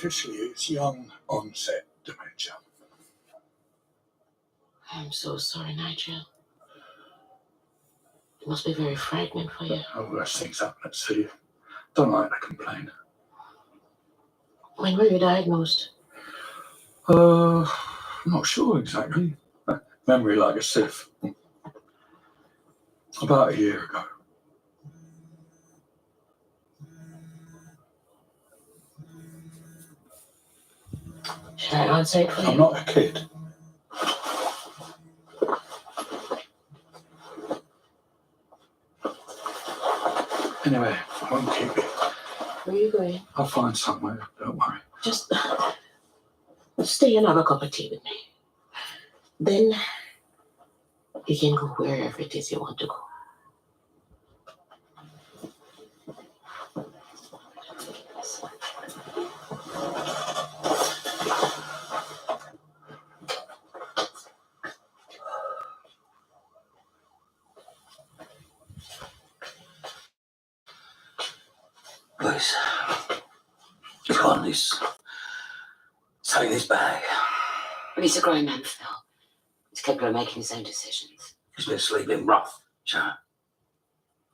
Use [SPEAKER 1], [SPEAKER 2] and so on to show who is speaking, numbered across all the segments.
[SPEAKER 1] officially it's young onset dementia.
[SPEAKER 2] I'm so sorry, Nigel. It must be very frightening for you.
[SPEAKER 1] Oh, worse things happen at sea. Don't like to complain.
[SPEAKER 2] When were you diagnosed?
[SPEAKER 1] Not sure exactly. Memory like a sieve. About a year ago.
[SPEAKER 2] Should I answer it for you?
[SPEAKER 1] I'm not a kid. Anyway, I won't keep it.
[SPEAKER 2] Where are you going?
[SPEAKER 1] I'll find somewhere, don't worry.
[SPEAKER 2] Just stay and have a cup of tea with me. Then you can go wherever it is you want to go.
[SPEAKER 3] Please. He's gone. He's taking his bag.
[SPEAKER 2] But he's a grown man, Phil. He's capable of making his own decisions.
[SPEAKER 3] He's been sleeping rough, Sharon.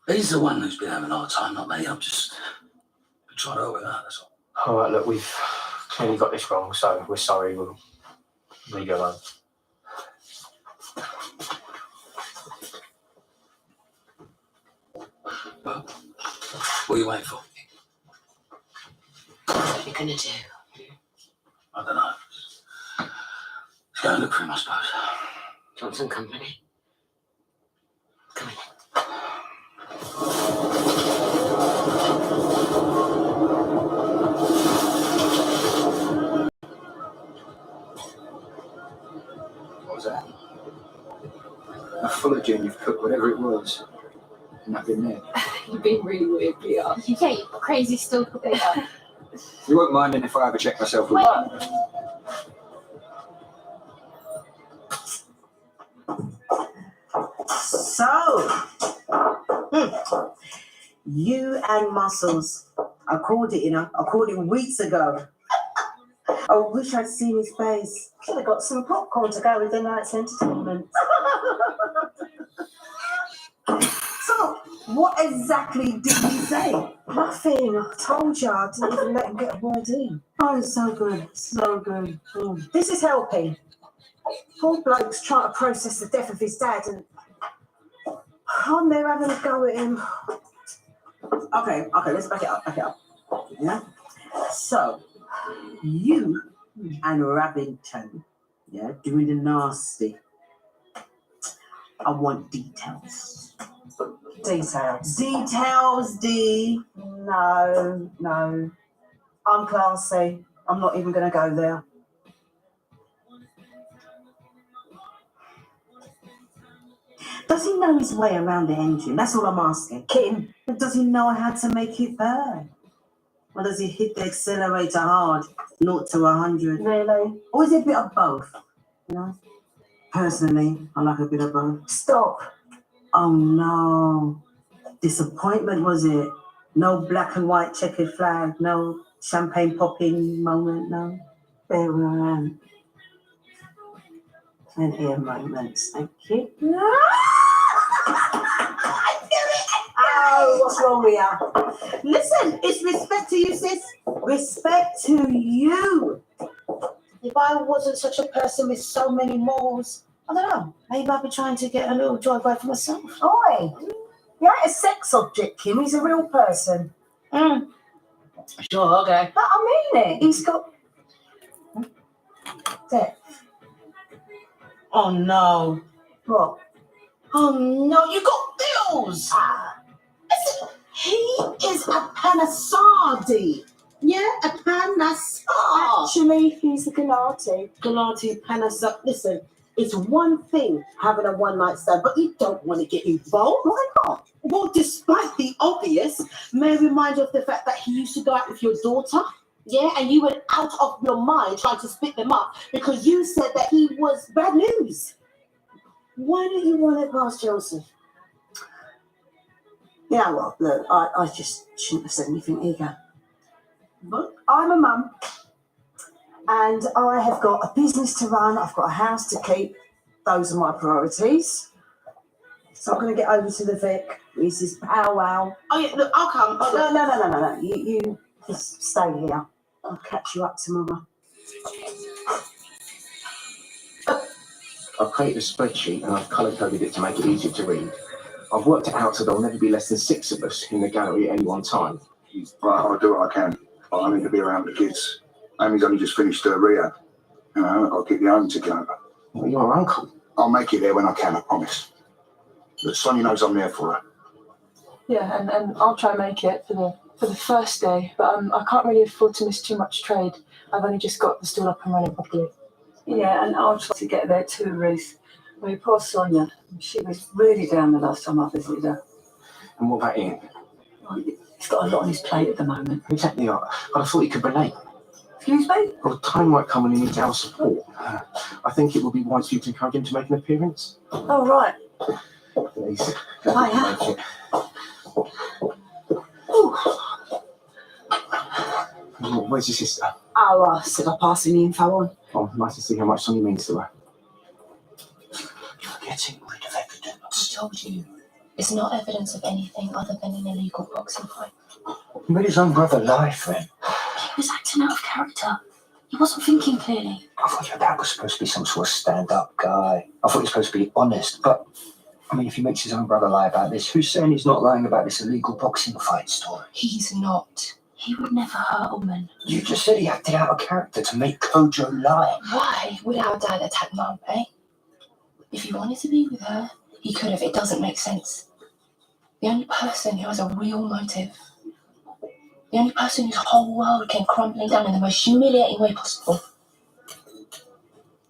[SPEAKER 3] He's the one who's been having a hard time, not me. I'm just been trying to help him out, that's all.
[SPEAKER 4] All right, look, we've clearly got this wrong, so we're sorry. We'll leave you alone.
[SPEAKER 3] Well, what are you waiting for?
[SPEAKER 2] What are you going to do?
[SPEAKER 3] I don't know. Let's go and look for him, I suppose.
[SPEAKER 2] Johnson Company. Come in.
[SPEAKER 5] What was that? A full of gin you've cooked, whatever it was. Nothing there.
[SPEAKER 6] You've been really weird, Peter. You can't, you crazy stupid Peter.
[SPEAKER 5] You won't mind then if I ever check myself with
[SPEAKER 7] So, you and Muscles, I called it weeks ago. I wish I'd seen his face. Should have got some popcorn to go with the night's entertainment. So, what exactly did he say? Nothing. I told you, I didn't even let him get a word in. Oh, it's so good, so good. This is helping. Poor bloke's trying to process the death of his dad, and I'm there having a go at him. Okay, let's back it up. Yeah? So, you and Rabington, yeah, doing the nasty. I want details. Details, D. No. I'm classy. I'm not even going to go there. Does he know his way around the engine? That's all I'm asking. Kim, does he know how to make it burn? Or does he hit the accelerator hard, 0 to 100? Really? Or is it a bit of both? You know? Personally, I like a bit of both. Stop. Oh no. Disappointment, was it? No black and white checkered flag, no champagne popping moment, no? There were plenty of moments, thank you. Oh, what's wrong with you? Listen, it's respect to you, sis. Respect to you. If I wasn't such a person with so many morals, I don't know, maybe I'd be trying to get a little drive-by for myself. Oi, he ain't a sex object, Kim. He's a real person.
[SPEAKER 2] Sure, okay.
[SPEAKER 7] But I mean it. He's got depth. Oh, no. What?
[SPEAKER 2] Oh no, you got bills!
[SPEAKER 7] Listen, he is a panasardi. Yeah, a panasar. Actually, he's a Galati. Galati panasar. Listen, it's one thing having a one-night stand, but you don't want to get involved. Why not? Well, despite the obvious, may I remind you of the fact that he used to go out with your daughter? Yeah, and you went out of your mind trying to split them up because you said that he was bad news. Why don't you run it past Joseph? You know what, look, I just shouldn't have said anything either. But I'm a mum, And I have got a business to run, I've got a house to keep. Those are my priorities. So I'm going to get over to the Vic. This is powwow.
[SPEAKER 2] Oh yeah, look, I'll come.
[SPEAKER 7] No. You just stay here. I'll catch you up tomorrow.
[SPEAKER 4] I've created a spreadsheet and I've colour-coded it to make it easier to read. I've worked it out so there'll never be less than 6 of us in the gallery at any one time.
[SPEAKER 8] Right, I'll do what I can. But I need to be around the kids. Amy's only just finished her rehab. You know, I've got to keep the home together.
[SPEAKER 4] Well, you're our uncle.
[SPEAKER 8] I'll make it there when I can, I promise. But Sonia knows I'm there for her.
[SPEAKER 9] Yeah, and I'll try and make it for the first day, but I can't really afford to miss too much trade. I've only just got the stall up and running properly.
[SPEAKER 10] Yeah, and I'll try to get there too, Ruth. I mean, poor Sonia. She was really down the last time I visited her.
[SPEAKER 4] And what about Ian?
[SPEAKER 10] Well, he's got a lot on his plate at the moment.
[SPEAKER 4] Exactly. I thought he could relate.
[SPEAKER 10] Excuse me?
[SPEAKER 4] Well, time might come when he needs our support. I think it would be wise for you to encourage him to make an appearance.
[SPEAKER 10] Oh, right.
[SPEAKER 4] Please.
[SPEAKER 10] Hiya.
[SPEAKER 4] Make it. Where's your sister?
[SPEAKER 10] Oh, I said I'll pass the info on.
[SPEAKER 4] Oh, nice to see how much Sonia means to her.
[SPEAKER 5] You're getting rid of evidence.
[SPEAKER 6] I told you. It's not evidence of anything other than an illegal boxing fight.
[SPEAKER 5] He made his own brother lie for him.
[SPEAKER 6] He was acting out of character. He wasn't thinking clearly.
[SPEAKER 5] I thought your dad was supposed to be some sort of stand-up guy. I thought he was supposed to be honest, but I mean, if he makes his own brother lie about this, who's saying he's not lying about this illegal boxing fight story?
[SPEAKER 6] He's not. He would never hurt a woman.
[SPEAKER 5] You just said he acted out of character to make Kojo lie.
[SPEAKER 6] Why would our dad attack Mum, eh? If he wanted to be with her, he could have. It doesn't make sense. The only person who has a real motive, the only person whose whole world came crumbling down in the most humiliating way possible,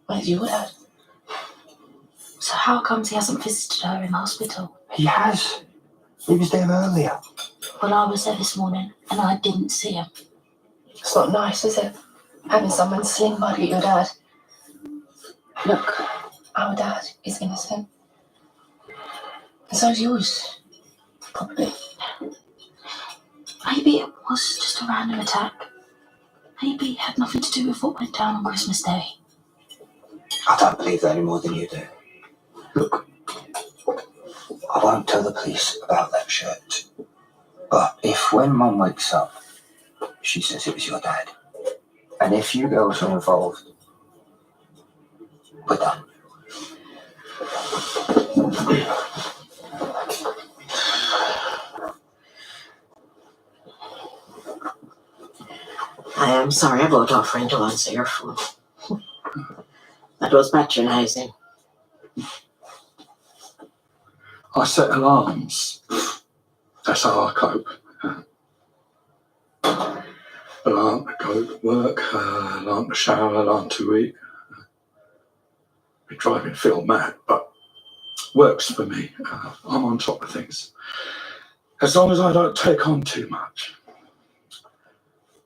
[SPEAKER 6] well, it's your dad. So how comes he hasn't visited her in the hospital?
[SPEAKER 5] He has. He was there earlier.
[SPEAKER 6] Well, I was there this morning and I didn't see him. It's not nice, is it? Having someone sling mud at your dad. Look, our dad is innocent. And so's yours. Probably. Maybe it was just a random attack. Maybe it had nothing to do with what went down on Christmas Day.
[SPEAKER 5] I don't believe that any more than you do. Look, I won't tell the police about that shirt. But if when Mum wakes up, she says it was your dad, and if you girls are involved, we're done.
[SPEAKER 2] I am sorry about offering to answer your phone. That was patronizing.
[SPEAKER 1] I set alarms. That's how I cope. Alarm to go to work, alarm to shower, alarm to eat. Be driving Phil mad, but works for me. I'm on top of things. As long as I don't take on too much.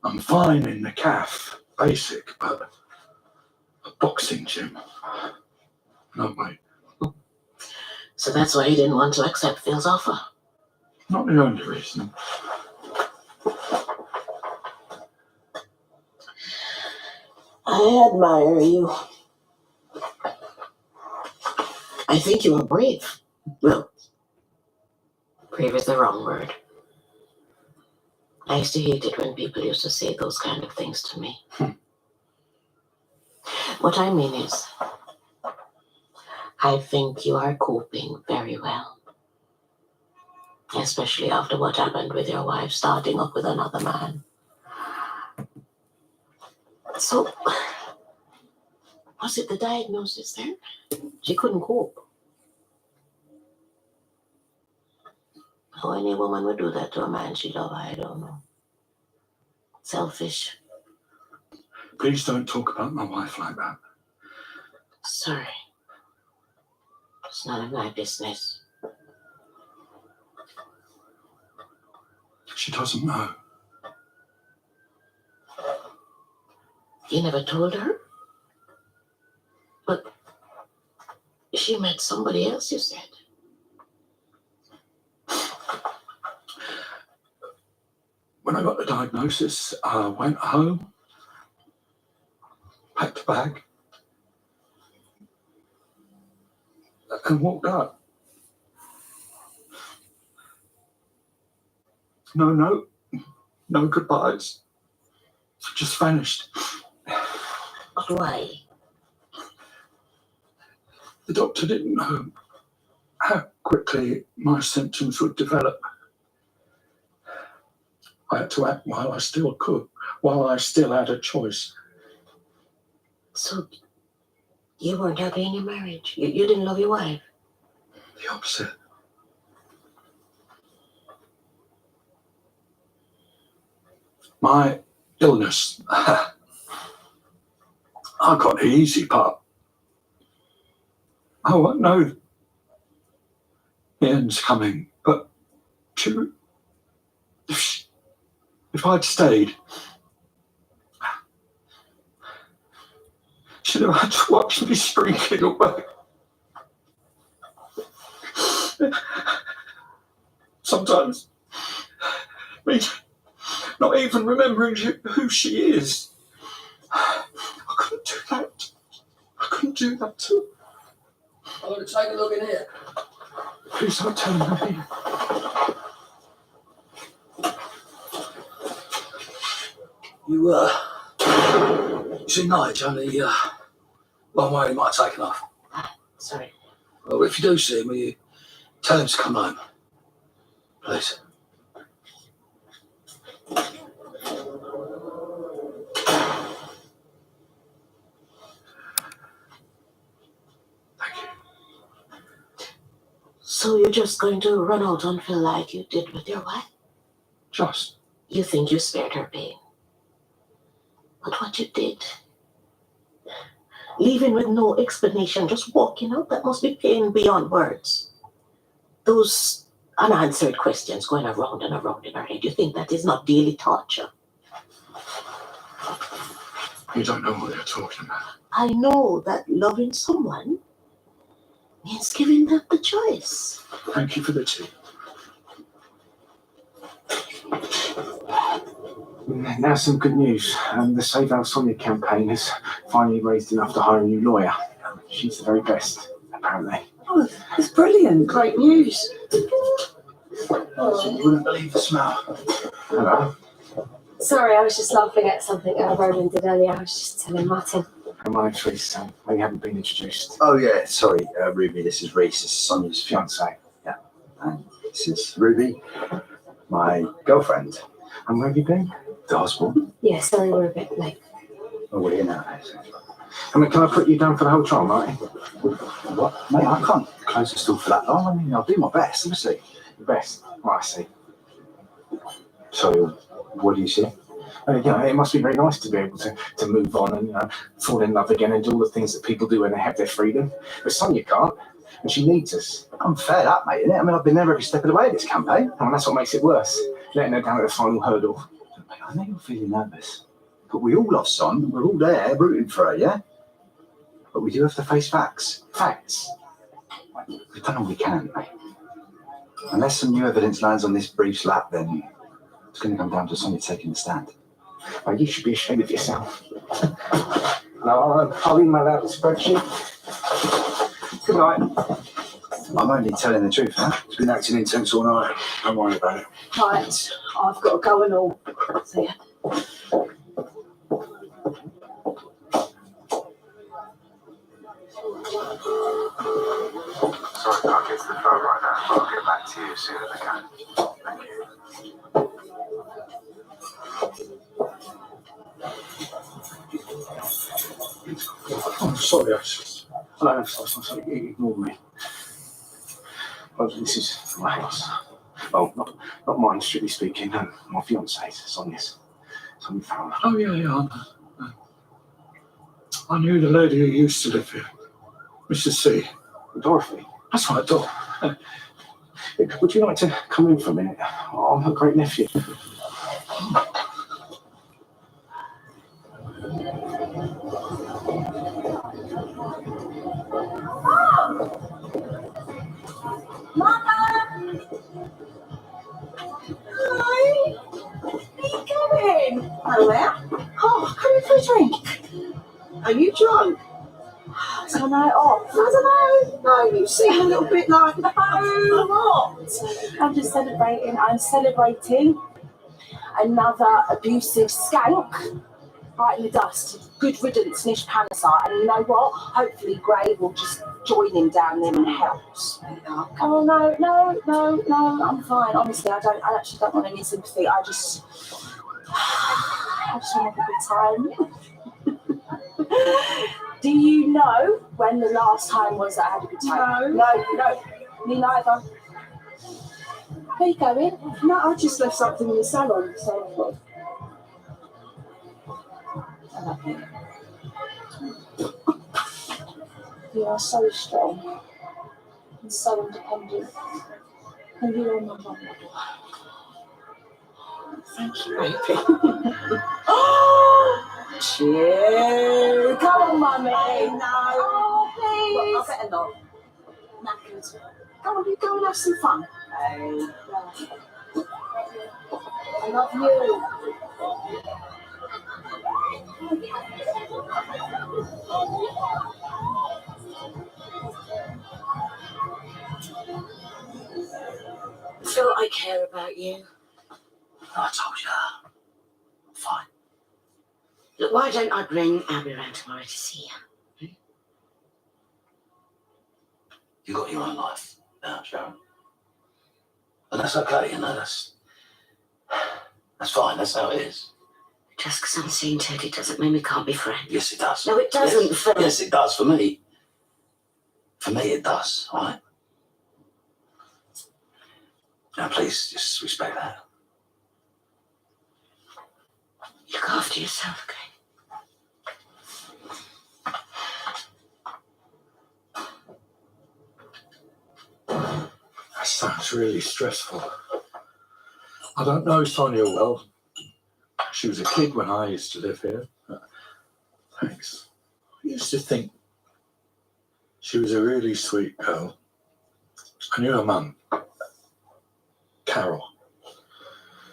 [SPEAKER 1] I'm fine in the cafe, basic, but a boxing gym, no way.
[SPEAKER 2] So that's why you didn't want to accept Phil's offer.
[SPEAKER 1] Not the only reason.
[SPEAKER 2] I admire you. I think you are brave. Well, brave is the wrong word. I used to hate it when people used to say those kind of things to me. What I mean is, I think you are coping very well. Especially after what happened with your wife starting up with another man. So, was it the diagnosis there? She couldn't cope. How any woman would do that to a man she loved, I don't know. Selfish.
[SPEAKER 1] Please don't talk about my wife like that.
[SPEAKER 2] Sorry. It's none of my business.
[SPEAKER 1] She doesn't know.
[SPEAKER 2] You never told her? But she met somebody else, you said.
[SPEAKER 1] When I got the diagnosis, I went home. packed a bag, and walked out. No note, no goodbyes. Just vanished.
[SPEAKER 2] But why?
[SPEAKER 1] The doctor didn't know how quickly my symptoms would develop. I had to act while I still could, while I still had a choice.
[SPEAKER 2] So you weren't happy in your marriage? You didn't love your wife?
[SPEAKER 1] The opposite. My illness, I got the easy part. I won't know the end's coming, but if I'd stayed, she'd have had to watch me shrinking away. Sometimes, me not even remembering who she is. I couldn't do that. I couldn't do that to her.
[SPEAKER 3] I'm going to take a look in here.
[SPEAKER 1] Please don't tell me.
[SPEAKER 3] You see Nigel, only one way he might have taken off.
[SPEAKER 2] Sorry.
[SPEAKER 3] Well, if you do see him, will you tell him to come home? Please.
[SPEAKER 2] So you're just going to run out on Phil like you did with your wife?
[SPEAKER 1] Just.
[SPEAKER 2] You think you spared her pain. But what you did, leaving with no explanation, just walking out, that must be pain beyond words. Those unanswered questions going around and around in her head, you think that is not daily torture?
[SPEAKER 1] You don't know what you're talking about.
[SPEAKER 2] I know that loving someone means giving them the choice.
[SPEAKER 1] Thank you for the tea.
[SPEAKER 4] Now some good news. The Save Our Sonia campaign has finally raised enough to hire a new lawyer. She's the very best, apparently.
[SPEAKER 10] Oh, it's brilliant.
[SPEAKER 2] Great news.
[SPEAKER 3] So you wouldn't believe the smell.
[SPEAKER 4] Hello.
[SPEAKER 6] Sorry, I was just laughing at something Roland did earlier. I was just telling Martin.
[SPEAKER 4] My name's Reese. We haven't been introduced.
[SPEAKER 5] Oh, yeah, sorry, Ruby, this is Reese. This is Sonia's
[SPEAKER 4] Fiancé.
[SPEAKER 5] And this is Ruby, my girlfriend.
[SPEAKER 4] And where have you been?
[SPEAKER 5] The hospital.
[SPEAKER 6] Yeah, sorry, we're a bit late.
[SPEAKER 5] Oh, we're here now.
[SPEAKER 4] I mean, can I put you down for the whole trial, Martin?
[SPEAKER 5] What? Mate, I can't close the store for that long. I mean, I'll do my best, obviously.
[SPEAKER 4] The best. Right, I see.
[SPEAKER 5] Sorry, what do you see?
[SPEAKER 4] It must be very nice to be able to move on and fall in love again and do all the things that people do when they have their freedom. But Sonia can't, and she needs us.
[SPEAKER 5] I'm fed up, mate, innit? I mean, I've been there every step of the way of this campaign.
[SPEAKER 4] And that's what makes it worse, letting her down at the final hurdle.
[SPEAKER 5] Mate, I know you're feeling nervous, but we all love Son. We're all there rooting for her, yeah? But we do have to face facts.
[SPEAKER 4] Facts.
[SPEAKER 5] We've done all we can, mate. Unless some new evidence lands on this brief's lap, then it's going to come down to Sonia taking the stand.
[SPEAKER 4] Well, you should be ashamed of yourself. No, I'll email out the spreadsheet. Good night.
[SPEAKER 5] I'm only telling the truth, huh? It's been acting intense all night. Don't worry about it.
[SPEAKER 6] Right, I've got to go and all. See ya.
[SPEAKER 4] Sorry, I can't get to the phone right now. I'll get back to you as soon as I can. Thank you.
[SPEAKER 1] I'm sorry,
[SPEAKER 4] I'm sorry, ignore me. Well, this is my house. Well, not mine, strictly speaking. No, my fiance's, Sonia's. Sonia Fowler.
[SPEAKER 1] Oh, yeah. I knew the lady who used to live here, Mrs. C.
[SPEAKER 4] Dorothy.
[SPEAKER 1] That's right, Dor.
[SPEAKER 4] Would you like to come in for a minute? I'm her great nephew.
[SPEAKER 7] Hello there. Oh, come in for a drink. What? I don't know. No, you seem a little bit like, no, what?
[SPEAKER 9] I'm just celebrating. I'm celebrating another abusive skank right in the dust. Good riddance, Nish Panesar. And you know what? Hopefully Gray will just join him down there and help. Oh no, I'm fine. Honestly, I actually don't want any sympathy. I just want to have a good time. Do you know when the last time was that I had a good time? No, me neither. Where you going?
[SPEAKER 7] No, I just left something in the salon, so
[SPEAKER 9] I love you. You are so strong and so independent. And you are my role model.
[SPEAKER 2] Thank you, baby.
[SPEAKER 9] Cheers! Come on, mummy.
[SPEAKER 7] no.
[SPEAKER 9] Oh, please.
[SPEAKER 7] Well, I better not.
[SPEAKER 9] Knackered. Go on, you go and have some fun.
[SPEAKER 7] Hey.
[SPEAKER 9] I love you.
[SPEAKER 2] Phil, I care about you.
[SPEAKER 3] I told you. I'm fine.
[SPEAKER 2] Look, why don't I bring Abby around tomorrow to see you?
[SPEAKER 3] You got your own life now, Sharon. And that's okay, you know, that's fine, that's how it is.
[SPEAKER 2] Just because I'm seeing Teddy doesn't mean we can't be friends.
[SPEAKER 3] Yes, it does.
[SPEAKER 2] No, it doesn't, Phil.
[SPEAKER 3] Yes, it does for me. For me, it does, all right? Now, please, just respect that.
[SPEAKER 2] Look after yourself, okay?
[SPEAKER 1] That sounds really stressful. I don't know Sonia well. She was a kid when I used to live here. Thanks. I used to think she was a really sweet girl. I knew her mum, Carol.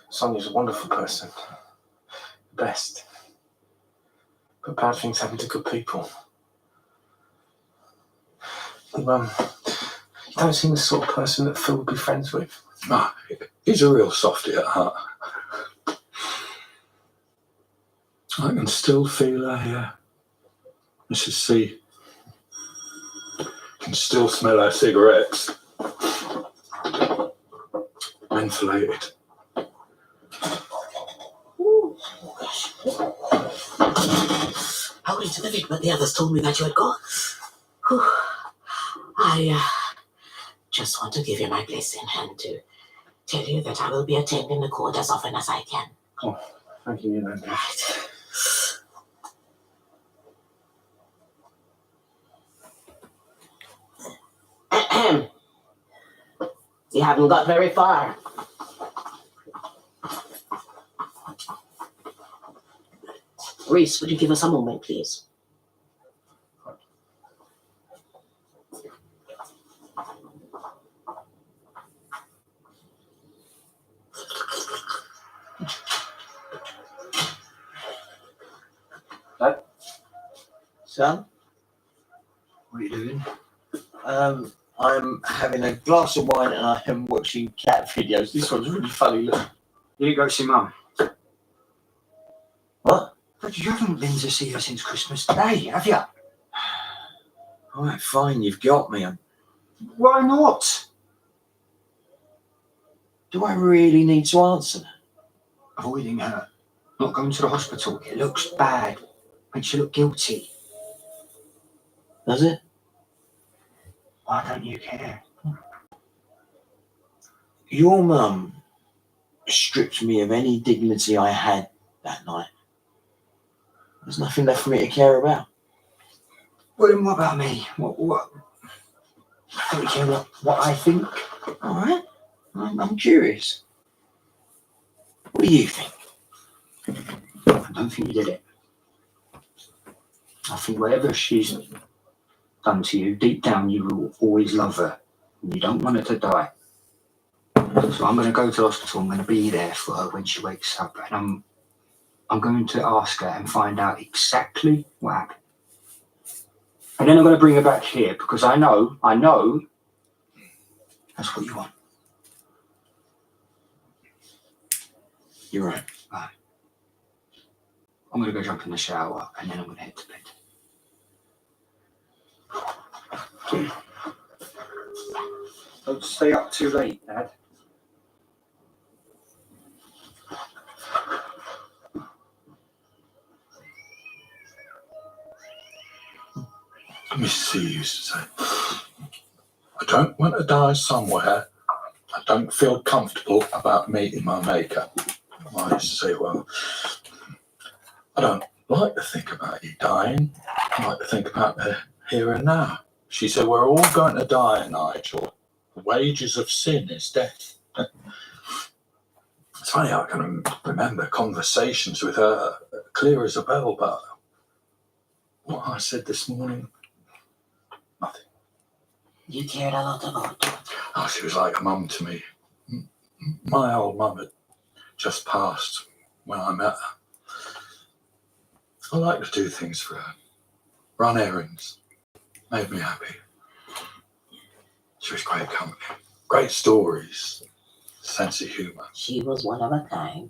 [SPEAKER 4] Sonia's a wonderful person. The best. But bad things happen to good people. You don't seem the sort of person that Phil would be friends with.
[SPEAKER 1] Ah, he's a real softy at heart. I can still feel her here. Mrs. C. Can still smell her cigarettes. Mentholated.
[SPEAKER 2] I went to the vid, but the others told me that you had gone. Whew. I just want to give you my blessing and to tell you that I will be attending the court as often as I can.
[SPEAKER 4] Oh, thank you, Linda.
[SPEAKER 2] Right. You haven't got very far. Reese, would you give us a moment, please?
[SPEAKER 5] Son,
[SPEAKER 4] What are you doing?
[SPEAKER 5] I'm having a glass of wine and I am watching cat videos. This one's really funny. Look.
[SPEAKER 4] You didn't go see Mum?
[SPEAKER 5] What?
[SPEAKER 4] But you haven't been to see her since Christmas Day, have you?
[SPEAKER 5] All right, fine, you've got me.
[SPEAKER 4] Why not?
[SPEAKER 5] Do I really need to answer that?
[SPEAKER 4] Avoiding her. Not going to the hospital. It looks bad. Makes you look guilty.
[SPEAKER 5] Does it?
[SPEAKER 4] Why don't you care?
[SPEAKER 5] Your mum stripped me of any dignity I had that night. There's nothing left for me to care about.
[SPEAKER 4] Well, then what about me? What? Don't you care what I think?
[SPEAKER 5] All right, I'm curious. What do you think?
[SPEAKER 4] I don't think you did it. I think whatever she's done to you, deep down you will always love her. And you don't want her to die. So I'm going to go to the hospital. I'm going to be there for her when she wakes up. And I'm going to ask her and find out exactly what happened.
[SPEAKER 5] And then I'm going to bring her back here because I know that's what you want. You're right. Right. I'm going to go jump in the shower and then I'm going to head to bed. Don't stay up too late, Dad.
[SPEAKER 1] Mrs. C used to say, I don't want to die somewhere I don't feel comfortable about meeting my maker. I used to say, well, I don't like to think about you dying. I like to think about the here and now. She said, we're all going to die, Nigel. The wages of sin is death. It's funny, I can remember conversations with her clear as a bell, but what I said this morning, nothing.
[SPEAKER 2] You cared a lot about her.
[SPEAKER 1] Oh, she was like a mum to me. My old mum had just passed when I met her. I like to do things for her. Run errands. Made me happy. She was great company. Great stories. Sense of humour.
[SPEAKER 2] She was one of a kind.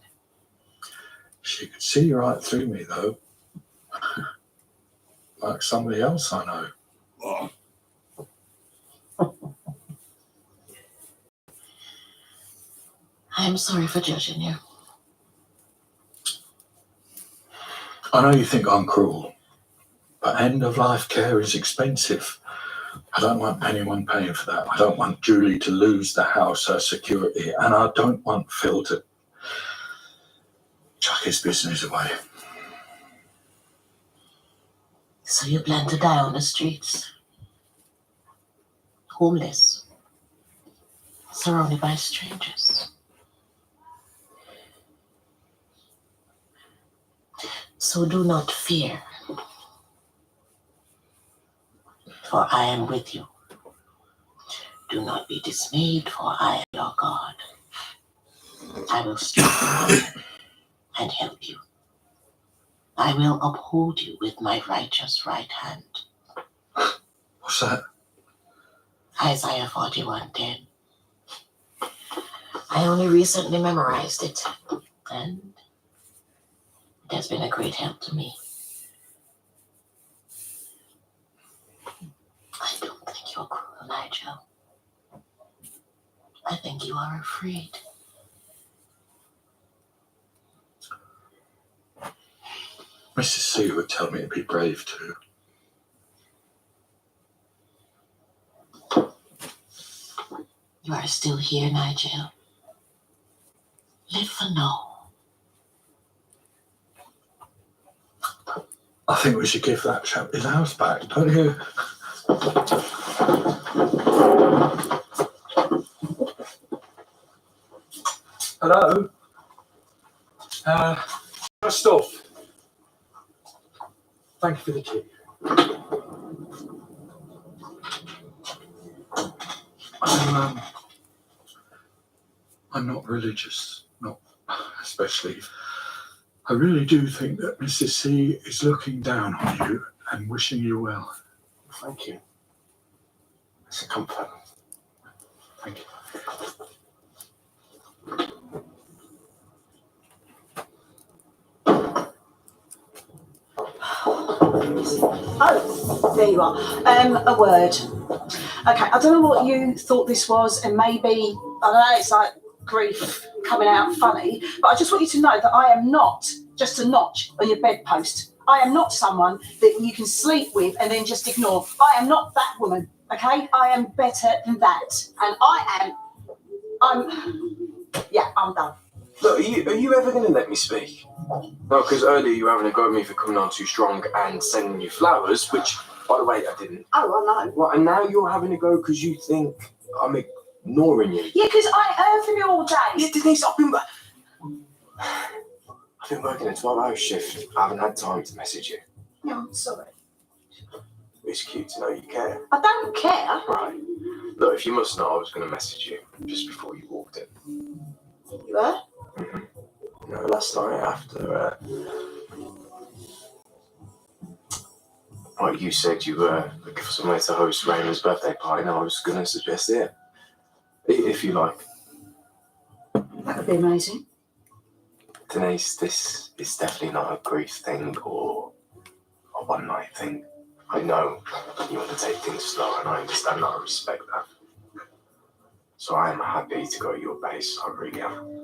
[SPEAKER 1] She could see right through me, though. Like somebody else I know.
[SPEAKER 2] I'm sorry for judging you.
[SPEAKER 1] I know you think I'm cruel, but end-of-life care is expensive. I don't want anyone paying for that. I don't want Julie to lose the house, her security, and I don't want Phil to chuck his business away.
[SPEAKER 2] So you plan to die on the streets? Homeless? Surrounded by strangers? So do not fear, for I am with you. Do not be dismayed, for I am your God. I will strengthen you and help you. I will uphold you with my righteous right hand.
[SPEAKER 1] What's that?
[SPEAKER 2] Isaiah 41:10. I only recently memorized it, and it has been a great help to me. I don't think you're cruel, Nigel. I think you are afraid.
[SPEAKER 1] Mrs. C would tell me to be brave too.
[SPEAKER 2] You are still here, Nigel. Live for now.
[SPEAKER 1] I think we should give that chap his house back, don't you? Hello? Stuff. Thank you for the tea. I'm not religious, not especially. I really do think that Mrs. C is looking down on you and wishing you well.
[SPEAKER 4] Thank you. It's a comfort. Thank you.
[SPEAKER 9] Oh, there you are. A word. Okay, I don't know what you thought this was, and maybe, I don't know, it's like grief coming out funny, but I just want you to know that I am not just a notch on your bedpost. I am not someone that you can sleep with and then just ignore. I am not that woman, okay? I am better than that. And I'm done.
[SPEAKER 11] Look, are you ever going to let me speak? No, because earlier you were having a go at me for coming on too strong and sending you flowers, which, by the way, I didn't.
[SPEAKER 9] Oh, I know.
[SPEAKER 11] Well, and now you're having a go because you think I'm ignoring you.
[SPEAKER 9] Yeah, because I heard from you all day.
[SPEAKER 11] Yeah, Denise, I've been working a 12-hour shift. I haven't had time to message you.
[SPEAKER 9] No, I'm sorry.
[SPEAKER 11] It's cute to know you care.
[SPEAKER 9] I don't care.
[SPEAKER 11] Right. Look, if you must know, I was going to message you just before you walked in.
[SPEAKER 9] You were?
[SPEAKER 11] Mm-hmm. You know, last night after Well, you said you were looking for somewhere to host Raymond's birthday party, and I was going to suggest here, if you like.
[SPEAKER 10] That would be amazing.
[SPEAKER 11] Denise, this is definitely not a grief thing or a one-night thing. I know you want to take things slow, and I understand that. I respect that. So I am happy to go at your pace. I really am.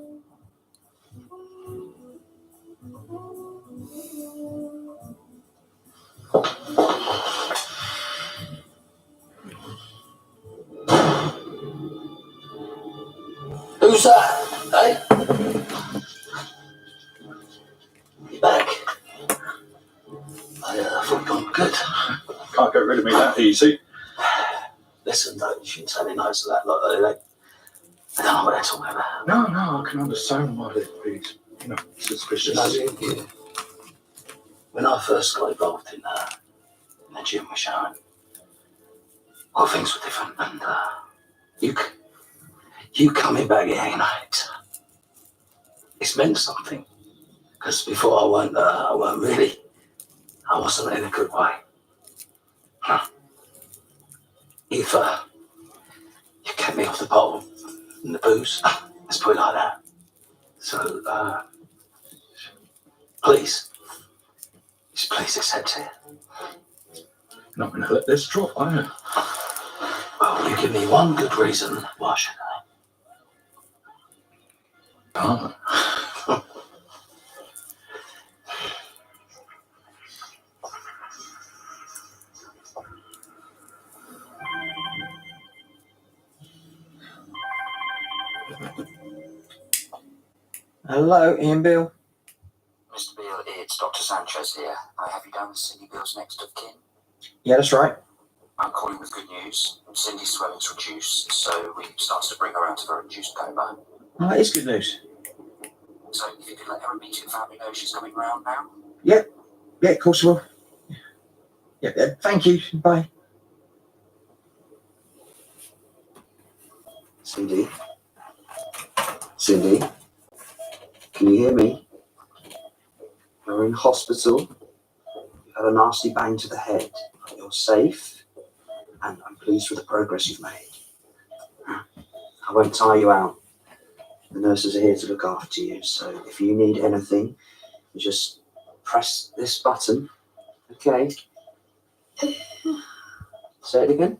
[SPEAKER 3] Who's that? Hey? You back? I thought you'd gone good.
[SPEAKER 1] Can't get rid of me that easy.
[SPEAKER 3] Listen, you shouldn't tell me no to that lot. They don't know what they're talking about.
[SPEAKER 1] No, I can understand why they'd be, suspicious.
[SPEAKER 3] When I first got involved in the gym with Sharon, well, things were different, and you coming back here, it's meant something. Because before I wasn't in a good way. You kept me off the pole and the booze. Let's put it like that. So, please accept it.
[SPEAKER 1] Not going to let this drop, are you?
[SPEAKER 3] Well, you give me one good reason why should I?
[SPEAKER 1] Oh.
[SPEAKER 5] Hello, Ian Bill.
[SPEAKER 12] Mr. Beale, it's Dr. Sanchez here. I have you down as Cindy Beale's next of kin.
[SPEAKER 5] Yeah, that's right.
[SPEAKER 12] I'm calling with good news. Cindy's swelling's reduced, so we've started to bring her out of her induced coma.
[SPEAKER 5] Oh, that is good news.
[SPEAKER 12] So if you could let her immediate family know she's coming round now.
[SPEAKER 5] Yeah, of course I will. Yeah, thank you. Bye.
[SPEAKER 13] Cindy, can you hear me? You're in hospital. You've had a nasty bang to the head. You're safe, and I'm pleased with the progress you've made. I won't tire you out. The nurses are here to look after you, so if you need anything, you just press this button. Okay? Say it again.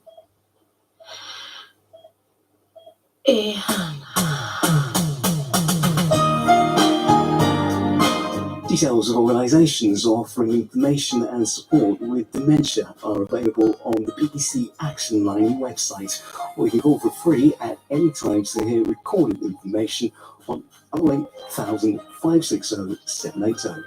[SPEAKER 4] Details of organisations offering information and support with dementia are available on the BBC Action Line website, or you can call for free at any time to hear recorded information on 08000 560 780.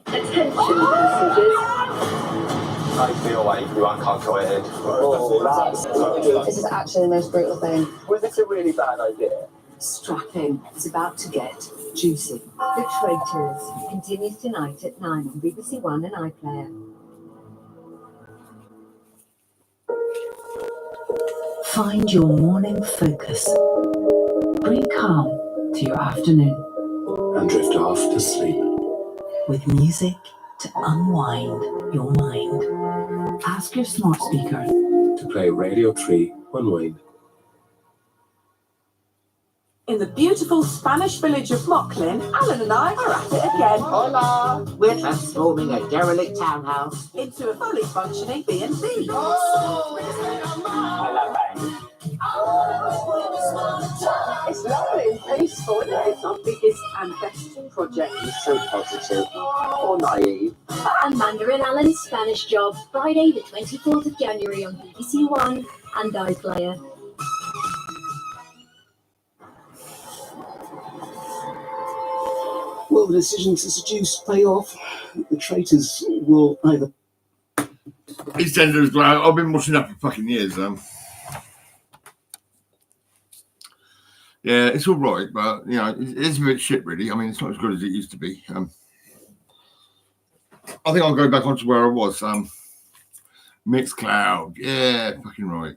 [SPEAKER 10] Attention passengers.
[SPEAKER 11] Take me away, I can't go ahead.
[SPEAKER 6] This is actually the most brutal thing.
[SPEAKER 11] Was this a really bad idea?
[SPEAKER 10] Strap in. It's about to get juicy.
[SPEAKER 7] The Traitors continues tonight at 9 on BBC One and iPlayer.
[SPEAKER 14] Find your morning focus. Bring calm to your afternoon.
[SPEAKER 4] And drift off to sleep.
[SPEAKER 14] With music to unwind your mind. Ask your smart speaker
[SPEAKER 4] To play Radio 3 Unwind.
[SPEAKER 9] In the beautiful Spanish village of Mocklin, Alan and I are at it again.
[SPEAKER 2] Hola! We're transforming a derelict townhouse
[SPEAKER 9] Into a fully functioning B&B. It's lovely and peaceful, isn't it? It's our biggest and best project.
[SPEAKER 13] You're so positive or naive.
[SPEAKER 6] And Mandarin Alan's Spanish Job, Friday the 24th of January on BBC One and iPlayer.
[SPEAKER 4] Will the decision to seduce pay off? The traitors will either...
[SPEAKER 15] EastEnders, I've been watching that for fucking years. Yeah, it's all right, but you know, it's a bit shit, really. I mean, it's not as good as it used to be. I think I'll go back onto where I was. Mixcloud, yeah, fucking right.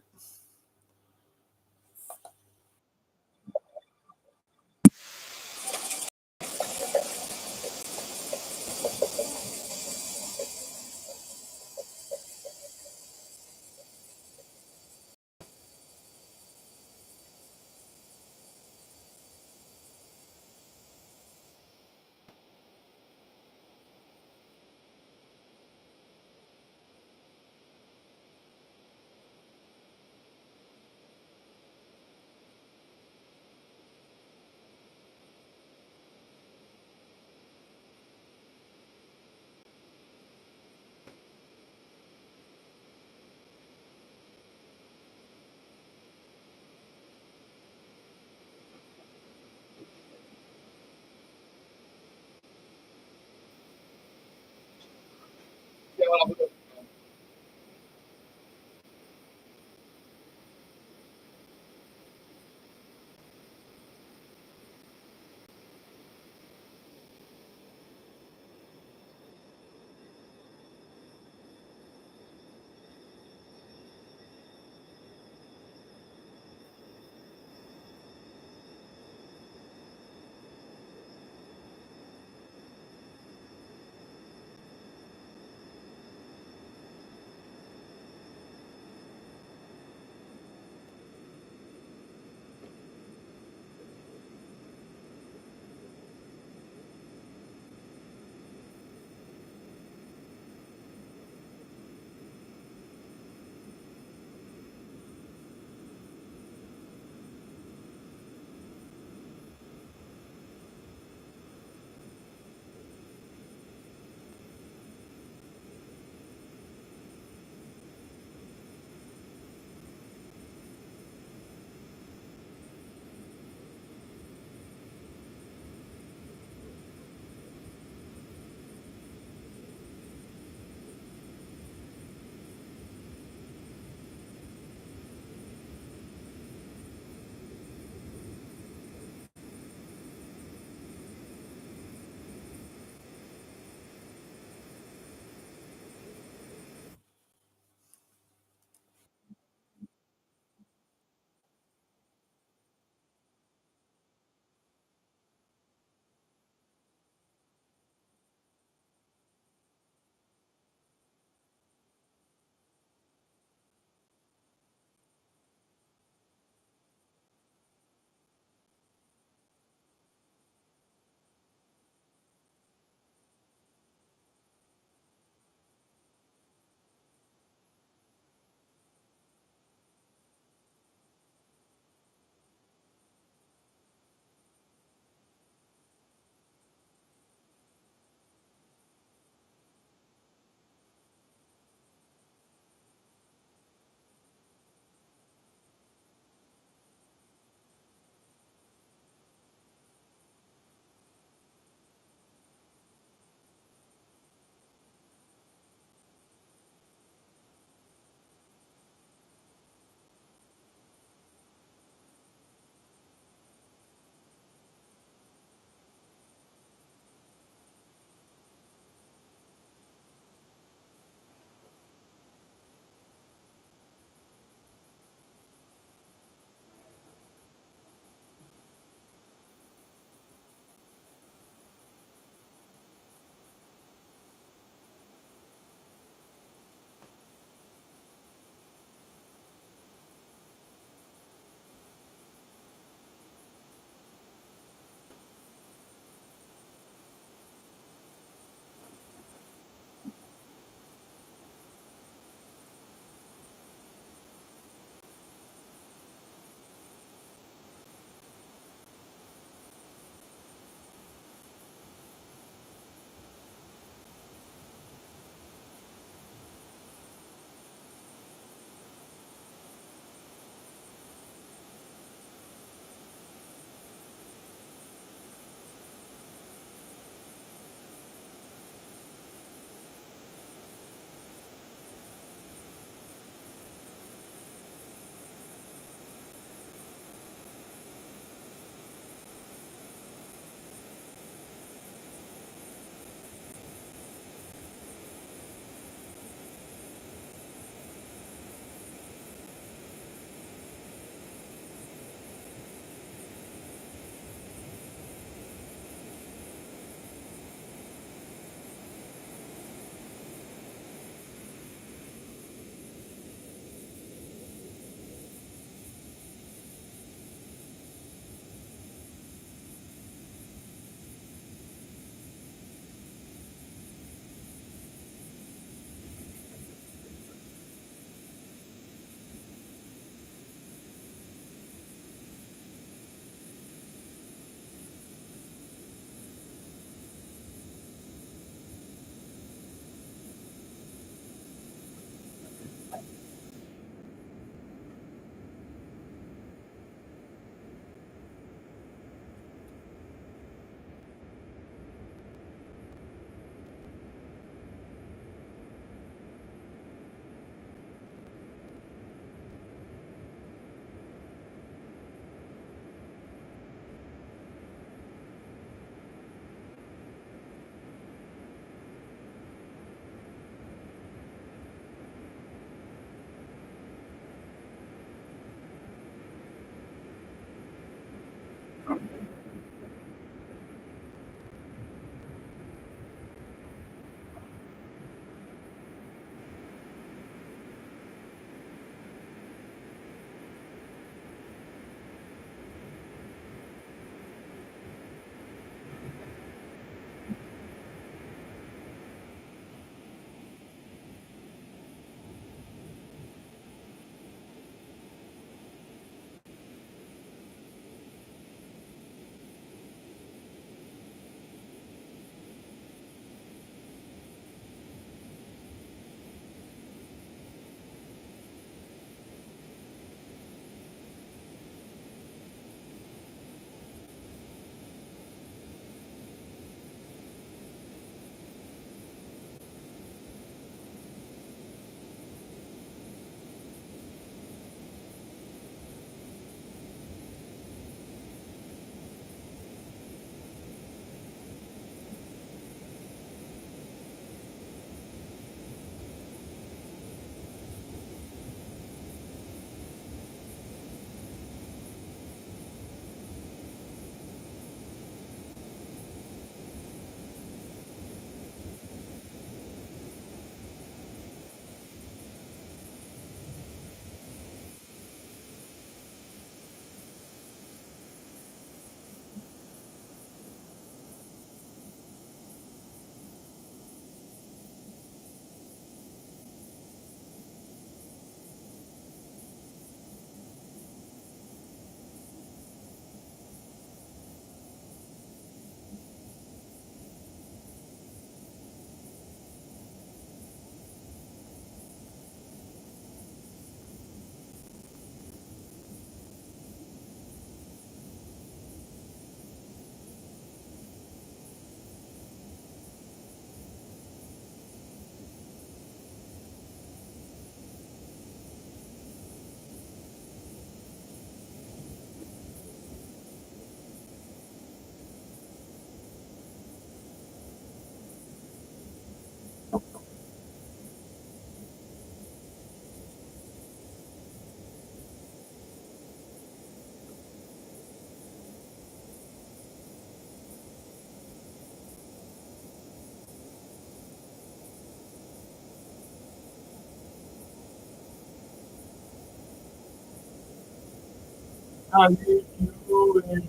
[SPEAKER 15] How you doing?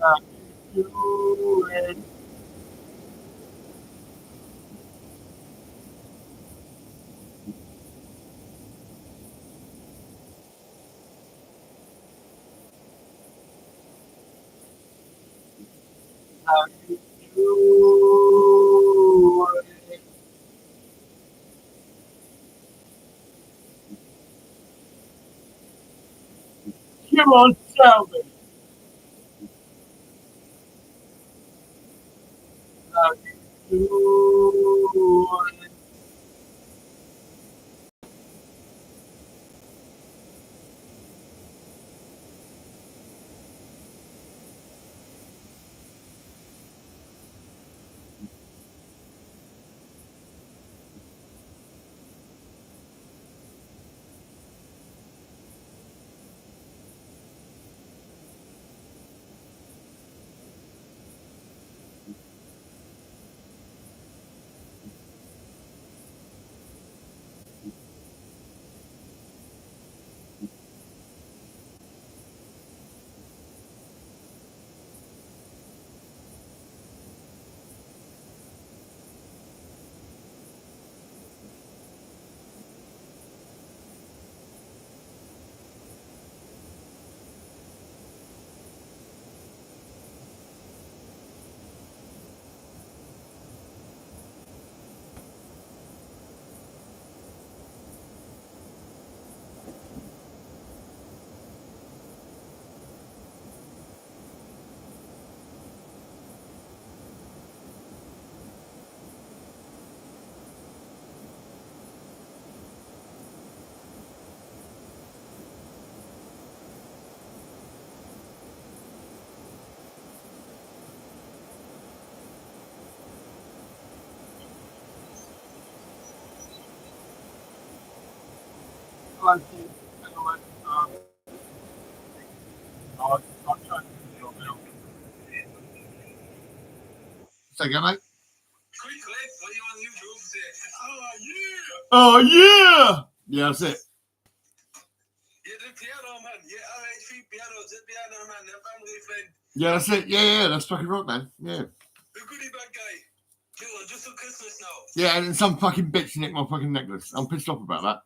[SPEAKER 15] How you doing? How you doing? Come on, tell me. How you doing? I think, anyway, I'm trying to do it now. Say again, mate. Oh yeah! Yeah, that's it. Yeah, that's it. Yeah, that's fucking right, man. Yeah. Yeah, and some fucking bitch nicked my fucking necklace. I'm pissed off about that.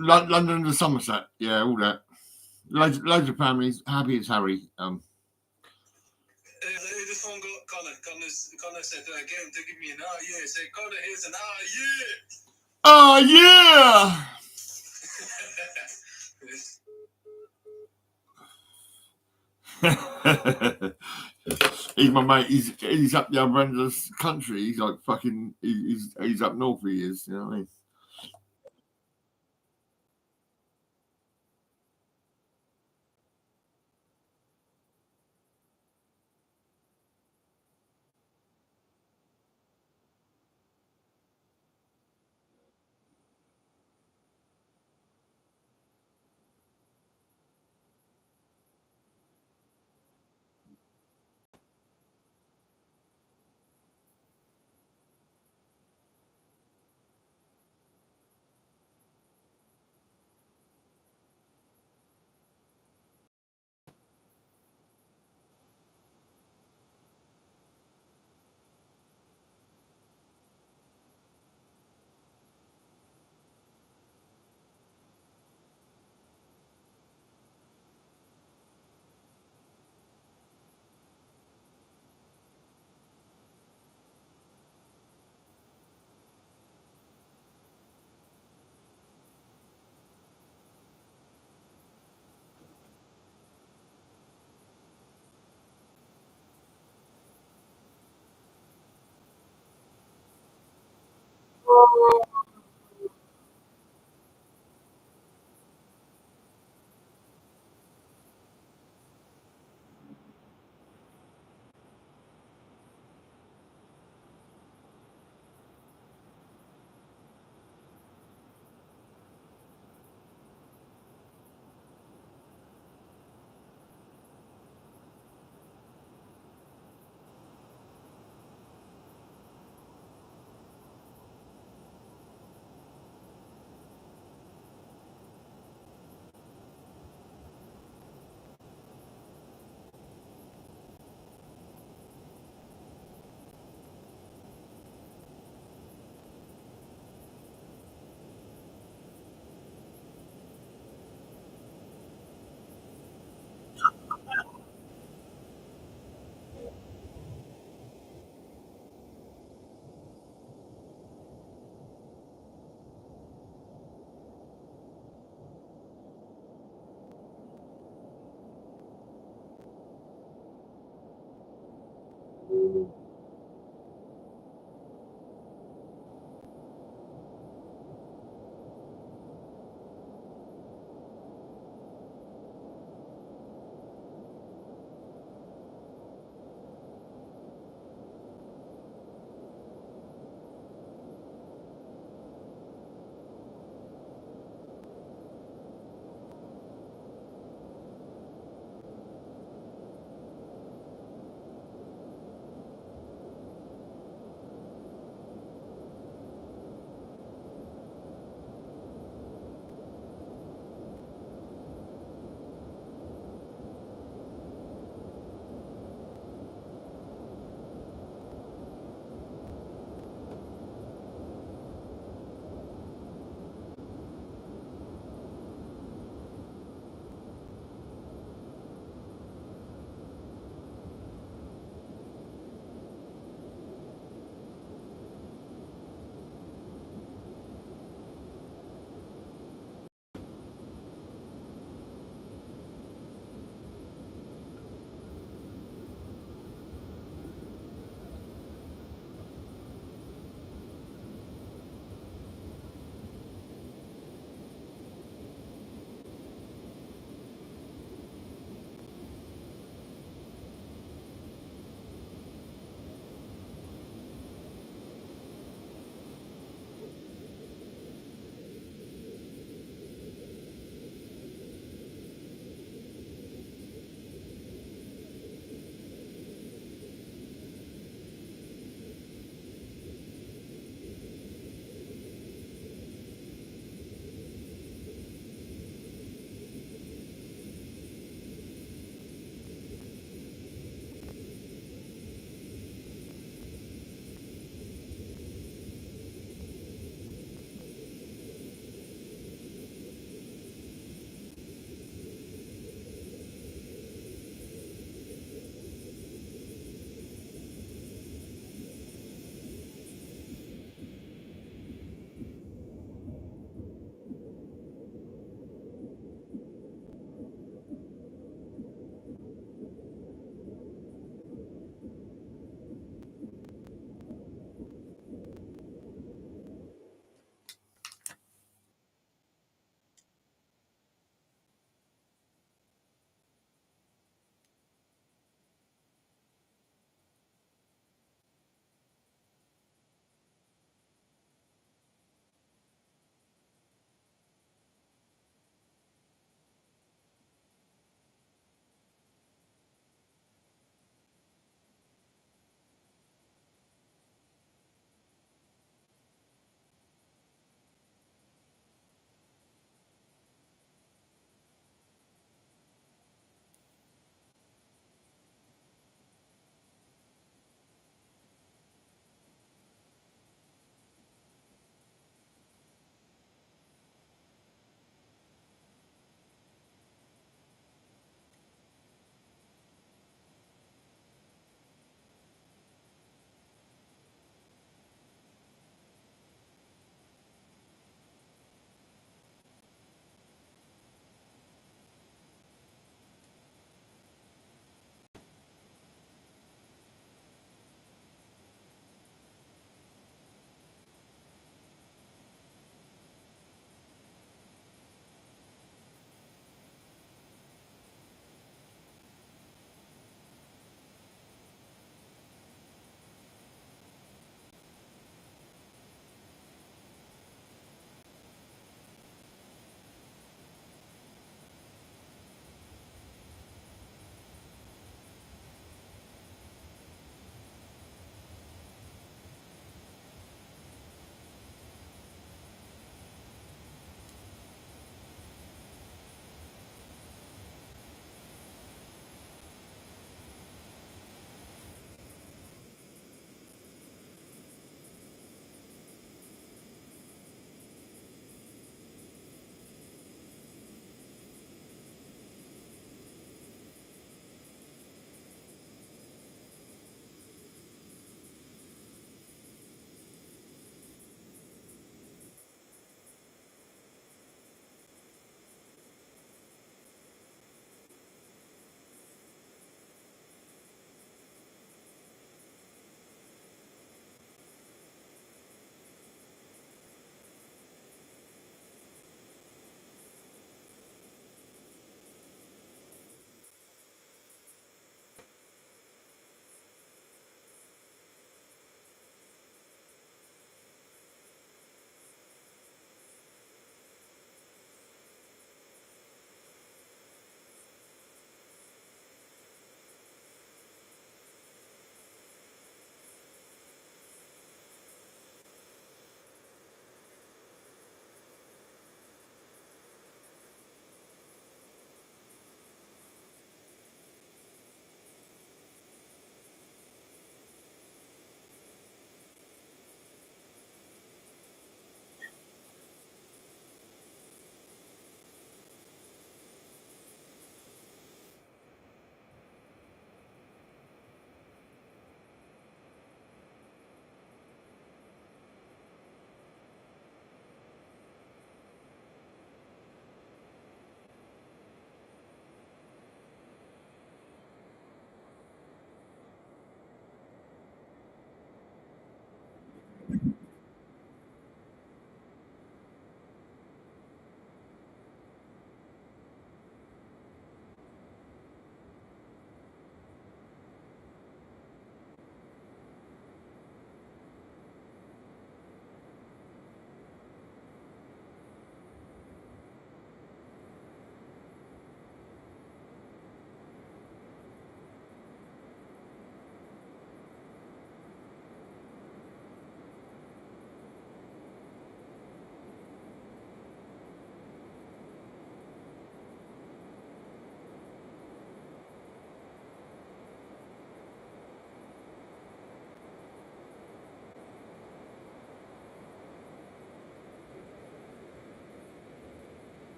[SPEAKER 15] London to Somerset. Yeah, all that. Loads of families. Happy as Harry. Oh yeah! He's my mate. He's up the other end of the country. He's like fucking. He's up north. He is. You know what I mean?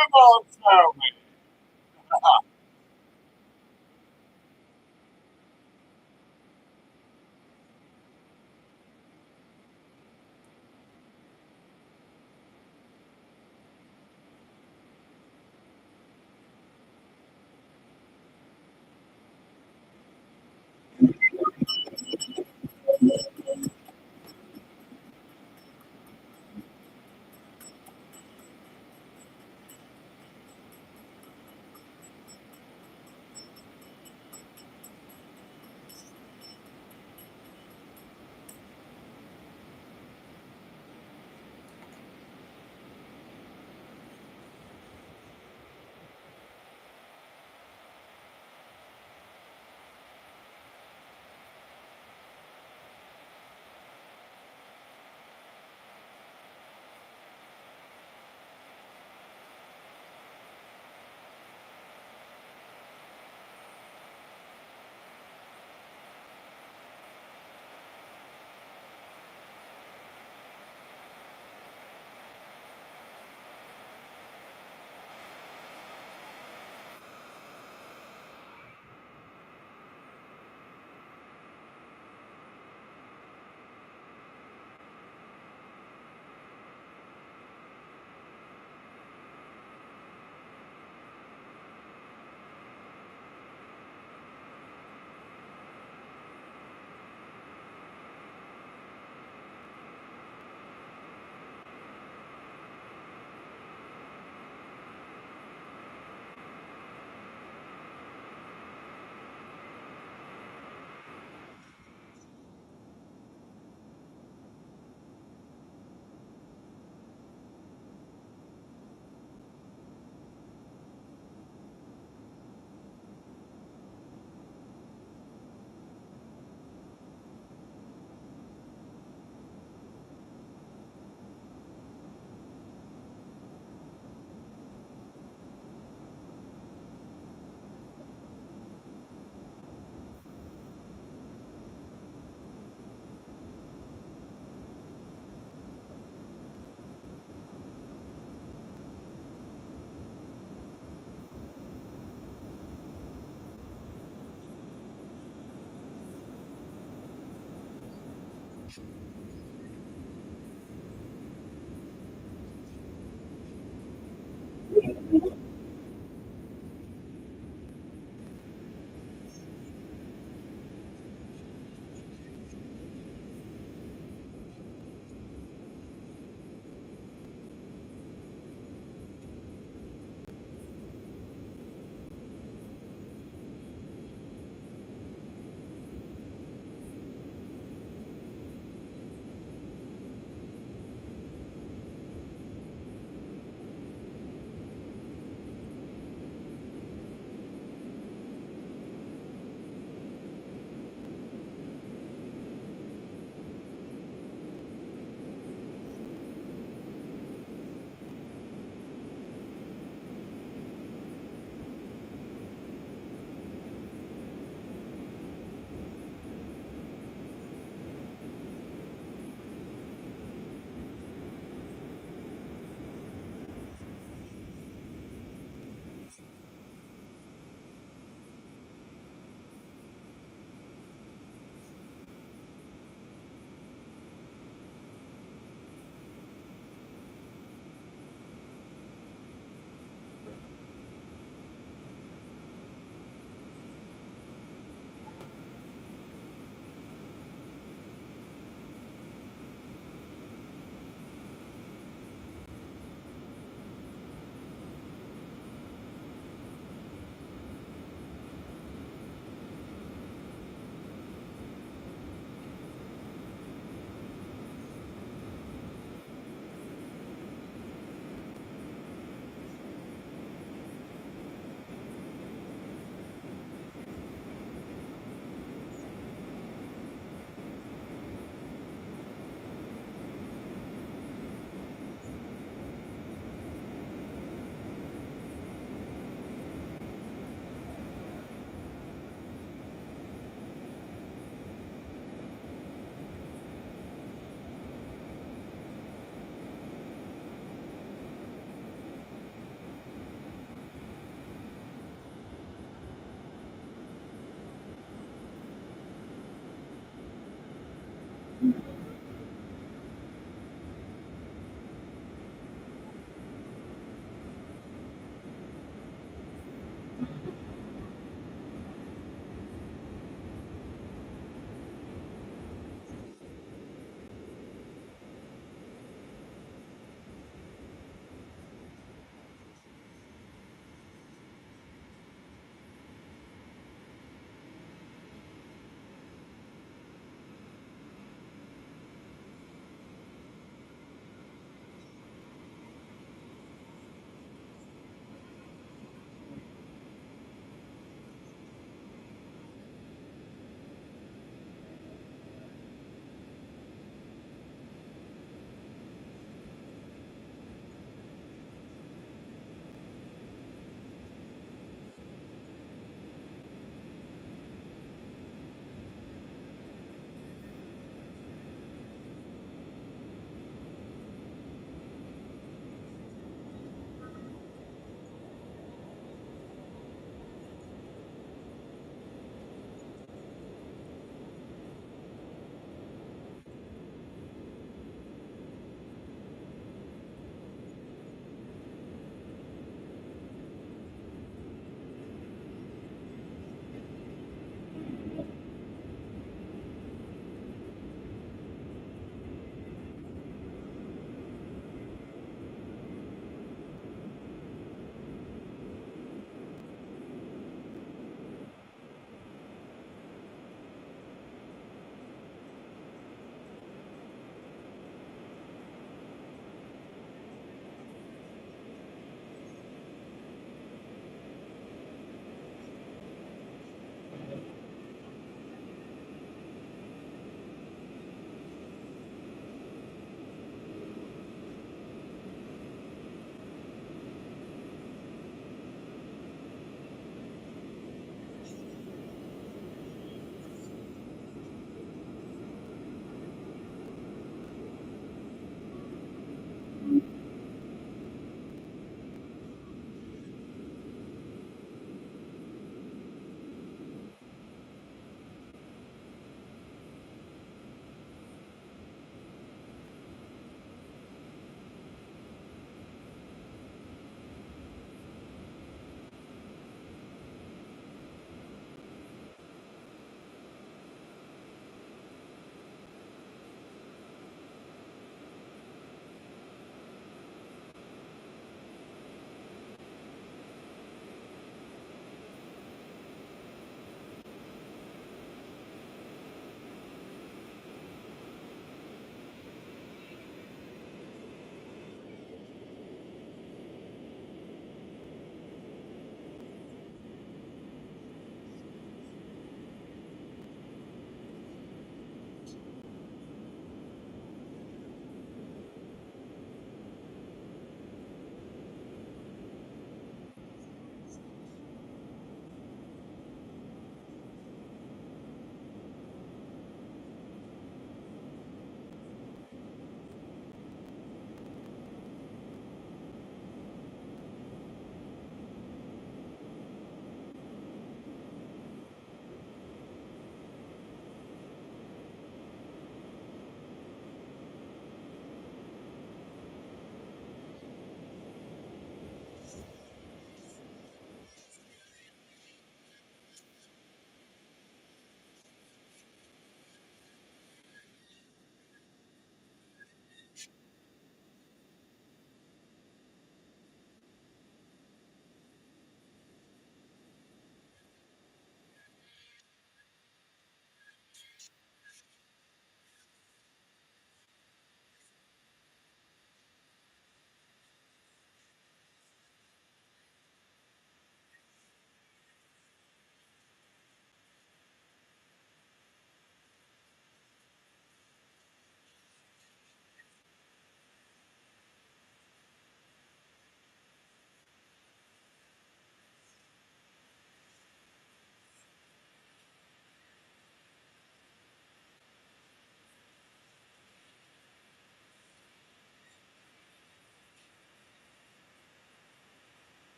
[SPEAKER 15] Come on, tell me.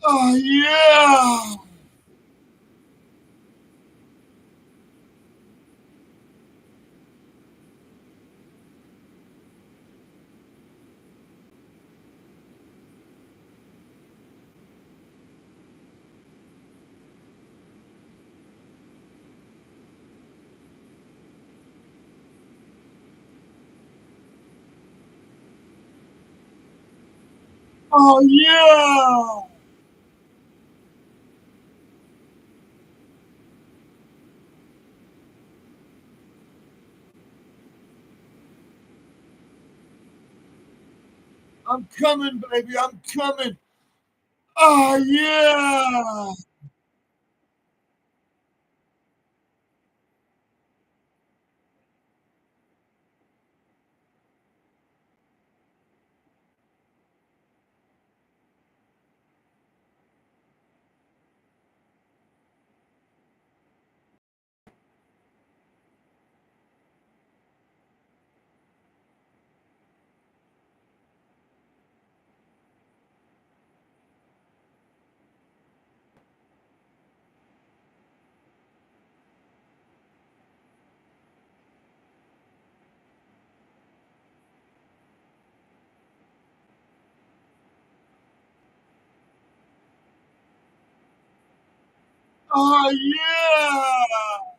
[SPEAKER 15] Oh yeah. Oh yeah. I'm coming, baby. I'm coming. Oh yeah. Oh yeah.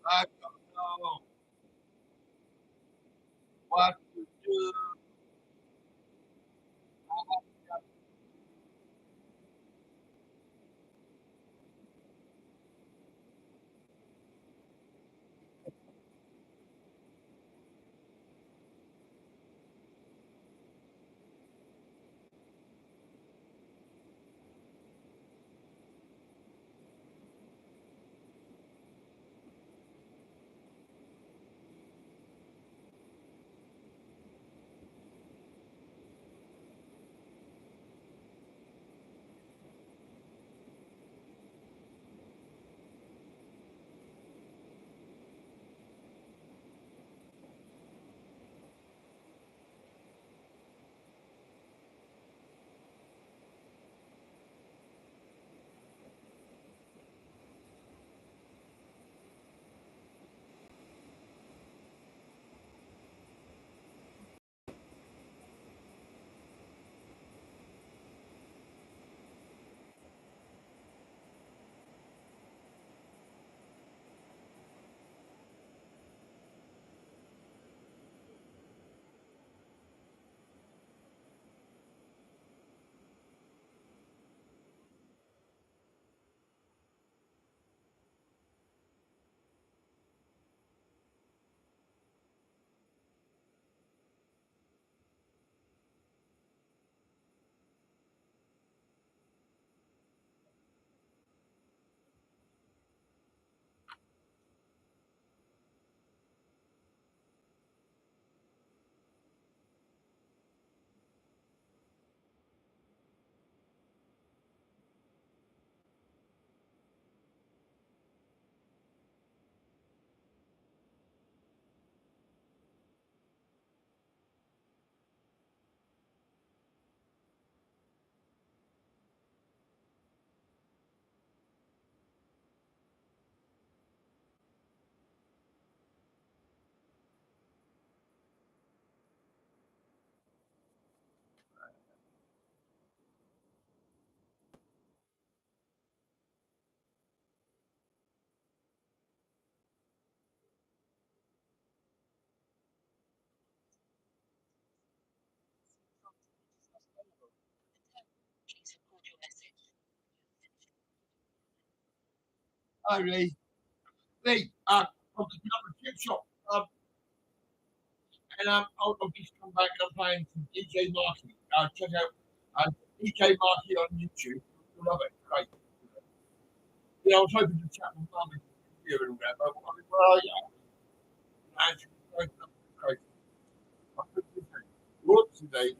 [SPEAKER 15] I don't know what to do. Hi, Lee. Lee, I'm just up at the chip shop. And I'll just come back and I'm playing some DJ Marky. Check out DJ Marky on YouTube. You'll love it. Great. Yeah, I was hoping to chat with Mum here and all that, but I mean, where are you? And she's broken up crazy. I couldn't do it. What's today?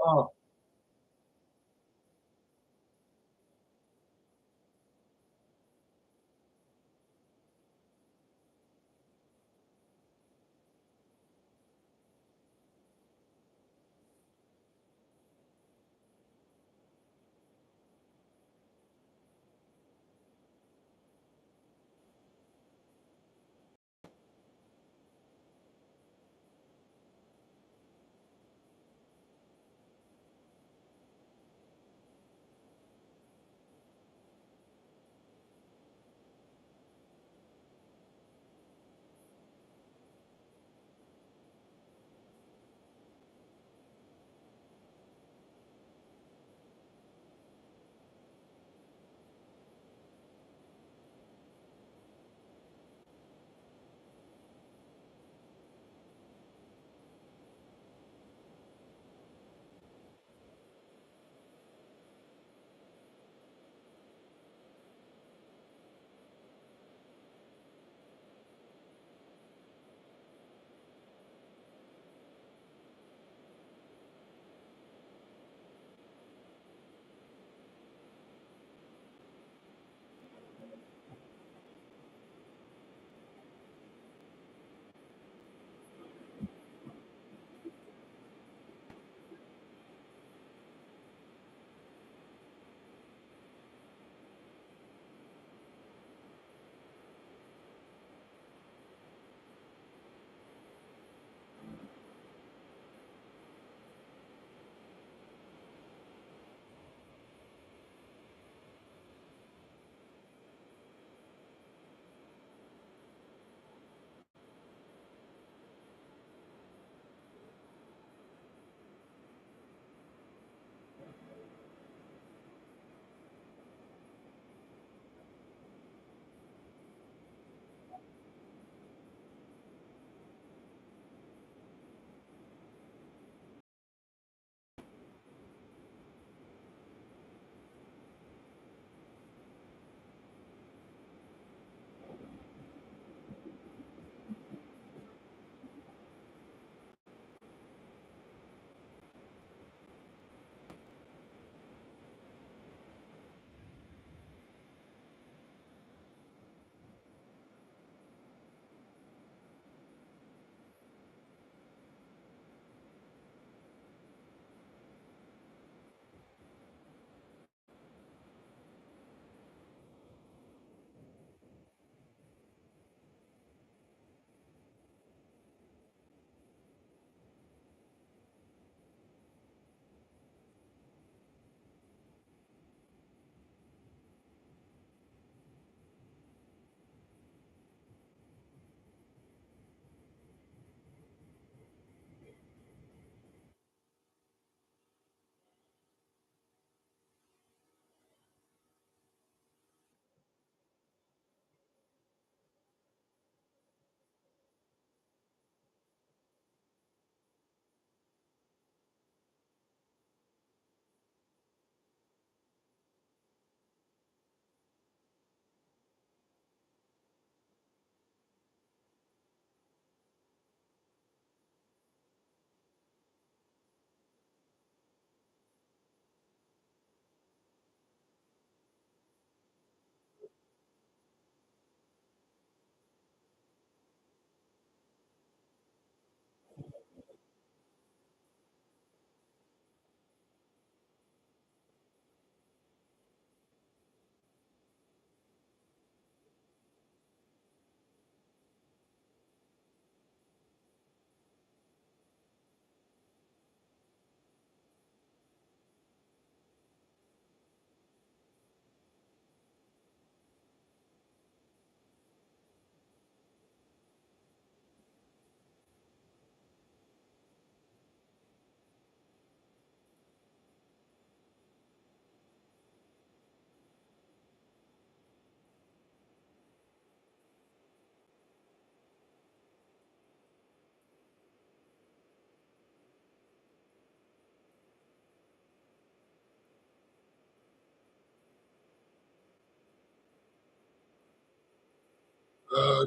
[SPEAKER 15] Oh,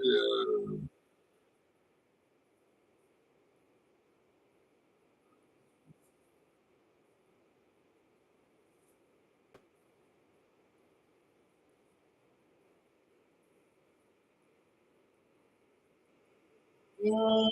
[SPEAKER 15] yeah. Oh.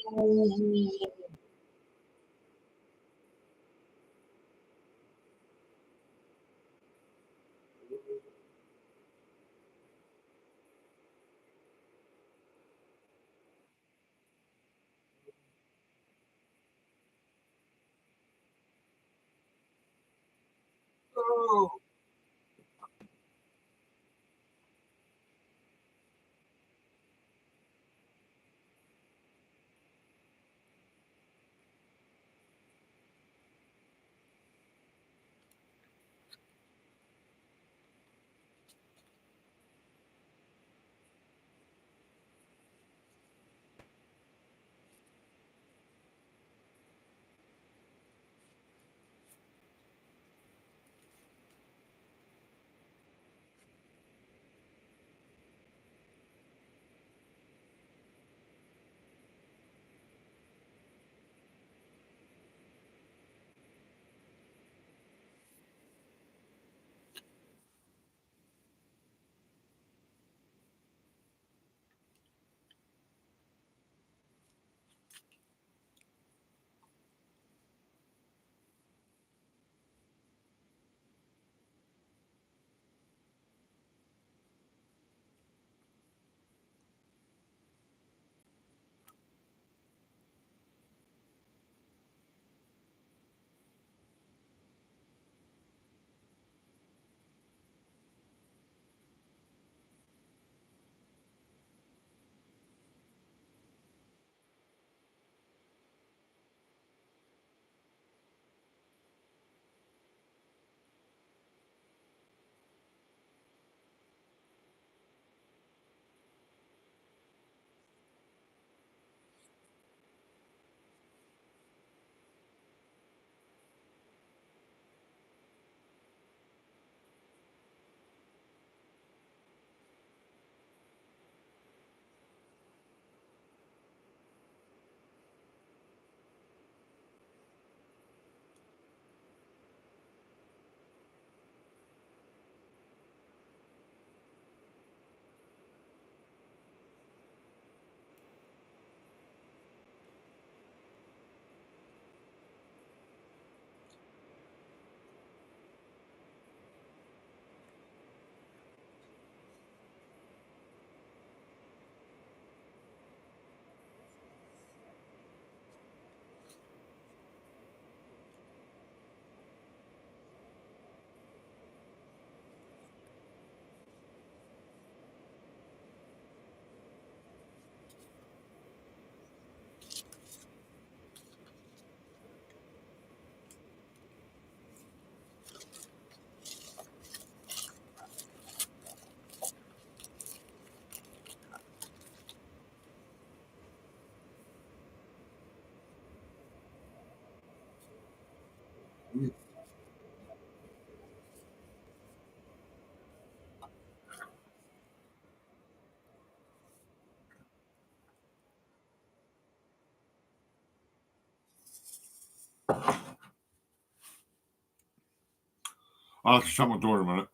[SPEAKER 15] I'll have to shut my door in a minute.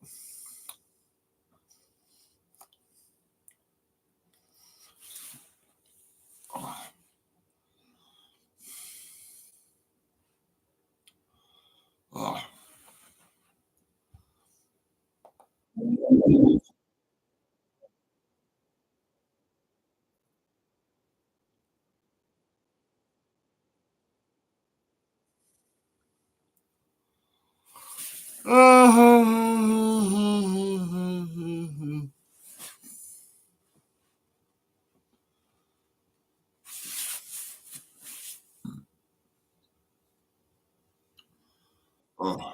[SPEAKER 15] Oh. Oh.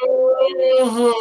[SPEAKER 15] Oh yeah.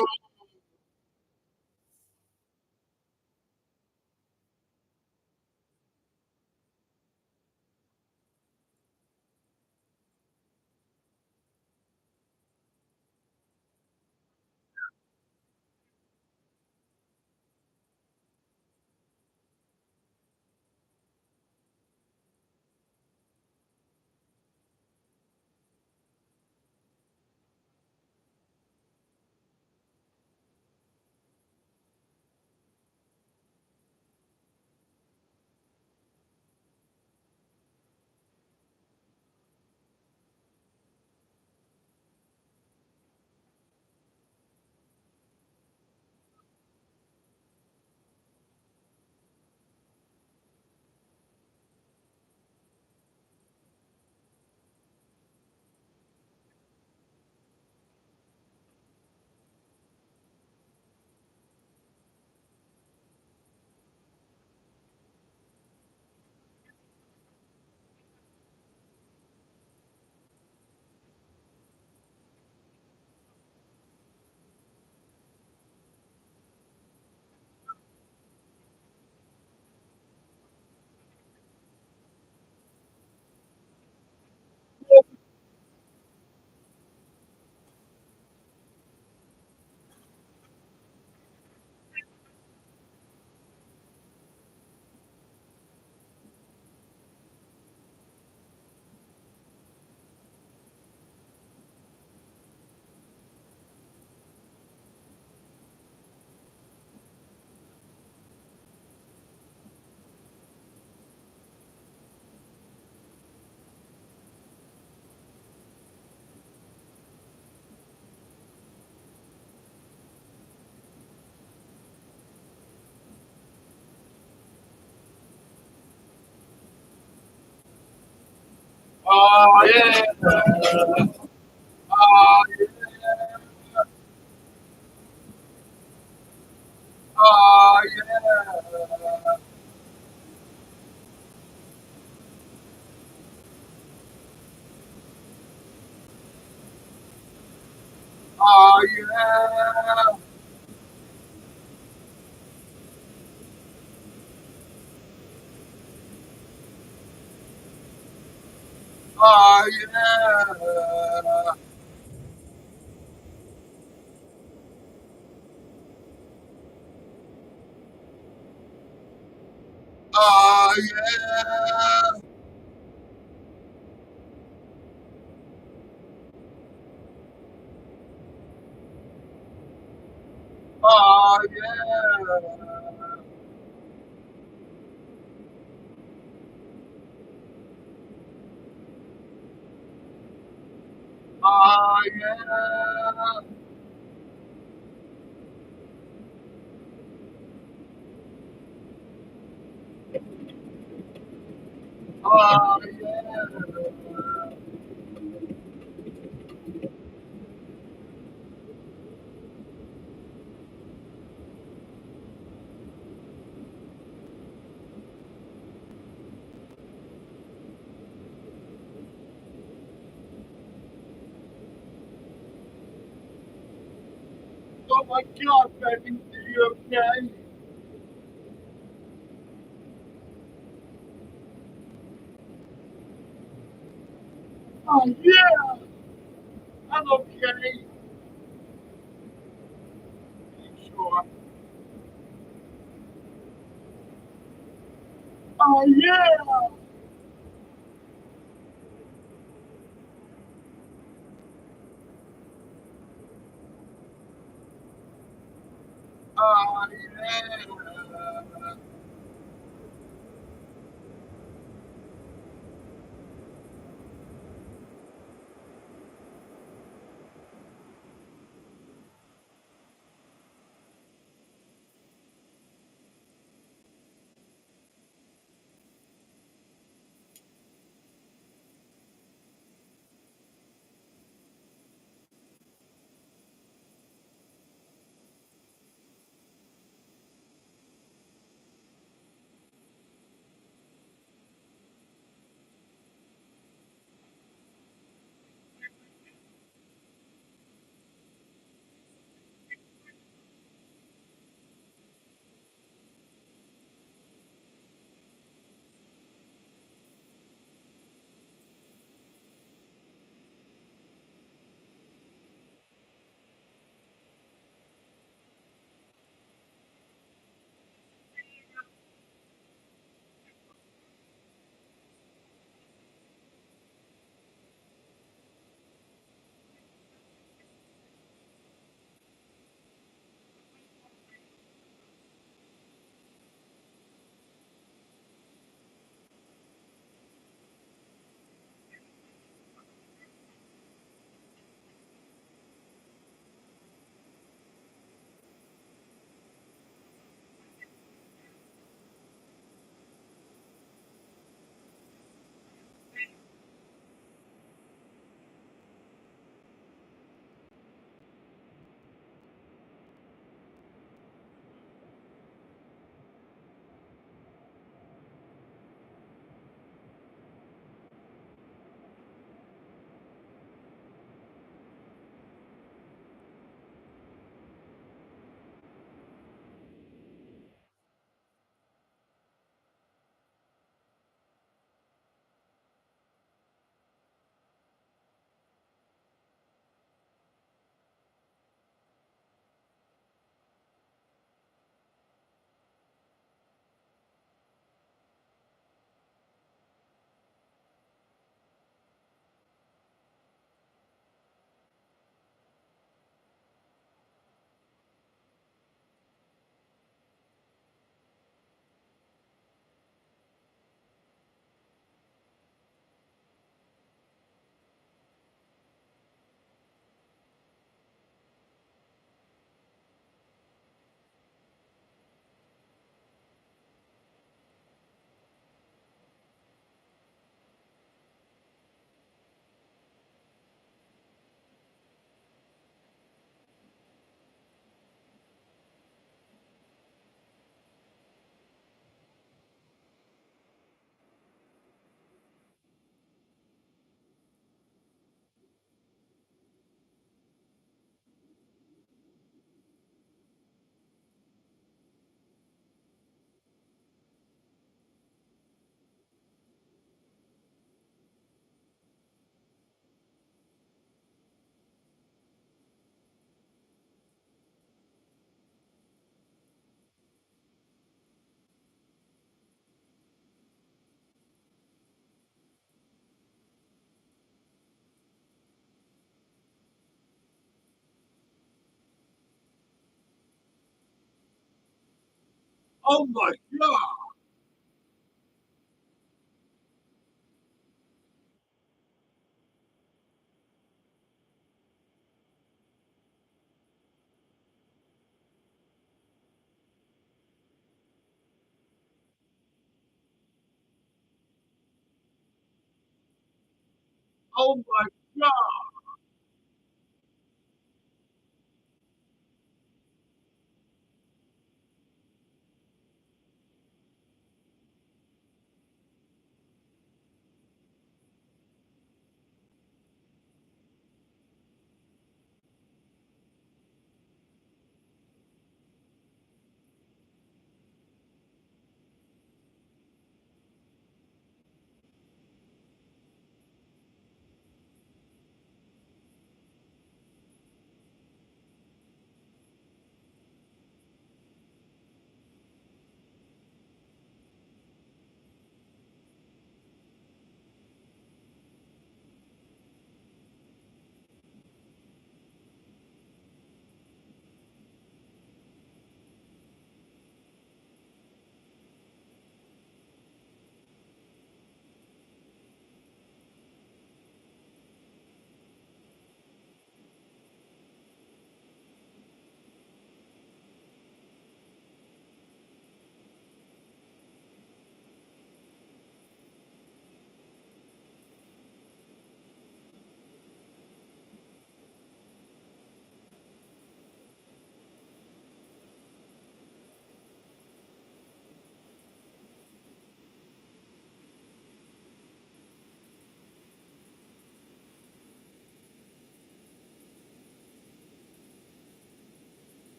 [SPEAKER 15] Oh yeah. Oh yeah. Oh yeah. Oh yeah. Oh yeah. Oh yeah. Oh yeah. Oh yeah. Oh my God, baby, are you okay? Oh yeah, I'm okay. Sure. Oh yeah. Oh yeah. Oh my god! Oh my god!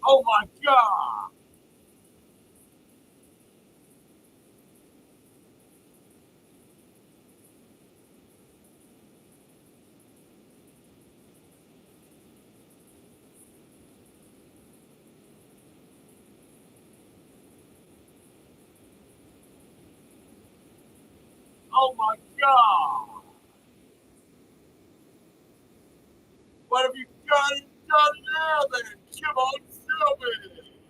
[SPEAKER 15] Oh my god! Oh my god! What have you done now then? Come on, tell me!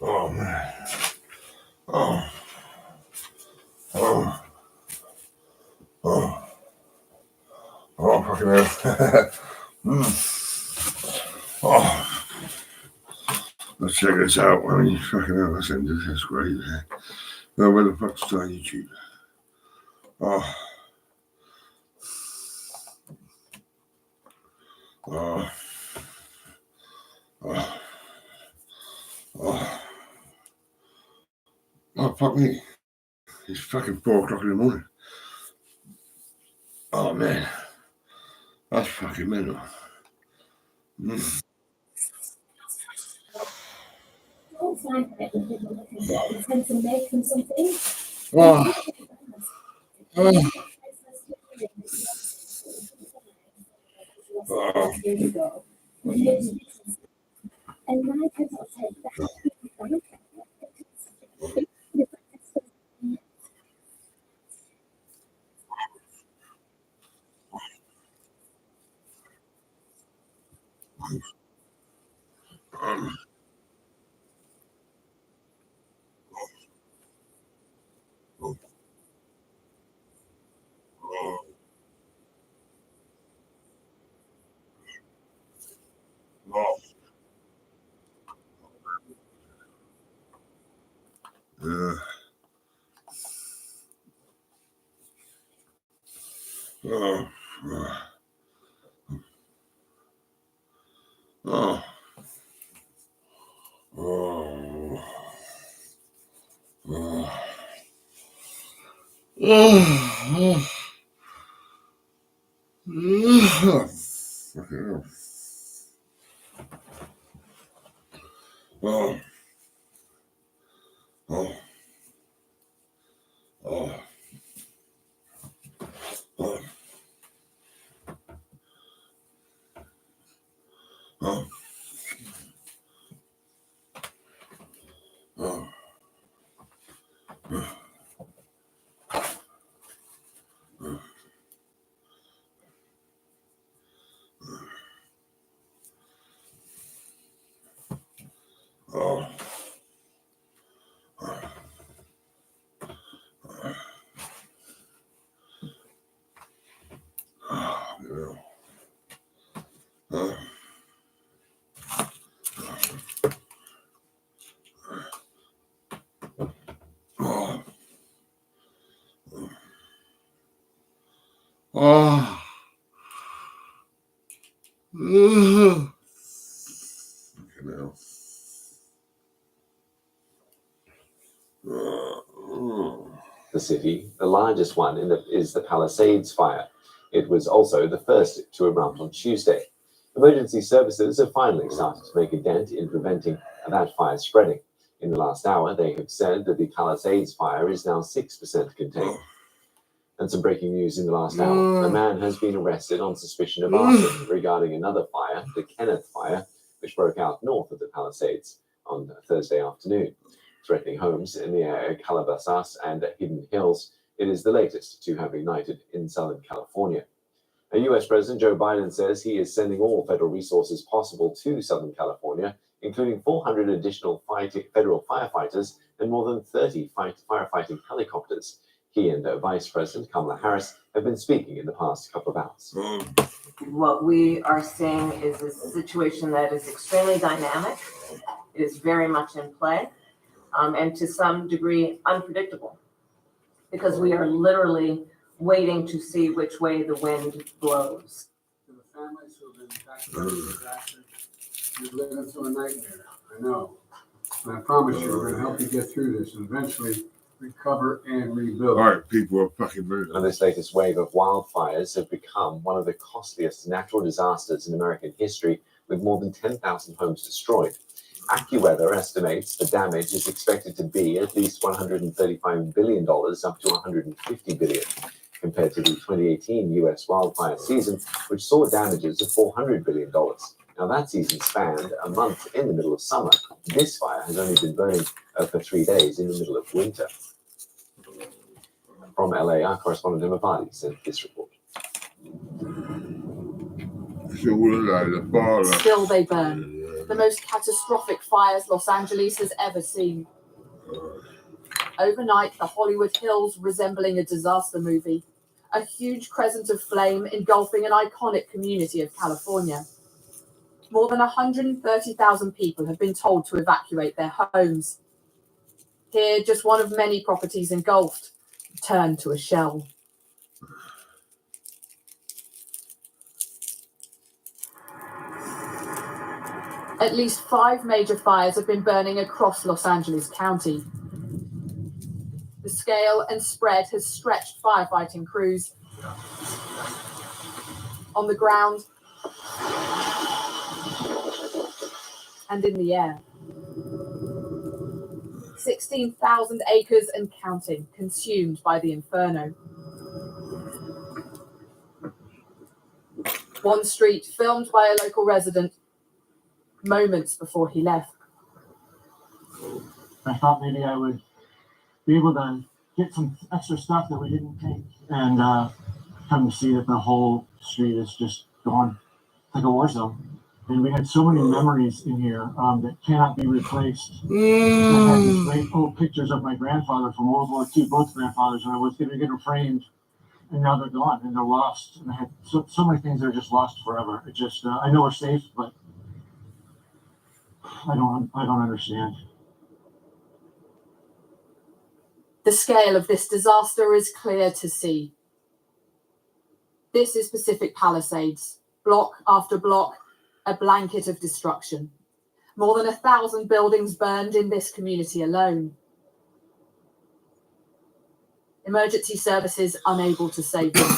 [SPEAKER 15] Oh man. Oh. Oh. Oh. Oh, fucking hell. Oh. Let's check this out. I mean, fucking hell, that's great. Now, where the fuck's it on YouTube? Oh. Oh. Oh. Oh. Oh, fuck me. It's fucking 4 o'clock in the morning. Oh, man. That's fucking mental.
[SPEAKER 6] Don't find that when people look at it, you tend to make them something.
[SPEAKER 15] Oh. Oh. Oh.
[SPEAKER 6] Here you go. And my pencil said that.
[SPEAKER 16] The city, the largest one is the Palisades fire. It was also the first to erupt on Tuesday. Emergency services have finally started to make a dent in preventing that fire spreading. In the last hour, they have said that the Palisades fire is now 6% contained. And some breaking news in the last hour. A man has been arrested on suspicion of arson regarding another fire, the Kenneth fire, which broke out north of the Palisades on Thursday afternoon, threatening homes in the Calabasas and Hidden Hills. It is the latest to have ignited in Southern California. US President Joe Biden says he is sending all federal resources possible to Southern California, including 400 additional federal firefighters and more than 30 firefighting helicopters. He and Vice President Kamala Harris have been speaking in the past couple of hours.
[SPEAKER 17] What we are seeing is a situation that is extremely dynamic. It is very much in play, and to some degree unpredictable, because we are literally waiting to see which way the wind blows.
[SPEAKER 18] To the families who have been impacted by this disaster, you're living through a nightmare, I know. And I promise you, we're going to help you get through this and eventually recover and rebuild.
[SPEAKER 15] All right, people are fucking moving.
[SPEAKER 16] And this latest wave of wildfires have become one of the costliest natural disasters in American history, with more than 10,000 homes destroyed. AccuWeather estimates the damage is expected to be at least $135 billion, up to $150 billion, compared to the 2018 US wildfire season, which saw damages of $400 billion. Now, that season spanned a month in the middle of summer. This fire has only been burning for 3 days in the middle of winter. from LA, our correspondent Emma Vardy sent this report.
[SPEAKER 19] Still they burn. The most catastrophic fires Los Angeles has ever seen. Overnight, the Hollywood Hills resembling a disaster movie. A huge crescent of flame engulfing an iconic community of California. More than 130,000 people have been told to evacuate their homes. Here, just one of many properties engulfed, turned to a shell. At least 5 major fires have been burning across Los Angeles County. The scale and spread has stretched firefighting crews on the ground and in the air. 16,000 acres and counting consumed by the inferno. One street filmed by a local resident moments before he left.
[SPEAKER 20] I thought maybe I would be able to get some extra stuff that we didn't take, and come to see that the whole street is just gone. It's like a war zone. And we had so many memories in here that cannot be replaced. I had these great old pictures of my grandfather from World War II, both grandfathers, and I was going to get them framed, and now they're gone and they're lost. And I had so many things that are just lost forever. It just, I know we're safe, but I don't understand.
[SPEAKER 19] The scale of this disaster is clear to see. This is Pacific Palisades, block after block, a blanket of destruction. More than 1,000 buildings burned in this community alone. Emergency services unable to save them.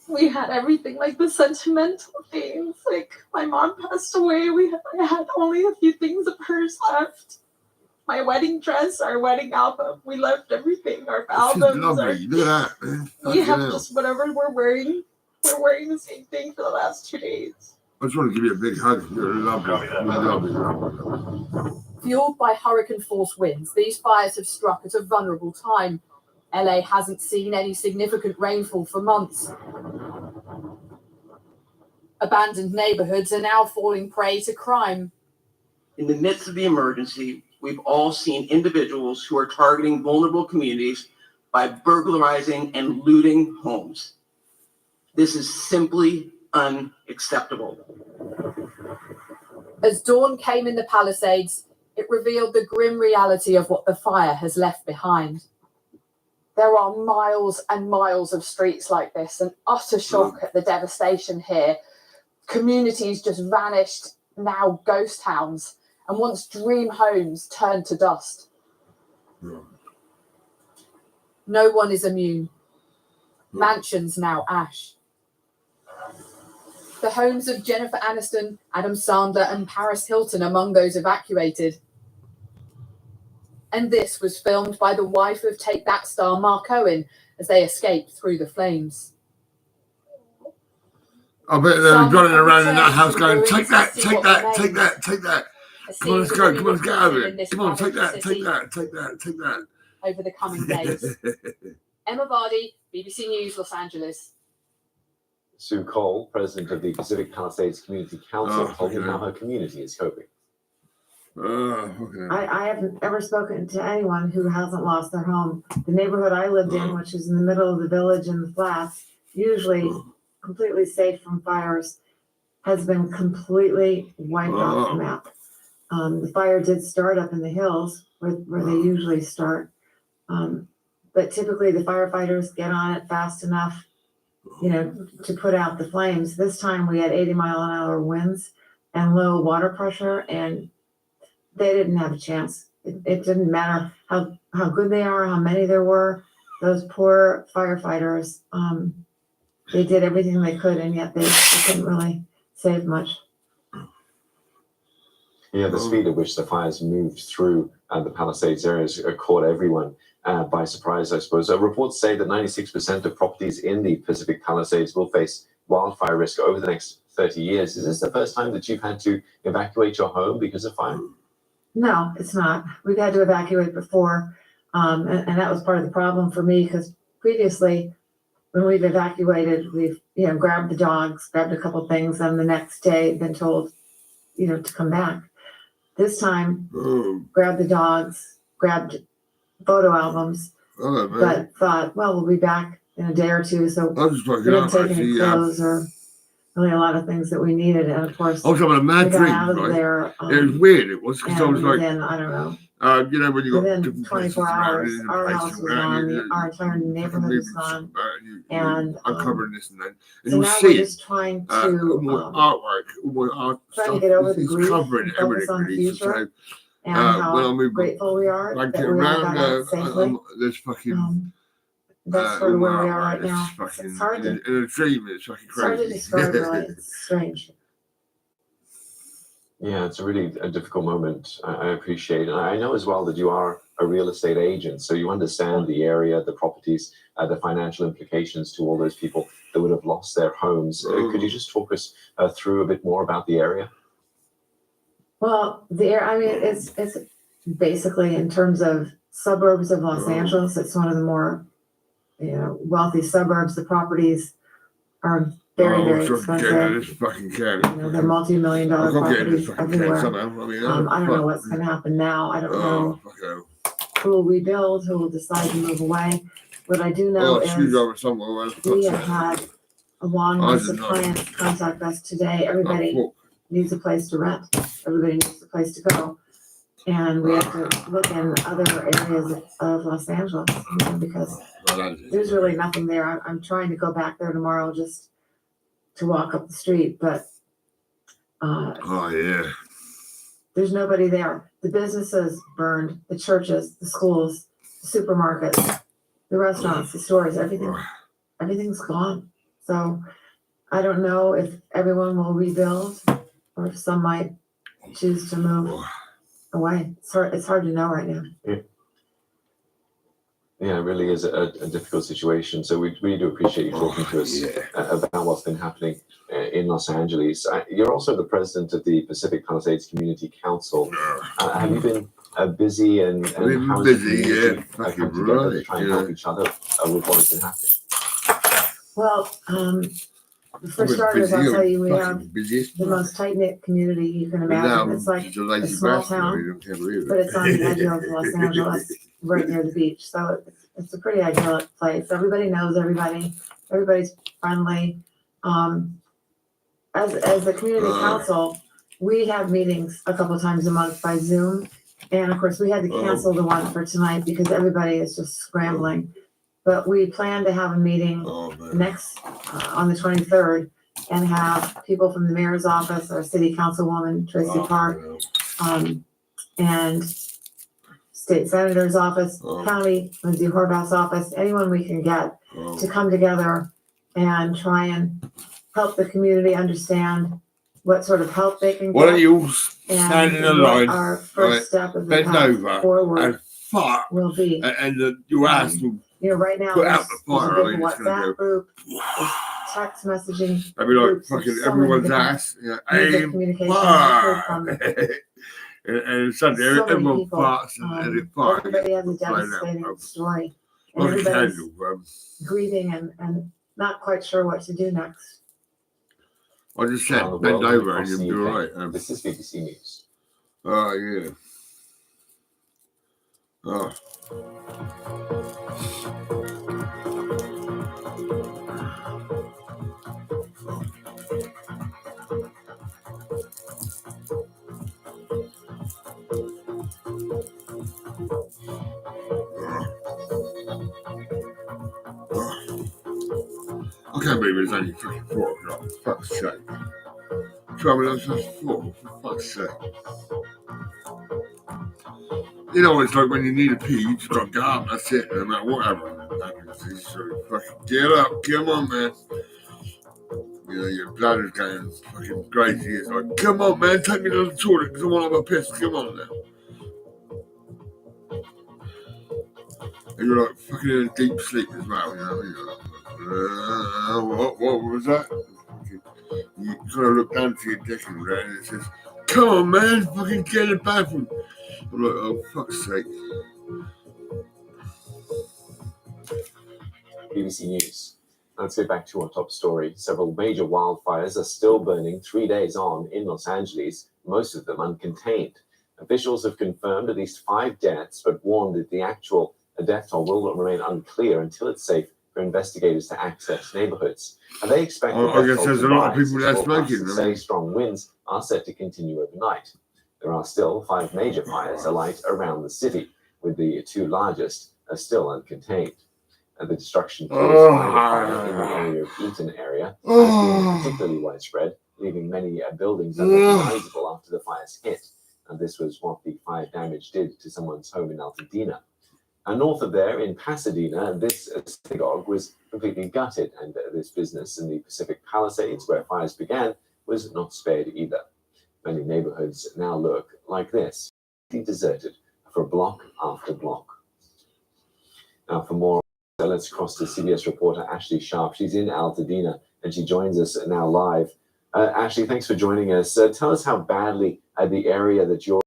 [SPEAKER 21] We had everything, like the sentimental things. Like my mom passed away. I had only a few things of hers left. My wedding dress, our wedding album. We left everything. Our albums.
[SPEAKER 15] Lovely. Look at that, man.
[SPEAKER 21] We have just whatever we're wearing. We're wearing the same thing for the last 2 days.
[SPEAKER 15] I just want to give you a big hug. You're lovely. Lovely.
[SPEAKER 19] Fueled by hurricane force winds, these fires have struck at a vulnerable time. LA hasn't seen any significant rainfall for months. Abandoned neighborhoods are now falling prey to crime.
[SPEAKER 22] In the midst of the emergency, we've all seen individuals who are targeting vulnerable communities by burglarizing and looting homes. This is simply unacceptable.
[SPEAKER 19] As dawn came in the Palisades, it revealed the grim reality of what the fire has left behind. There are miles and miles of streets like this, an utter shock at the devastation here. Communities just vanished, now ghost towns, and once dream homes turned to dust. No one is immune. Mansions now ash. The homes of Jennifer Aniston, Adam Sandler, and Paris Hilton among those evacuated. And this was filmed by the wife of Take That star Mark Owen as they escaped through the flames.
[SPEAKER 15] I bet they're running around in that house going, take that, take that, take that, take that. Come on, let's go. Come on, let's get out of it. Come on, take that, take that, take that, take that.
[SPEAKER 19] Over the coming days. Emma Vardy, BBC News, Los Angeles.
[SPEAKER 16] Sue Cole, president of the Pacific Palisades Community Council, told me how her community is coping.
[SPEAKER 23] I haven't ever spoken to anyone who hasn't lost their home. The neighborhood I lived in, which is in the middle of the village in the flats, usually completely safe from fires, has been completely wiped off the map. The fire did start up in the hills where they usually start. But typically the firefighters get on it fast enough, to put out the flames. This time we had 80-mile-an-hour winds and low water pressure, and they didn't have a chance. It didn't matter how good they are, how many there were. Those poor firefighters, they did everything they could, and yet they couldn't really save much.
[SPEAKER 16] Yeah, the speed at which the fires moved through the Palisades areas caught everyone by surprise, I suppose. Reports say that 96% of properties in the Pacific Palisades will face wildfire risk over the next 30 years. Is this the first time that you've had to evacuate your home because of fire?
[SPEAKER 23] No, it's not. We've had to evacuate before. And that was part of the problem for me because previously when we've evacuated, we've, grabbed the dogs, grabbed a couple things, and the next day been told, to come back. This time, grabbed the dogs, grabbed photo albums, but thought, well, we'll be back in a day or two. So we didn't take any clothes or really a lot of things that we needed. And of course,
[SPEAKER 15] I was having a mad
[SPEAKER 23] we got
[SPEAKER 15] dream,
[SPEAKER 23] out of
[SPEAKER 15] right?
[SPEAKER 23] there.
[SPEAKER 15] It was weird, it was, because I was
[SPEAKER 23] and
[SPEAKER 15] like,
[SPEAKER 23] within, I don't know,
[SPEAKER 15] when you got
[SPEAKER 23] within
[SPEAKER 15] different places
[SPEAKER 23] 24
[SPEAKER 15] around
[SPEAKER 23] hours,
[SPEAKER 15] in the
[SPEAKER 23] our
[SPEAKER 15] place
[SPEAKER 23] house was
[SPEAKER 15] around
[SPEAKER 23] gone, our entire neighborhood was gone. And
[SPEAKER 15] uncovering this and that. And
[SPEAKER 23] so
[SPEAKER 15] you'll
[SPEAKER 23] now
[SPEAKER 15] see
[SPEAKER 23] we're
[SPEAKER 15] it.
[SPEAKER 23] just trying
[SPEAKER 15] All
[SPEAKER 23] to
[SPEAKER 15] my artwork, all my art
[SPEAKER 23] trying
[SPEAKER 15] stuff,
[SPEAKER 23] to get over the
[SPEAKER 15] it's
[SPEAKER 23] grief
[SPEAKER 15] covering
[SPEAKER 23] and focus
[SPEAKER 15] everything
[SPEAKER 23] on the
[SPEAKER 15] really. So,
[SPEAKER 23] future and
[SPEAKER 15] when I
[SPEAKER 23] how
[SPEAKER 15] moved
[SPEAKER 23] grateful we are
[SPEAKER 15] like
[SPEAKER 23] that we all
[SPEAKER 15] around
[SPEAKER 23] got out safely.
[SPEAKER 15] there's fucking
[SPEAKER 23] That's sort of
[SPEAKER 15] all
[SPEAKER 23] where
[SPEAKER 15] my
[SPEAKER 23] we are
[SPEAKER 15] artwork,
[SPEAKER 23] right now.
[SPEAKER 15] it's fucking,
[SPEAKER 23] It's hard to,
[SPEAKER 15] in a dream, it's fucking
[SPEAKER 23] it's hard to
[SPEAKER 15] crazy.
[SPEAKER 23] describe, really. It's strange.
[SPEAKER 16] Yeah, it's a really a difficult moment. I appreciate it. And I know as well that you are a real estate agent, so you understand the area, the properties, the financial implications to all those people that would have lost their homes. Could you just talk us through a bit more about the area?
[SPEAKER 23] Well, it's basically in terms of suburbs of Los Angeles, it's one of the more, wealthy suburbs. The properties are very, very expensive.
[SPEAKER 15] This fucking can.
[SPEAKER 23] They're multi-million-dollar
[SPEAKER 15] I'll get this
[SPEAKER 23] properties
[SPEAKER 15] fucking can
[SPEAKER 23] everywhere.
[SPEAKER 15] somehow. I mean,
[SPEAKER 23] I don't know what's going to happen now. I don't know who will rebuild, who will decide to move away. What I do know is we have had a long list of clients contact us today. Everybody needs a place to rent. Everybody needs a place to go. And we have to look in other areas of Los Angeles because there's really nothing there. I'm trying to go back there tomorrow just to walk up the street, but there's nobody there. The businesses burned, the churches, the schools, the supermarkets, the restaurants, the stores, everything's gone. So I don't know if everyone will rebuild or if some might choose to move away. It's hard to know right now.
[SPEAKER 16] Yeah, it really is a difficult situation. So we do appreciate you talking to us about what's been happening in Los Angeles. You're also the president of the Pacific Palisades Community Council. Have you been busy and how is the community come together to try and help each other with what has been happening?
[SPEAKER 23] Well, for starters, I'll tell you, we have the most tight-knit community you can imagine. It's like a small town, but it's on the edge of Los Angeles, right near the beach. So it's a pretty idyllic place. Everybody knows everybody. Everybody's friendly. As the community council, we have meetings a couple times a month by Zoom. And of course, we had to cancel the one for tonight because everybody is just scrambling. But we plan to have a meeting next on the 23rd and have people from the mayor's office, our city councilwoman, Tracy Park, and state senator's office, county, Lindsay Horvath's office, anyone we can get to come together and try and help the community understand what sort of help they can get.
[SPEAKER 15] Why don't you stand in a line,
[SPEAKER 23] our first step of the
[SPEAKER 15] bend
[SPEAKER 23] path
[SPEAKER 15] over
[SPEAKER 23] forward
[SPEAKER 15] and fart,
[SPEAKER 23] will be.
[SPEAKER 15] and your ass will
[SPEAKER 23] Right now,
[SPEAKER 15] put out
[SPEAKER 23] there's
[SPEAKER 15] the fire.
[SPEAKER 23] a big WhatsApp group, there's text messaging.
[SPEAKER 15] I mean, like
[SPEAKER 23] groups,
[SPEAKER 15] fucking
[SPEAKER 23] there's so many
[SPEAKER 15] everyone's
[SPEAKER 23] different
[SPEAKER 15] ass.
[SPEAKER 23] means of
[SPEAKER 15] Aim
[SPEAKER 23] communication. I've heard
[SPEAKER 15] fire.
[SPEAKER 23] from
[SPEAKER 15] And Sunday,
[SPEAKER 23] so many
[SPEAKER 15] everyone
[SPEAKER 23] people.
[SPEAKER 15] farts and it fires.
[SPEAKER 23] Everybody has a
[SPEAKER 15] Blown out,
[SPEAKER 23] devastating story. And
[SPEAKER 15] Like a
[SPEAKER 23] everybody's
[SPEAKER 15] candle,
[SPEAKER 23] grieving and not quite sure what to do next.
[SPEAKER 15] I just said
[SPEAKER 16] Around the
[SPEAKER 15] bend
[SPEAKER 16] world,
[SPEAKER 15] over and
[SPEAKER 16] across
[SPEAKER 15] you'll
[SPEAKER 16] the
[SPEAKER 15] be
[SPEAKER 16] UK.
[SPEAKER 15] alright.
[SPEAKER 16] This is BBC News.
[SPEAKER 15] Oh, yeah. Oh. I can't believe it's only fucking 4 o'clock, for fuck's sake. Trouble is just 4, for fuck's sake. You know what it's like when you need a pee, you just gotta get up, that's it, no matter what happens. You just fucking get up, come on, man. You know, your bladder's going fucking crazy. It's like, come on, man, take me to the toilet because I want to have a piss, come on now. And you're like fucking in a deep sleep as well, you know. You're like, what was that? You kind of look down to your dick and that, and it says, come on, man, fucking get in the bathroom. I'm like, oh, fuck's sake.
[SPEAKER 16] BBC News. Let's get back to our top story. Several major wildfires are still burning 3 days on in Los Angeles, most of them uncontained. Officials have confirmed at least 5 deaths, but warned that the actual death toll will remain unclear until it's safe for investigators to access neighborhoods. And they expect the
[SPEAKER 15] I
[SPEAKER 16] death
[SPEAKER 15] guess
[SPEAKER 16] toll
[SPEAKER 15] there's
[SPEAKER 16] to
[SPEAKER 15] a lot of
[SPEAKER 16] rise
[SPEAKER 15] people
[SPEAKER 16] as
[SPEAKER 15] that's
[SPEAKER 16] forecasters
[SPEAKER 15] making them.
[SPEAKER 16] say strong winds are set to continue overnight. There are still 5 major fires alight around the city, with the 2 largest are still uncontained. The destruction caused by the fire in the area of Eaton area has been particularly widespread, leaving many buildings unrecognizable after the fires hit. And this was what the fire damage did to someone's home in Altadena. And north of there, in Pasadena, this synagogue was completely gutted, and this business in the Pacific Palisades, where fires began, was not spared either. Many neighborhoods now look like this, deserted for block after block. Now, for more, let's cross to CBS reporter Ashley Sharp. She's in Altadena, and she joins us now live. Ashley, thanks for joining us. Tell us how badly the area that you're.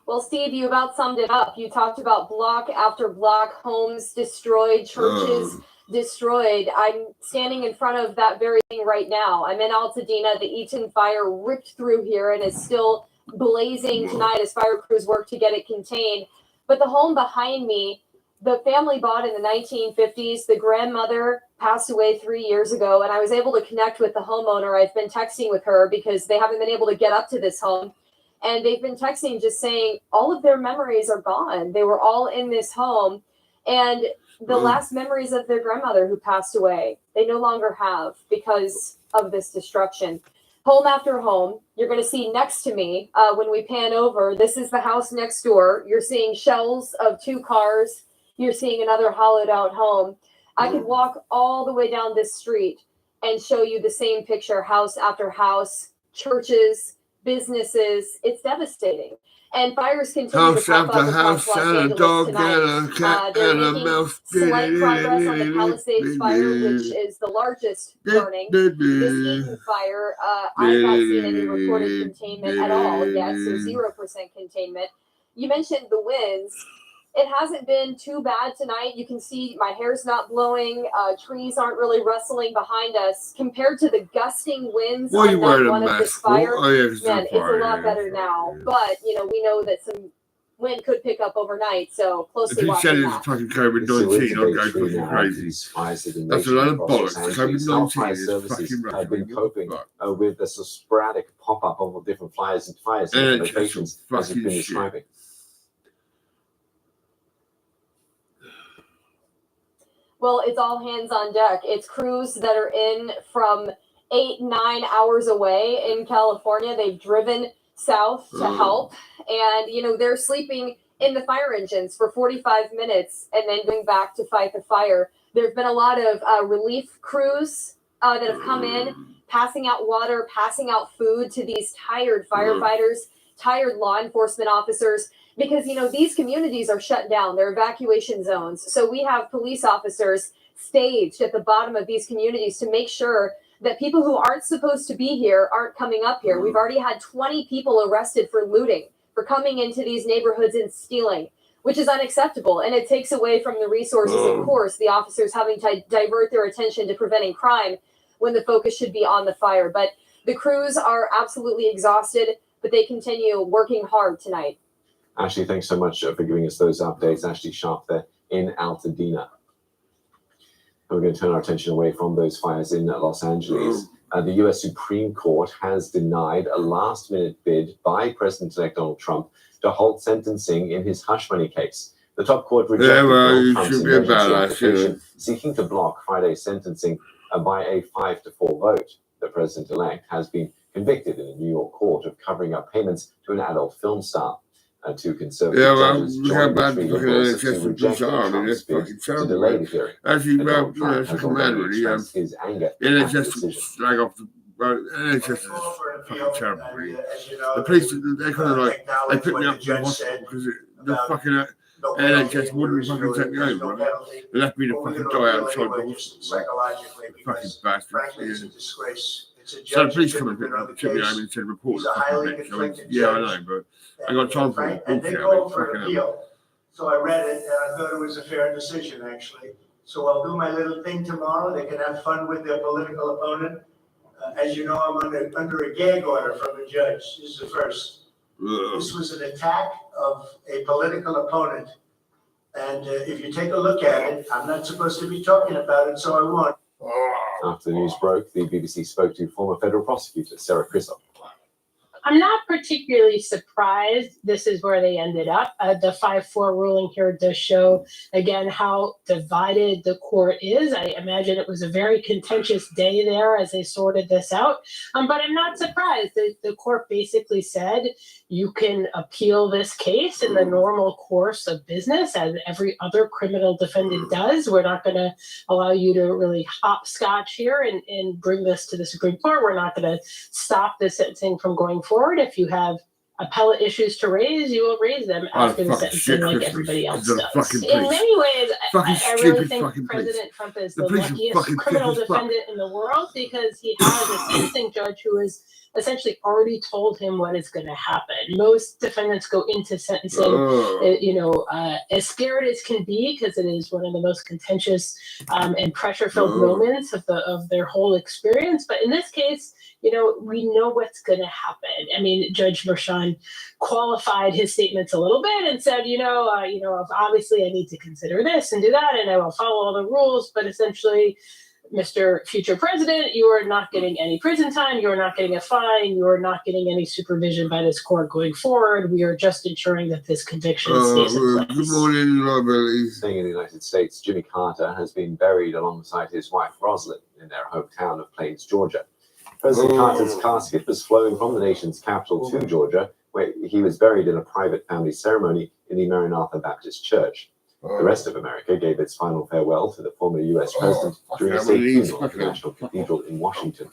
[SPEAKER 1] Well, Steve, you about summed it up. You talked about block after block, homes destroyed, churches destroyed. I'm standing in front of that very thing right now. I'm in Altadena. The Eaton fire ripped through here and is still blazing tonight as fire crews work to get it contained. But the home behind me, the family bought in the 1950s. The grandmother passed away 3 years ago, and I was able to connect with the homeowner. I've been texting with her because they haven't been able to get up to this home. And they've been texting just saying all of their memories are gone. They were all in this home. And the last memories of their grandmother who passed away, they no longer have because of this destruction. Home after home, you're going to see next to me when we pan over, this is the house next door. You're seeing shells of 2 cars. You're seeing another hollowed out home. I could walk all the way down this street and show you the same picture, house after house, churches, businesses. It's devastating. And fires continue
[SPEAKER 15] House
[SPEAKER 1] to pop
[SPEAKER 15] after
[SPEAKER 1] up
[SPEAKER 15] house,
[SPEAKER 1] across Los
[SPEAKER 15] and a
[SPEAKER 1] Angeles
[SPEAKER 15] dog
[SPEAKER 1] tonight.
[SPEAKER 15] and a cat
[SPEAKER 1] They're
[SPEAKER 15] and a
[SPEAKER 1] making
[SPEAKER 15] mouse.
[SPEAKER 1] slight progress on the Palisades fire, which is the largest burning. This Eaton fire, I've not seen any reported containment at all yet, so 0% containment. You mentioned the winds. It hasn't been too bad tonight. You can see my hair's not blowing. Trees aren't really rustling behind us. Compared to the gusting winds
[SPEAKER 15] Why are you
[SPEAKER 1] on night
[SPEAKER 15] wearing a
[SPEAKER 1] 1 of this
[SPEAKER 15] mask for?
[SPEAKER 1] fire,
[SPEAKER 15] Oh, yeah, 'cause
[SPEAKER 1] man,
[SPEAKER 15] it's
[SPEAKER 1] it's a
[SPEAKER 15] fire,
[SPEAKER 1] lot
[SPEAKER 15] yeah.
[SPEAKER 1] better now. But, we know that some wind could pick up overnight, so
[SPEAKER 15] If
[SPEAKER 1] closely
[SPEAKER 15] he said
[SPEAKER 1] watching
[SPEAKER 15] it's
[SPEAKER 1] that.
[SPEAKER 15] fucking COVID-19, I'll go fucking crazy. That's a lot of bollocks. COVID-19 is fucking
[SPEAKER 16] Have been
[SPEAKER 15] Russia.
[SPEAKER 16] coping with the sporadic pop-up of different fires in different locations, as you've been describing.
[SPEAKER 1] Well, it's all hands on deck. It's crews that are in from 8-9 hours away in California. They've driven south to help, and they're sleeping in the fire engines for 45 minutes and then going back to fight the fire. There have been a lot of relief crews that have come in, passing out water, passing out food to these tired firefighters, tired law enforcement officers, because these communities are shut down. They're evacuation zones. So we have police officers staged at the bottom of these communities to make sure that people who aren't supposed to be here aren't coming up here. We've already had 20 people arrested for looting, for coming into these neighborhoods and stealing, which is unacceptable. And it takes away from the resources, of course, the officers having to divert their attention to preventing crime when the focus should be on the fire. But the crews are absolutely exhausted, but they continue working hard tonight.
[SPEAKER 16] Ashley, thanks so much for giving us those updates. Ashley Sharp there in Altadena. And we're going to turn our attention away from those fires in Los Angeles. The U.S. Supreme Court has denied a last-minute bid by President-elect Donald Trump to halt sentencing in his hush money case. The top court rejected Donald Trump's emergency application, seeking to block Friday's sentencing by a 5-4 vote. The president-elect has been convicted in a New York court of covering up payments to an adult film star. Two conservative judges joined the 3 liberals to reject Trump's bid to delay the hearing.
[SPEAKER 15] Actually,
[SPEAKER 16] Donald Trump
[SPEAKER 15] it's a
[SPEAKER 16] has
[SPEAKER 15] command,
[SPEAKER 16] already
[SPEAKER 15] really.
[SPEAKER 16] expressed his anger
[SPEAKER 15] The
[SPEAKER 16] at the
[SPEAKER 15] NHS
[SPEAKER 16] decision.
[SPEAKER 15] slag off the. NHS is fucking terrible, really. The police, they kind of they picked me up from the hospital because the fucking NHS wouldn't fucking take me home, right? They left me to fucking die outside the hospital. Fucking bastards.
[SPEAKER 18] It's a
[SPEAKER 15] So the
[SPEAKER 18] judge
[SPEAKER 15] police
[SPEAKER 18] that
[SPEAKER 15] come and
[SPEAKER 18] took on the
[SPEAKER 15] took me home
[SPEAKER 18] case.
[SPEAKER 15] and said report
[SPEAKER 18] He's
[SPEAKER 15] the
[SPEAKER 18] a
[SPEAKER 15] fucking
[SPEAKER 18] highly
[SPEAKER 15] bitch. I went,
[SPEAKER 18] conflicted
[SPEAKER 15] yeah, I
[SPEAKER 18] judge.
[SPEAKER 15] know, but I got time for
[SPEAKER 18] Frank,
[SPEAKER 15] it.
[SPEAKER 18] and they
[SPEAKER 15] Bullshit,
[SPEAKER 18] called
[SPEAKER 15] I
[SPEAKER 18] for
[SPEAKER 15] mean,
[SPEAKER 18] an
[SPEAKER 15] fucking hell.
[SPEAKER 18] appeal. So I read it and I thought it was a fair decision, actually. So I'll do my little thing tomorrow. They can have fun with their political opponent. As you know, I'm under a gag order from a judge. This is the first. This was an attack of a political opponent. And if you take a look at it, I'm not supposed to be talking about it, so I won't.
[SPEAKER 16] After the news broke, the BBC spoke to former federal prosecutor Sarah Crisop.
[SPEAKER 3] I'm not particularly surprised this is where they ended up. The 5-4 ruling here does show, again, how divided the court is. I imagine it was a very contentious day there as they sorted this out. But I'm not surprised. The court basically said you can appeal this case in the normal course of business, as every other criminal defendant does. We're not going to allow you to really hopscotch here and bring this to the Supreme Court. We're not going to stop the sentencing from going forward. If you have appellate issues to raise, you will raise them after the sentencing like everybody else does. In many ways, I really think President Trump is the luckiest criminal defendant in the world because he has a sentencing judge who has essentially already told him what is going to happen. Most defendants go into sentencing, as scared as can be because it is one of the most contentious and pressure-filled moments of their whole experience. But in this case, we know what's going to happen. I mean, Judge Merchan qualified his statements a little bit and said, obviously I need to consider this and do that, and I will follow all the rules. But essentially, Mr. Future President, you are not getting any prison time. You are not getting a fine. You are not getting any supervision by this court going forward. We are just ensuring that this conviction stays in place.
[SPEAKER 15] Good morning, Robert.
[SPEAKER 16] Staying in the United States, Jimmy Carter has been buried alongside his wife Rosalind in their hometown of Plains, Georgia. President Carter's casket was flown from the nation's capital to Georgia, where he was buried in a private family ceremony in the Maranatha Baptist Church. The rest of America gave its final farewell to the former U.S. president during a state funeral at the National Cathedral in Washington.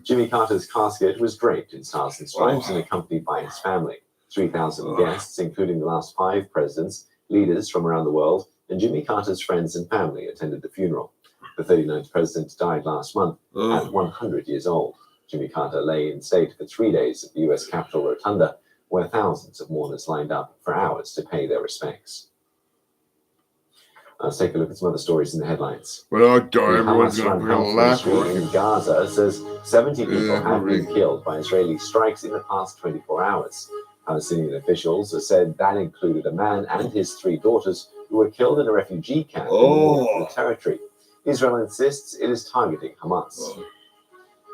[SPEAKER 16] Jimmy Carter's casket was draped in stars and stripes and accompanied by his family. 3,000 guests, including the last 5 presidents, leaders from around the world, and Jimmy Carter's friends and family attended the funeral. The 39th president died last month at 100 years old. Jimmy Carter lay in state for 3 days at the U.S. Capitol Rotunda, where thousands of mourners lined up for hours to pay their respects. Let's take a look at some other stories in the headlines.
[SPEAKER 15] Well, I die, everyone's
[SPEAKER 16] Hamas-run
[SPEAKER 15] going to
[SPEAKER 16] health
[SPEAKER 15] laugh.
[SPEAKER 16] ministry in Gaza says 70 people have been killed by Israeli strikes in the past 24 hours. Palestinian officials have said that included a man and his 3 daughters who were killed in a refugee camp in the territory. Israel insists it is targeting Hamas.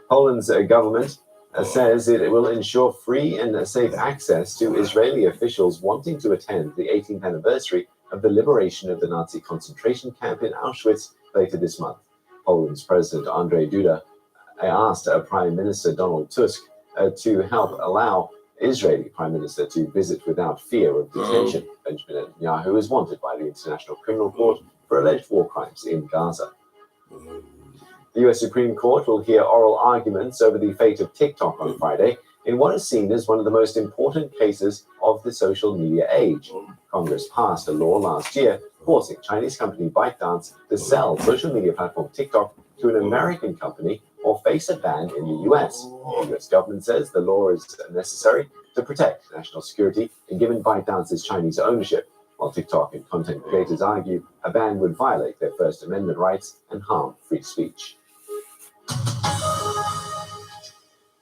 [SPEAKER 16] Poland's government says it will ensure free and safe access to Israeli officials wanting to attend the 18th anniversary of the liberation of the Nazi concentration camp in Auschwitz later this month. Poland's President Andrzej Duda asked Prime Minister Donald Tusk to help allow Israeli Prime Minister to visit without fear of detention. Benjamin Netanyahu is wanted by the International Criminal Court for alleged war crimes in Gaza. The US Supreme Court will hear oral arguments over the fate of TikTok on Friday in what is seen as one of the most important cases of the social media age. Congress passed a law last year forcing Chinese company ByteDance to sell social media platform TikTok to an American company or face a ban in the US. The US government says the law is necessary to protect national security and given ByteDance's Chinese ownership, while TikTok and content creators argue a ban would violate their First Amendment rights and harm free speech.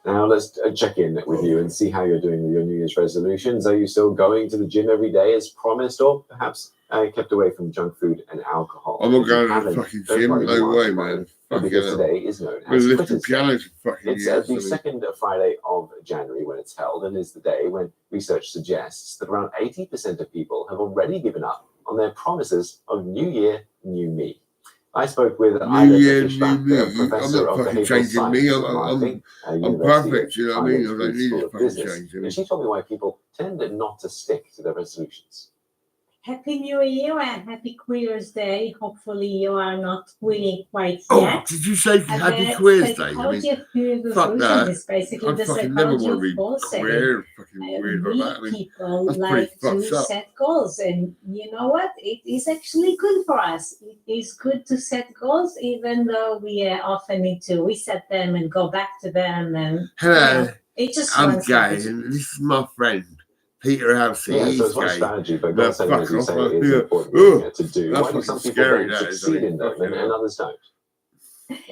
[SPEAKER 16] Now let's check in with you and see how you're doing with your New Year's resolutions. Are you still going to the gym every day as promised, or perhaps kept away from junk food and alcohol?
[SPEAKER 15] I'm not going to the fucking gym, no way, man.
[SPEAKER 16] Because today is known as Quitter's Day. It's the second Friday of January when it's held, and is the day when research suggests that around 80% of people have already given up on their promises of New Year, New Me. I spoke with Ida Fischbach, professor of behavioral science
[SPEAKER 15] I'm perfect, you know what I mean? I don't need to fucking change.
[SPEAKER 16] And she told me why people tend not to stick to their resolutions.
[SPEAKER 5] Happy New Year and Happy Queers Day. Hopefully you are not queering quite
[SPEAKER 15] Oh,
[SPEAKER 5] yet.
[SPEAKER 15] did you say
[SPEAKER 5] And
[SPEAKER 15] Happy
[SPEAKER 5] the
[SPEAKER 15] Queers Day? I
[SPEAKER 5] psychology
[SPEAKER 15] mean,
[SPEAKER 5] of New Year's
[SPEAKER 15] fuck
[SPEAKER 5] resolutions
[SPEAKER 15] that.
[SPEAKER 5] is basically
[SPEAKER 15] I'd
[SPEAKER 5] the
[SPEAKER 15] fucking never
[SPEAKER 5] psychology
[SPEAKER 15] want to
[SPEAKER 5] of
[SPEAKER 15] be
[SPEAKER 5] goal setting.
[SPEAKER 15] queer, fucking weird like
[SPEAKER 5] We
[SPEAKER 15] that. I mean,
[SPEAKER 5] people
[SPEAKER 15] that's pretty
[SPEAKER 5] like to
[SPEAKER 15] fucked up.
[SPEAKER 5] set goals, and you know what? It is actually good for us. It is good to set goals, even though we often need to reset them and go back to them. And
[SPEAKER 15] Hello,
[SPEAKER 5] it just
[SPEAKER 15] I'm
[SPEAKER 5] runs
[SPEAKER 15] gay,
[SPEAKER 5] like
[SPEAKER 15] and this is my friend Peter Halsey.
[SPEAKER 16] Yeah, so
[SPEAKER 15] He's
[SPEAKER 16] it's one
[SPEAKER 15] gay.
[SPEAKER 16] strategy, but
[SPEAKER 15] No,
[SPEAKER 16] goal setting,
[SPEAKER 15] fuck
[SPEAKER 16] as you
[SPEAKER 15] off,
[SPEAKER 16] say,
[SPEAKER 15] man.
[SPEAKER 16] is
[SPEAKER 15] Yeah.
[SPEAKER 16] important
[SPEAKER 15] Ugh,
[SPEAKER 16] to do.
[SPEAKER 15] that's
[SPEAKER 16] Why do
[SPEAKER 15] fucking
[SPEAKER 16] some people
[SPEAKER 15] scary,
[SPEAKER 16] then
[SPEAKER 15] that is. I
[SPEAKER 16] succeed
[SPEAKER 15] mean,
[SPEAKER 16] in them
[SPEAKER 15] fucking
[SPEAKER 16] and
[SPEAKER 15] hell.
[SPEAKER 16] others don't?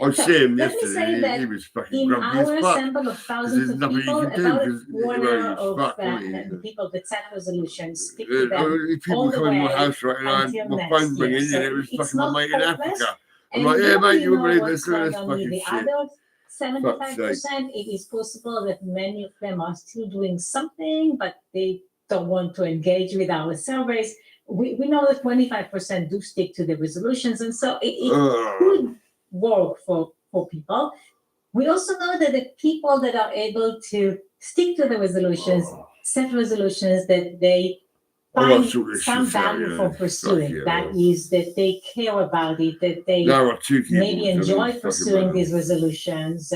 [SPEAKER 15] I see him
[SPEAKER 5] Let me
[SPEAKER 15] yesterday,
[SPEAKER 5] say
[SPEAKER 15] and
[SPEAKER 5] that
[SPEAKER 15] he was fucking
[SPEAKER 5] in
[SPEAKER 15] grumpy as
[SPEAKER 5] our
[SPEAKER 15] fuck.
[SPEAKER 5] assemble of
[SPEAKER 15] Because
[SPEAKER 5] thousands
[SPEAKER 15] there's
[SPEAKER 5] of
[SPEAKER 15] nothing
[SPEAKER 5] people,
[SPEAKER 15] you can do,
[SPEAKER 5] about
[SPEAKER 15] because
[SPEAKER 5] one
[SPEAKER 15] you're
[SPEAKER 5] hour of
[SPEAKER 15] fucked, aren't
[SPEAKER 5] the
[SPEAKER 15] you?
[SPEAKER 5] people that set resolutions stick to them
[SPEAKER 15] Only people
[SPEAKER 5] all the
[SPEAKER 15] come in my
[SPEAKER 5] way
[SPEAKER 15] house, right, and I
[SPEAKER 5] until
[SPEAKER 15] had my
[SPEAKER 5] next
[SPEAKER 15] phone
[SPEAKER 5] year.
[SPEAKER 15] ringing,
[SPEAKER 5] So
[SPEAKER 15] and it was
[SPEAKER 5] it's
[SPEAKER 15] fucking my
[SPEAKER 5] not
[SPEAKER 15] mate in
[SPEAKER 5] hopeless.
[SPEAKER 15] Africa. I'm
[SPEAKER 5] And
[SPEAKER 15] like, yeah,
[SPEAKER 5] though
[SPEAKER 15] mate,
[SPEAKER 5] we
[SPEAKER 15] you wouldn't
[SPEAKER 5] know
[SPEAKER 15] believe
[SPEAKER 5] what's
[SPEAKER 15] this, look at
[SPEAKER 5] going
[SPEAKER 15] this
[SPEAKER 5] on with
[SPEAKER 15] fucking
[SPEAKER 5] the
[SPEAKER 15] shit.
[SPEAKER 5] adults,
[SPEAKER 15] Fuck's sake.
[SPEAKER 5] 75%, it is possible that many of them are still doing something, but they don't want to engage with our surveys. We know that 25% do stick to the resolutions, and so it could work for people. We also know that the people that are able to stick to the resolutions, set resolutions that they
[SPEAKER 15] I'm
[SPEAKER 5] find
[SPEAKER 15] not sure this
[SPEAKER 5] some
[SPEAKER 15] shit's out,
[SPEAKER 5] value
[SPEAKER 15] yeah.
[SPEAKER 5] for
[SPEAKER 15] Fuck
[SPEAKER 5] pursuing.
[SPEAKER 15] yeah.
[SPEAKER 5] That is, that they care about it, that they
[SPEAKER 15] There are two
[SPEAKER 5] maybe
[SPEAKER 15] keyboards,
[SPEAKER 5] enjoy
[SPEAKER 15] fucking
[SPEAKER 5] pursuing
[SPEAKER 15] man.
[SPEAKER 5] these resolutions.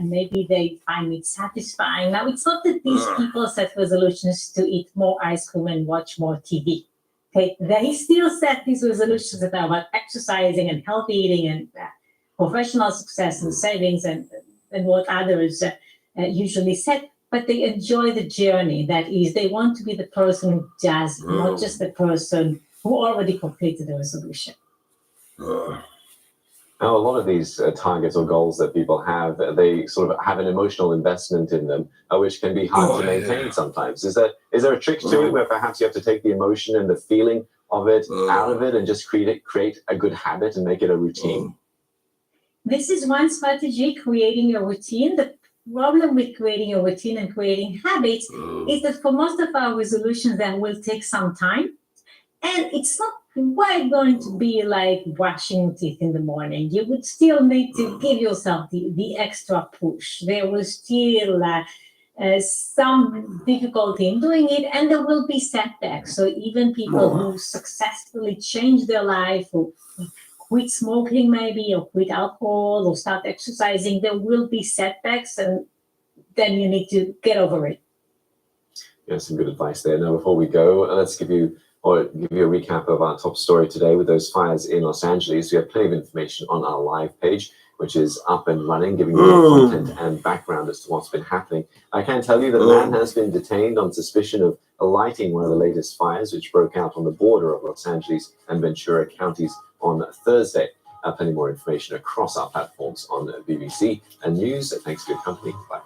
[SPEAKER 5] Maybe they find it satisfying. Now, it's not that these people set resolutions to eat more ice cream and watch more TV. Okay, they still set these resolutions that are about exercising and healthy eating and professional success and savings and what others usually set, but they enjoy the journey. That is, they want to be the person who does it, not just the person who already completed the resolution.
[SPEAKER 16] Now, a lot of these targets or goals that people have, they sort of have an emotional investment in them, which can be hard to maintain sometimes. Is there a trick to it where perhaps you have to take the emotion and the feeling of it out of it and just create a good habit and make it a routine?
[SPEAKER 5] This is one strategy, creating a routine. The problem with creating a routine and creating habits is that for most of our resolutions, that will take some time. And it's not quite going to be like brushing teeth in the morning. You would still need to give yourself the extra push. There will still some difficulty in doing it, and there will be setbacks. So even people who successfully change their life, who quit smoking maybe, or quit alcohol, or start exercising, there will be setbacks, and then you need to get over it.
[SPEAKER 16] Yeah, some good advice there. Now, before we go, let's give you a recap of our top story today with those fires in Los Angeles. We have plenty of information on our live page, which is up and running, giving you more content and background as to what's been happening. I can tell you that a man has been detained on suspicion of lighting one of the latest fires, which broke out on the border of Los Angeles and Ventura counties on Thursday. Plenty more information across our platforms on BBC and News. Thanks for your company. Bye.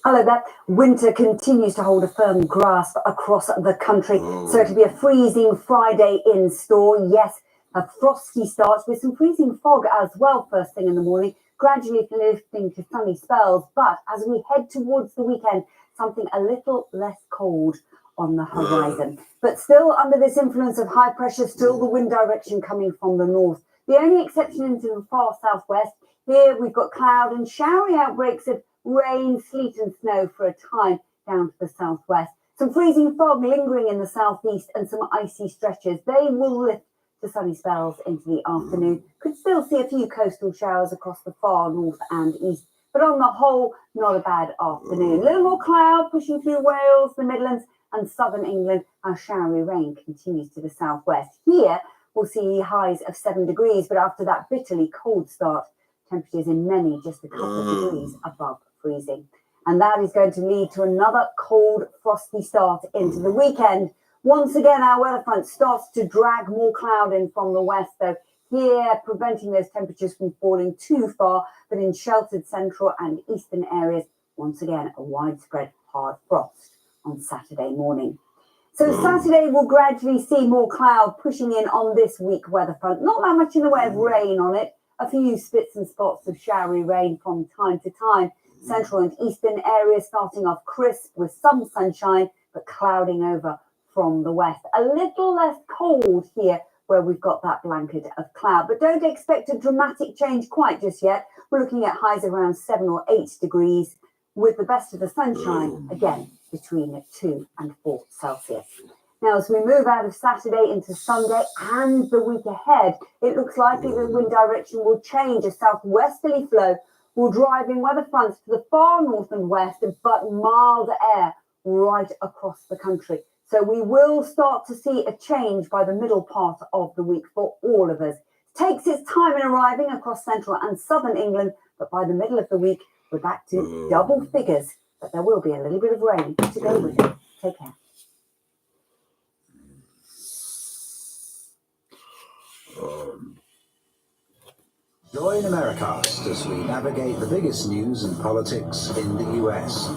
[SPEAKER 8] Hello there. Winter continues to hold a firm grasp across the country. So it'll be a freezing Friday in store. Yes, a frosty start with some freezing fog as well first thing in the morning, gradually lifting to sunny spells. But as we head towards the weekend, something a little less cold on the horizon. But still under this influence of high pressure, still the wind direction coming from the north. The only exception into the far southwest. Here we've got cloud and showery outbreaks of rain, sleet and snow for a time down to the southwest. Some freezing fog lingering in the southeast and some icy stretches. They will lift to sunny spells into the afternoon. Could still see a few coastal showers across the far north and east, but on the whole, not a bad afternoon. A little more cloud pushing through Wales, the Midlands and southern England as showery rain continues to the southwest. Here we'll see highs of 7 degrees, but after that bitterly cold start, temperatures in many just a couple of degrees above freezing. And that is going to lead to another cold, frosty start into the weekend. Once again, our weather front starts to drag more cloud in from the west, though here preventing those temperatures from falling too far, but in sheltered central and eastern areas, once again, a widespread hard frost on Saturday morning. So Saturday will gradually see more cloud pushing in on this weak weather front. Not that much in the way of rain on it. A few spits and spots of showery rain from time to time. Central and eastern areas starting off crisp with some sunshine, but clouding over from the west. A little less cold here where we've got that blanket of cloud. But don't expect a dramatic change quite just yet. We're looking at highs around 7 or 8 degrees, with the best of the sunshine, again, between 2 and 4 Celsius. Now, as we move out of Saturday into Sunday and the week ahead, it looks likely the wind direction will change. A southwesterly flow will drive in weather fronts to the far north and west, but mild air right across the country. So we will start to see a change by the middle part of the week for all of us. It takes its time in arriving across central and southern England, but by the middle of the week, we're back to double figures, but there will be a little bit of rain to go with it. Take care.
[SPEAKER 10] Join Americast as we navigate the biggest news and politics in the US.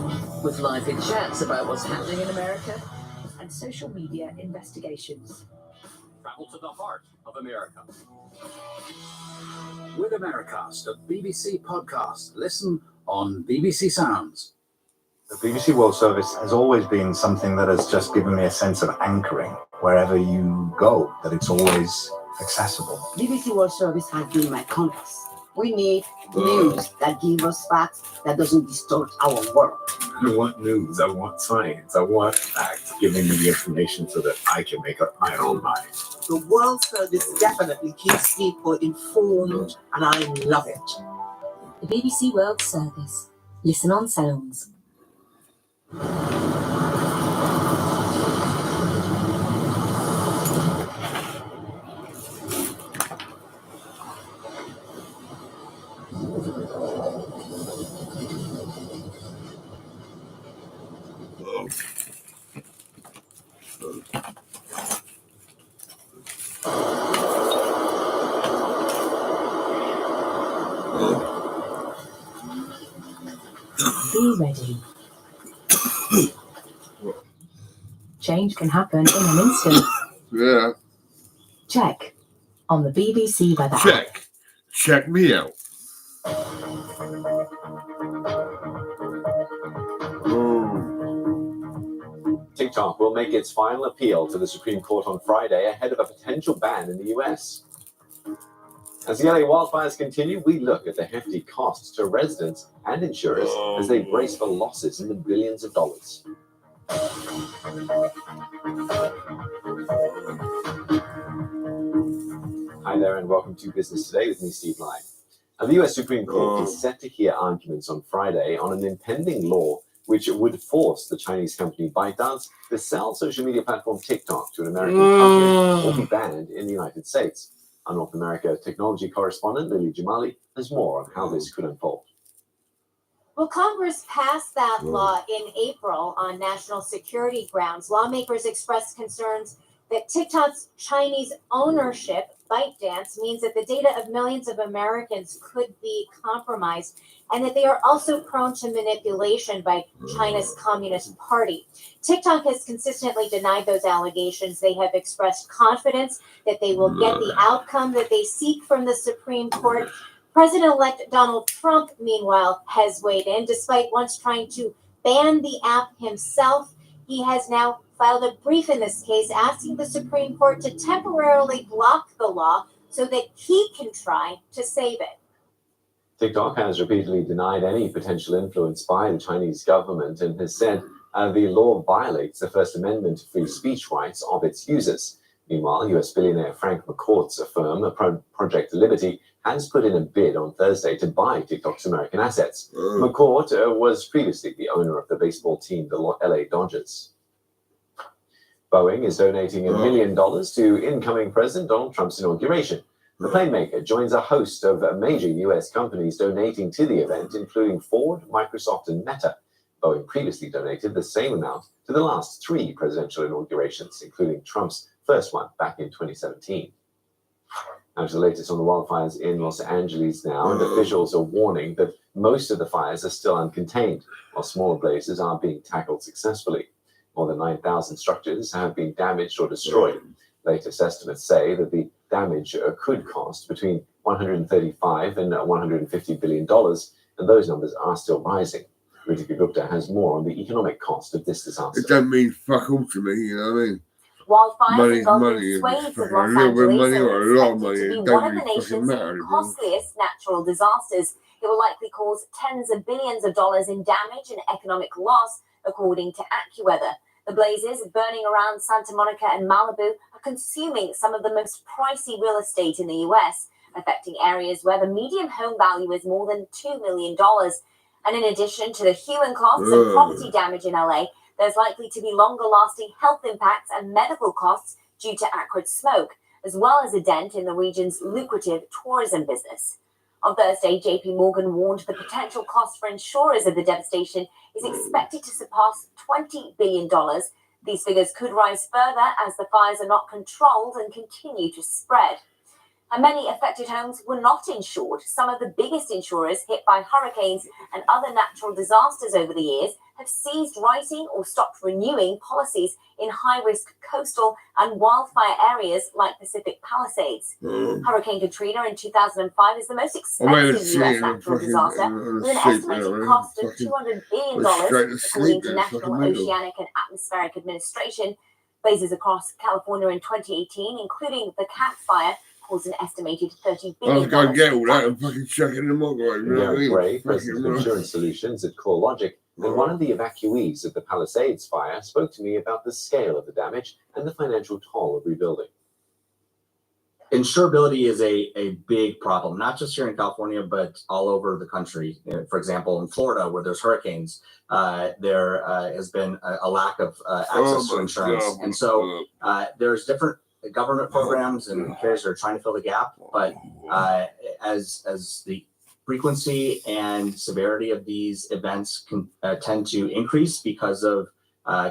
[SPEAKER 2] With lively chats about what's happening in America and social media investigations.
[SPEAKER 10] Travel to the heart of America. With Americast, a BBC podcast. Listen on BBC Sounds.
[SPEAKER 11] The BBC World Service has always been something that has just given me a sense of anchoring wherever you go, that it's always accessible.
[SPEAKER 12] BBC World Service has been my compass. We need news that gives us facts that doesn't distort our world.
[SPEAKER 24] I don't want news. I want science. I want facts giving me the information so that I can make up my own mind.
[SPEAKER 2] The World Service definitely keeps people informed, and I love it.
[SPEAKER 25] The BBC World Service. Listen on Sounds. Be ready. Change can happen in an instant.
[SPEAKER 15] Yeah.
[SPEAKER 25] Check on the BBC Weather app.
[SPEAKER 15] Check. Check me out.
[SPEAKER 16] TikTok will make its final appeal to the Supreme Court on Friday ahead of a potential ban in the US. As the LA wildfires continue, we look at the hefty costs to residents and insurers as they brace for losses in the billions of dollars. Hi there and welcome to Business Today with me, Steve Lai. And the US Supreme Court is set to hear arguments on Friday on an impending law which would force the Chinese company ByteDance to sell social media platform TikTok to an American company or be banned in the United States. Our North America technology correspondent, Lily Jamali, has more on how this could unfold.
[SPEAKER 26] Well, Congress passed that law in April on national security grounds. Lawmakers expressed concerns that TikTok's Chinese ownership, ByteDance, means that the data of millions of Americans could be compromised, and that they are also prone to manipulation by China's Communist Party. TikTok has consistently denied those allegations. They have expressed confidence that they will get the outcome that they seek from the Supreme Court. President-elect Donald Trump, meanwhile, has weighed in. Despite once trying to ban the app himself, he has now filed a brief in this case asking the Supreme Court to temporarily block the law so that he can try to save it.
[SPEAKER 16] TikTok has repeatedly denied any potential influence by the Chinese government and has said the law violates the First Amendment to free speech rights of its users. Meanwhile, US billionaire Frank McCourt's firm, Project Liberty, has put in a bid on Thursday to buy TikTok's American assets. McCourt was previously the owner of the baseball team, the LA Dodgers. Boeing is donating $1 million to incoming President Donald Trump's inauguration. The plane maker joins a host of major US companies donating to the event, including Ford, Microsoft, and Meta. Boeing previously donated the same amount to the last 3 presidential inaugurations, including Trump's first one back in 2017. Now to the latest on the wildfires in Los Angeles now, and officials are warning that most of the fires are still uncontained, while smaller blazes are being tackled successfully. More than 9,000 structures have been damaged or destroyed. Latest estimates say that the damage could cost between $135 and $150 billion, and those numbers are still rising. Ritika Gupta has more on the economic cost of this disaster.
[SPEAKER 15] It doesn't mean fuck all to me, you know what I mean?
[SPEAKER 1] Wildfires
[SPEAKER 15] Money's
[SPEAKER 1] engulfing
[SPEAKER 15] money. If
[SPEAKER 1] swathes
[SPEAKER 15] it's
[SPEAKER 1] of
[SPEAKER 15] fucking a
[SPEAKER 1] Los
[SPEAKER 15] little bit of
[SPEAKER 1] Angeles
[SPEAKER 15] money or a lot of
[SPEAKER 1] are
[SPEAKER 15] money,
[SPEAKER 1] expected
[SPEAKER 15] it
[SPEAKER 1] to be
[SPEAKER 15] don't
[SPEAKER 1] one of the
[SPEAKER 15] really fucking
[SPEAKER 1] nation's
[SPEAKER 15] matter. does it?
[SPEAKER 1] costliest natural disasters. It will likely cause tens of billions of dollars in damage and economic loss, according to AccuWeather. The blazes burning around Santa Monica and Malibu are consuming some of the most pricey real estate in the US, affecting areas where the median home value is more than $2 million. And in addition to the human costs and property damage in LA, there's likely to be longer lasting health impacts and medical costs due to acrid smoke, as well as a dent in the region's lucrative tourism business. On Thursday, JP Morgan warned the potential cost for insurers of the devastation is expected to surpass $20 billion. These figures could rise further as the fires are not controlled and continue to spread. And many affected homes were not insured. Some of the biggest insurers hit by hurricanes and other natural disasters over the years have ceased writing or stopped renewing policies in high-risk coastal and wildfire areas like Pacific Palisades. Hurricane Katrina in 2005 is the most expensive U.S. natural disaster, with an estimated cost of $200 billion, according to National Oceanic and Atmospheric Administration. Blazes across California in 2018, including the Cat Fire, caused an estimated $30 billion.
[SPEAKER 15] I was going to get all that and fucking chuck it in the microwave. You know what I
[SPEAKER 16] Gary
[SPEAKER 15] mean?
[SPEAKER 16] Gray, President of Insurance Solutions at CoreLogic, and one of the evacuees of the Palisades fire, spoke to me about the scale of the damage and the financial toll of rebuilding.
[SPEAKER 4] Insurability is a big problem, not just here in California, but all over the country. For example, in Florida, where there's hurricanes, there has been a lack of access to insurance. And so there's different government programs and carriers are trying to fill the gap. But as the frequency and severity of these events can tend to increase because of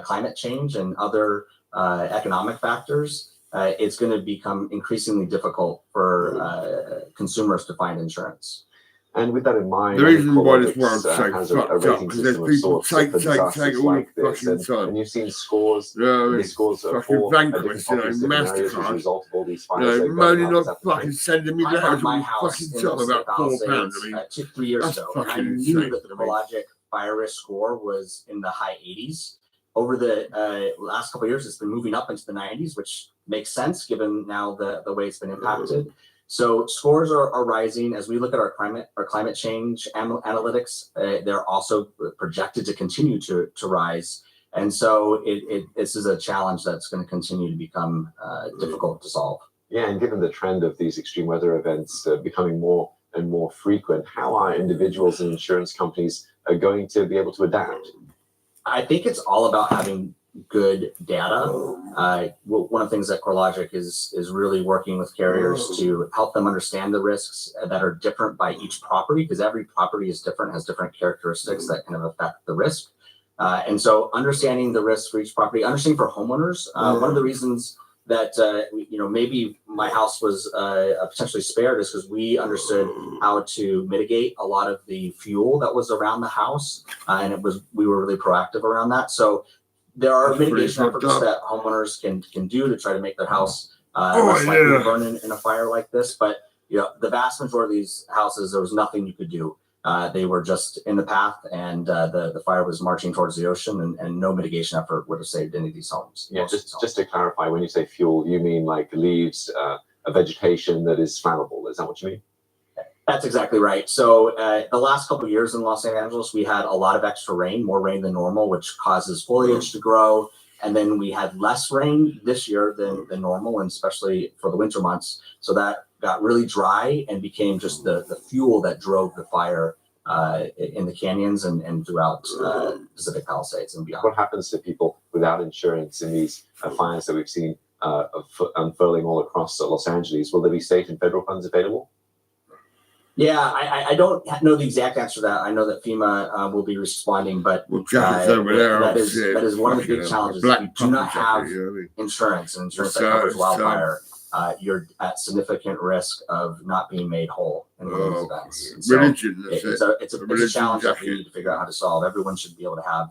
[SPEAKER 4] climate change and other economic factors, it's going to become increasingly difficult for consumers to find insurance.
[SPEAKER 16] And with that in mind,
[SPEAKER 15] the reason why this
[SPEAKER 16] CoreLogic's,
[SPEAKER 15] world's
[SPEAKER 16] has
[SPEAKER 15] so
[SPEAKER 16] a
[SPEAKER 15] fucked up
[SPEAKER 16] rating
[SPEAKER 15] because there's
[SPEAKER 16] system of
[SPEAKER 15] people
[SPEAKER 16] sorts for disasters
[SPEAKER 15] all
[SPEAKER 16] like
[SPEAKER 15] the
[SPEAKER 16] this,
[SPEAKER 15] fucking time.
[SPEAKER 16] and you've seen scores,
[SPEAKER 15] Yeah,
[SPEAKER 16] these scores
[SPEAKER 15] fucking
[SPEAKER 16] for
[SPEAKER 15] vanquished,
[SPEAKER 16] different
[SPEAKER 15] you know,
[SPEAKER 16] pockets, different areas as a
[SPEAKER 15] MasterCard.
[SPEAKER 16] result of all these
[SPEAKER 15] You
[SPEAKER 16] fires.
[SPEAKER 15] know,
[SPEAKER 16] going
[SPEAKER 15] moaning
[SPEAKER 16] up.
[SPEAKER 15] not
[SPEAKER 16] Is that the
[SPEAKER 15] fucking
[SPEAKER 16] case?
[SPEAKER 15] sending me
[SPEAKER 4] I
[SPEAKER 15] letters
[SPEAKER 4] bought my
[SPEAKER 15] all
[SPEAKER 4] house
[SPEAKER 15] fucking
[SPEAKER 4] in
[SPEAKER 15] time
[SPEAKER 4] the
[SPEAKER 15] about £4.
[SPEAKER 4] Palisades,
[SPEAKER 15] I mean,
[SPEAKER 4] 3 years
[SPEAKER 15] that's
[SPEAKER 4] ago. And I
[SPEAKER 15] fucking
[SPEAKER 4] knew
[SPEAKER 15] insane
[SPEAKER 4] that the
[SPEAKER 15] to me.
[SPEAKER 4] CoreLogic fire risk score was in the high 80s. Over the last couple of years, it's been moving up into the 90s, which makes sense given now the way it's been impacted. So scores are rising as we look at our climate change analytics. They're also projected to continue to rise, and so this is a challenge that's going to continue to become difficult to solve.
[SPEAKER 16] Yeah, and given the trend of these extreme weather events becoming more and more frequent, how are individuals and insurance companies going to be able to adapt?
[SPEAKER 4] I think it's all about having good data. One of the things that CoreLogic is really working with carriers to help them understand the risks that are different by each property, because every property is different, has different characteristics that kind of affect the risk. And so understanding the risks for each property, understanding for homeowners, one of the reasons that maybe my house was potentially spared is because we understood how to mitigate a lot of the fuel that was around the house, and we were really proactive around that. So there are mitigation efforts that homeowners can do to try to make their house less likely to burn in a fire like this. But the vast majority of these houses, there was nothing you could do. They were just in the path, and the fire was marching towards the ocean, and no mitigation effort would have saved any of these homes.
[SPEAKER 16] Yeah, just to clarify, when you say fuel, you mean like leaves, a vegetation that is flammable. Is that what you mean?
[SPEAKER 4] That's exactly right. So the last couple of years in Los Angeles, we had a lot of extra rain, more rain than normal, which causes foliage to grow. And then we had less rain this year than normal, and especially for the winter months. So that got really dry and became just the fuel that drove the fire in the canyons and throughout Pacific Palisades and beyond.
[SPEAKER 16] What happens to people without insurance in these fires that we've seen unfurling all across Los Angeles? Will there be state and federal funds available?
[SPEAKER 4] Yeah, I don't know the exact answer to that. I know that FEMA will be responding, but that is one of the big challenges. If you do not have insurance that covers wildfire, you're at significant risk of not being made whole in these events. So it's a challenge that we need to figure out how to solve. Everyone should be able to have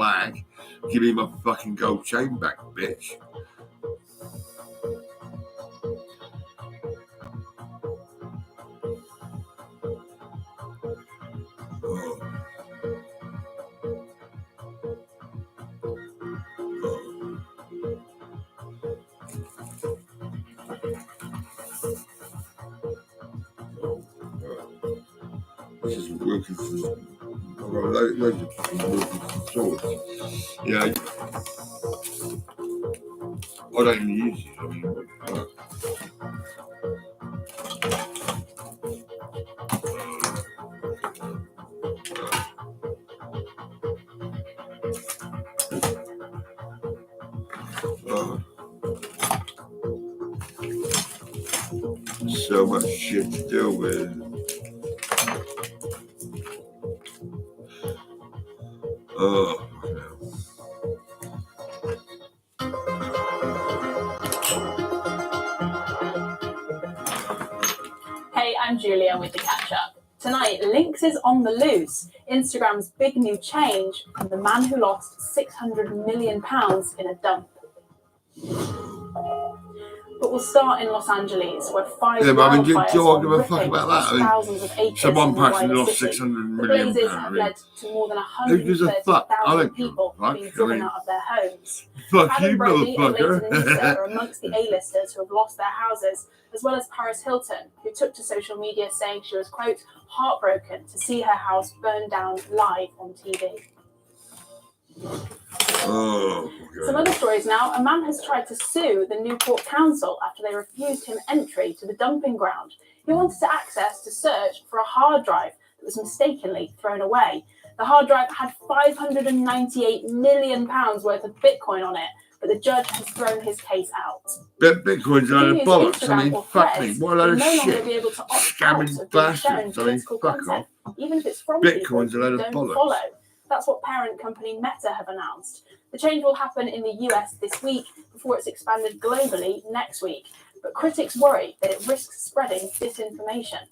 [SPEAKER 15] lag. Give me my fucking gold chain back, bitch. just Wilkinson. I've got loads of Wilkinson swords. Yeah. I don't even use it. I mean, so much shit to deal with. Oh.
[SPEAKER 7] Hey, I'm Julia with the catch up. Tonight, Lynx is on the loose. Instagram's big new change, and the man who lost £600 million in a dump. But we'll start in Los Angeles, where five
[SPEAKER 15] Yeah, but I mean, do
[SPEAKER 7] wildfires
[SPEAKER 15] I give
[SPEAKER 7] are
[SPEAKER 15] a fuck
[SPEAKER 7] ripping
[SPEAKER 15] about that? I mean,
[SPEAKER 7] thousands of acres
[SPEAKER 15] so one
[SPEAKER 7] in the
[SPEAKER 15] person
[SPEAKER 7] wider
[SPEAKER 15] lost
[SPEAKER 7] city.
[SPEAKER 15] 600
[SPEAKER 7] The
[SPEAKER 15] million
[SPEAKER 7] blazes
[SPEAKER 15] pounds.
[SPEAKER 7] have led to more than
[SPEAKER 15] Who gives a fuck? I
[SPEAKER 7] 130,000
[SPEAKER 15] don't give a
[SPEAKER 7] people
[SPEAKER 15] fuck.
[SPEAKER 7] being
[SPEAKER 15] I
[SPEAKER 7] driven
[SPEAKER 15] mean,
[SPEAKER 7] out of their homes.
[SPEAKER 15] fuck
[SPEAKER 7] Adam
[SPEAKER 15] you,
[SPEAKER 7] Brody and
[SPEAKER 15] motherfucker.
[SPEAKER 7] Leighton Meester are amongst the A-listers who have lost their houses, as well as Paris Hilton, who took to social media saying she was, quote, heartbroken to see her house burn down live on TV.
[SPEAKER 15] Oh,
[SPEAKER 7] Some other stories now. A man has tried to sue the Newport Council after they refused him entry to the dumping ground. He wanted to access to search for a hard drive that was mistakenly thrown away. The hard drive had £598 million worth of Bitcoin on it, but the judge has thrown his case out.
[SPEAKER 15] Bitcoin's a load of bollocks. I mean,
[SPEAKER 7] Instagram or
[SPEAKER 15] fuck me.
[SPEAKER 7] Threads
[SPEAKER 15] What a load
[SPEAKER 7] will
[SPEAKER 15] of
[SPEAKER 7] no longer
[SPEAKER 15] shit.
[SPEAKER 7] be able to opt out
[SPEAKER 15] Scamming
[SPEAKER 7] of being shown
[SPEAKER 15] bastards. I mean,
[SPEAKER 7] political
[SPEAKER 15] fuck
[SPEAKER 7] content,
[SPEAKER 15] off.
[SPEAKER 7] even if it's from people
[SPEAKER 15] Bitcoin's a load
[SPEAKER 7] who
[SPEAKER 15] of
[SPEAKER 7] don't
[SPEAKER 15] bollocks.
[SPEAKER 7] follow. That's what parent company Meta have announced. The change will happen in the US this week before it's expanded globally next week. But critics worry that it risks spreading disinformation.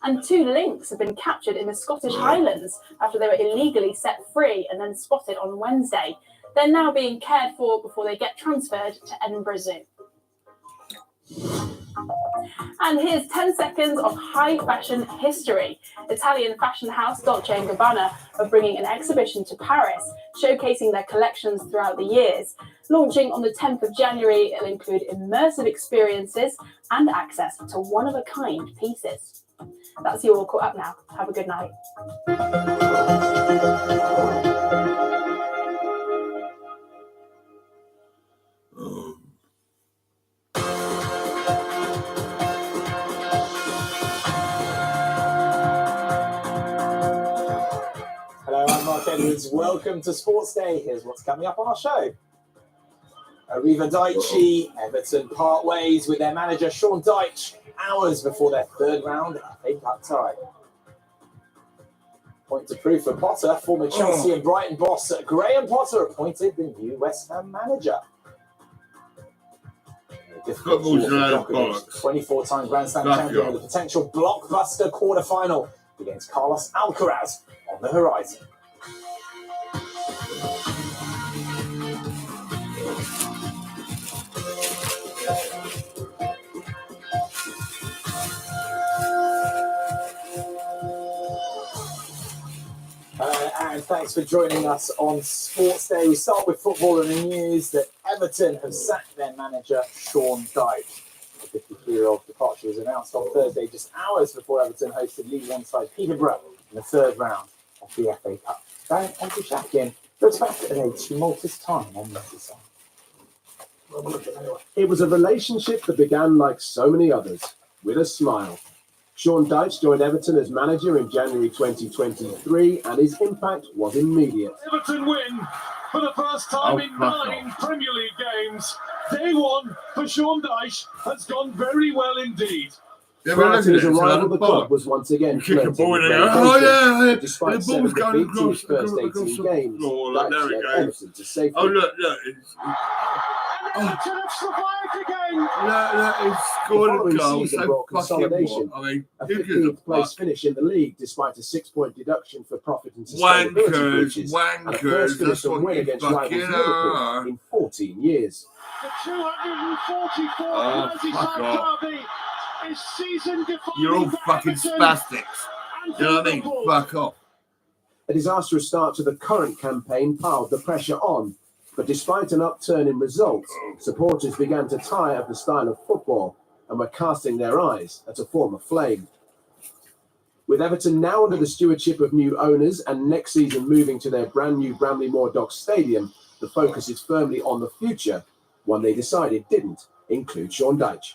[SPEAKER 7] And 2 lynx have been captured in the Scottish Highlands after they were illegally set free and then spotted on Wednesday. They're now being cared for before they get transferred to Edinburgh Zoo. And here's 10 seconds of high fashion history. Italian fashion house Dolce & Gabbana are bringing an exhibition to Paris, showcasing their collections throughout the years. Launching on the 10th of January, it'll include immersive experiences and access to one-of-a-kind pieces. That's you all caught up now. Have a good night.
[SPEAKER 9] Hello, I'm Mark Edwards. Welcome to Sports Day. Here's what's coming up on our show. Arriva Daichi, Everton part ways with their manager Sean Dyche hours before their third round FA Cup tie. Point to proof for Potter, former Chelsea and Brighton boss Graham Potter appointed the new West Ham manager.
[SPEAKER 15] Football's a load of bollocks.
[SPEAKER 9] 24-time Grand Slam
[SPEAKER 15] Fuck
[SPEAKER 9] champion
[SPEAKER 15] off.
[SPEAKER 9] with a potential blockbuster quarter-final against Carlos Alcaraz on the horizon. And thanks for joining us on Sports Day. We start with football and the news that Everton have sacked their manager, Sean Dyche. The 53-year-old departure was announced on Thursday, just hours before Everton hosted League One side Peterborough in the third round of the FA Cup. Darren Onkushakin looks back at a tumultuous time on Merseyside.
[SPEAKER 13] It was a relationship that began like so many others, with a smile. Sean Dyche joined Everton as manager in January 2023, and his impact was immediate.
[SPEAKER 14] Everton win for the first time in 9 Premier League games. Day one for Sean Dyche has gone very well indeed.
[SPEAKER 15] Yeah,
[SPEAKER 13] Prior to his
[SPEAKER 15] it's a load
[SPEAKER 13] arrival,
[SPEAKER 15] of
[SPEAKER 13] the club
[SPEAKER 15] bollocks.
[SPEAKER 13] was once again
[SPEAKER 15] Kick a
[SPEAKER 13] flirting
[SPEAKER 15] ball
[SPEAKER 13] with
[SPEAKER 15] in and go,
[SPEAKER 13] relegation.
[SPEAKER 15] oh yeah,
[SPEAKER 13] Despite
[SPEAKER 15] the
[SPEAKER 13] 7
[SPEAKER 15] ball's going
[SPEAKER 13] defeats in his
[SPEAKER 15] across
[SPEAKER 13] first 18 games,
[SPEAKER 15] floor, like, there
[SPEAKER 13] Dyche
[SPEAKER 15] it
[SPEAKER 13] led
[SPEAKER 15] goes.
[SPEAKER 13] Everton to safety.
[SPEAKER 15] Oh look, it's,
[SPEAKER 14] Everton have survived again.
[SPEAKER 15] look, it's
[SPEAKER 13] The
[SPEAKER 15] scored a
[SPEAKER 13] following
[SPEAKER 15] goal.
[SPEAKER 13] season
[SPEAKER 15] So
[SPEAKER 13] brought
[SPEAKER 15] fucking
[SPEAKER 13] consolidation,
[SPEAKER 15] what? I mean,
[SPEAKER 13] a
[SPEAKER 15] who gives a
[SPEAKER 13] 15th place
[SPEAKER 15] fuck?
[SPEAKER 13] finish in the league despite a 6-point deduction for profit and sustainability
[SPEAKER 15] Wankers,
[SPEAKER 13] breaches, and a first
[SPEAKER 15] wankers.
[SPEAKER 13] finish
[SPEAKER 15] That's
[SPEAKER 13] and
[SPEAKER 15] what
[SPEAKER 13] win
[SPEAKER 15] you
[SPEAKER 13] against rivals
[SPEAKER 15] fucking
[SPEAKER 13] Liverpool
[SPEAKER 15] are.
[SPEAKER 13] in 14 years.
[SPEAKER 14] The 244th
[SPEAKER 15] Oh, fuck
[SPEAKER 14] Merseyside
[SPEAKER 15] off.
[SPEAKER 14] derby is season-defining.
[SPEAKER 15] You're all
[SPEAKER 14] for
[SPEAKER 15] fucking
[SPEAKER 14] Everton
[SPEAKER 15] spastics.
[SPEAKER 14] and
[SPEAKER 15] You know what I mean?
[SPEAKER 14] Liverpool.
[SPEAKER 15] Fuck off.
[SPEAKER 13] A disastrous start to the current campaign piled the pressure on, but despite an upturn in results, supporters began to tire of the style of football and were casting their eyes at a former flame. With Everton now under the stewardship of new owners and next season moving to their brand new Bramley-Moore Docks Stadium, the focus is firmly on the future, one they decided didn't include Sean Dyche.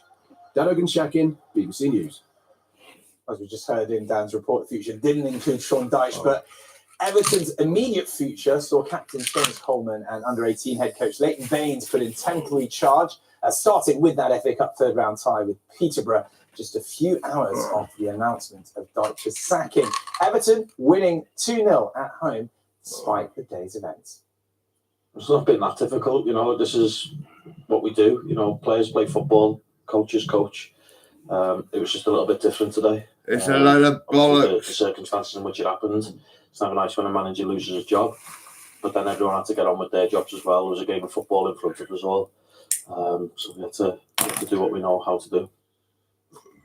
[SPEAKER 13] Dan Ogunshakin, BBC News.
[SPEAKER 9] As we just heard in Dan's report, the future didn't include Sean Dyche, but Everton's immediate future saw captain James Coleman and under-18 head coach Leighton Baines put in temporary charge, starting with that FA Cup third-round tie with Peterborough just a few hours after the announcement of Dyche's sacking. Everton winning 2-0 at home despite the day's events.
[SPEAKER 17] It's not been that difficult, this is what we do. Players play football, coaches coach. It was just a little bit different today.
[SPEAKER 19] It's a load of bollocks.
[SPEAKER 17] The circumstances in which it happened. It's never nice when a manager loses his job, but then everyone had to get on with their jobs as well. There was a game of football in front of us all. So we had to do what we know how to do.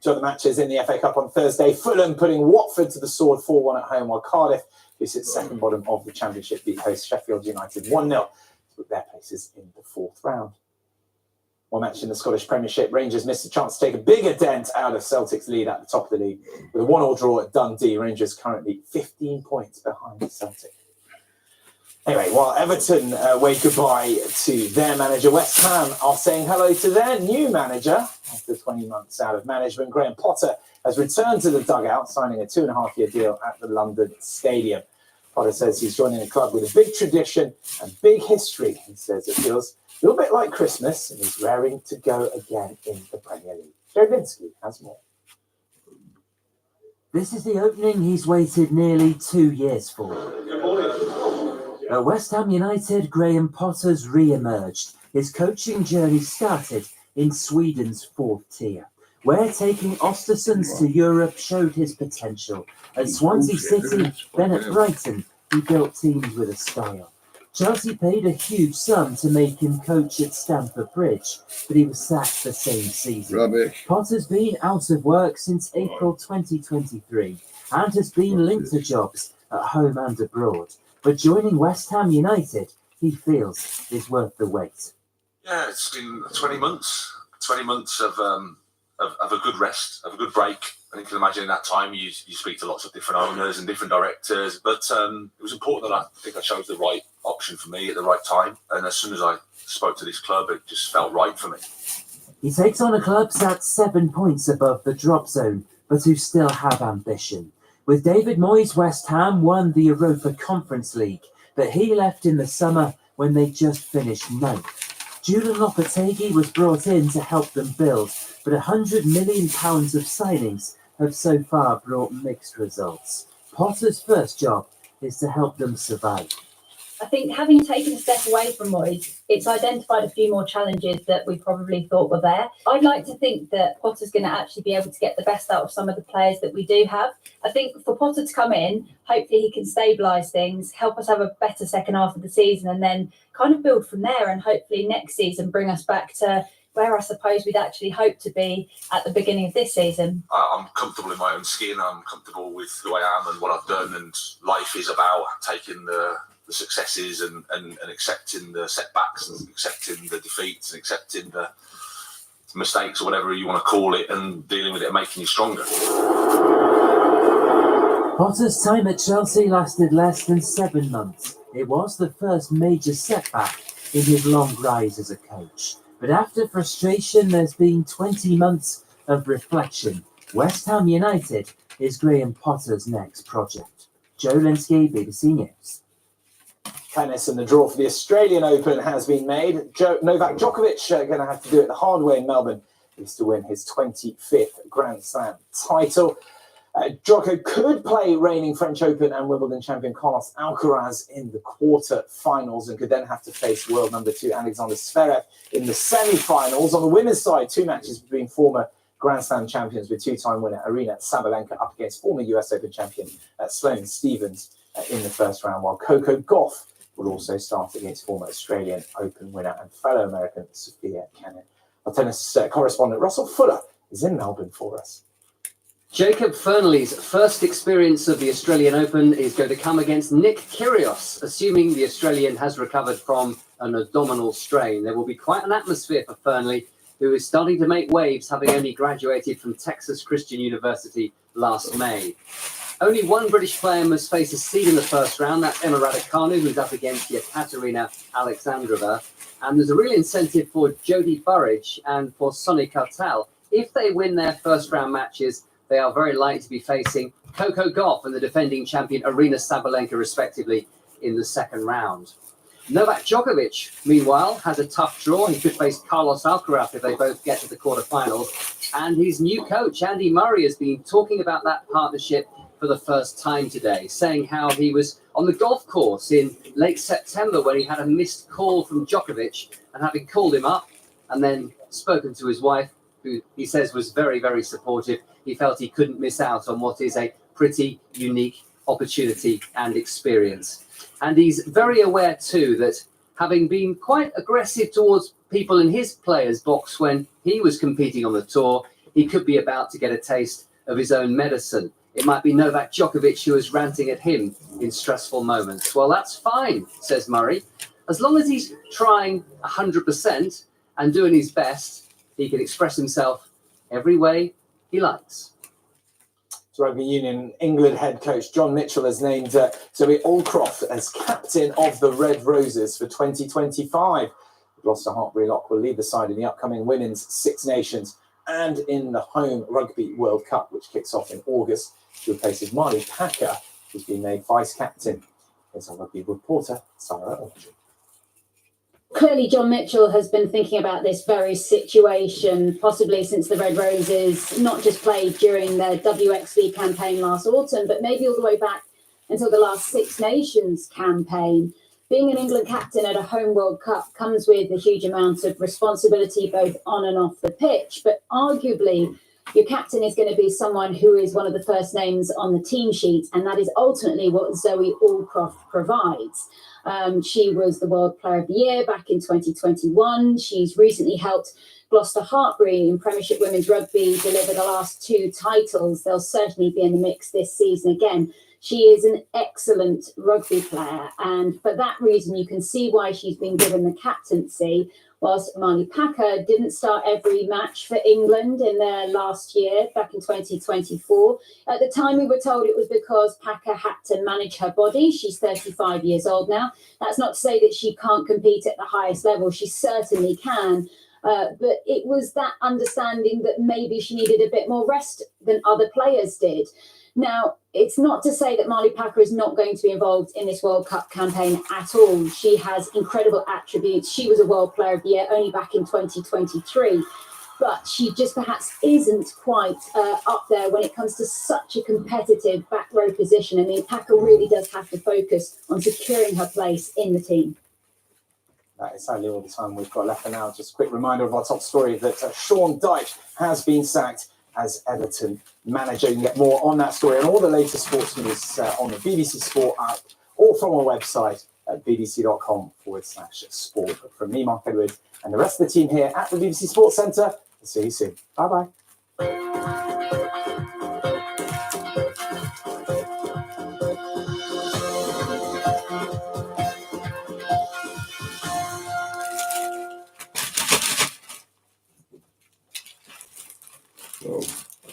[SPEAKER 9] Two other matches in the FA Cup on Thursday. Fulham putting Watford to the sword 4-1 at home, while Cardiff, who sits second bottom of the Championship, beat host Sheffield United 1-0 to put their places in the fourth round. One match in the Scottish Premiership, Rangers missed a chance to take a bigger dent out of Celtic's lead at the top of the league. With a 1-1 draw at Dundee, Rangers currently 15 points behind Celtic. Anyway, while Everton wave goodbye to their manager, West Ham are saying hello to their new manager. After 20 months out of management, Graham Potter has returned to the dugout, signing a 2.5-year deal at the London Stadium. Potter says he's joining a club with a big tradition and big history. He says it feels a little bit like Christmas and he's raring to go again in the Premier League. Joe Vinsky has more.
[SPEAKER 20] This is the opening he's waited nearly 2 years for.
[SPEAKER 14] Good morning.
[SPEAKER 20] At West Ham United, Graham Potter's re-emerged. His coaching journey started in Sweden's fourth tier, where taking Östersunds to Europe showed his potential. At Swansea City, then at Brighton, he built teams with a style. Chelsea paid a huge sum to make him coach at Stamford Bridge, but he was sacked the same season.
[SPEAKER 19] Rubbish.
[SPEAKER 20] Potter's been out of work since April 2023 and has been linked to jobs at home and abroad. But joining West Ham United, he feels is worth the wait.
[SPEAKER 21] Yeah, it's been 20 months. 20 months of a good rest, of a good break. And you can imagine in that time you speak to lots of different owners and different directors. But it was important that I think I chose the right option for me at the right time. And as soon as I spoke to this club, it just felt right for me.
[SPEAKER 20] He takes on a club sat 7 points above the drop zone, but who still have ambition. With David Moyes, West Ham won the Europa Conference League, but he left in the summer when they just finished ninth. Julian Lopetegui was brought in to help them build, but £100 million of signings have so far brought mixed results. Potter's first job is to help them survive.
[SPEAKER 22] I think having taken a step away from Moyes, it's identified a few more challenges that we probably thought were there. I'd like to think that Potter's going to actually be able to get the best out of some of the players that we do have. I think for Potter to come in, hopefully he can stabilise things, help us have a better second half of the season, and then kind of build from there, and hopefully next season bring us back to where I suppose we'd actually hoped to be at the beginning of this season.
[SPEAKER 21] I'm comfortable in my own skin. I'm comfortable with who I am and what I've done. And life is about taking the successes and accepting the setbacks and accepting the defeats and accepting the mistakes or whatever you want to call it and dealing with it and making you stronger.
[SPEAKER 20] Potter's time at Chelsea lasted less than 7 months. It was the first major setback in his long rise as a coach. But after frustration, there's been 20 months of reflection. West Ham United is Graham Potter's next project. Joe Linsky, BBC News.
[SPEAKER 9] Tennis and the draw for the Australian Open has been made. Novak Djokovic going to have to do it the hard way in Melbourne. He's to win his 25th Grand Slam title. Djoko could play reigning French Open and Wimbledon champion Carlos Alcaraz in the quarter-finals and could then have to face world number 2 Alexander Zverev in the semi-finals. On the women's side, 2 matches between former Grand Slam champions with 2-time winner Aryna Sabalenka up against former US Open champion Sloane Stephens in the first round, while Coco Gauff will also start against former Australian Open winner and fellow American Sophia Kenin. Our tennis correspondent Russell Fuller is in Melbourne for us.
[SPEAKER 23] Jacob Fernley's first experience of the Australian Open is going to come against Nick Kyrgios, assuming the Australian has recovered from an abdominal strain. There will be quite an atmosphere for Fernley who is starting to make waves, having only graduated from Texas Christian University last May. Only one British player must face a seed in the first round. That's Emma Raducanu, who's up against Yekaterina Alexandrova. And there's a real incentive for Jodie Burrage and for Sonny Cartel. If they win their first round matches, they are very likely to be facing Coco Gauff and the defending champion Arina Sabalenka, respectively, in the second round. Novak Djokovic, meanwhile, has a tough draw. He could face Carlos Alcaraz if they both get to the quarterfinals. And his new coach, Andy Murray, has been talking about that partnership for the first time today, saying how he was on the golf course in late September when he had a missed call from Djokovic, and having called him up and then spoken to his wife, who he says was very, very supportive, he felt he couldn't miss out on what is a pretty unique opportunity and experience. And he's very aware too that having been quite aggressive towards people in his players' box when he was competing on the tour, he could be about to get a taste of his own medicine. It might be Novak Djokovic who is ranting at him in stressful moments. Well, that's fine, says Murray. As long as he's trying 100% and doing his best, he can express himself every way he likes.
[SPEAKER 9] Rugby Union England head coach John Mitchell has named Zoe Aldcroft as captain of the Red Roses for 2025. Gloucester Hartbury-Lock will lead the side in the upcoming Women's Six Nations and in the home Rugby World Cup, which kicks off in August. She replaces Marley Packer, who's been made vice-captain. Here's our rugby reporter, Sarah Aldridge.
[SPEAKER 22] Clearly, John Mitchell has been thinking about this very situation, possibly since the Red Roses not just played during their WXV campaign last autumn, but maybe all the way back until the last Six Nations campaign. Being an England captain at a home World Cup comes with a huge amount of responsibility, both on and off the pitch, but arguably your captain is going to be someone who is one of the first names on the team sheet, and that is ultimately what Zoe Aldcroft provides. She was the World Player of the Year back in 2021. She's recently helped Gloucester Hartbury in Premiership Women's Rugby deliver the last two titles. They'll certainly be in the mix this season again. She is an excellent rugby player, and for that reason, you can see why she's been given the captaincy, whilst Marley Packer didn't start every match for England in their last year, back in 2024. At the time, we were told it was because Packer had to manage her body. She's 35 years old now. That's not to say that she can't compete at the highest level. She certainly can. But it was that understanding that maybe she needed a bit more rest than other players did. Now, it's not to say that Marley Packer is not going to be involved in this World Cup campaign at all. She has incredible attributes. She was a World Player of the Year only back in 2023, but she just perhaps isn't quite up there when it comes to such a competitive back row position. I mean, Packer really does have to focus on securing her place in the team.
[SPEAKER 9] That is sadly all the time we've got left for now. Just a quick reminder of our top story that Sean Dyche has been sacked as Everton manager. You can get more on that story and all the latest sports news on the BBC Sport app or from our website at bbc.com/sport. But from me, Mark Edwards, and the rest of the team here at the BBC Sports Centre, I'll see you soon. Bye-bye.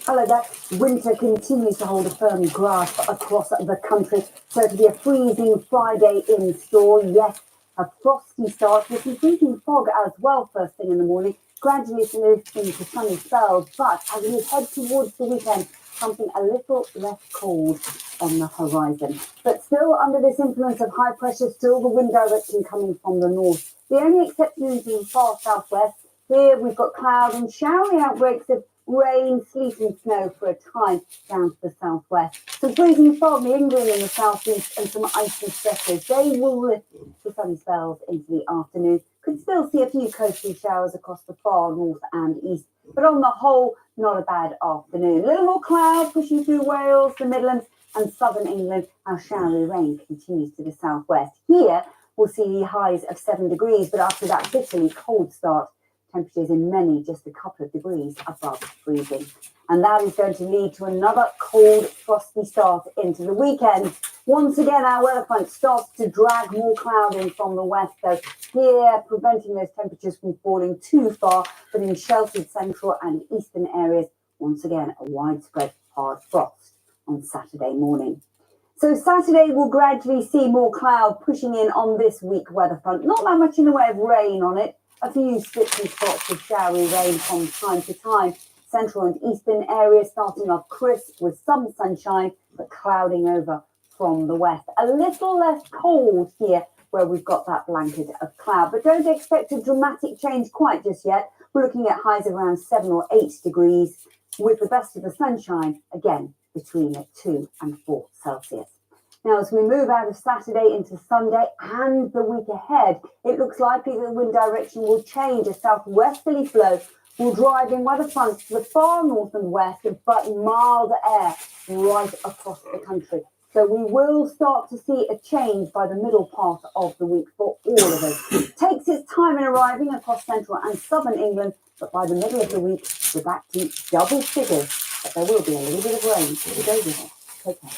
[SPEAKER 3] Hello there. Winter continues to hold a firm grasp across the country. So it'll be a freezing Friday in store. Yes, a frosty start with some freezing fog as well first thing in the morning. Gradually it's moved into sunny spells, but as we head towards the weekend, something a little less cold on the horizon. But still under this influence of high pressure, still the wind direction coming from the north. The only exception is in far southwest. Here we've got cloud and showery outbreaks of rain, sleet and snow for a time down to the southwest. Some freezing fog lingering in the southeast and some icy stretches. They will lift the sunny spells into the afternoon. Could still see a few coastal showers across the far north and east, but on the whole, not a bad afternoon. A little more cloud pushing through Wales, the Midlands and southern England. Our showery rain continues to the southwest. Here, we'll see highs of 7 degrees, but after that bitterly cold start temperatures in many just a couple of degrees above freezing. And that is going to lead to another cold, frosty start into the weekend. Once again, our weather front starts to drag more cloud in from the west, though, here preventing those temperatures from falling too far. But in sheltered central and eastern areas, once again, a widespread hard frost on Saturday morning. So Saturday will gradually see more cloud pushing in on this weak weather front. Not that much in the way of rain on it. A few slippery spots of showery rain from time to time. Central and eastern areas starting off crisp with some sunshine, but clouding over from the west. A little less cold here where we've got that blanket of cloud. But don't expect a dramatic change quite just yet. We're looking at highs around 7 or 8 degrees with the best of the sunshine, again, between 2 and 4 Celsius. Now, as we move out of Saturday into Sunday and the week ahead, it looks likely that the wind direction will change. A southwesterly flow will drive in weather fronts to the far north and west, but milder air right across the country. So we will start to see a change by the middle part of the week for all of us. It takes its time in arriving across central and southern England, but by the middle of the week, we're back to double figures. But there will be a little bit of rain to go with it. Take care.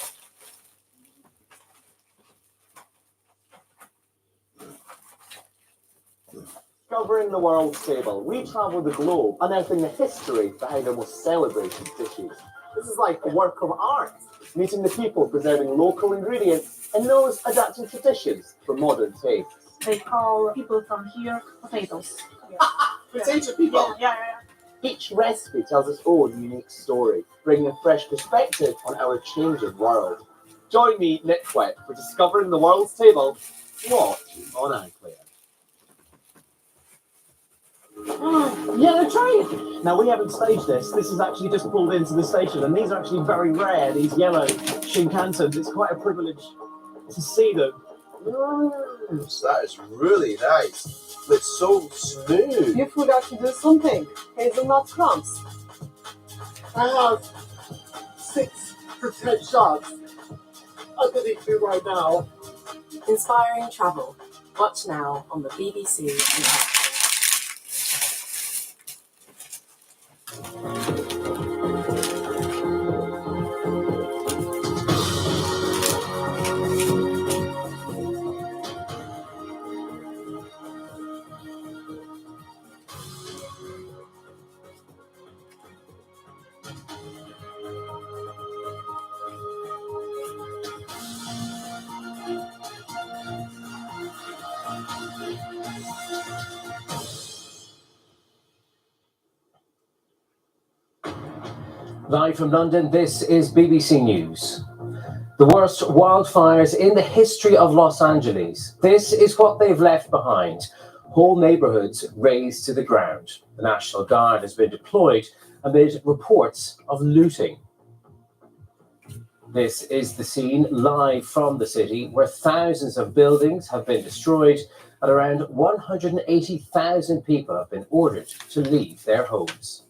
[SPEAKER 5] Discovering the world's table, we travel the globe, unearthing the history behind our most celebrated dishes. This is like a work of art, meeting the people preserving local ingredients and those adapting traditions for modern tastes.
[SPEAKER 8] They call people from here potatoes.
[SPEAKER 5] Potato people?
[SPEAKER 8] Yeah.
[SPEAKER 5] Each recipe tells its own unique story, bringing a fresh perspective on our changing world. Join me, Nick Wet, for Discovering the World's Table. Watch on iPlayer.
[SPEAKER 10] Yellow train! Now, we haven't staged this. This is actually just pulled into the station, and these are actually very rare, these yellow Shinkansens. It's quite a privilege to see them.
[SPEAKER 11] That is really nice. It's so smooth.
[SPEAKER 12] You forgot to do something. Hazelnut crumbs.
[SPEAKER 11] I have 6 to 10 shots underneath me right now.
[SPEAKER 12] Inspiring travel. Watch now on the BBC and
[SPEAKER 18] Live from London, this is BBC News. The worst wildfires in the history of Los Angeles. This is what they've left behind. Whole neighborhoods razed to the ground. The National Guard has been deployed amid reports of looting. This is the scene live from the city where thousands of buildings have been destroyed and around 180,000 people have been ordered to leave their homes.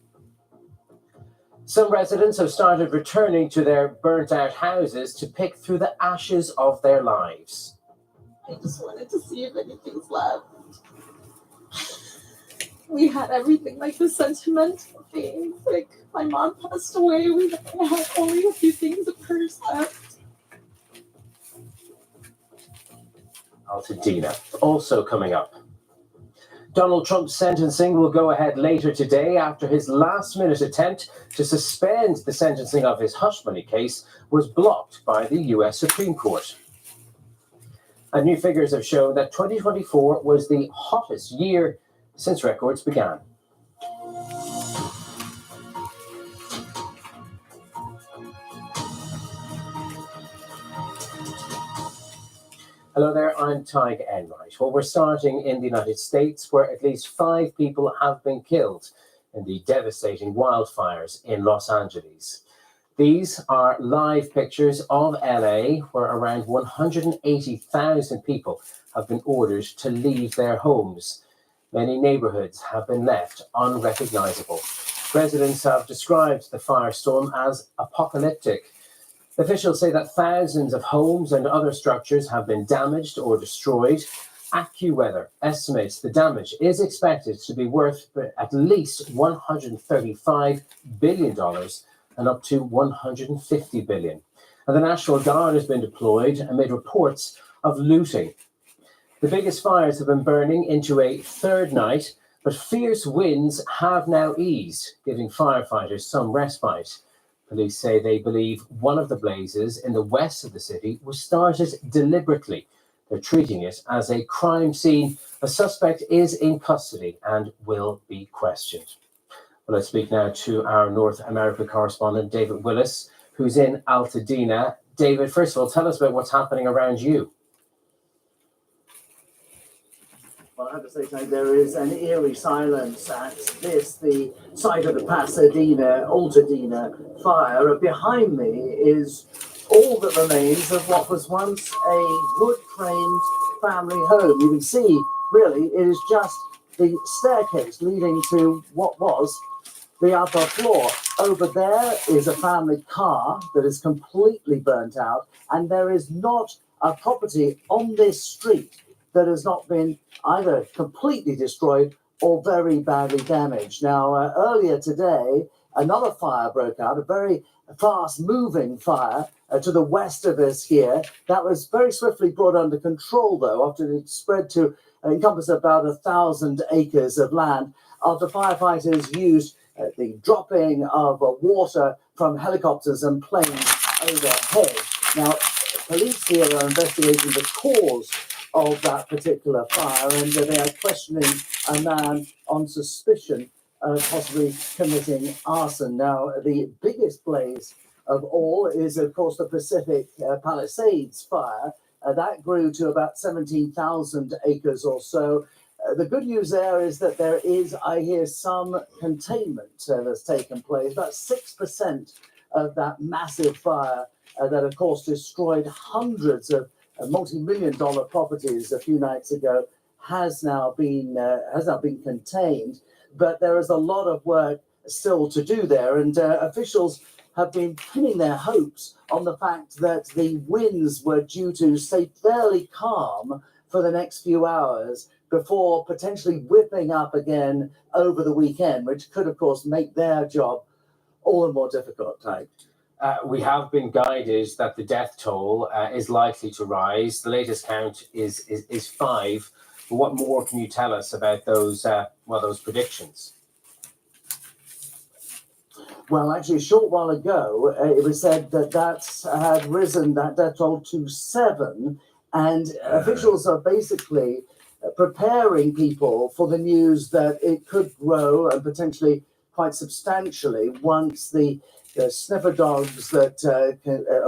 [SPEAKER 18] Some residents have started returning to their burnt-out houses to pick through the ashes of their lives.
[SPEAKER 12] I just wanted to see if anything's left. We had everything, like the sentimental things. Like my mom passed away. I had only a few things of hers left.
[SPEAKER 18] Altadena, also coming up. Donald Trump's sentencing will go ahead later today after his last-minute attempt to suspend the sentencing of his hush money case was blocked by the US Supreme Court. And new figures have shown that 2024 was the hottest year since records began. Hello there, I'm Tig Enright. Well, we're starting in the United States, where at least 5 people have been killed in the devastating wildfires in Los Angeles. These are live pictures of LA, where around 180,000 people have been ordered to leave their homes. Many neighborhoods have been left unrecognizable. Residents have described the firestorm as apocalyptic. Officials say that thousands of homes and other structures have been damaged or destroyed, AccuWeather estimates the damage is expected to be worth at least $135 billion and up to $150 billion. And the National Guard has been deployed amid reports of looting. The biggest fires have been burning into a third night, but fierce winds have now eased, giving firefighters some respite. Police say they believe one of the blazes in the west of the city was started deliberately. They're treating it as a crime scene. A suspect is in custody and will be questioned. Well, let's speak now to our North America correspondent, David Willis, who's in Altadena. David, first of all, tell us about what's happening around you.
[SPEAKER 1] Well, I have to say, Tony, there is an eerie silence at the site of the Pasadena, Altadena fire. Behind me is all that remains of what was once a wood-framed family home. You can see, really, it is just the staircase leading to what was the upper floor. Over there is a family car that is completely burnt out, and there is not a property on this street that has not been either completely destroyed or very badly damaged. Now, earlier today, another fire broke out, a very fast-moving fire to the west of us here. That was very swiftly brought under control, though, after it spread to encompass about 1,000 acres of land, after firefighters used the dropping of water from helicopters and planes overhead. Now, police here are investigating the cause of that particular fire, and they are questioning a man on suspicion of possibly committing arson. Now, the biggest blaze of all is, of course, the Pacific Palisades fire. That grew to about 17,000 acres or so. The good news there is that there is, I hear, some containment that's taken place. About 6% of that massive fire that, of course, destroyed hundreds of multi-million-dollar properties a few nights ago has now been contained. But there is a lot of work still to do there, and officials have been pinning their hopes on the fact that the winds were due to stay fairly calm for the next few hours before potentially whipping up again over the weekend, which could, of course, make their job all the more difficult, Tyke.
[SPEAKER 18] We have been guided that the death toll is likely to rise. The latest count is 5. But what more can you tell us about those predictions?
[SPEAKER 1] Well, actually, a short while ago, it was said that had risen, that death toll, to 7, and officials are basically preparing people for the news that it could grow and potentially quite substantially once the sniffer dogs that are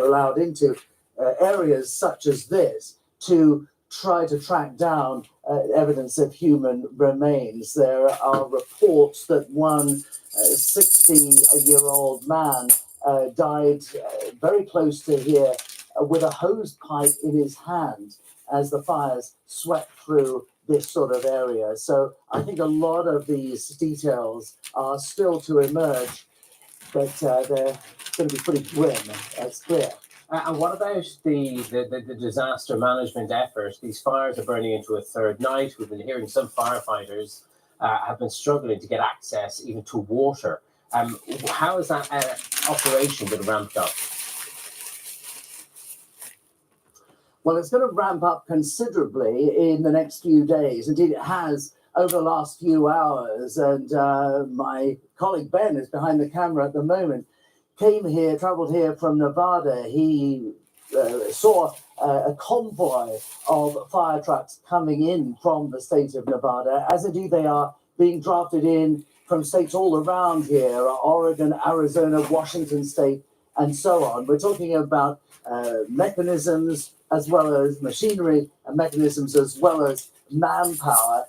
[SPEAKER 1] allowed into areas such as this to try to track down evidence of human remains. There are reports that one 60-year-old man died very close to here with a hose pipe in his hand as the fires swept through this sort of area. So I think a lot of these details are still to emerge, but they're going to be pretty grim, that's clear.
[SPEAKER 18] And what about the disaster management effort? These fires are burning into a third night. We've been hearing some firefighters have been struggling to get access even to water. How has that operation been ramped up?
[SPEAKER 1] Well, it's going to ramp up considerably in the next few days. Indeed, it has over the last few hours. And my colleague Ben is behind the camera at the moment. Traveled here from Nevada. He saw a convoy of fire trucks coming in from the state of Nevada, as indeed they are being drafted in from states all around here, Oregon, Arizona, Washington State, and so on. We're talking about mechanisms as well as machinery and mechanisms as well as manpower.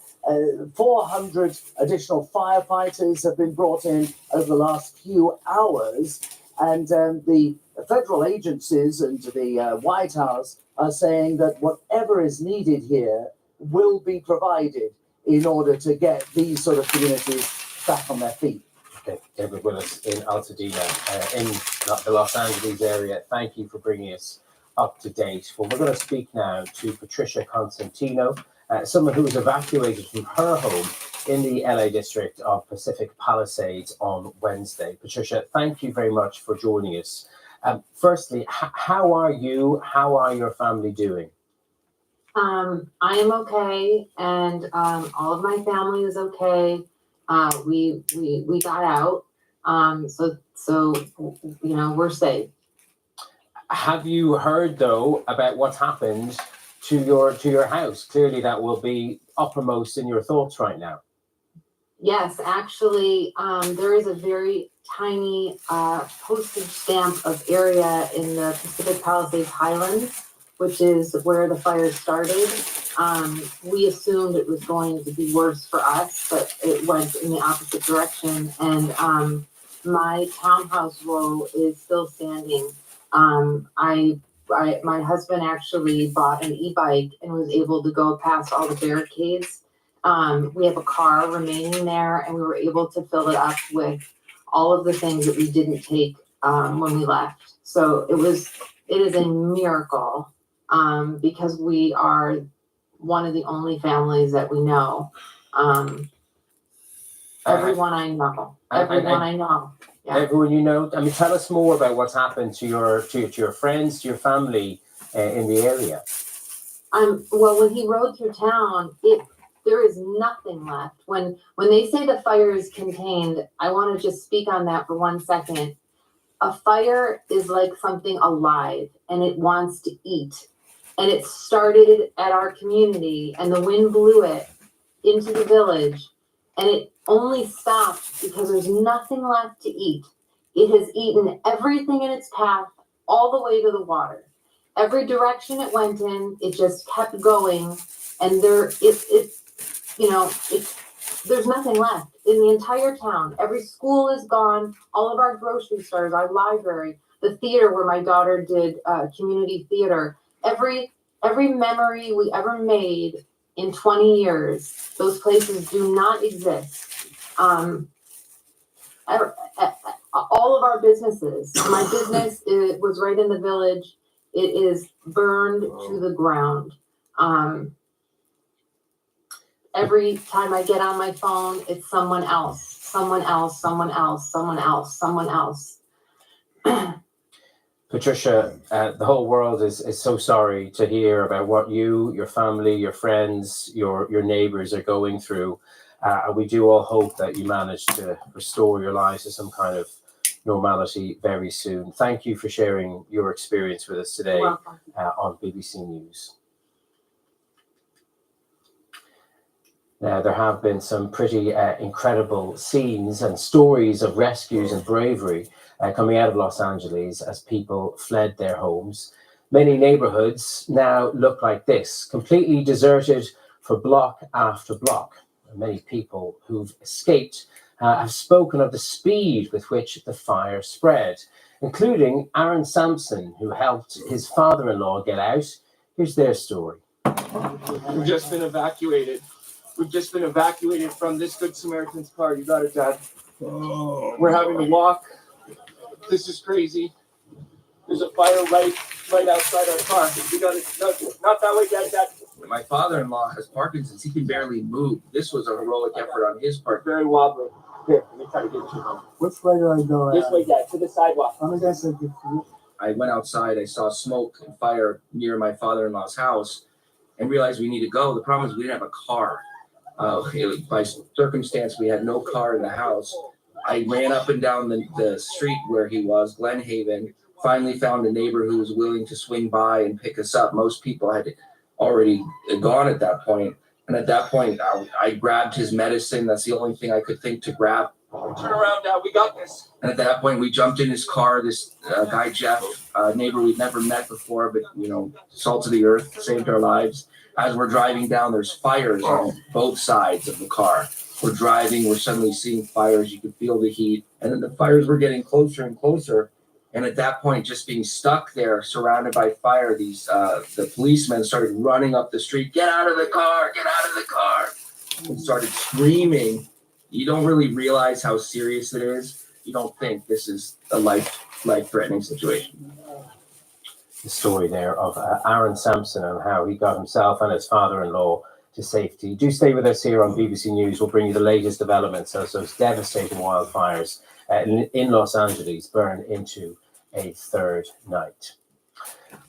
[SPEAKER 1] 400 additional firefighters have been brought in over the last few hours, and the federal agencies and the White House are saying that whatever is needed here will be provided in order to get these sort of communities back on their feet.
[SPEAKER 18] Okay, David Willis in Altadena, in the Los Angeles area. Thank you for bringing us up to date. Well, we're going to speak now to Patricia Constantino, someone who was evacuated from her home in the LA district of Pacific Palisades on Wednesday. Patricia, thank you very much for joining us. Firstly, how are you? How are your family doing?
[SPEAKER 2] I am okay, and all of my family is okay. We got out, so you know, we're safe.
[SPEAKER 18] Have you heard though about what's happened to your house? Clearly, that will be uppermost in your thoughts right now.
[SPEAKER 2] Yes, actually, there is a very tiny postage stamp of area in the Pacific Palisades Highlands, which is where the fire started. We assumed it was going to be worse for us, but it went in the opposite direction. And my townhouse row is still standing. My husband actually bought an e-bike and was able to go past all the barricades. We have a car remaining there, and we were able to fill it up with all of the things that we didn't take when we left. So it is a miracle because we are one of the only families that we know. Everyone I know. Yeah.
[SPEAKER 18] Everyone you know. I mean, tell us more about what's happened to your friends, to your family in the area.
[SPEAKER 2] Well, when he rode through town, there is nothing left. When they say the fire is contained, I want to just speak on that for 1 second. A fire is like something alive, and it wants to eat. And it started at our community, and the wind blew it into the village, and it only stopped because there's nothing left to eat. It has eaten everything in its path all the way to the water. Every direction it went in, it just kept going, and there's nothing left in the entire town. Every school is gone. All of our grocery stores, our library, the theater where my daughter did community theater. Every memory we ever made in 20 years, those places do not exist. All of our businesses, my business was right in the village. It is burned to the ground. Every time I get on my phone, it's someone else, someone else, someone else, someone else, someone else.
[SPEAKER 18] Patricia, the whole world is so sorry to hear about what you, your family, your friends, your neighbors are going through. And we do all hope that you manage to restore your lives to some kind of normality very soon. Thank you for sharing your experience with us today on BBC News. Now, there have been some pretty incredible scenes and stories of rescues and bravery coming out of Los Angeles as people fled their homes. Many neighborhoods now look like this, completely deserted for block after block. Many people who've escaped have spoken of the speed with which the fire spread, including Aaron Sampson, who helped his father-in-law get out. Here's their story.
[SPEAKER 4] We've just been evacuated. We've just been evacuated from this Good Samaritan's car. You got it, Dad. We're having to walk. This is crazy. There's a fire right outside our car. We got it. Not that way, Dad.
[SPEAKER 6] My father-in-law has Parkinson's. He can barely move. This was a heroic effort on his part.
[SPEAKER 4] Very wobbly. Here, let me try to get you home.
[SPEAKER 11] Which way do I go?
[SPEAKER 4] This way, Dad, to the sidewalk.
[SPEAKER 6] I went outside. I saw smoke and fire near my father-in-law's house and realized we need to go. The problem is we didn't have a car. By circumstance, we had no car in the house. I ran up and down the street where he was, Glen Haven, finally found a neighbor who was willing to swing by and pick us up. Most people had already gone at that point. And at that point, I grabbed his medicine. That's the only thing I could think to grab.
[SPEAKER 4] Turn around, Dad. We got this.
[SPEAKER 6] And at that point, we jumped in his car. This guy, Jeff, a neighbor we'd never met before, but, salt of the earth, saved our lives. As we're driving down, there's fires on both sides of the car. We're driving, we're suddenly seeing fires. You can feel the heat. And then the fires were getting closer and closer. And at that point, just being stuck there, surrounded by fire, the policemen started running up the street. Get out of the car! Get out of the car! And started screaming. You don't really realize how serious it is. You don't think this is a life-threatening situation.
[SPEAKER 18] The story there of Aaron Sampson and how he got himself and his father-in-law to safety. Do stay with us here on BBC News. We'll bring you the latest developments as those devastating wildfires in Los Angeles burn into a third night.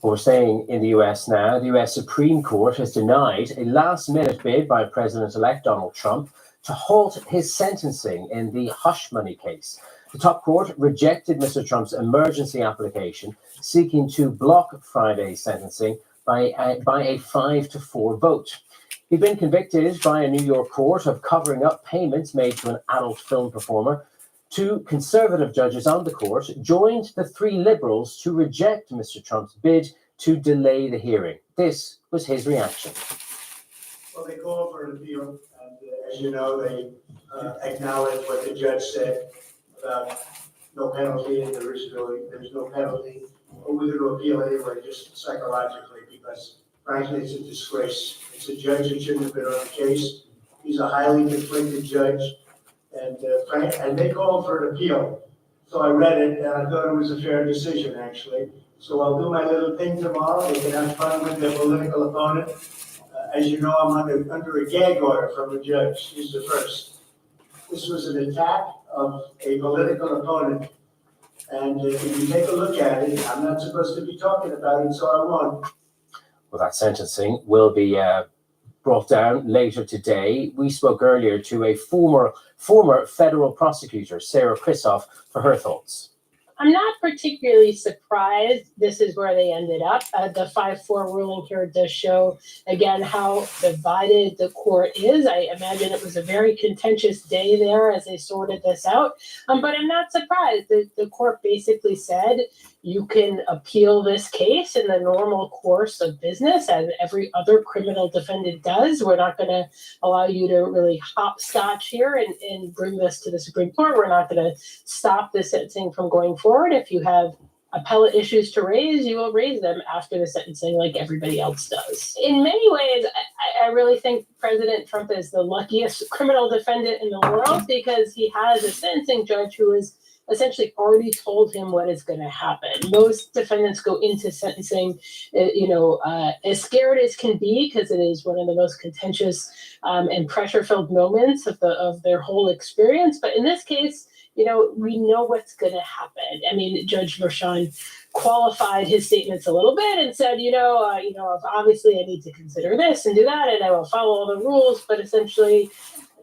[SPEAKER 18] We're staying in the US now. The US Supreme Court has denied a last-minute bid by President-elect Donald Trump to halt his sentencing in the hush money case. The top court rejected Mr. Trump's emergency application seeking to block Friday's sentencing by a 5-4 vote. He'd been convicted by a New York court of covering up payments made to an adult film performer. Two conservative judges on the court joined the three liberals to reject Mr. Trump's bid to delay the hearing. This was his reaction.
[SPEAKER 7] Well, they called for an appeal, and as you know, they acknowledged what the judge said about no penalty, and there's no penalty. But we're going to appeal anyway, just psychologically, because frankly, it's a disgrace. It's a judge who shouldn't have been on the case. He's a highly conflicted judge. And they called for an appeal. So I read it, and I thought it was a fair decision, actually. So I'll do my little thing tomorrow. They can have fun with their political opponent. As you know, I'm under a gag order from the judge. He's the first. This was an attack of a political opponent. And if you take a look at it, I'm not supposed to be talking about it, so I won't.
[SPEAKER 18] Well, that sentencing will be brought down later today. We spoke earlier to a former federal prosecutor, Sarah Kristoff, for her thoughts.
[SPEAKER 15] I'm not particularly surprised this is where they ended up. The 5-4 ruling here does show, again, how divided the court is. I imagine it was a very contentious day there as they sorted this out. But I'm not surprised. The court basically said you can appeal this case in the normal course of business, as every other criminal defendant does. We're not going to allow you to really hopscotch here and bring this to the Supreme Court. We're not going to stop the sentencing from going forward. If you have appellate issues to raise, you will raise them after the sentencing like everybody else does. In many ways, I really think President Trump is the luckiest criminal defendant in the world, because he has a sentencing judge who is essentially already told him what is going to happen. Most defendants go into sentencing, as scared as can be, because it is one of the most contentious and pressure-filled moments of their whole experience. But in this case, we know what's going to happen. I mean, Judge Merchan qualified his statements a little bit and said, obviously I need to consider this and do that, and I will follow all the rules. But essentially,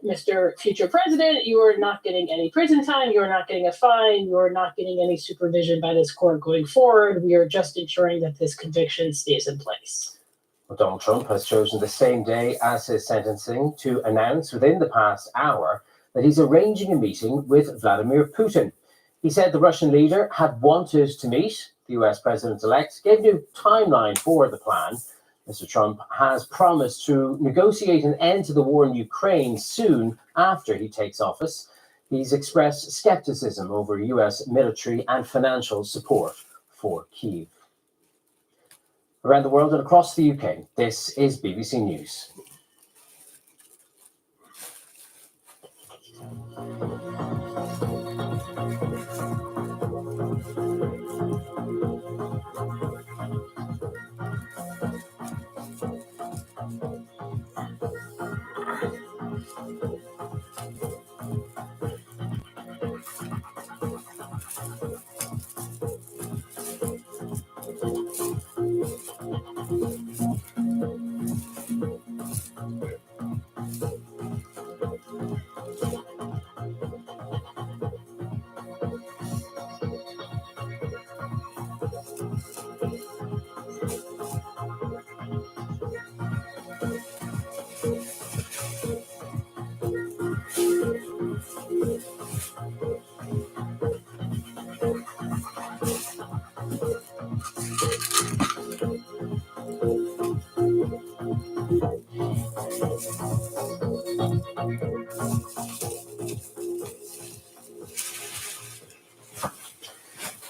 [SPEAKER 15] Mr. Future President, you are not getting any prison time. You are not getting a fine. You are not getting any supervision by this court going forward. We are just ensuring that this conviction stays in place.
[SPEAKER 18] Well, Donald Trump has chosen the same day as his sentencing to announce within the past hour that he's arranging a meeting with Vladimir Putin. He said the Russian leader had wanted to meet. The US president-elect gave a new timeline for the plan. Mr. Trump has promised to negotiate an end to the war in Ukraine soon after he takes office. He's expressed skepticism over US military and financial support for Kyiv. Around the world and across the UK, this is BBC News.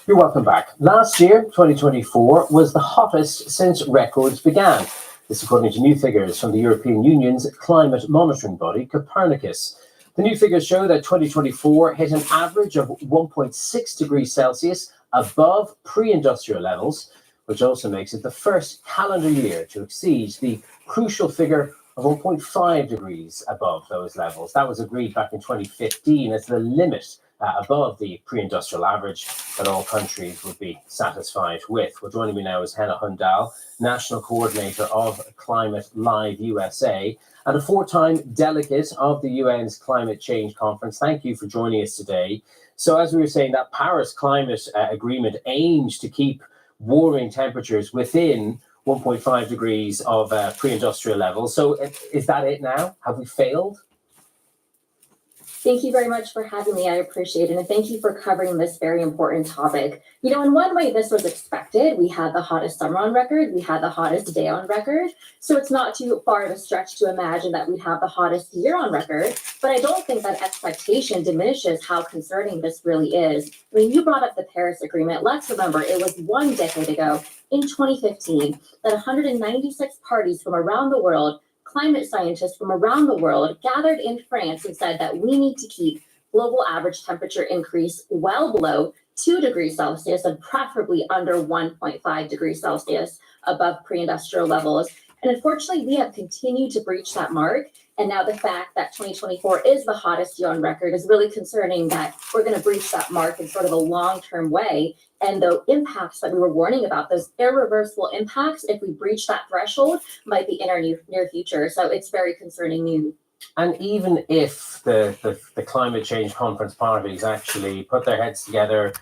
[SPEAKER 18] You're welcome back. Last year, 2024, was the hottest since records began. This according to new figures from the European Union's climate monitoring body, Copernicus. The new figures show that 2024 hit an average of 1.6 degrees Celsius above pre-industrial levels, which also makes it the first calendar year to exceed the crucial figure of 1.5 degrees above those levels. That was agreed back in 2015 as the limit above the pre-industrial average that all countries would be satisfied with. Well, joining me now is Henna Hundal, National Coordinator of Climate Live USA and a four-time delegate of the UN's Climate Change Conference. Thank you for joining us today. So as we were saying, that Paris Climate Agreement aims to keep warming temperatures within 1.5 degrees of pre-industrial levels. So is that it now? Have we failed?
[SPEAKER 13] Thank you very much for having me. I appreciate it. And thank you for covering this very important topic. You know, in one way, this was expected. We had the hottest summer on record. We had the hottest day on record. So it's not too far of a stretch to imagine that we'd have the hottest year on record. But I don't think that expectation diminishes how concerning this really is. I mean, you brought up the Paris Agreement. Let's remember, it was 1 decade ago, in 2015, that 196 parties from around the world, climate scientists from around the world, gathered in France and said that we need to keep global average temperature increase well below 2 degrees Celsius and preferably under 1.5 degrees Celsius above pre-industrial levels. And unfortunately, we have continued to breach that mark. And now the fact that 2024 is the hottest year on record is really concerning that we're going to breach that mark in sort of a long-term way. And the impacts that we were warning about, those irreversible impacts, if we breach that threshold, might be in our near future. So it's very concerning news.
[SPEAKER 18] And even if the climate change conference parties actually put their heads together,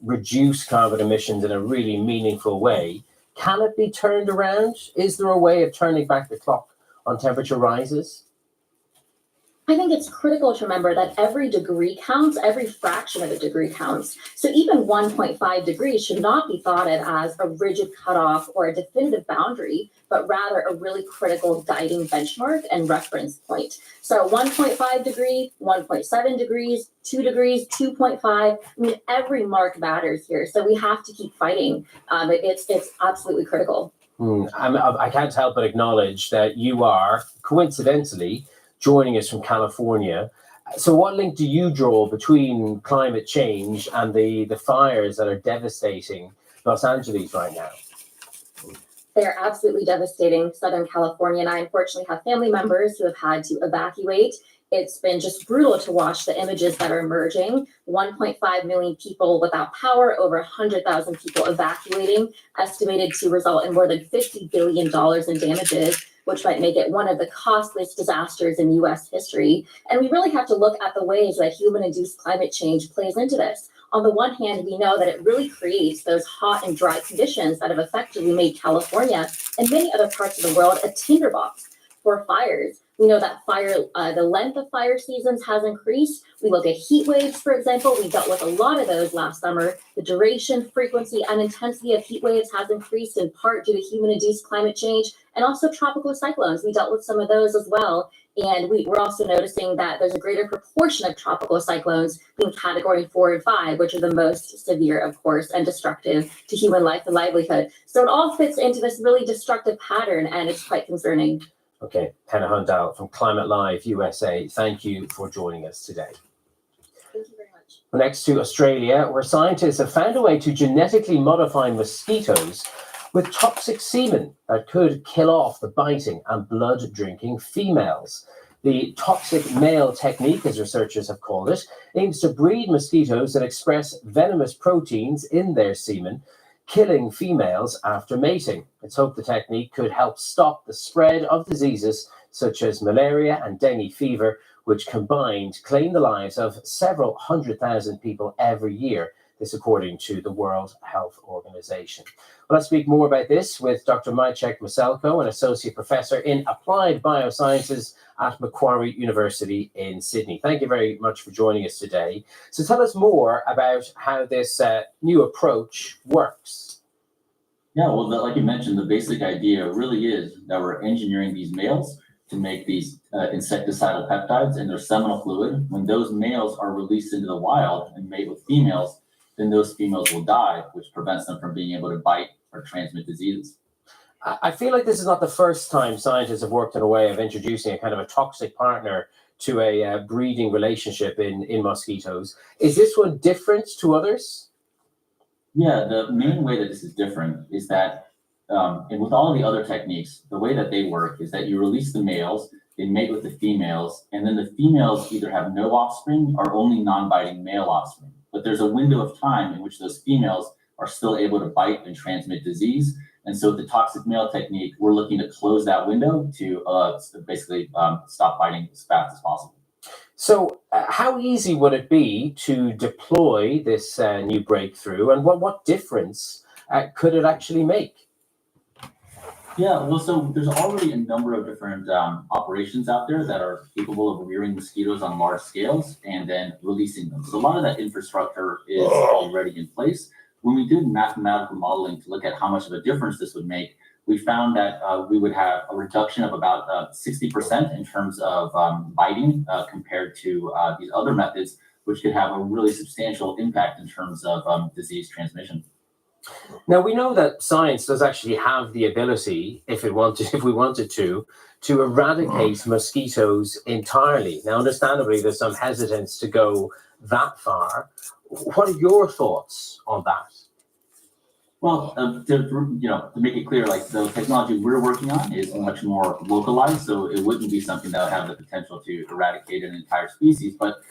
[SPEAKER 18] reduce carbon emissions in a really meaningful way, can it be turned around? Is there a way of turning back the clock on temperature rises?
[SPEAKER 13] I think it's critical to remember that every degree counts, every fraction of a degree counts. So even 1.5 degrees should not be thought of as a rigid cutoff or a definitive boundary, but rather a really critical guiding benchmark and reference point. So 1.5 degree, 1.7 degrees, 2 degrees, 2.5, I mean, every mark matters here. So we have to keep fighting. It's absolutely critical.
[SPEAKER 18] I can't help but acknowledge that you are, coincidentally, joining us from California. So what link do you draw between climate change and the fires that are devastating Los Angeles right now?
[SPEAKER 13] They're absolutely devastating Southern California. And I unfortunately have family members who have had to evacuate. It's been just brutal to watch the images that are emerging. 1.5 million people without power, over 100,000 people evacuating, estimated to result in more than $50 billion in damages, which might make it one of the costliest disasters in U.S. history. And we really have to look at the ways that human-induced climate change plays into this. On the one hand, we know that it really creates those hot and dry conditions that have effectively made California and many other parts of the world a tinderbox for fires. We know that the length of fire seasons has increased. We look at heat waves, for example. We dealt with a lot of those last summer. The duration, frequency, and intensity of heat waves has increased in part due to human-induced climate change and also tropical cyclones. We dealt with some of those as well. And we're also noticing that there's a greater proportion of tropical cyclones being category 4 and 5, which are the most severe, of course, and destructive to human life and livelihood. So it all fits into this really destructive pattern, and it's quite concerning.
[SPEAKER 18] Okay, Henna Hundal from Climate Live USA, thank you for joining us today.
[SPEAKER 13] Thank you very much.
[SPEAKER 18] Next to Australia, where scientists have found a way to genetically modify mosquitoes with toxic semen that could kill off the biting and blood-drinking females. The toxic male technique, as researchers have called it, aims to breed mosquitoes that express venomous proteins in their semen, killing females after mating. It's hoped the technique could help stop the spread of diseases such as malaria and dengue fever, which combined claim the lives of several 100,000 people every year. This according to the World Health Organization. Well, let's speak more about this with Dr. Maciej Maselko, an associate professor in applied biosciences at Macquarie University in Sydney. Thank you very much for joining us today. So tell us more about how this new approach works.
[SPEAKER 16] Yeah, well, like you mentioned, the basic idea really is that we're engineering these males to make these insecticidal peptides in their seminal fluid. When those males are released into the wild and mate with females, then those females will die, which prevents them from being able to bite or transmit diseases.
[SPEAKER 18] I feel like this is not the first time scientists have worked on a way of introducing a kind of a toxic partner to a breeding relationship in mosquitoes. Is this one different to others?
[SPEAKER 16] Yeah, the main way that this is different is that and with all of the other techniques, the way that they work is that you release the males, they mate with the females, and then the females either have no offspring or only non-biting male offspring. But there's a window of time in which those females are still able to bite and transmit disease. And so with the toxic male technique, we're looking to close that window to basically stop biting as fast as possible.
[SPEAKER 18] So how easy would it be to deploy this new breakthrough, and what difference could it actually make?
[SPEAKER 16] Yeah, well, so there's already a number of different operations out there that are capable of rearing mosquitoes on large scales and then releasing them. So a lot of that infrastructure is already in place. When we did mathematical modeling to look at how much of a difference this would make, we found that we would have a reduction of about 60% in terms of biting compared to these other methods, which could have a really substantial impact in terms of disease transmission.
[SPEAKER 18] Now, we know that science does actually have the ability, if we wanted to eradicate mosquitoes entirely. Now, understandably, there's some hesitance to go that far. What are your thoughts on that?
[SPEAKER 16] Well, to make it clear, like the technology we're working on is much more localized, so it wouldn't be something that would have the potential to eradicate an entire species. But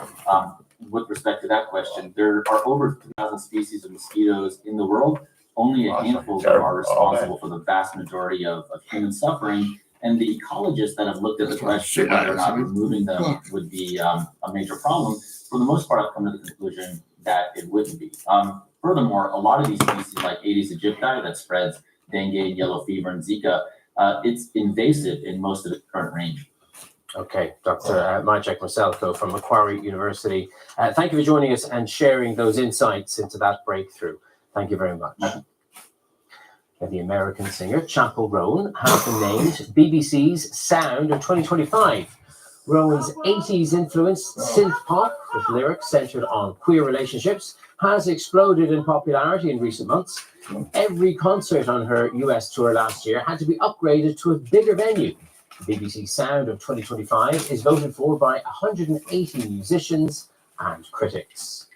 [SPEAKER 16] with respect to that question, there are over 2,000 species of mosquitoes in the world. Only a handful of them are responsible for the vast majority of human suffering. And the ecologists that have looked at the question whether or not removing them would be a major problem, for the most part, have come to the conclusion that it wouldn't be. Furthermore, a lot of these species, like Aedes aegypti, that spreads dengue, yellow fever, and Zika, it's invasive in most of its current range.
[SPEAKER 18] Okay, Dr. Maciek Maselko from Macquarie University. Thank you for joining us and sharing those insights into that breakthrough. Thank you very much. The American singer Chappell Roan has been named BBC's Sound of 2025. Rowan's 80s influenced synth pop with lyrics centered on queer relationships has exploded in popularity in recent months. Every concert on her US tour last year had to be upgraded to a bigger venue. The BBC Sound of 2025 is voted for by 180 musicians and critics.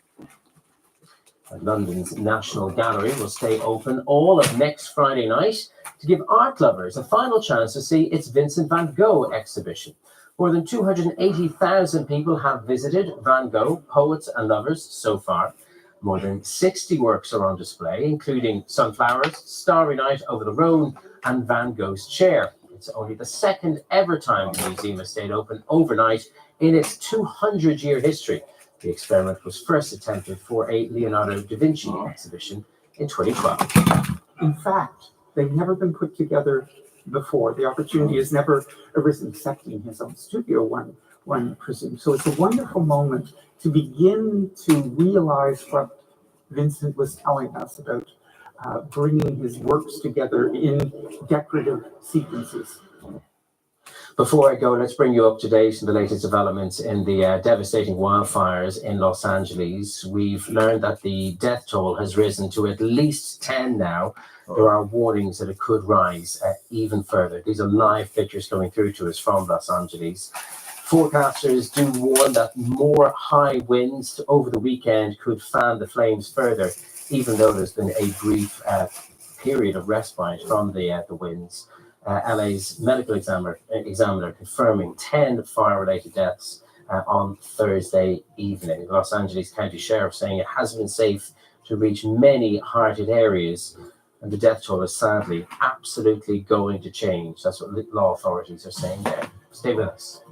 [SPEAKER 18] London's National Gallery will stay open all of next Friday night to give art lovers a final chance to see its Vincent van Gogh exhibition. More than 280,000 people have visited Van Gogh, Poets and Lovers so far. More than 60 works are on display, including Sunflowers, Starry Night over the Rhone, and Van Gogh's Chair. It's only the second ever time the museum has stayed open overnight in its 200-year history. The experiment was first attempted for a Leonardo da Vinci exhibition in 2012.
[SPEAKER 14] In fact, they've never been put together before. The opportunity has never arisen, except in his own studio, one presumes. So it's a wonderful moment to begin to realize what Vincent was telling us about bringing his works together in decorative sequences.
[SPEAKER 18] Before I go, let's bring you up to date on the latest developments in the devastating wildfires in Los Angeles. We've learned that the death toll has risen to at least 10 now. There are warnings that it could rise even further. These are live pictures coming through to us from Los Angeles. Forecasters do warn that more high winds over the weekend could fan the flames further, even though there's been a brief period of respite from the winds. LA's medical examiner confirming 10 fire-related deaths on Thursday evening. The Los Angeles County Sheriff saying it hasn't been safe to reach many hard-hit areas, and the death toll is sadly absolutely going to change. That's what law authorities are saying there. Stay with us.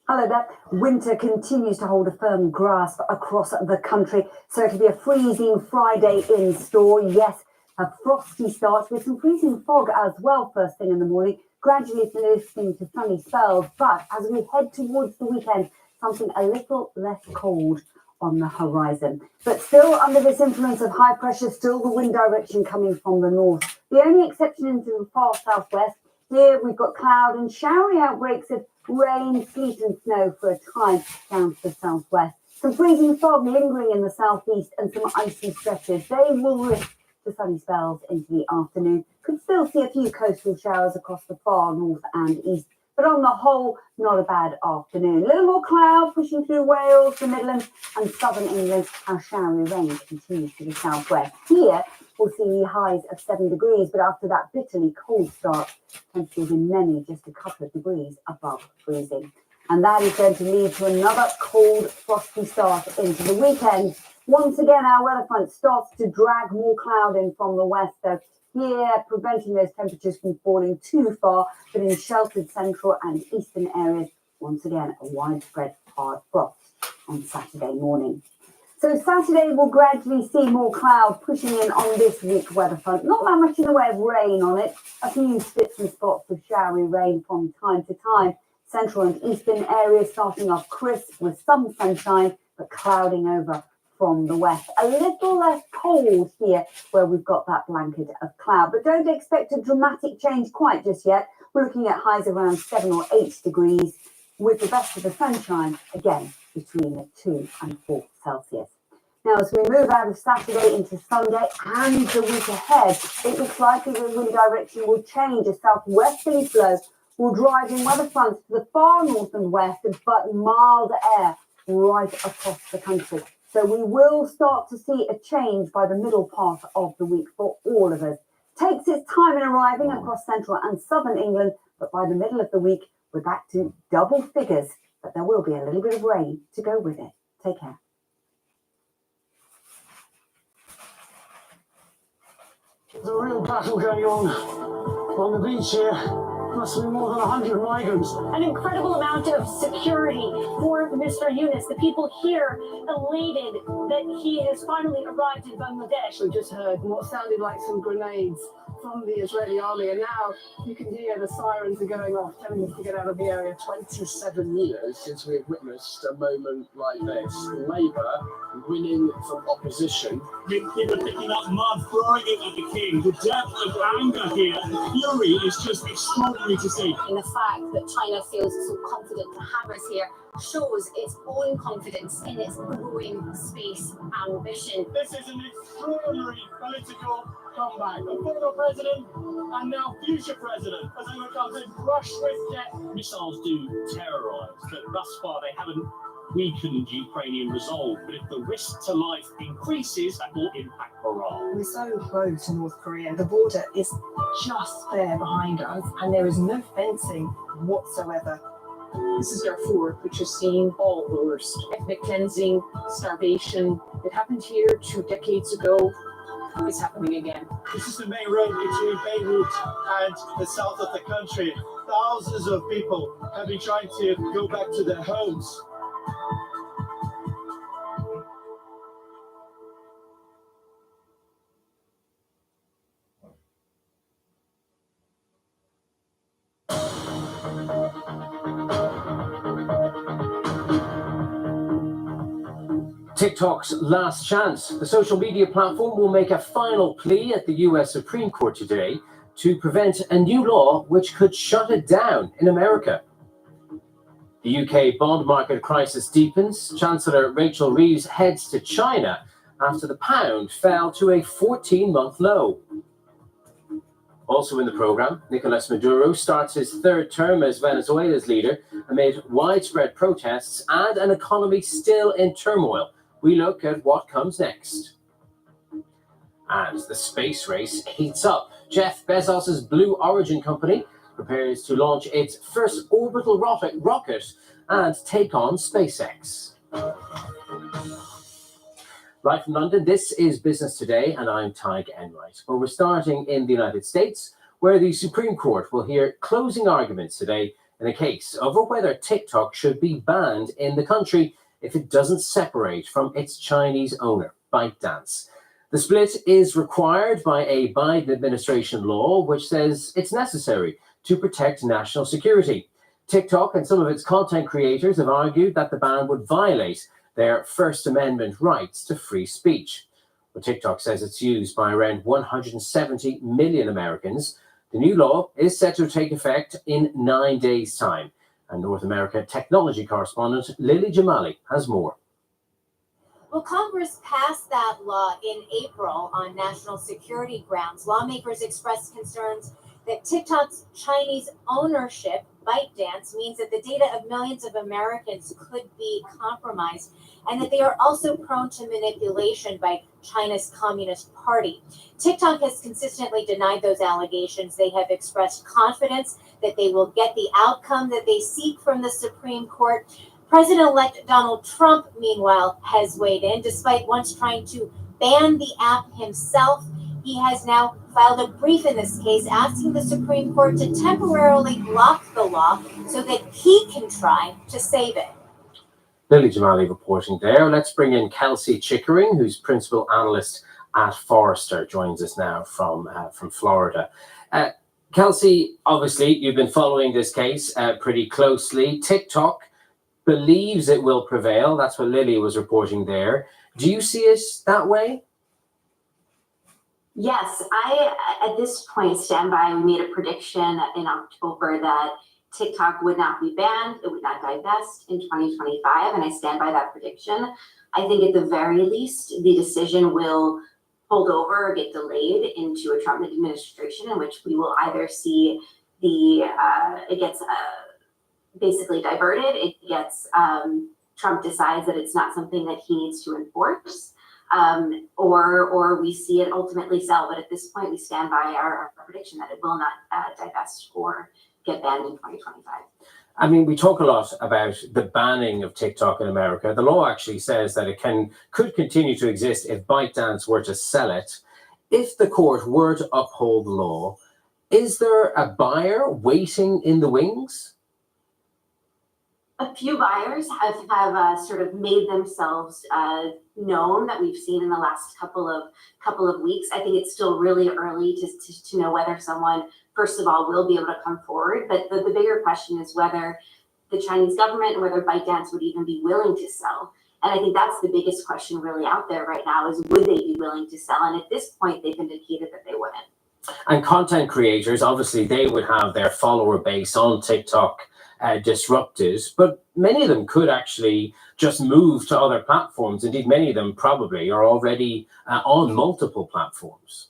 [SPEAKER 3] Hello there. Winter continues to hold a firm grasp across the country, so it'll be a freezing Friday in store. Yes, a frosty start with some freezing fog as well first thing in the morning, gradually lifting to sunny spells. But as we head towards the weekend, something a little less cold on the horizon. But still under this influence of high pressure, still the wind direction coming from the north. The only exception into the far southwest. Here we've got cloud and showery outbreaks of rain, sleet and snow for a time down to the southwest. Some freezing fog lingering in the southeast and some icy stretches. They will risk the sunny spells into the afternoon. Could still see a few coastal showers across the far north and east But on the whole, not a bad afternoon. A little more cloud pushing through Wales, the Midlands and southern England, as showery rain continues to the southwest. Here, we'll see highs of 7 degrees, but after that bitterly cold start, temperatures in many just a couple of degrees above freezing. And that is going to lead to another cold, frosty start into the weekend. Once again, our weather front starts to drag more cloud in from the west, so here, preventing those temperatures from falling too far, but in sheltered central and eastern areas, once again, a widespread hard frost on Saturday morning. So Saturday, we'll gradually see more cloud pushing in on this weak weather front. Not that much in the way of rain on it, a few spits and spots of showery rain from time to time. Central and eastern areas starting off crisp with some sunshine, but clouding over from the west. A little less cold here where we've got that blanket of cloud, but don't expect a dramatic change quite just yet. We're looking at highs around 7 or 8 degrees with the best of the sunshine again between 2 and 4 Celsius. Now, as we move out of Saturday into Sunday and the week ahead, it looks likely the wind direction will change. A southwesterly flow will drive in weather fronts to the far north and west, but mild air right across the country. So we will start to see a change by the middle part of the week for all of us. Takes its time in arriving across central and southern England, but by the middle of the week, we're back to double figures, but there will be a little bit of rain to go with it. Take care.
[SPEAKER 17] There's a real battle going on the beach here. Must be more than 100 migrants.
[SPEAKER 8] An incredible amount of security for Mr. Yunus. The people here elated that he has finally arrived in Bangladesh.
[SPEAKER 19] We just heard what sounded like some grenades from the Israeli army, and now you can hear the sirens are going off, telling us to get out of the area.
[SPEAKER 21] 27 years since we've witnessed a moment like this. Labour winning from opposition.
[SPEAKER 24] People picking up mud, throwing it at the king. The depth of anger here, fury is just extraordinary to see.
[SPEAKER 25] And the fact that China feels so confident to have us here shows its own confidence in its growing space ambition.
[SPEAKER 24] This is an extraordinary political comeback. The former president and now future president as they look up to rush with jet. Missiles do terrorise, but thus far they haven't weakened Ukrainian resolve. But if the risk to life increases, that will impact morale.
[SPEAKER 26] We're so close to North Korea. The border is just there behind us, and there is no fencing whatsoever.
[SPEAKER 27] This is Darfur, which has seen all the worst. Ethnic cleansing, starvation. It happened here 2 decades ago. It's happening again.
[SPEAKER 24] This is the main road between Beirut and the south of the country. Thousands of people have been trying to go back to their homes.
[SPEAKER 18] TikTok's last chance. The social media platform will make a final plea at the US Supreme Court today to prevent a new law which could shut it down in America. The UK bond market crisis deepens. Chancellor Rachel Reeves heads to China after the pound fell to a 14-month low. Also in the program, Nicolas Maduro starts his 3rd term as Venezuela's leader amid widespread protests and an economy still in turmoil. We look at what comes next. And the space race heats up. Jeff Bezos' Blue Origin company prepares to launch its first orbital rocket and take on SpaceX. Live from London, this is Business Today, and I'm Tig Enright. Well, we're starting in the United States, where the Supreme Court will hear closing arguments today in a case over whether TikTok should be banned in the country if it doesn't separate from its Chinese owner, ByteDance. The split is required by a Biden administration law, which says it's necessary to protect national security. TikTok and some of its content creators have argued that the ban would violate their First Amendment rights to free speech. But TikTok says it's used by around 170 million Americans. The new law is set to take effect in 9 days' time. And North America technology correspondent Lily Jamali has more.
[SPEAKER 28] Well, Congress passed that law in April on national security grounds. Lawmakers expressed concerns that TikTok's Chinese ownership, ByteDance, means that the data of millions of Americans could be compromised, and that they are also prone to manipulation by China's Communist Party. TikTok has consistently denied those allegations. They have expressed confidence that they will get the outcome that they seek from the Supreme Court. President-elect Donald Trump, meanwhile, has weighed in. Despite once trying to ban the app himself, he has now filed a brief in this case asking the Supreme Court to temporarily block the law so that he can try to save it.
[SPEAKER 18] Lily Jamali reporting there. Let's bring in Kelsey Chickering, who's principal analyst at Forrester, joins us now from Florida. Kelsey, obviously, you've been following this case pretty closely. TikTok believes it will prevail. That's what Lily was reporting there. Do you see it that way?
[SPEAKER 1] Yes, I, at this point, stand by. We made a prediction in October that TikTok would not be banned, it would not divest in 2025, and I stand by that prediction. I think at the very least, the decision will hold over or get delayed into a Trump administration, in which we will either see it gets basically diverted, it gets Trump decides that it's not something that he needs to enforce, or we see it ultimately sell. But at this point, we stand by our prediction that it will not divest or get banned in 2025.
[SPEAKER 18] I mean, we talk a lot about the banning of TikTok in America. The law actually says that it could continue to exist if ByteDance were to sell it. If the court were to uphold the law, is there a buyer waiting in the wings?
[SPEAKER 1] A few buyers have sort of made themselves known that we've seen in the last couple of weeks. I think it's still really early to know whether someone, first of all, will be able to come forward. But the bigger question is whether the Chinese government and whether ByteDance would even be willing to sell. And I think that's the biggest question really out there right now is would they be willing to sell? And at this point, they've indicated that they wouldn't.
[SPEAKER 18] And content creators, obviously, they would have their follower base on TikTok disrupted, but many of them could actually just move to other platforms. Indeed, many of them probably are already on multiple platforms.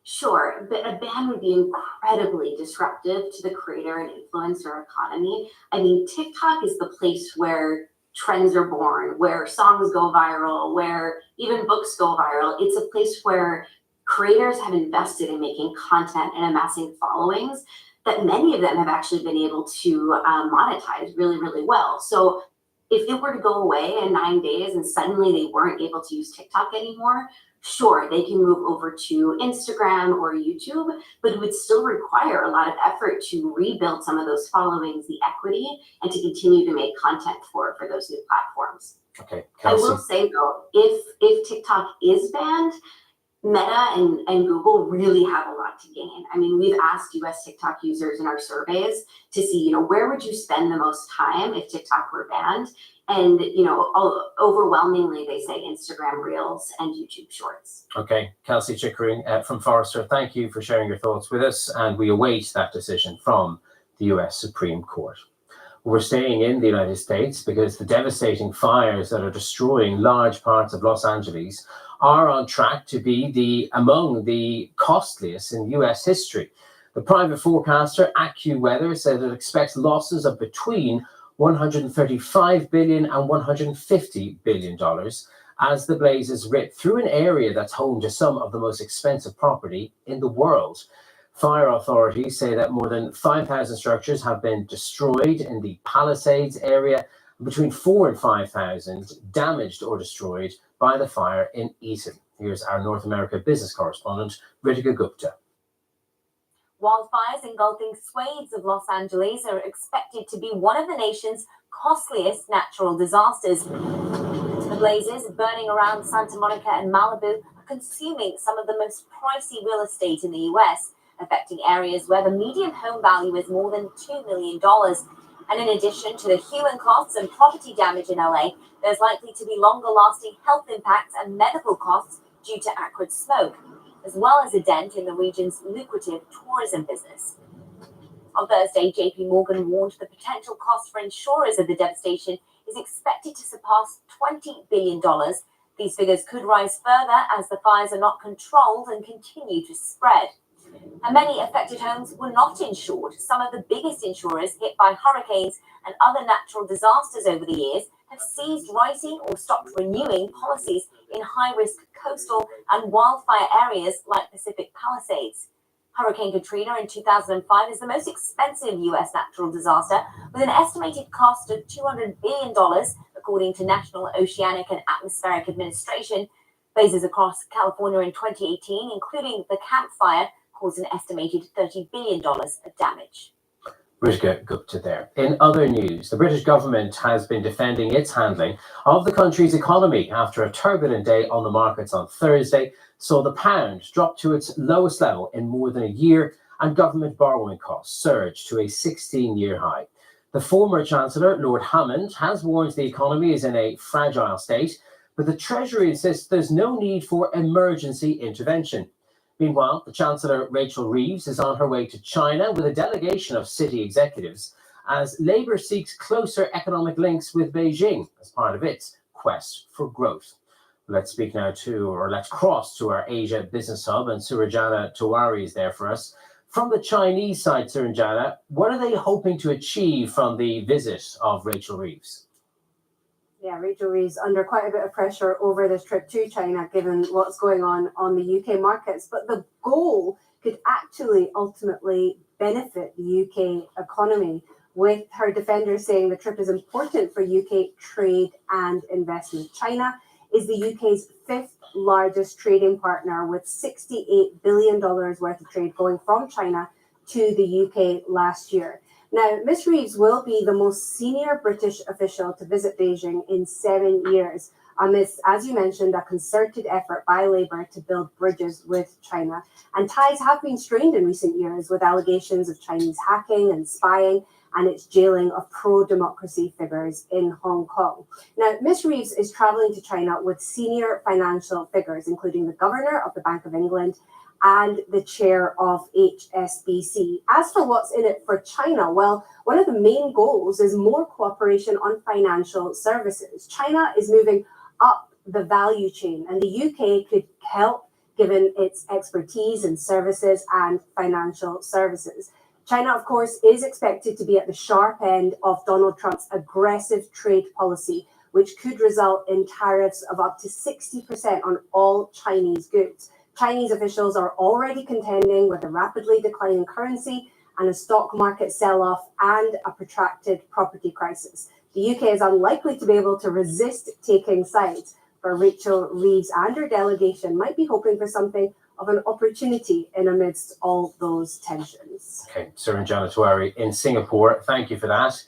[SPEAKER 1] Sure, but a ban would be incredibly disruptive to the creator and influencer economy. I mean, TikTok is the place where trends are born, where songs go viral, where even books go viral. It's a place where creators have invested in making content and amassing followings that many of them have actually been able to monetize really, really well. So if it were to go away in 9 days and suddenly they weren't able to use TikTok anymore, sure, they can move over to Instagram or YouTube, but it would still require a lot of effort to rebuild some of those followings, the equity, and to continue to make content for those new platforms.
[SPEAKER 18] Okay,
[SPEAKER 1] Kelsey. I will say though, if TikTok is banned, Meta and Google really have a lot to gain. I mean, we've asked US TikTok users in our surveys to see, where would you spend the most time if TikTok were banned? And, overwhelmingly, they say Instagram Reels and YouTube Shorts.
[SPEAKER 18] Okay, Kelsey Chickering from Forrester, thank you for sharing your thoughts with us, and we await that decision from the US Supreme Court. We're staying in the United States because the devastating fires that are destroying large parts of Los Angeles are on track to be among the costliest in US history. The private forecaster AccuWeather said it expects losses of between $135 billion and $150 billion as the blazes rip through an area that's home to some of the most expensive property in the world. Fire authorities say that more than 5,000 structures have been destroyed in the Palisades area, between 4,000 and 5,000 damaged or destroyed by the fire in Eaton. Here's our North America business correspondent, Ritika Gupta.
[SPEAKER 28] Wildfires engulfing swathes of Los Angeles are expected to be one of the nation's costliest natural disasters. The blazes burning around Santa Monica and Malibu are consuming some of the most pricey real estate in the US, affecting areas where the median home value is more than $2 million. And in addition to the human costs and property damage in LA, there's likely to be longer-lasting health impacts and medical costs due to acrid smoke, as well as a dent in the region's lucrative tourism business. On Thursday, JP Morgan warned the potential cost for insurers of the devastation is expected to surpass $20 billion. These figures could rise further as the fires are not controlled and continue to spread. And many affected homes were not insured. Some of the biggest insurers hit by hurricanes and other natural disasters over the years have ceased writing or stopped renewing policies in high-risk coastal and wildfire areas like Pacific Palisades. Hurricane Katrina in 2005 is the most expensive U.S. natural disaster, with an estimated cost of $200 billion, according to National Oceanic and Atmospheric Administration. Blazes across California in 2018, including the Camp Fire, caused an estimated $30 billion of damage.
[SPEAKER 18] Rishka Gupta there. In other news, the British government has been defending its handling of the country's economy after a turbulent day on the markets on Thursday saw the pound drop to its lowest level in more than a year and government borrowing costs surge to a 16-year high. The former Chancellor, Lord Hammond, has warned the economy is in a fragile state, but the Treasury insists there's no need for emergency intervention. Meanwhile, the Chancellor, Rachel Reeves, is on her way to China with a delegation of city executives as Labour seeks closer economic links with Beijing as part of its quest for growth. Let's cross to our Asia business hub, and Suranjana Tiwari is there for us. From the Chinese side, Suranjana, what are they hoping to achieve from the visit of Rachel Reeves?
[SPEAKER 2] Yeah, Rachel Reeves under quite a bit of pressure over this trip to China, given what's going on the UK markets. But the goal could actually ultimately benefit the UK economy, with her defenders saying the trip is important for UK trade and investment. China is the UK's fifth largest trading partner, with $68 billion worth of trade going from China to the UK last year. Now, Ms. Reeves will be the most senior British official to visit Beijing in 7 years, amidst, as you mentioned, a concerted effort by Labour to build bridges with China. And ties have been strained in recent years, with allegations of Chinese hacking and spying and its jailing of pro-democracy figures in Hong Kong. Now, Ms. Reeves is travelling to China with senior financial figures, including the Governor of the Bank of England and the chair of HSBC. As for what's in it for China, well, one of the main goals is more cooperation on financial services. China is moving up the value chain, and the UK could help given its expertise in services and financial services. China, of course, is expected to be at the sharp end of Donald Trump's aggressive trade policy, which could result in tariffs of up to 60% on all Chinese goods. Chinese officials are already contending with a rapidly declining currency and a stock market sell-off and a protracted property crisis. The UK is unlikely to be able to resist taking sides, but Rachel Reeves and her delegation might be hoping for something of an opportunity in amidst all those tensions.
[SPEAKER 18] Okay, Suranjana Tiwari in Singapore, thank you for that.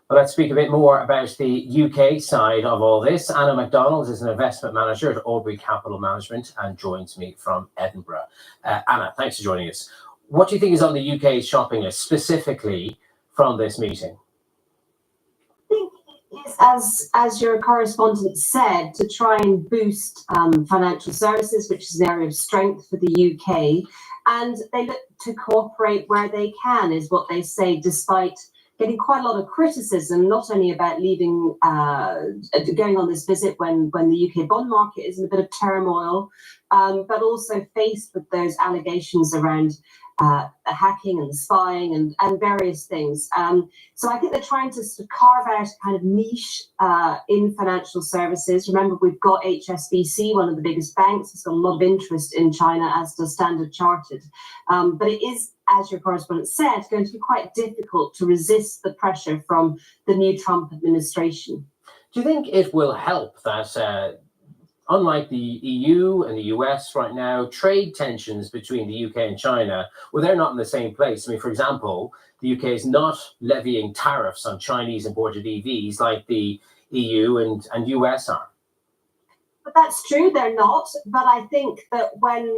[SPEAKER 18] Well, let's speak a bit more about the UK side of all this. Anna MacDonald is an investment manager at Albury Capital Management and joins me from Edinburgh. Anna, thanks for joining us. What do you think is on the UK's shopping list specifically from this meeting?
[SPEAKER 5] As your correspondent said, to try and boost financial services, which is an area of strength for the UK, and they look to cooperate where they can, is what they say, despite getting quite a lot of criticism, not only about leaving, going on this visit when the UK bond market is in a bit of turmoil, but also faced with those allegations around the hacking and the spying and various things. So I think they're trying to sort of carve out a kind of niche in financial services. Remember, we've got HSBC, one of the biggest banks. It's got a lot of interest in China, as does Standard Chartered. But it is, as your correspondent said, going to be quite difficult to resist the pressure from the new Trump administration.
[SPEAKER 18] Do you think it will help that, unlike the EU and the US right now, trade tensions between the UK and China, well, they're not in the same place. I mean, for example, the UK is not levying tariffs on Chinese imported EVs like the EU and US are.
[SPEAKER 5] But that's true, they're not. But I think that when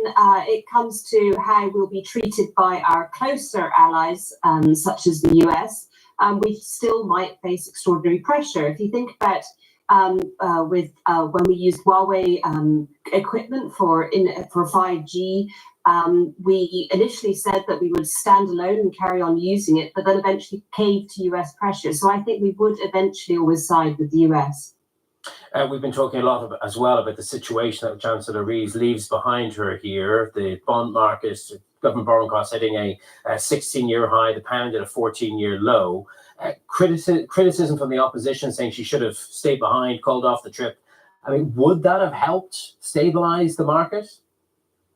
[SPEAKER 5] it comes to how we'll be treated by our closer allies, such as the US, we still might face extraordinary pressure. If you think about when we used Huawei equipment for 5G, we initially said that we would stand alone and carry on using it, but then eventually caved to US pressure. So I think we would eventually always side with the US.
[SPEAKER 18] We've been talking a lot as well about the situation that Chancellor Reeves leaves behind her here. The bond market government borrowing costs hitting a 16-year high, the pound at a 14-year low. Criticism from the opposition saying she should have stayed behind, called off the trip. I mean, would that have helped stabilize the market?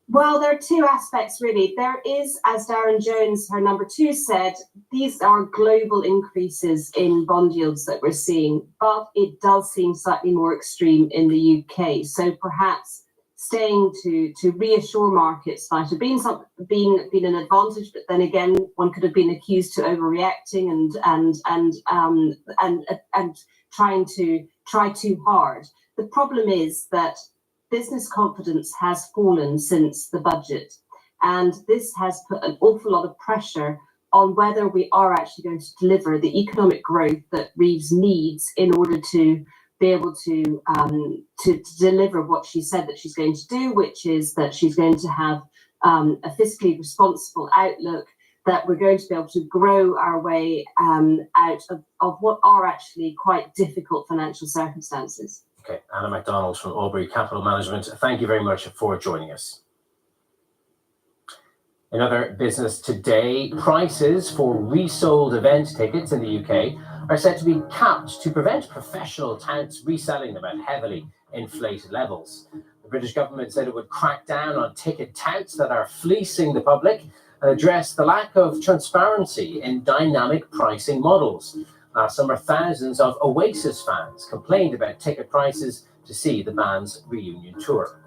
[SPEAKER 5] Well, there are two aspects really. There is, as Darren Jones, her number two, said, these are global increases in bond yields that we're seeing, but it does seem slightly more extreme in the UK. So perhaps staying to reassure markets might have been an advantage, but then again, one could have been accused to overreacting and trying to try too hard. The problem is that business confidence has fallen since the budget, and this has put an awful lot of pressure on whether we are actually going to deliver the economic growth that Reeves needs in order to be able to deliver what she said that she's going to do, which is that she's going to have a fiscally responsible outlook, that we're going to be able to grow our way out of what are actually quite difficult financial circumstances.
[SPEAKER 18] Okay, Anna MacDonald from Albury Capital Management, thank you very much for joining us. In other business today, prices for resold event tickets in the UK are set to be capped to prevent professional touts reselling them at heavily inflated levels. The British government said it would crack down on ticket touts that are fleecing the public and address the lack of transparency in dynamic pricing models. Last summer, thousands of Oasis fans complained about ticket prices to see the band's reunion tour.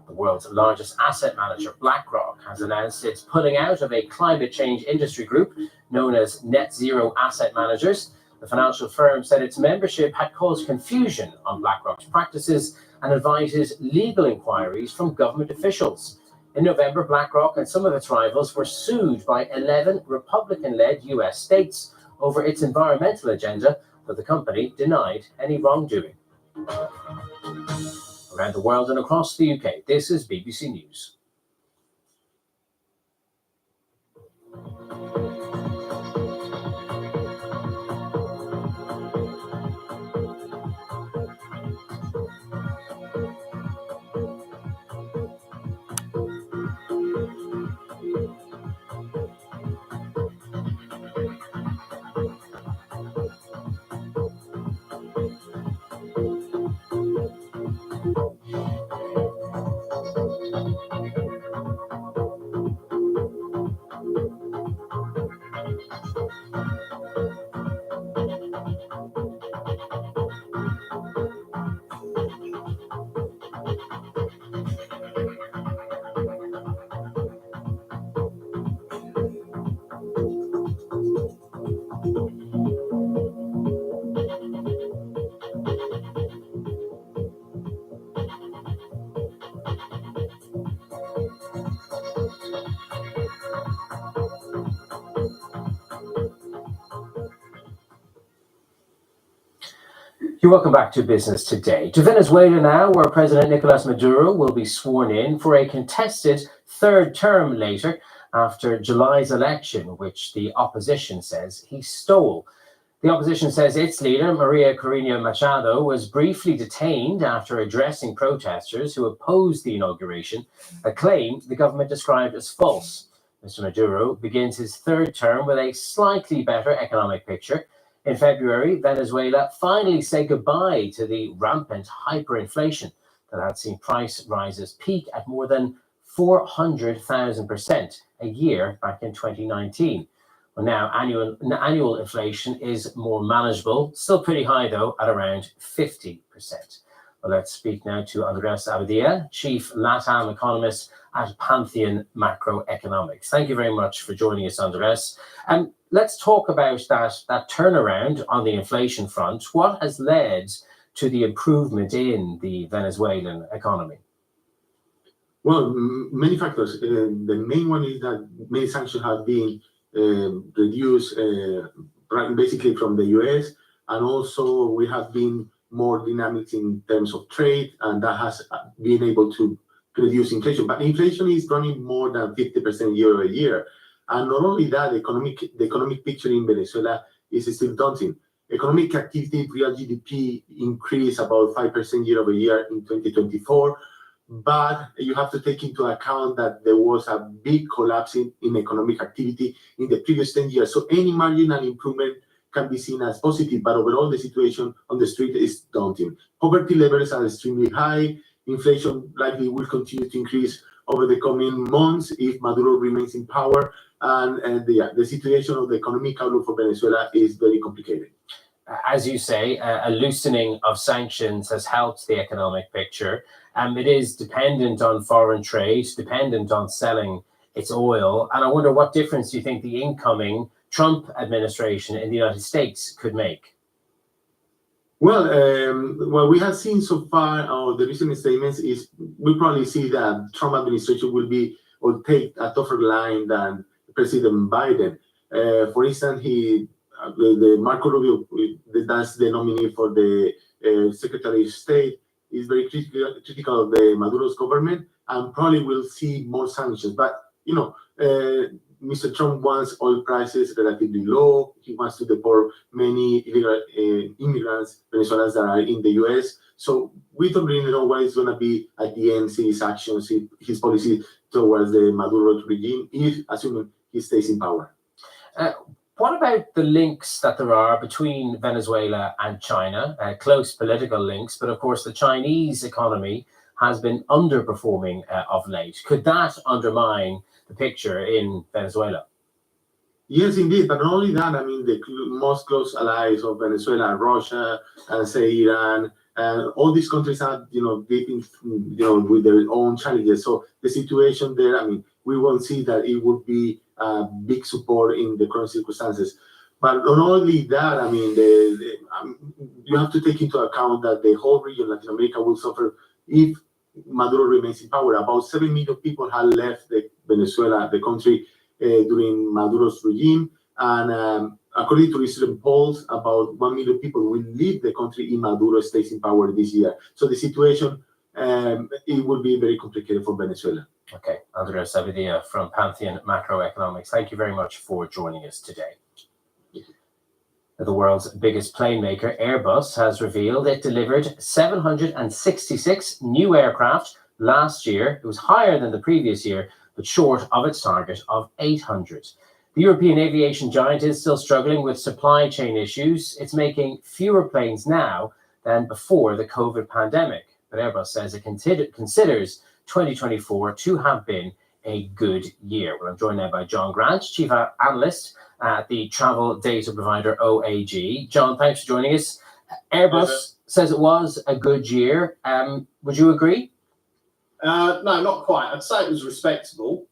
[SPEAKER 18] The world's largest asset manager, BlackRock, has announced it's pulling out of a climate change industry group known as Net Zero Asset Managers. The financial firm said its membership had caused confusion on BlackRock's practices and advises legal inquiries from government officials. In November, BlackRock and some of its rivals were sued by 11 Republican-led US states over its environmental agenda, but the company denied any wrongdoing. Around the world and across the UK, this is BBC News. You're welcome back to Business Today. To Venezuela now, where President Nicolas Maduro will be sworn in for a contested third term later after July's election, which the opposition says he stole. The opposition says its leader, Maria Corina Machado, was briefly detained after addressing protesters who opposed the inauguration, a claim the government described as false. Mr. Maduro begins his third term with a slightly better economic picture. In February, Venezuela finally said goodbye to the rampant hyperinflation that had seen price rises peak at more than 400,000% a year back in 2019. Well, now annual inflation is more manageable, still pretty high though, at around 50%. Well, let's speak now to Andres Abadia, Chief LATAM Economist at Pantheon Macroeconomics. Thank you very much for joining us, Andres. Let's talk about that turnaround on the inflation front. What has led to the improvement in the Venezuelan economy?
[SPEAKER 4] Well, many factors. The main one is that many sanctions have been reduced basically from the US, and also we have been more dynamic in terms of trade, and that has been able to reduce inflation. But inflation is running more than 50% year over year. And not only that, the economic picture in Venezuela is still daunting. Economic activity, real GDP increased about 5% year over year in 2024. but you have to take into account that there was a big collapse in economic activity in the previous 10 years. So any marginal improvement can be seen as positive, but overall the situation on the street is daunting. Poverty levels are extremely high. Inflation likely will continue to increase over the coming months if Maduro remains in power. And the situation of the economic outlook for Venezuela is very complicated.
[SPEAKER 18] As you say, a loosening of sanctions has helped the economic picture. It is dependent on foreign trade, dependent on selling its oil. And I wonder what difference do you think the incoming Trump administration in the United States could make?
[SPEAKER 4] Well, what we have seen so far, or the recent statements, is we probably see that Trump administration will be or take a tougher line than President Biden. For instance, the Marco Rubio, that's the nominee for the Secretary of State, is very critical of the Maduro's government and probably will see more sanctions. But, Mr. Trump wants oil prices relatively low. He wants to deport many illegal immigrants, Venezuelans that are in the U.S. So we don't really know what is going to be at the end, his actions, his policy towards the Maduro regime, assuming he stays in power.
[SPEAKER 18] What about the links that there are between Venezuela and China, close political links, but of course the Chinese economy has been underperforming of late. Could that undermine the picture in Venezuela?
[SPEAKER 4] Yes, indeed. But not only that, I mean, the most close allies of Venezuela, Russia, and say Iran, and all these countries are, deep in, with their own challenges. So the situation there, I mean, we won't see that it would be big support in the current circumstances. But not only that, I mean, you have to take into account that the whole region, Latin America, will suffer if Maduro remains in power. About 7 million people have left Venezuela, the country, during Maduro's regime. And according to recent polls, about 1 million people will leave the country if Maduro stays in power this year. So the situation, it will be very complicated for Venezuela.
[SPEAKER 18] Okay, Andres Avidia from Pantheon Macroeconomics, thank you very much for joining us today. The world's biggest plane maker, Airbus, has revealed it delivered 766 new aircraft last year. It was higher than the previous year, but short of its target of 800. The European aviation giant is still struggling with supply chain issues. It's making fewer planes now than before the COVID pandemic. But Airbus says it considers 2024 to have been a good year. Well, I'm joined now by John Grant, Chief Analyst at the travel data provider OAG. John, thanks for joining us. Airbus says it was a good year. Would you agree?
[SPEAKER 6] No, not quite. I'd say it was respectable.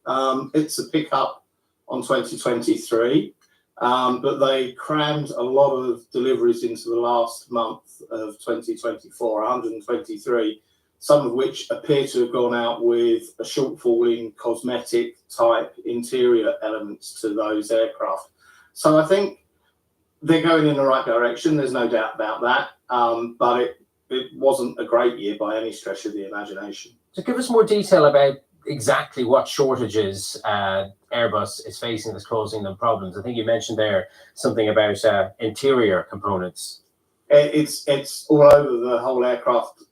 [SPEAKER 6] It's a pickup on 2023, but they crammed a lot of deliveries into the last month of 2024, 123, some of which appear to have gone out with a shortfall in cosmetic type interior elements to those aircraft. So I think they're going in the right direction. There's no doubt about that. But it wasn't a great year by any stretch of the imagination.
[SPEAKER 18] So give us more detail about exactly what shortages Airbus is facing that's causing them problems. I think you mentioned there something about interior components.
[SPEAKER 6] It's all over the whole aircraft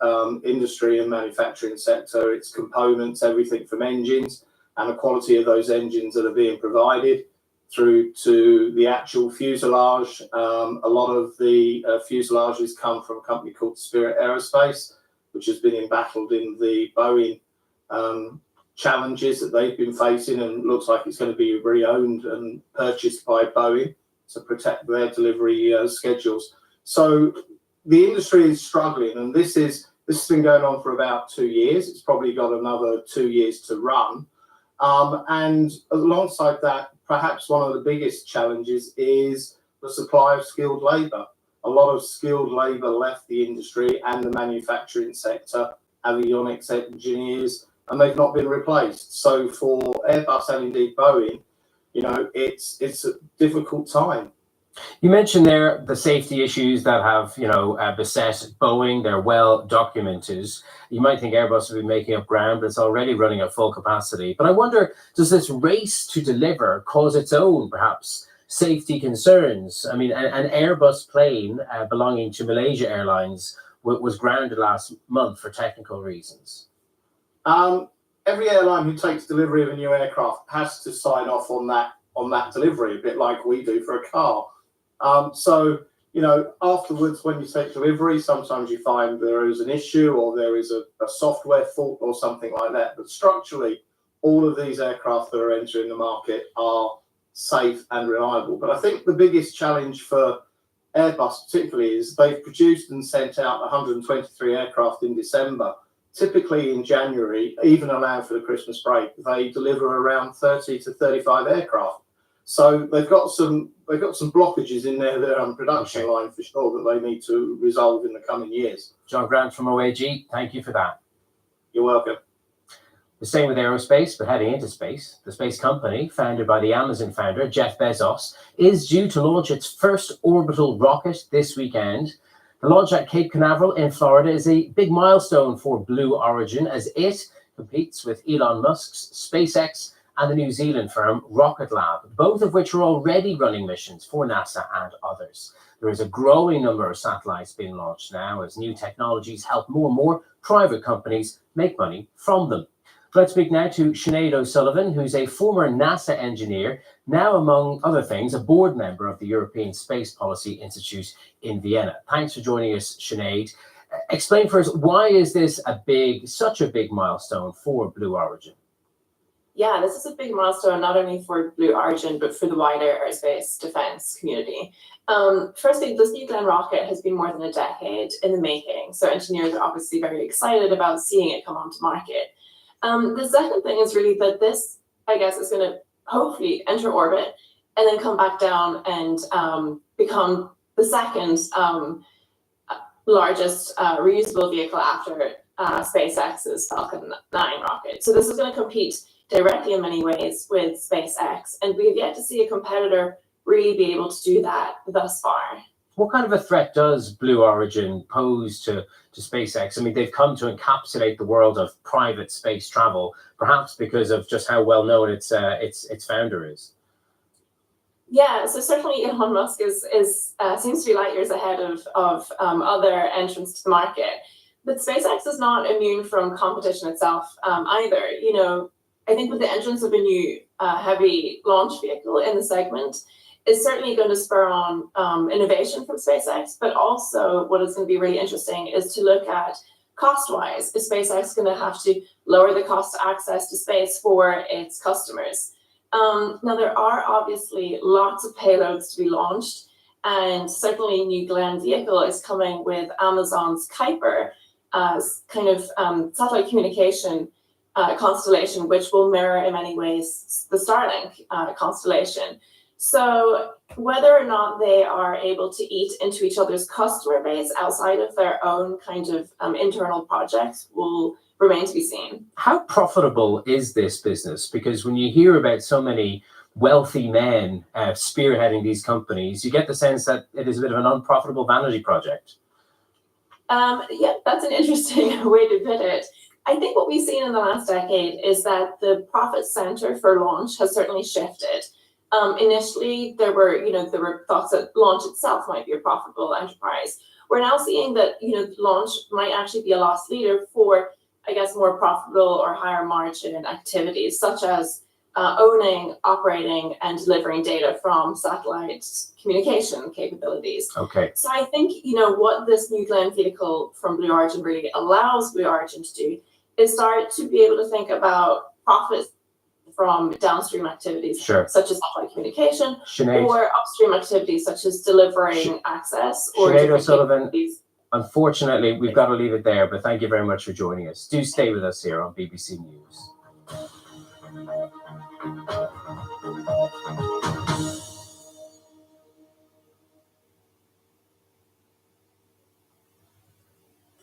[SPEAKER 6] industry and manufacturing sector. It's components, everything from engines and the quality of those engines that are being provided through to the actual fuselage. A lot of the fuselages come from a company called Spirit Aerospace, which has been embattled in the Boeing challenges that they've been facing, and looks like it's going to be re-owned and purchased by Boeing to protect their delivery schedules. So the industry is struggling, and this has been going on for about 2 years. It's probably got another 2 years to run. And alongside that, perhaps one of the biggest challenges is the supply of skilled labour. A lot of skilled labour left the industry and the manufacturing sector, avionics engineers, and they've not been replaced. So for Airbus and indeed Boeing, it's a difficult time.
[SPEAKER 18] You mentioned there the safety issues that have, beset Boeing. They're well documented. You might think Airbus will be making up ground, but it's already running at full capacity. But I wonder, does this race to deliver cause its own, perhaps, safety concerns? I mean, an Airbus plane belonging to Malaysia Airlines was grounded last month for technical reasons.
[SPEAKER 6] Every airline who takes delivery of a new aircraft has to sign off on that delivery, a bit like we do for a car. So, you know, afterwards, when you take delivery, sometimes you find there is an issue or there is a software fault or something like that. But structurally, all of these aircraft that are entering the market are safe and reliable. But I think the biggest challenge for Airbus particularly is they've produced and sent out 123 aircraft in December. Typically in January, even allowed for the Christmas break, they deliver around 30 to 35 aircraft. So they've got some blockages in their production line for sure that they need to resolve in the coming years.
[SPEAKER 18] John Grant from OAG, thank you for that.
[SPEAKER 6] You're welcome.
[SPEAKER 18] The same with aerospace, but heading into space. The space company, founded by the Amazon founder, Jeff Bezos, is due to launch its first orbital rocket this weekend. The launch at Cape Canaveral in Florida is a big milestone for Blue Origin as it competes with Elon Musk's SpaceX and the New Zealand firm Rocket Lab, both of which are already running missions for NASA and others. There is a growing number of satellites being launched now as new technologies help more and more private companies make money from them. Let's speak now to Sinead O'Sullivan, who's a former NASA engineer, now, among other things, a board member of the European Space Policy Institute in Vienna. Thanks for joining us, Sinead. Explain for us, why is this such a big milestone for Blue Origin?
[SPEAKER 7] Yeah, this is a big milestone, not only for Blue Origin, but for the wider aerospace defense community. Firstly, this New Glenn rocket has been more than a decade in the making, so engineers are obviously very excited about seeing it come onto market. The second thing is really that this, I guess, is going to hopefully enter orbit and then come back down and become the second largest reusable vehicle after SpaceX's Falcon 9 rocket. So this is going to compete directly in many ways with SpaceX, and we have yet to see a competitor really be able to do that thus far.
[SPEAKER 18] What kind of a threat does Blue Origin pose to SpaceX? I mean, they've come to encapsulate the world of private space travel, perhaps because of just how well known its founder is.
[SPEAKER 7] Yeah, so certainly Elon Musk seems to be light years ahead of other entrants to the market. But SpaceX is not immune from competition itself either. You know, I think with the entrance of a new heavy launch vehicle in the segment, is certainly going to spur on innovation from SpaceX, but also what is going to be really interesting is to look at cost-wise. Is SpaceX going to have to lower the cost of access to space for its customers? Now, there are obviously lots of payloads to be launched, and certainly New Glenn vehicle is coming with Amazon's Kuiper kind of satellite communication constellation, which will mirror in many ways the Starlink constellation. So whether or not they are able to eat into each other's customer base outside of their own kind of internal projects will remain to be seen.
[SPEAKER 18] How profitable is this business? Because when you hear about so many wealthy men spearheading these companies, you get the sense that it is a bit of an unprofitable vanity project.
[SPEAKER 7] Yeah, that's an interesting way to put it. I think what we've seen in the last decade is that the profit center for launch has certainly shifted. Initially, there were thoughts that launch itself might be a profitable enterprise. We're now seeing that, launch might actually be a loss leader for, I guess, more profitable or higher margin activities, such as owning, operating, and delivering data from satellite communication capabilities.
[SPEAKER 18] Okay.
[SPEAKER 7] So I think, what this New Glenn vehicle from Blue Origin really allows Blue Origin to do is start to be able to think about profits from downstream activities, such as satellite communication,
[SPEAKER 18] Sinead,
[SPEAKER 7] or upstream activities such as delivering access. Or
[SPEAKER 18] Sinead O'Sullivan, unfortunately, we've got to leave it there, but thank you very much for joining us. Do stay with us here on BBC News.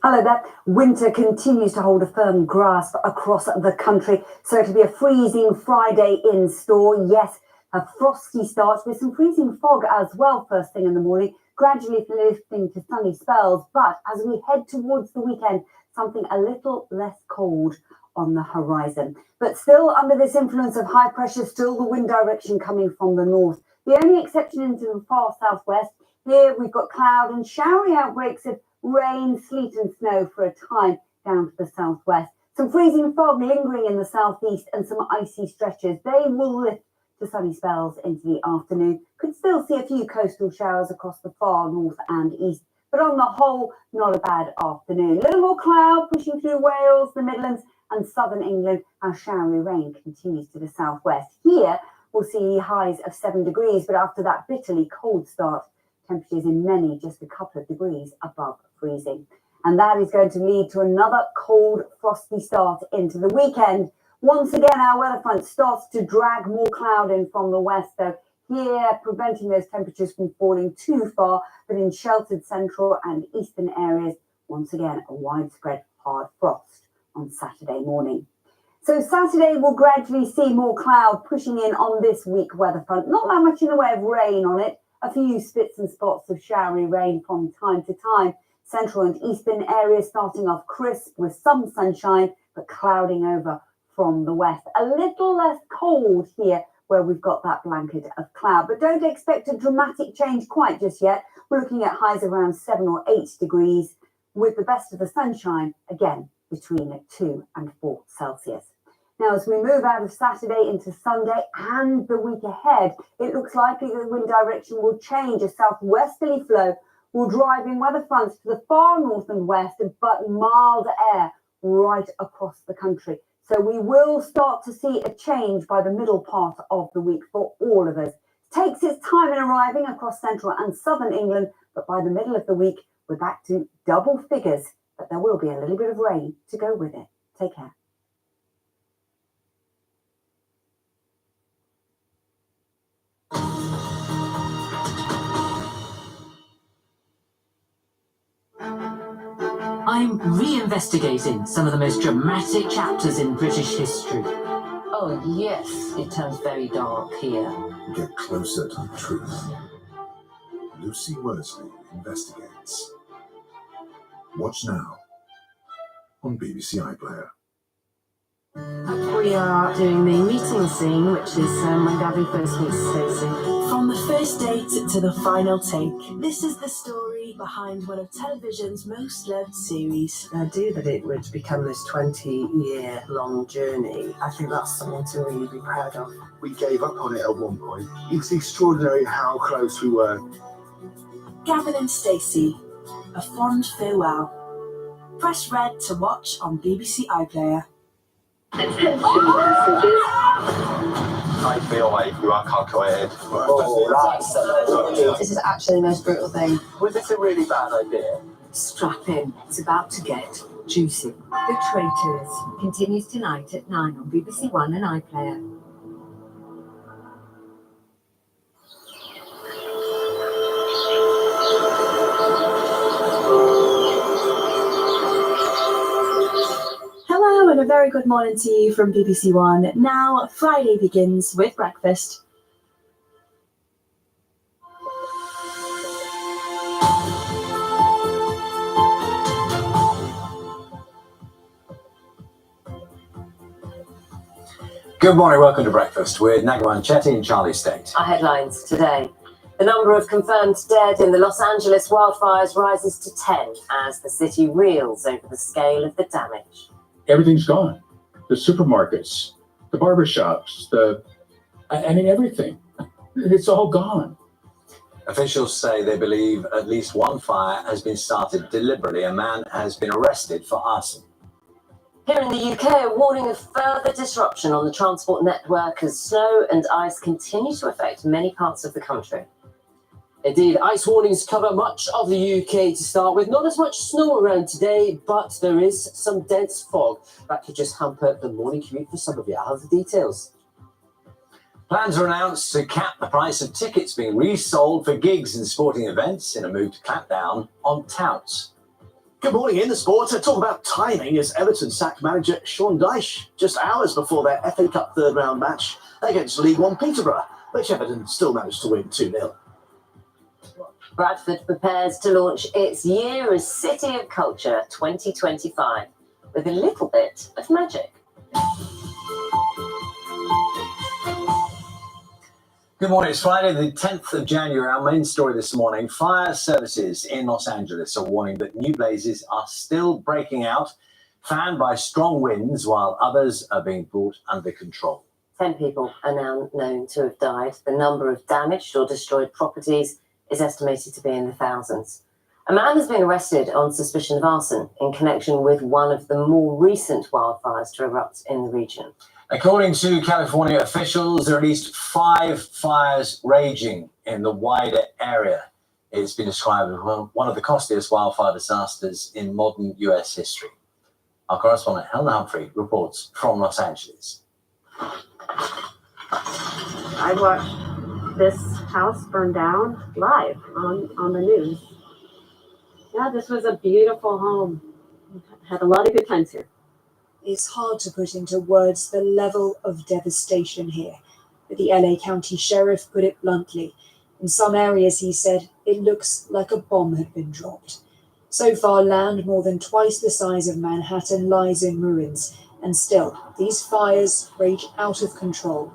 [SPEAKER 3] Hello there. Winter continues to hold a firm grasp across the country, so it'll be a freezing Friday in store. Yes, a frosty start with some freezing fog as well first thing in the morning, gradually lifting to sunny spells. But as we head towards the weekend, something a little less cold on the horizon. But still under this influence of high pressure, still the wind direction coming from the north. The only exception into the far southwest, here we've got cloud and showery outbreaks of rain, sleet and snow for a time down to the southwest. Some freezing fog lingering in the southeast and some icy stretches. They will lift to sunny spells into the afternoon. Could still see a few coastal showers across the far north and east, but on the whole, not a bad afternoon. A little more cloud pushing through Wales, the Midlands and southern England as showery rain continues to the southwest. Here, we'll see highs of 7 degrees, but after that bitterly cold start, temperatures in many just a couple of degrees above freezing. And that is going to lead to another cold, frosty start into the weekend. Once again, our weather front starts to drag more cloud in from the west, though here preventing those temperatures from falling too far, but in sheltered central and eastern areas, once again, a widespread hard frost on Saturday morning. So Saturday will gradually see more cloud pushing in on this weak weather front. Not that much in the way of rain on it, a few spits and spots of showery rain from time to time. Central and eastern areas starting off crisp with some sunshine, but clouding over from the west. A little less cold here where we've got that blanket of cloud, but don't expect a dramatic change quite just yet. We're looking at highs around 7 or 8 degrees with the best of the sunshine, again, between 2 and 4 Celsius. Now, as we move out of Saturday into Sunday and the week ahead, it looks likely that the wind direction will change. A southwesterly flow will drive in weather fronts to the far north and west, but mild air right across the country. So we will start to see a change by the middle part of the week for all of us. It takes its time in arriving across central and southern England, but by the middle of the week, we're back to double figures, but there will be a little bit of rain to go with it. Take care.
[SPEAKER 9] I'm reinvestigating some of the most dramatic chapters in British history. Oh, yes, it turns very dark here.
[SPEAKER 10] Get closer to the truth. Lucy Worsley investigates. Watch now on BBC iPlayer.
[SPEAKER 26] We are doing the meeting scene, which is when Gabby first meets Stacey. From the first date to the final take, this is the story behind one of television's most loved series. The idea that it would become this 20-year-long journey, I think that's something to really be proud of.
[SPEAKER 10] We gave up on it at one point. It's extraordinary how close we were.
[SPEAKER 26] Gavin and Stacey, a fond farewell. Press red to watch on BBC iPlayer.
[SPEAKER 11] Attention passengers.
[SPEAKER 12] I feel like you can't go ahead.
[SPEAKER 11] This is actually the most brutal thing.
[SPEAKER 12] Was this a really bad idea?
[SPEAKER 11] Strap in. It's about to get juicy. The Traitors continues tonight at 9 on BBC One and iPlayer.
[SPEAKER 26] Hello and a very good morning to you from BBC One. Now, Friday begins with breakfast.
[SPEAKER 15] Good morning, welcome to breakfast with Nagawan Chetty and Charlie State.
[SPEAKER 28] Our headlines today. The number of confirmed dead in the Los Angeles wildfires rises to 10 as the city reels over the scale of the damage.
[SPEAKER 20] Everything's gone. The supermarkets, the barbershops, everything. It's all gone.
[SPEAKER 15] Officials say they believe at least one fire has been started deliberately. A man has been arrested for arson.
[SPEAKER 28] Here in the UK, a warning of further disruption on the transport network as snow and ice continue to affect many parts of the country.
[SPEAKER 22] Indeed, ice warnings cover much of the UK to start with. Not as much snow around today, but there is some dense fog that could just hamper the morning commute for some of you. I'll have the details.
[SPEAKER 15] Plans are announced to cap the price of tickets being resold for gigs and sporting events in a move to clamp down on touts.
[SPEAKER 23] Good morning. In the sport, talk about timing as Everton sacked manager Sean Dyche just hours before their FA Cup third-round match against League One Peterborough, which Everton still managed to win 2-0.
[SPEAKER 28] Bradford prepares to launch its Year as City of Culture 2025 with a little bit of magic.
[SPEAKER 15] Good morning, it's Friday the 10th of January. Our main story this morning, fire services in Los Angeles are warning that new blazes are still breaking out. fanned by strong winds while others are being brought under control.
[SPEAKER 28] 10 people are now known to have died. The number of damaged or destroyed properties is estimated to be in the thousands. A man has been arrested on suspicion of arson in connection with one of the more recent wildfires to erupt in the region.
[SPEAKER 15] According to California officials, there are at least 5 fires raging in the wider area. It's been described as one of the costliest wildfire disasters in modern US history. Our correspondent Helen Humphrey reports from Los Angeles.
[SPEAKER 2] I watched this house burn down live on the news. Yeah, this was a beautiful home. Had a lot of good times here.
[SPEAKER 8] It's hard to put into words the level of devastation here, but the LA County Sheriff put it bluntly. In some areas, he said, it looks like a bomb had been dropped. So far, land more than twice the size of Manhattan lies in ruins, and still, these fires rage out of control.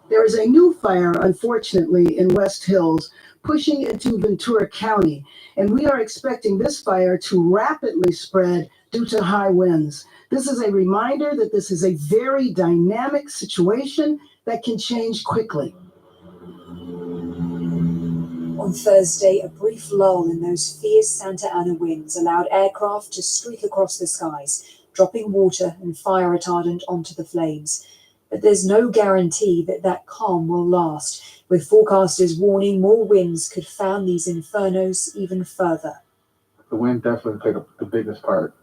[SPEAKER 13] There is a new fire, unfortunately, in West Hills, pushing into Ventura County, and we are expecting this fire to rapidly spread due to high winds. This is a reminder that this is a very dynamic situation that can change quickly.
[SPEAKER 8] On Thursday, a brief lull in those fierce Santa Ana winds allowed aircraft to streak across the skies, dropping water and fire retardant onto the flames. But there's no guarantee that that calm will last, with forecasters warning more winds could fan these infernos even further.
[SPEAKER 10] The wind definitely played the biggest part,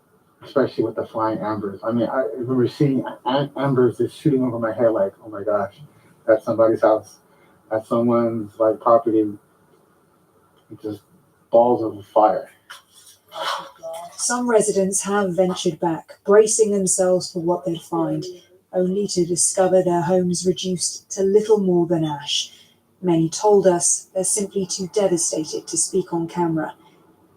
[SPEAKER 10] especially with the flying embers. I mean, I remember seeing embers just shooting over my head like, oh my gosh, that's somebody's house, that's someone's like property. Just balls of fire.
[SPEAKER 8] Some residents have ventured back, bracing themselves for what they'd find, only to discover their homes reduced to little more than ash. Many told us they're simply too devastated to speak on camera.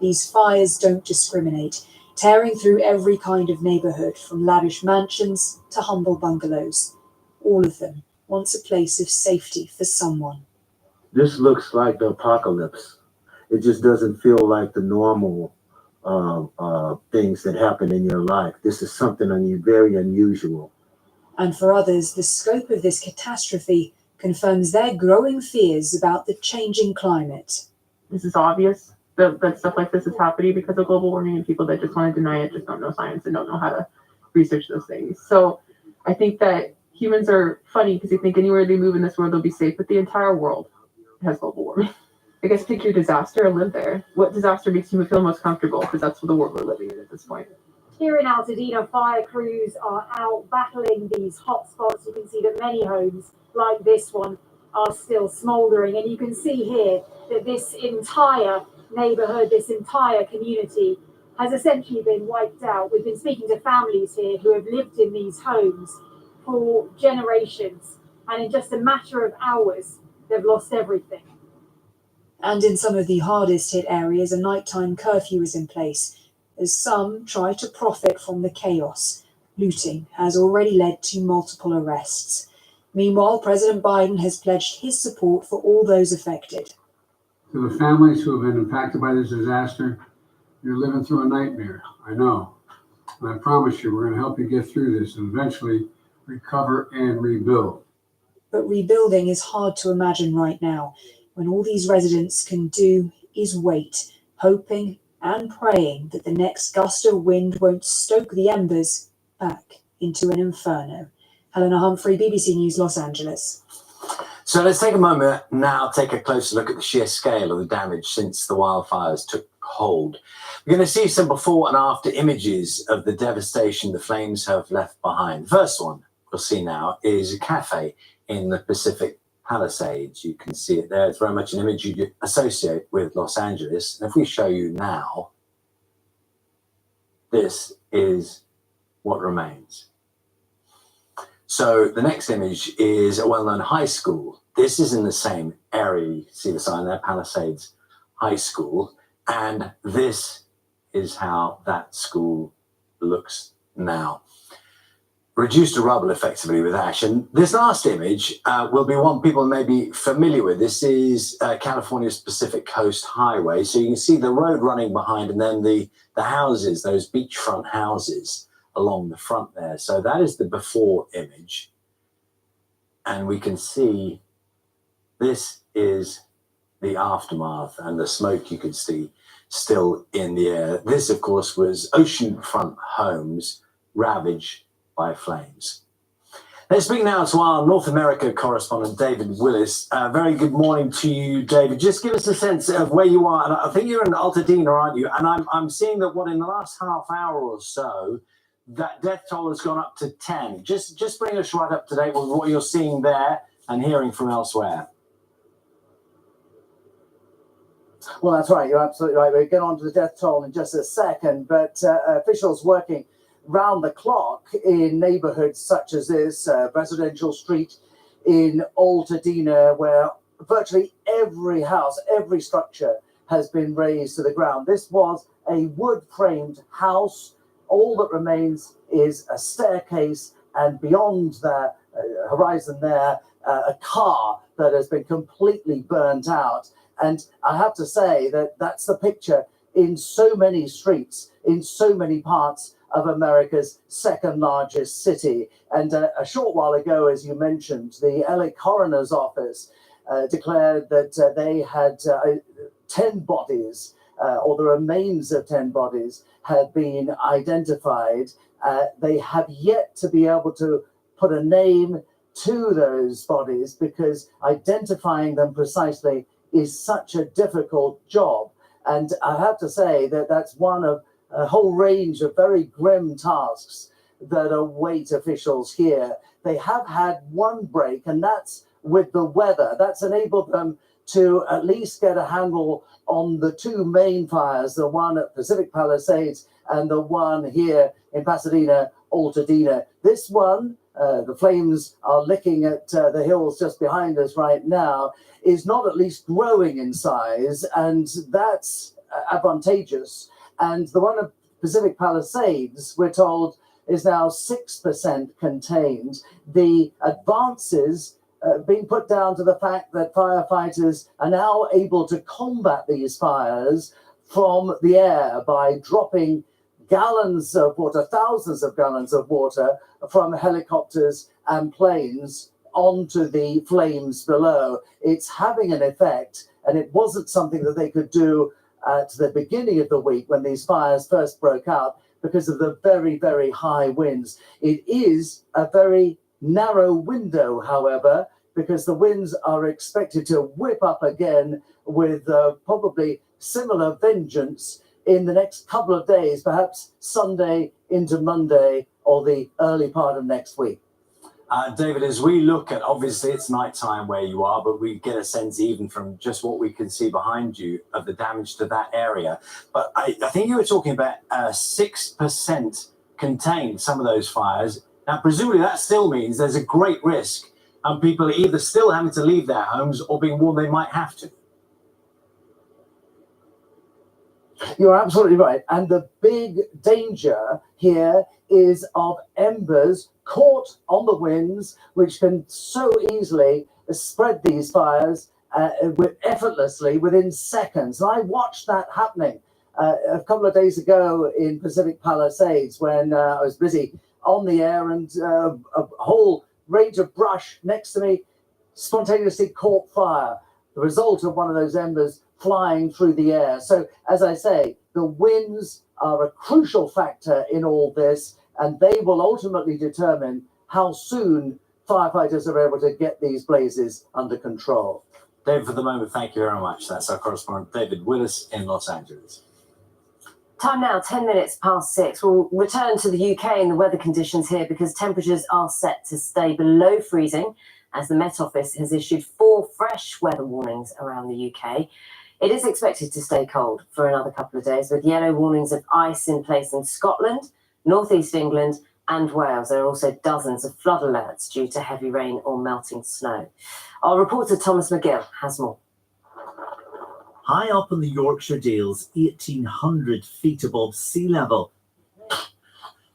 [SPEAKER 8] These fires don't discriminate, tearing through every kind of neighborhood, from lavish mansions to humble bungalows. All of them wants a place of safety for someone.
[SPEAKER 4] This looks like the apocalypse. It just doesn't feel like the normal things that happen in your life. This is something very unusual.
[SPEAKER 8] And for others, the scope of this catastrophe confirms their growing fears about the changing climate.
[SPEAKER 14] This is obvious that stuff like this is happening because of global warming, and people that just want to deny it just don't know science and don't know how to research those things. So I think that humans are funny because they think anywhere they move in this world they'll be safe, but the entire world has global warming. I guess pick your disaster and live there. What disaster makes you feel most comfortable? Because that's the world we're living in at this point.
[SPEAKER 2] Here in Altadena, fire crews are out battling these hot spots. You can see that many homes, like this one, are still smouldering. And you can see here that this entire neighborhood, this entire community has essentially been wiped out. We've been speaking to families here who have lived in these homes for generations. And in just a matter of hours, they've lost everything.
[SPEAKER 8] And in some of the hardest hit areas, a nighttime curfew is in place, as some try to profit from the chaos. Looting has already led to multiple arrests. Meanwhile, President Biden has pledged his support for all those affected.
[SPEAKER 16] To the families who have been impacted by this disaster, you're living through a nightmare, I know. And I promise you, we're going to help you get through this and eventually recover and rebuild.
[SPEAKER 8] But rebuilding is hard to imagine right now, when all these residents can do is wait, hoping and praying that the next gust of wind won't stoke the embers back into an inferno. Helena Humphrey, BBC News, Los Angeles.
[SPEAKER 15] So let's take a moment now, take a closer look at the sheer scale of the damage since the wildfires took hold. We're going to see some before and after images of the devastation the flames have left behind. The first one we'll see now is a cafe in the Pacific Palisades. You can see it there. It's very much an image you associate with Los Angeles. And if we show you now, this is what remains. So the next image is a well-known high school. This is in the same area. You can see the sign there, Palisades High School. And this is how that school looks now. Reduced to rubble effectively with ash. And this last image will be one people may be familiar with. This is California's Pacific Coast Highway. So you can see the road running behind and then the houses, those beachfront houses along the front there. So that is the before image. And we can see this is the aftermath, and the smoke you could see still in the air. This, of course, was oceanfront homes ravaged by flames. Let's speak now to our North America correspondent, David Willis. Very good morning to you, David. Just give us a sense of where you are. And I think you're in Altadena, aren't you? And I'm seeing that in the last half hour or so, that death toll has gone up to 10. Just bring us right up to date with what you're seeing there and hearing from elsewhere.
[SPEAKER 1] Well, that's right. You're absolutely right. We'll get on to the death toll in just a second. But officials working round the clock in neighborhoods such as this, Residential Street in Altadena, where virtually every house, every structure has been razed to the ground. This was a wood-framed house. All that remains is a staircase, and beyond the horizon there, a car that has been completely burnt out. And I have to say that that's the picture in so many streets, in so many parts of America's second largest city. And a short while ago, as you mentioned, the LA Coroner's Office declared that they had 10 bodies, or the remains of 10 bodies, had been identified. They have yet to be able to put a name to those bodies because identifying them precisely is such a difficult job. And I have to say that that's one of a whole range of very grim tasks that await officials here. They have had one break, and that's with the weather. That's enabled them to at least get a handle on the two main fires, the one at Pacific Palisades and the one here in Pasadena, Altadena. This one, the flames are licking at the hills just behind us right now, is not at least growing in size, and that's advantageous. And the one at Pacific Palisades, we're told, is now 6% contained. The advances being put down to the fact that firefighters are now able to combat these fires from the air by dropping gallons of water, thousands of gallons of water from helicopters and planes onto the flames below. It's having an effect, and it wasn't something that they could do at the beginning of the week when these fires first broke out because of the very, very high winds. It is a very narrow window, however, because the winds are expected to whip up again with probably similar vengeance in the next couple of days, perhaps Sunday into Monday or the early part of next week.
[SPEAKER 15] David, as we look at, obviously it's nighttime where you are, but we get a sense even from just what we can see behind you of the damage to that area. But I think you were talking about 6% contained some of those fires. Now, presumably that still means there's a great risk and people are either still having to leave their homes or being warned they might have to.
[SPEAKER 1] You're absolutely right. And the big danger here is of embers caught on the winds, which can so easily spread these fires effortlessly within seconds. And I watched that happening a couple of days ago in Pacific Palisades when I was busy on the air, and a whole range of brush next to me spontaneously caught fire, the result of one of those embers flying through the air. So, as I say, the winds are a crucial factor in all this, and they will ultimately determine how soon firefighters are able to get these blazes under control.
[SPEAKER 15] David, for the moment, thank you very much. That's our correspondent, David Willis in Los Angeles.
[SPEAKER 28] Time now, 10 minutes past 6. We'll return to the UK and the weather conditions here because temperatures are set to stay below freezing as the Met Office has issued 4 fresh weather warnings around the UK. It is expected to stay cold for another couple of days with yellow warnings of ice in place in Scotland, northeast England and Wales. There are also dozens of flood alerts due to heavy rain or melting snow. Our reporter Thomas McGill has more.
[SPEAKER 5] High up in the Yorkshire Dales, 1,800 feet above sea level.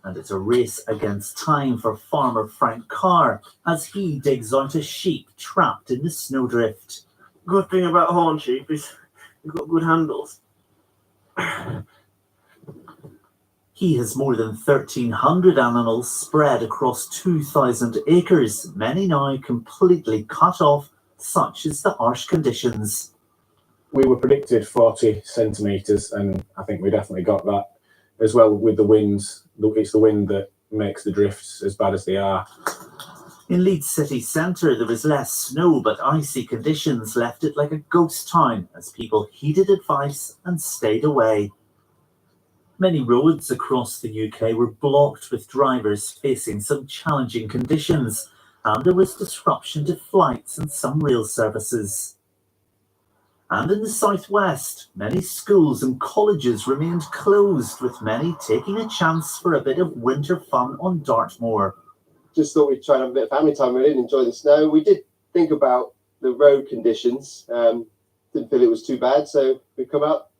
[SPEAKER 5] And it's a race against time for farmer Frank Carr as he digs out a sheep trapped in the snowdrift.
[SPEAKER 17] Good thing about horn sheep is they've got good handles.
[SPEAKER 5] He has more than 1,300 animals spread across 2,000 acres, many now completely cut off, such as the harsh conditions.
[SPEAKER 6] We were predicted 40 centimetres, and I think we definitely got that as well with the winds. It's the wind that makes the drifts as bad as they are.
[SPEAKER 5] In Leeds city centre, there was less snow, but icy conditions left it like a ghost town as people heeded advice and stayed away. Many roads across the UK were blocked with drivers facing some challenging conditions, and there was disruption to flights and some rail services. And in the southwest, many schools and colleges remained closed, with many taking a chance for a bit of winter fun on Dartmoor.
[SPEAKER 7] Just thought we'd try and have a bit of family time really and enjoy the snow. We did think about the road conditions, didn't feel it was too bad, so we've come out.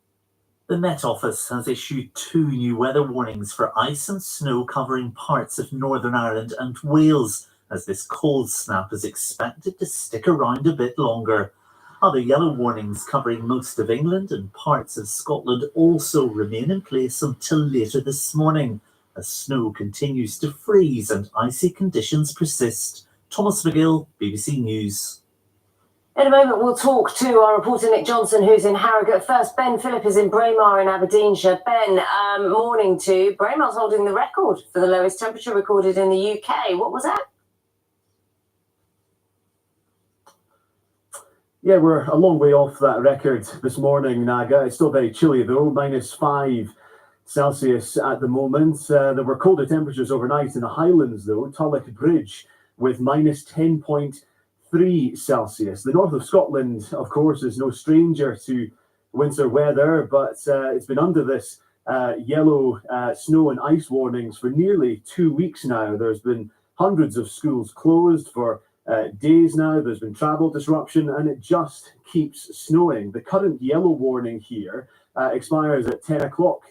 [SPEAKER 5] The Met Office has issued 2 new weather warnings for ice and snow covering parts of Northern Ireland and Wales, as this cold snap is expected to stick around a bit longer. Other yellow warnings covering most of England and parts of Scotland also remain in place until later this morning, as snow continues to freeze and icy conditions persist. Thomas McGill, BBC News.
[SPEAKER 18] In a moment, we'll talk to our reporter Nick Johnson, who's in Harrogate. First, Ben Phillip is in Braemar in Aberdeenshire. Ben, morning to you. Braemar's holding the record for the lowest temperature recorded in the UK. What was that?
[SPEAKER 19] Yeah, we're a long way off that record this morning, Naga. It's still very chilly though, -5 Celsius at the moment. There were colder temperatures overnight in the Highlands though. Tulloch Bridge with -10.3 Celsius. The north of Scotland, of course, is no stranger to winter weather, but it's been under this yellow snow and ice warnings for nearly 2 weeks now. There's been hundreds of schools closed for days now. There's been travel disruption, and it just keeps snowing. The current yellow warning here expires at 10 o'clock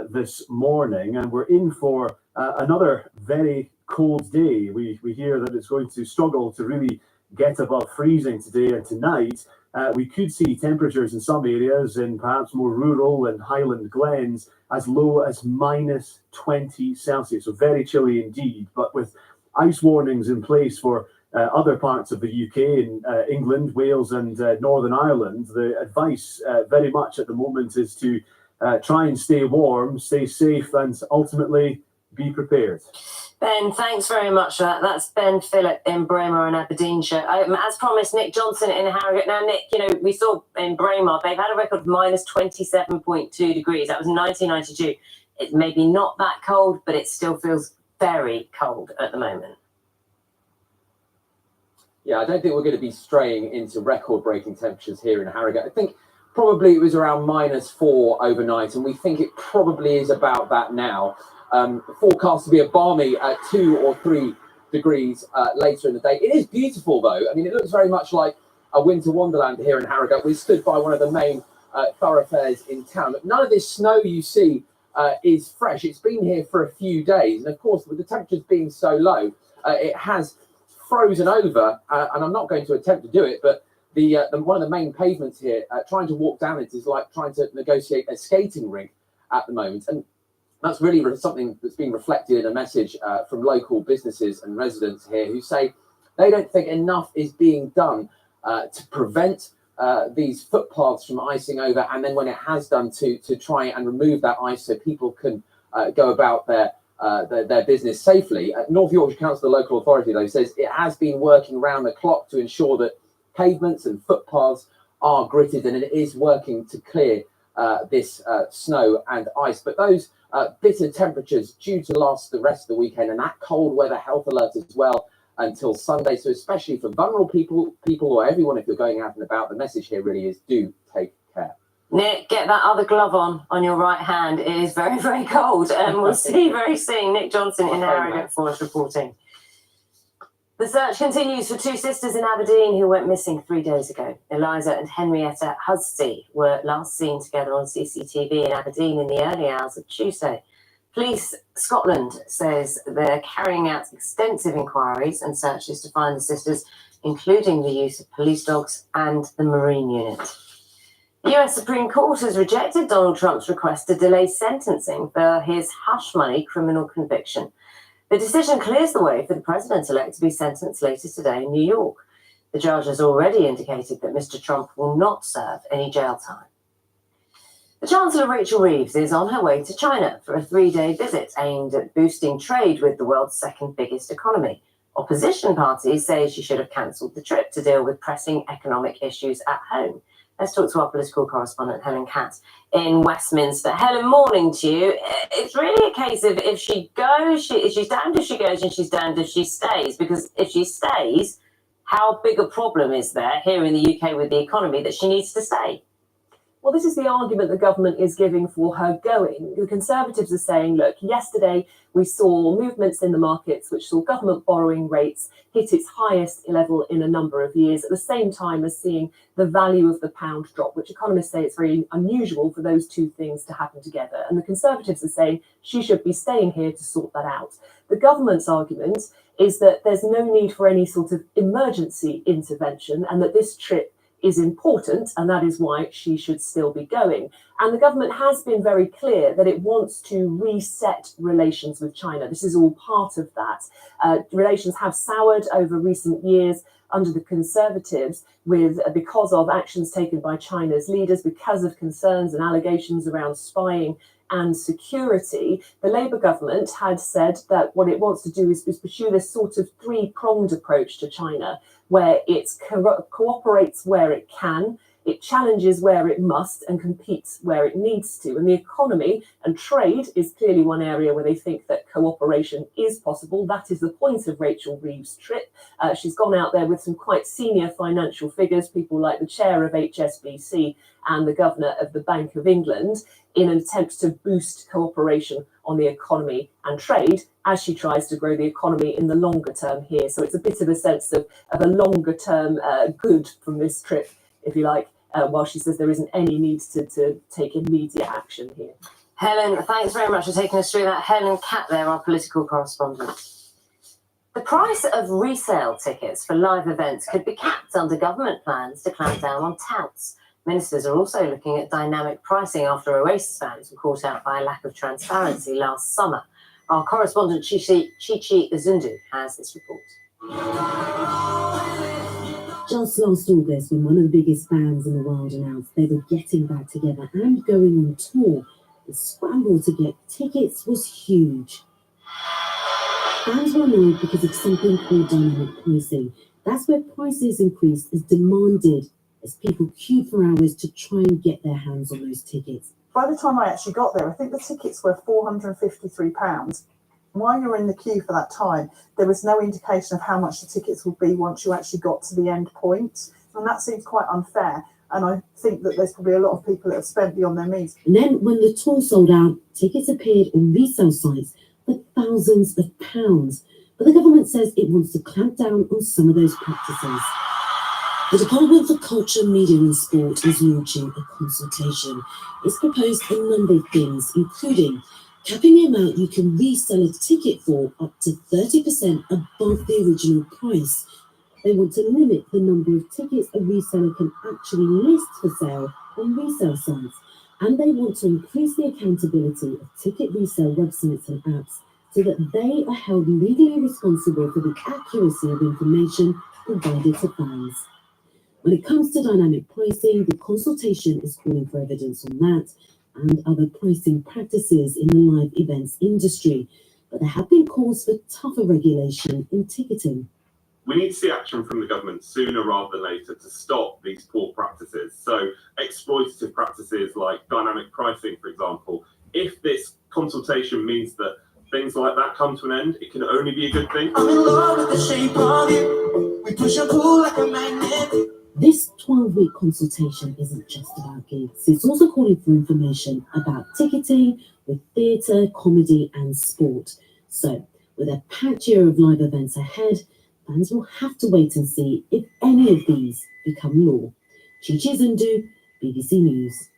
[SPEAKER 19] this morning, and we're in for another very cold day. We hear that it's going to struggle to really get above freezing today and tonight. We could see temperatures in some areas, in perhaps more rural and highland glens, as low as -20 Celsius. So very chilly indeed, but with ice warnings in place for other parts of the UK, in England, Wales and Northern Ireland, the advice very much at the moment is to try and stay warm, stay safe and ultimately be prepared.
[SPEAKER 18] Ben, thanks very much for that. That's Ben Phillip in Braemar in Aberdeenshire. As promised, Nick Johnson in Harrogate. Now, Nick, you know, we saw in Braemar, they've had a record of -27.2 degrees. That was 1992. It's maybe not that cold, but it still feels very cold at the moment.
[SPEAKER 21] Yeah, I don't think we're going to be straying into record-breaking temperatures here in Harrogate. I think probably it was around -4 overnight, and we think it probably is about that now. Forecast to be a balmy 2 or 3 degrees later in the day. It is beautiful, though. I mean, it looks very much like a winter wonderland here in Harrogate. We stood by one of the main thoroughfares in town. But none of this snow you see is fresh. It's been here for a few days. And, of course, with the temperatures being so low, it has frozen over, and I'm not going to attempt to do it, but the one of the main pavements here, trying to walk down it is like trying to negotiate a skating rink at the moment. And that's really something that's been reflected in a message from local businesses and residents here who say they don't think enough is being done to prevent these footpaths from icing over, and then when it has done, to try and remove that ice so people can go about their business safely. North Yorkshire Council, the local authority, though, says it has been working around the clock to ensure that pavements and footpaths are gritted, and it is working to clear this snow and ice. But those bitter temperatures due to last the rest of the weekend, and that cold weather health alert as well until Sunday. So especially for vulnerable people or everyone, if you're going out and about, the message here really is do take care.
[SPEAKER 18] Nick, get that other glove on your right hand. It is very, very cold. And we'll see you very soon. Nick Johnson in Harrogate for us reporting. The search continues for 2 sisters in Aberdeen who went missing 3 days ago. Eliza and Henrietta Husty were last seen together on CCTV in Aberdeen in the early hours of Tuesday. Police Scotland says they're carrying out extensive inquiries and searches to find the sisters, including the use of police dogs and the Marine unit. The US Supreme Court has rejected Donald Trump's request to delay sentencing for his hush money criminal conviction. The decision clears the way for the president-elect to be sentenced later today in New York. The judge has already indicated that Mr. Trump will not serve any jail time. The Chancellor Rachel Reeves is on her way to China for a 3-day visit aimed at boosting trade with the world's second biggest economy. Opposition parties say she should have cancelled the trip to deal with pressing economic issues at home. Let's talk to our political correspondent, Helen Catt, in Westminster. Helen, morning to you. It's really a case of if she goes, she's damned if she goes and she's damned if she stays. Because if she stays, how big a problem is there here in the UK with the economy that she needs to stay?
[SPEAKER 3] Well, this is the argument the government is giving for her going. The Conservatives are saying, look, yesterday we saw movements in the markets which saw government borrowing rates hit its highest level in a number of years, at the same time as seeing the value of the pound drop, which economists say it's very unusual for those two things to happen together. And the Conservatives are saying she should be staying here to sort that out. The government's argument is that there's no need for any sort of emergency intervention and that this trip is important, and that is why she should still be going. And the government has been very clear that it wants to reset relations with China. This is all part of that. Relations have soured over recent years under the Conservatives because of actions taken by China's leaders, because of concerns and allegations around spying and security. The Labour government had said that what it wants to do is pursue this sort of three-pronged approach to China, where it cooperates where it can, it challenges where it must, and competes where it needs to. And the economy and trade is clearly one area where they think that cooperation is possible. That is the point of Rachel Reeves' trip. She's gone out there with some quite senior financial figures, people like the chair of HSBC and the governor of the Bank of England, in an attempt to boost cooperation on the economy and trade as she tries to grow the economy in the longer term here. So it's a bit of a sense of a longer term good from this trip, if you like, while she says there isn't any need to take immediate action here.
[SPEAKER 18] Helen, thanks very much for taking us through that. Helen Catt there, our political correspondent. The price of resale tickets for live events could be capped under government plans to clamp down on touts. Ministers are also looking at dynamic pricing after Oasis fans were caught out by a lack of transparency last summer. Our correspondent Chichi Uzundu has this report.
[SPEAKER 9] Just last August, when one of the biggest bands in the world announced they were getting back together and going on tour, the scramble to get tickets was huge. Fans were annoyed because of something called dynamic pricing. That's where prices increase as demanded as people queued for hours to try and get their hands on those tickets.
[SPEAKER 11] By the time I actually got there, I think the tickets were £453. While you were in the queue for that time, there was no indication of how much the tickets would be once you actually got to the end point. And that seems quite unfair. And I think that there's probably a lot of people that have spent beyond their means.
[SPEAKER 9] And then when the tour sold out, tickets appeared on resale sites for thousands of pounds. But the government says it wants to clamp down on some of those practices. The Department for Culture, Media and Sport is launching a consultation. It's proposed a number of things, including capping the amount you can resell a ticket for up to 30% above the original price. They want to limit the number of tickets a reseller can actually list for sale on resale sites. And they want to increase the accountability of ticket resale websites and apps so that they are held legally responsible for the accuracy of information provided to fans. When it comes to dynamic pricing, the consultation is calling for evidence on that and other pricing practices in the live events industry. But there have been calls for tougher regulation in ticketing.
[SPEAKER 12] We need to see action from the government sooner rather than later to stop these poor practices. So exploitative practices like dynamic pricing, for example, if this consultation means that things like that come to an end, it can only be a good thing. I'm in love with the shape of you. We push and pull like a magnet.
[SPEAKER 9] This 12-week consultation isn't just about gigs. It's also calling for information about ticketing with theatre, comedy and sport. So, with a packed year of live events ahead, fans will have to wait and see if any of these become law. Chichi Uzundu, BBC News.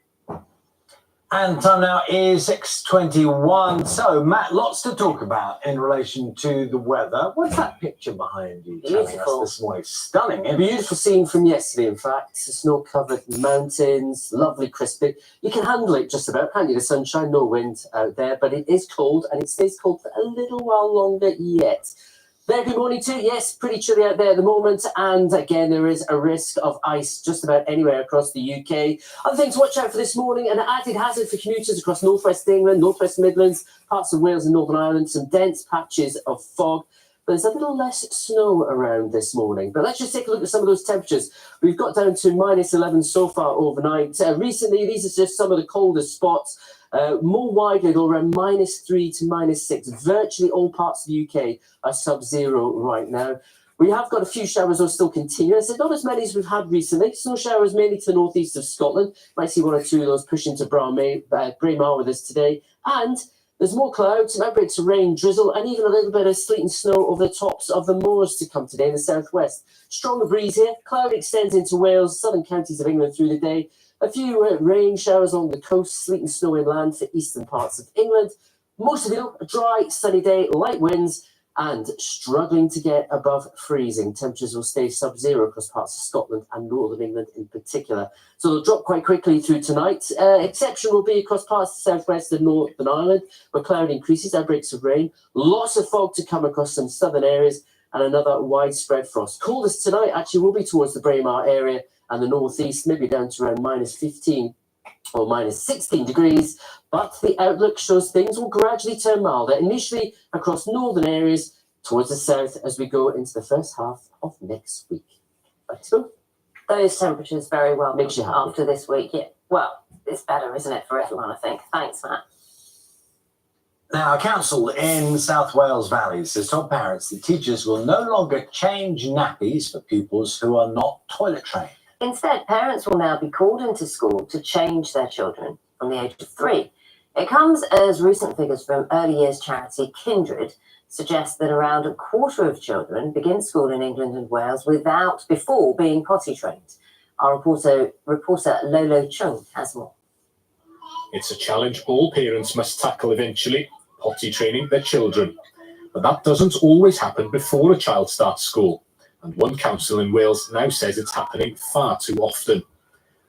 [SPEAKER 15] And time now is 6:21. So, Matt, lots to talk about in relation to the weather. What's that picture behind you telling us
[SPEAKER 18] Beautiful.
[SPEAKER 15] this morning? Stunning, isn't it?
[SPEAKER 18] Beautiful scene from yesterday, in fact. Snow-covered mountains, lovely crispy. You can handle it just about, can't you? The sunshine, no wind out there, but it is cold, and it stays cold for a little while longer yet. Very good morning too. Yes, pretty chilly out there at the moment, and again, there is a risk of ice just about anywhere across the UK. Other things to watch out for this morning: an added hazard for commuters across northwest England, northwest Midlands, parts of Wales and Northern Ireland. Some dense patches of fog. But there's a little less snow around this morning. But let's just take a look at some of those temperatures. We've got down to -11 so far overnight. Recently, these are just some of the coldest spots. More widely, though, around -3 to -6. Virtually all parts of the UK are sub-zero right now. We have got a few showers that are still continuing. So not as many as we've had recently. Snow showers mainly to the northeast of Scotland. Might see one or two of those push into Braemar with us today. And there's more clouds, outbreaks of rain, drizzle, and even a little bit of sleet and snow over the tops of the moors to come today in the southwest. Stronger breeze here. Cloud extends into Wales, southern counties of England through the day. A few rain showers along the coast, sleet and snow inland for eastern parts of England. Most of it a dry, sunny day, light winds, and struggling to get above freezing. Temperatures will stay sub-zero across parts of Scotland and northern England in particular. So they'll drop quite quickly through tonight. Exception will be across parts of the southwest and northern Ireland, where cloud increases, outbreaks of rain. Lots of fog to come across some southern areas, and another widespread frost. Coldest tonight actually will be towards the Braemar area and the northeast, maybe down to around -15 or -16 degrees. But the outlook shows things will gradually turn milder, initially across northern areas towards the south as we go into the first half of next week. Back to you. Those temperatures very well
[SPEAKER 15] Makes you happy.
[SPEAKER 18] after this week. Yeah. Well, it's better, isn't it, for everyone, I think. Thanks, Matt.
[SPEAKER 15] Now, a council in South Wales Valleys has told parents that teachers will no longer change nappies for pupils who are not toilet trained.
[SPEAKER 18] Instead, parents will now be called into school to change their children from the age of 3. It comes as recent figures from early years charity Kindred suggest that around a quarter of children begin school in England and Wales before being potty trained. Our reporter Lolo Chung has more.
[SPEAKER 6] It's a challenge all parents must tackle eventually, potty training their children. But that doesn't always happen before a child starts school. And one council in Wales now says it's happening far too often.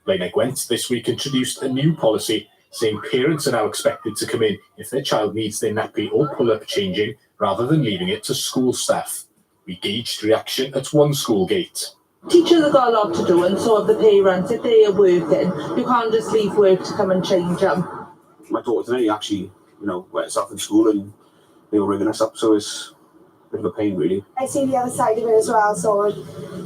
[SPEAKER 6] Blaenau Gwent this week introduced a new policy saying parents are now expected to come in if their child needs their nappy or pull-up changing rather than leaving it to school staff. We gauged reaction at one school gate.
[SPEAKER 13] Teachers have got a lot to do, and so have the parents. If they are working, you can't just leave work to come and change them.
[SPEAKER 20] My daughter today actually, wet herself in school and they were ringing us up, so it's a bit of a pain, really.
[SPEAKER 22] I see the other side of it as well, so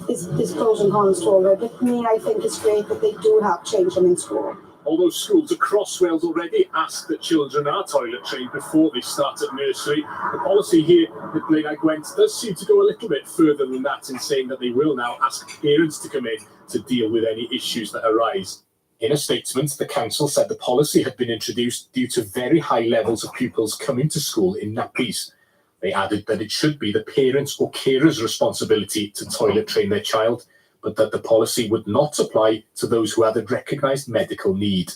[SPEAKER 22] there's pros and cons to all of it. But for me, I think it's great that they do have change them in school.
[SPEAKER 6] Although schools across Wales already ask that children are toilet trained before they start at nursery, the policy here at Blaenau Gwent does seem to go a little bit further than that in saying that they will now ask parents to come in to deal with any issues that arise. In a statement, the council said the policy had been introduced due to very high levels of pupils coming to school in nappies. They added that it should be the parents' or carers' responsibility to toilet train their child, but that the policy would not apply to those who had a recognised medical need.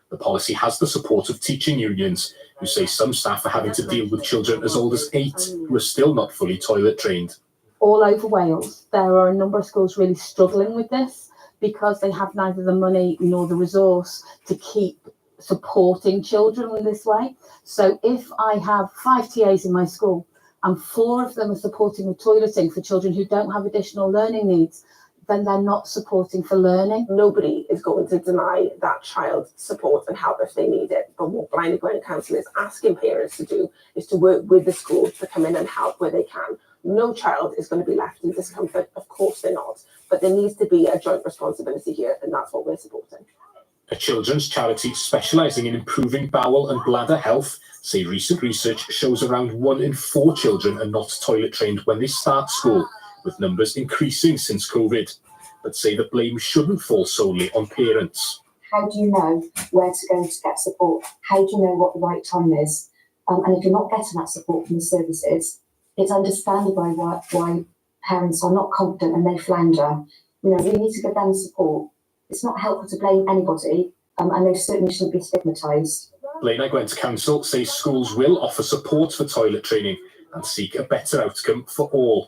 [SPEAKER 6] The policy has the support of teaching unions, who say some staff are having to deal with children as old as 8 who are still not fully toilet trained.
[SPEAKER 23] All over Wales, there are a number of schools really struggling with this because they have neither the money nor the resource to keep supporting children in this way. So if I have 5 TAs in my school and 4 of them are supporting with toileting for children who don't have additional learning needs, then they're not supporting for learning.
[SPEAKER 24] Nobody is going to deny that child support and help if they need it. But what Blaenau Gwent Council is asking parents to do is to work with the school to come in and help where they can. No child is going to be left in discomfort. Of course they're not. But there needs to be a joint responsibility here, and that's what we're supporting.
[SPEAKER 6] A children's charity specialising in improving bowel and bladder health say recent research shows around 1 in 4 children are not toilet trained when they start school, with numbers increasing since COVID, but say the blame shouldn't fall solely on parents.
[SPEAKER 25] How do you know where to go to get support? How do you know what the right time is? And if you're not getting that support from the services, it's understandable why parents are not confident and they flounder. We need to give them support. It's not helpful to blame anybody and they certainly shouldn't be stigmatised.
[SPEAKER 6] Blaenau Gwent Council says schools will offer support for toilet training and seek a better outcome for all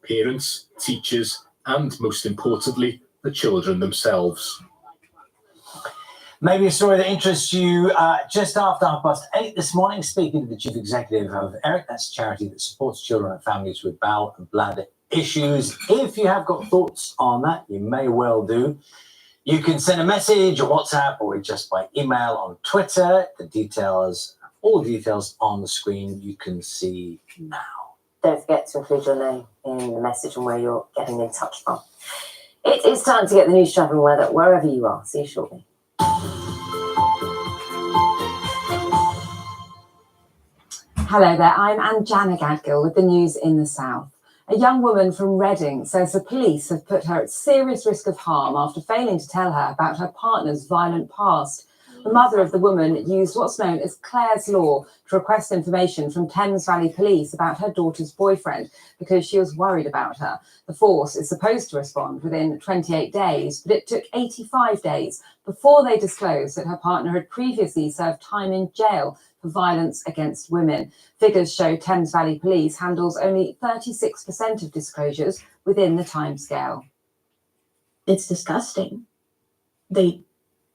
[SPEAKER 6] parents, teachers, and most importantly, the children themselves.
[SPEAKER 15] Maybe a story that interests you. Just after 8:30 this morning, speaking to the chief executive of ERIC, that's a charity that supports children and families with bowel and bladder issues. If you have got thoughts on that, you may well do. You can send a message or WhatsApp or just by email on Twitter. The details, all the details on the screen you can see now.
[SPEAKER 18] Don't forget to include your name in the message and where you're getting in touch from. It is time to get the news, travel and weather wherever you are. See you shortly.
[SPEAKER 2] Hello there, I'm Anjana Gadgil with the news in the south. A young woman from Reading says the police have put her at serious risk of harm after failing to tell her about her partner's violent past. The mother of the woman used what's known as Clare's Law to request information from Thames Valley Police about her daughter's boyfriend because she was worried about her. The force is supposed to respond within 28 days, but it took 85 days before they disclosed that her partner had previously served time in jail for violence against women. Figures show Thames Valley Police handles only 36% of disclosures within the timescale.
[SPEAKER 4] It's disgusting. They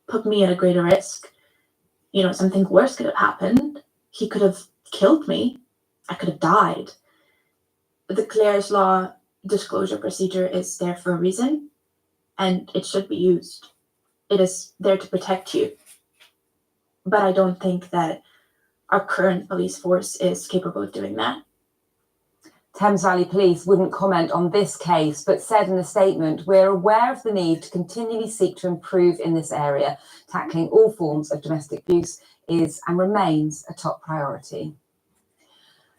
[SPEAKER 4] put me at a greater risk. You know, something worse could have happened. He could have killed me. I could have died. The Clare's Law disclosure procedure is there for a reason, and it should be used. It is there to protect you. But I don't think that our current police force is capable of doing that.
[SPEAKER 2] Thames Valley Police wouldn't comment on this case, but said in a statement, "We're aware of the need to continually seek to improve in this area. Tackling all forms of domestic abuse is and remains a top priority."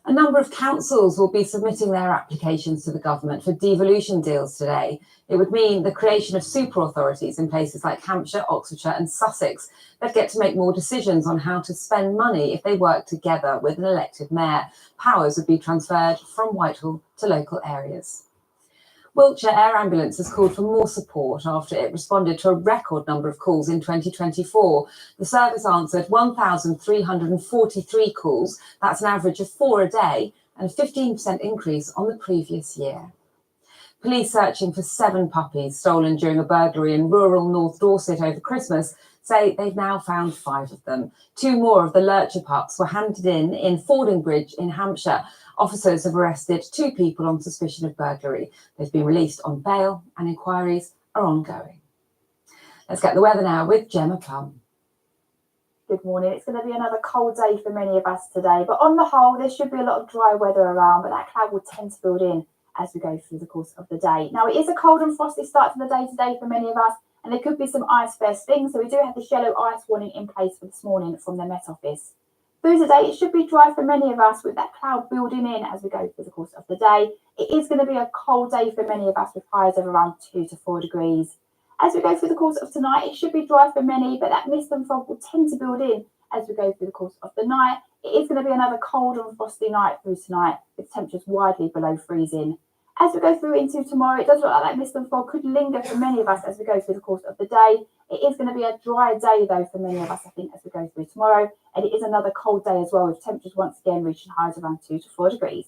[SPEAKER 2] A number of councils will be submitting their applications to the government for devolution deals today. It would mean the creation of super authorities in places like Hampshire, Oxfordshire and Sussex that get to make more decisions on how to spend money if they work together with an elected mayor. Powers would be transferred from Whitehall to local areas. Wiltshire Air Ambulance has called for more support after it responded to a record number of calls in 2024. The service answered 1,343 calls. That's an average of 4 a day and a 15% increase on the previous year. Police searching for 7 puppies stolen during a burglary in rural North Dorset over Christmas say they've now found 5 of them. 2 more of the lurcher pups were handed in Fordingbridge in Hampshire. Officers have arrested 2 people on suspicion of burglary. They've been released on bail and inquiries are ongoing. Let's get the weather now with Gemma Plum.
[SPEAKER 8] Good morning. It's going to be another cold day for many of us today, but on the whole, there should be a lot of dry weather around, but that cloud will tend to build in as we go through the course of the day. Now, it is a cold and frosty start to the day today for many of us, and there could be some ice first thing, so we do have this yellow ice warning in place for this morning from the Met Office. Through today, it should be dry for many of us with that cloud building in as we go through the course of the day. It is going to be a cold day for many of us with highs of around 2 to 4 degrees. As we go through the course of tonight, it should be dry for many, but that mist and fog will tend to build in as we go through the course of the night. It is going to be another cold and frosty night through tonight with temperatures widely below freezing. As we go through into tomorrow, it does look like that mist and fog could linger for many of us as we go through the course of the day. It is going to be a dry day, though, for many of us, I think, as we go through tomorrow. And it is another cold day as well, with temperatures once again reaching highs around 2 to 4 degrees.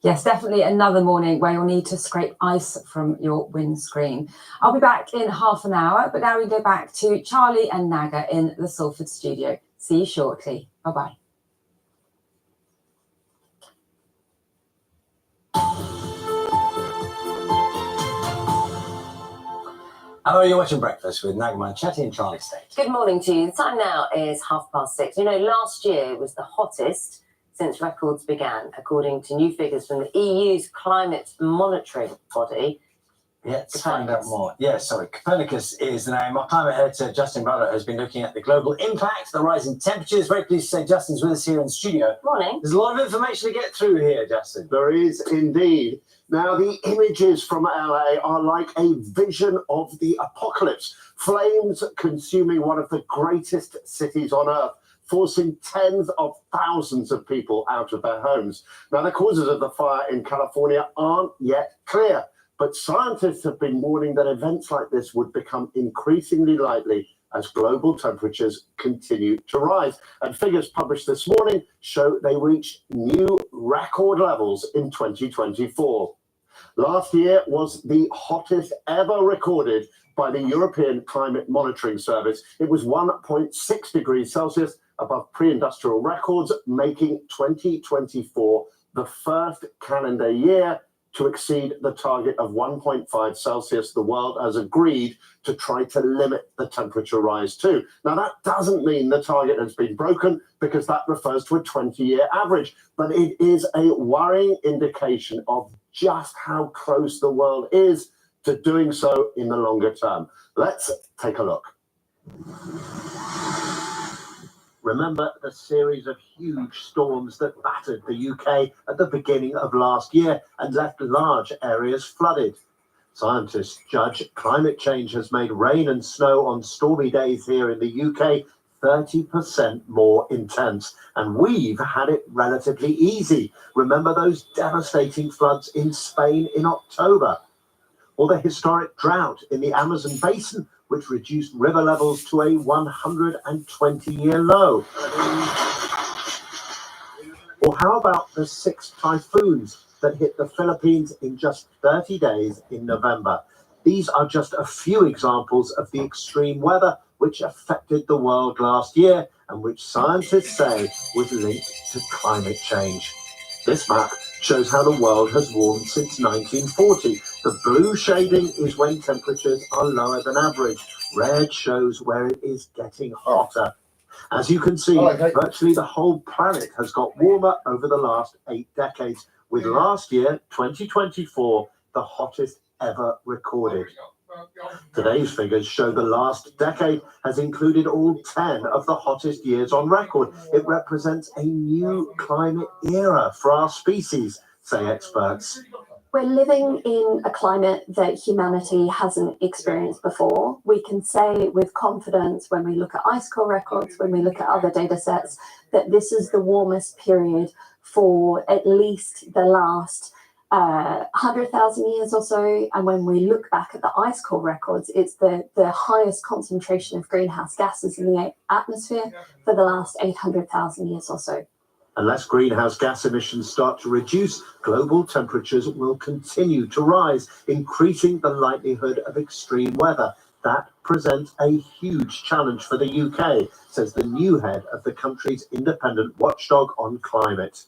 [SPEAKER 2] Yes, definitely another morning where you'll need to scrape ice from your windscreen. I'll be back in half an hour, but now we go back to Charlie and Naga in the Salford studio. See you shortly. Bye-bye.
[SPEAKER 15] How are you watching Breakfast with Nagman Chetty and Charlie State?
[SPEAKER 18] Good morning to you. The time now is 6:30. You know, last year was the hottest since records began, according to new figures from the EU's climate monitoring body.
[SPEAKER 15] Yeah, let's find out more. Yeah, sorry. Copernicus is the name. Our climate editor, Justin Brother, has been looking at the global impact, the rising temperatures. Very pleased to say Justin's with us here in the studio.
[SPEAKER 18] Morning.
[SPEAKER 15] There's a lot of information to get through here, Justin.
[SPEAKER 10] There is indeed. Now, the images from LA are like a vision of the apocalypse. Flames consuming one of the greatest cities on Earth, forcing tens of thousands of people out of their homes. Now, the causes of the fire in California aren't yet clear, but scientists have been warning that events like this would become increasingly likely as global temperatures continue to rise. And figures published this morning show they reached new record levels in 2024. Last year was the hottest ever recorded by the European Climate Monitoring Service. It was 1.6 degrees Celsius above pre-industrial records, making 2024 the first calendar year to exceed the target of 1.5 Celsius the world has agreed to try to limit the temperature rise to. Now, that doesn't mean the target has been broken, because that refers to a 20-year average, but it is a worrying indication of just how close the world is to doing so in the longer term. Let's take a look. Remember the series of huge storms that battered the UK at the beginning of last year and left large areas flooded? Scientists judge climate change has made rain and snow on stormy days here in the UK 30% more intense, and we've had it relatively easy. Remember those devastating floods in Spain in October? Or the historic drought in the Amazon basin, which reduced river levels to a 120-year low? Or how about the 6 typhoons that hit the Philippines in just 30 days in November? These are just a few examples of the extreme weather which affected the world last year and which scientists say was linked to climate change. This map shows how the world has warmed since 1940. The blue shading is when temperatures are lower than average. Red shows where it is getting hotter. As you can see, virtually the whole planet has got warmer over the last 8 decades, with last year, 2024, the hottest ever recorded. Today's figures show the last decade has included all 10 of the hottest years on record. It represents a new climate era for our species, say experts.
[SPEAKER 1] We're living in a climate that humanity hasn't experienced before. We can say with confidence, when we look at ice core records, when we look at other data sets, that this is the warmest period for at least the last 100,000 years or so. And when we look back at the ice core records, it's the highest concentration of greenhouse gases in the atmosphere for the last 800,000 years or so.
[SPEAKER 10] Unless greenhouse gas emissions start to reduce, global temperatures will continue to rise, increasing the likelihood of extreme weather. That presents a huge challenge for the UK, says the new head of the country's independent watchdog on climate.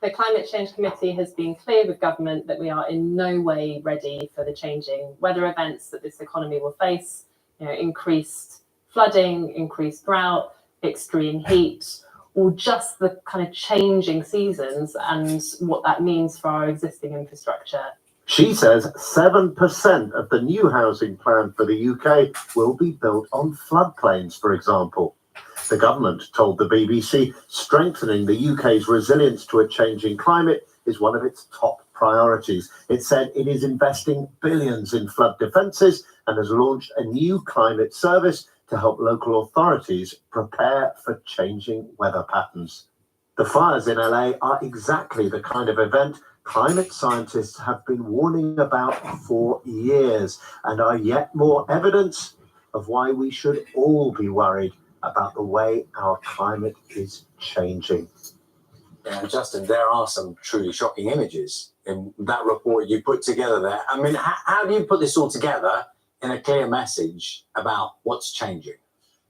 [SPEAKER 3] The Climate Change Committee has been clear with government that we are in no way ready for the changing weather events that this economy will face. Increased flooding, increased drought, extreme heat, or just the kind of changing seasons and what that means for our existing infrastructure.
[SPEAKER 10] She says 7% of the new housing plan for the UK will be built on floodplains, for example. The government told the BBC strengthening the UK's resilience to a changing climate is one of its top priorities. It said it is investing billions in flood defences and has launched a new climate service to help local authorities prepare for changing weather patterns. The fires in LA are exactly the kind of event climate scientists have been warning about for years, and are yet more evidence of why we should all be worried about the way our climate is changing.
[SPEAKER 15] Yeah, Justin, there are some truly shocking images in that report you put together there. I mean, how do you put this all together in a clear message about what's changing?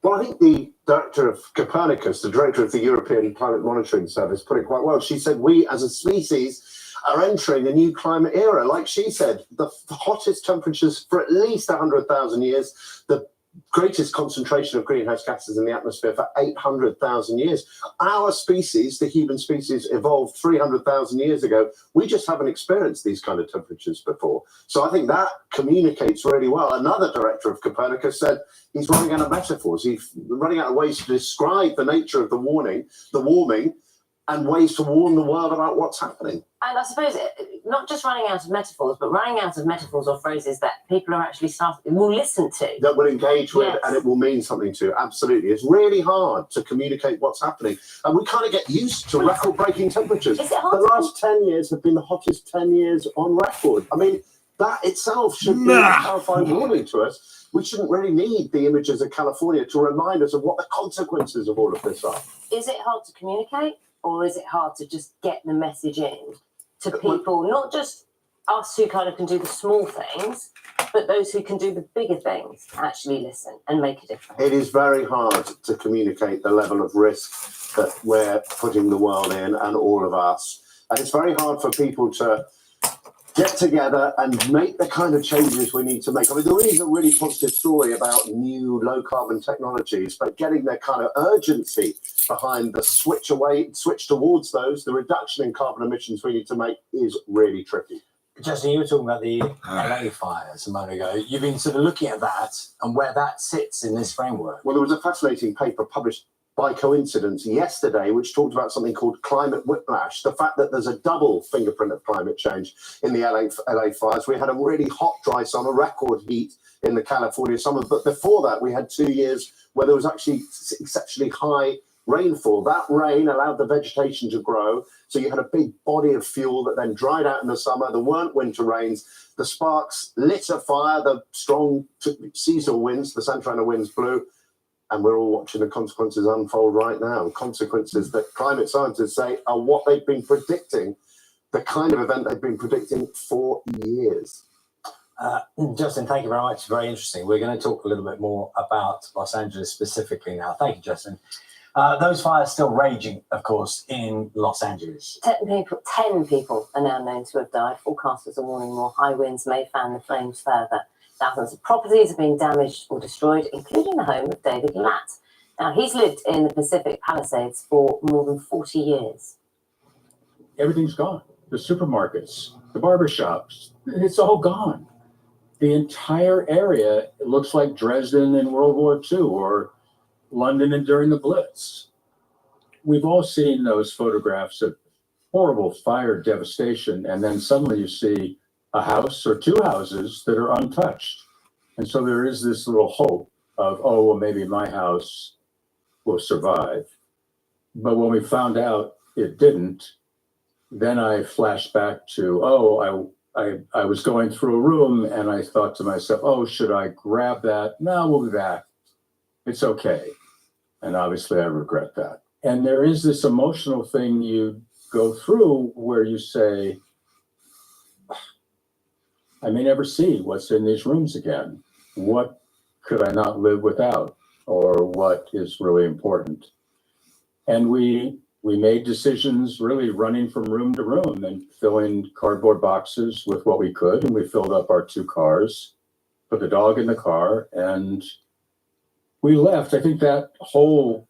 [SPEAKER 10] Well, I think the director of Copernicus, the director of the European Climate Monitoring Service, put it quite well. She said, we as a species are entering a new climate era. Like she said, the hottest temperatures for at least 100,000 years, the greatest concentration of greenhouse gases in the atmosphere for 800,000 years. Our species, the human species, evolved 300,000 years ago. We just haven't experienced these kind of temperatures before. So I think that communicates really well. Another director of Copernicus said he's running out of metaphors. He's running out of ways to describe the nature of the warming, and ways to warn the world about what's happening.
[SPEAKER 18] And I suppose not just running out of metaphors, but running out of metaphors or phrases that people are actually will listen to.
[SPEAKER 10] That will engage with,
[SPEAKER 18] Yes.
[SPEAKER 10] and it will mean something to. Absolutely. It's really hard to communicate what's happening. And we kind of get used to record-breaking temperatures.
[SPEAKER 18] Is it hard
[SPEAKER 10] The last 10 years have been the hottest 10 years on record. I mean, that itself should be a terrifying warning to us. we shouldn't really need the images of California to remind us of what the consequences of all of this are.
[SPEAKER 18] Is it hard to communicate, or is it hard to just get the message in to people, not just us who kind of can do the small things, but those who can do the bigger things actually listen and make a difference?
[SPEAKER 10] It is very hard to communicate the level of risk that we're putting the world in, and all of us. And it's very hard for people to get together and make the kind of changes we need to make. I mean, there is a really positive story about new low carbon technologies, but getting the kind of urgency behind the switch towards those, the reduction in carbon emissions we need to make, is really tricky.
[SPEAKER 15] Justin, you were talking about the LA fires a moment ago. You've been sort of looking at that and where that sits in this framework.
[SPEAKER 10] Well, there was a fascinating paper published by coincidence yesterday, which talked about something called climate whiplash, the fact that there's a double fingerprint of climate change in the LA fires. We had a really hot, dry summer, record heat in the California summer, but before that, we had 2 years where there was actually exceptionally high rainfall. That rain allowed the vegetation to grow, so you had a big body of fuel that then dried out in the summer. There weren't winter rains. The sparks lit a fire, the strong seasonal winds, the Santa Ana winds blew, and we're all watching the consequences unfold right now. Consequences that climate scientists say are what they've been predicting, the kind of event they've been predicting for years.
[SPEAKER 15] Justin, thank you very much. Very interesting. We're going to talk a little bit more about Los Angeles specifically now. Thank you, Justin. Those fires still raging, of course, in Los Angeles.
[SPEAKER 18] 10 people are now known to have died. Forecasters are warning more high winds may fan the flames further. Thousands of properties are being damaged or destroyed, including the home of David Latt. Now, he's lived in the Pacific Palisades for more than 40 years.
[SPEAKER 5] Everything's gone. The supermarkets, the barbershops, it's all gone. The entire area looks like Dresden in World War II or London and during the Blitz. We've all seen those photographs of horrible fire devastation, and then suddenly you see a house or two houses that are untouched. And so there is this little hope of, oh, well, maybe my house will survive. But when we found out it didn't, then I flashed back to, I was going through a room and I thought to myself, oh, should I grab that? No, we'll be back. It's okay. And obviously I regret that. And there is this emotional thing you go through where you say, I may never see what's in these rooms again. What could I not live without? Or what is really important? And we made decisions really running from room to room and filling cardboard boxes with what we could. And we filled up our 2 cars, put the dog in the car, and we left. I think that whole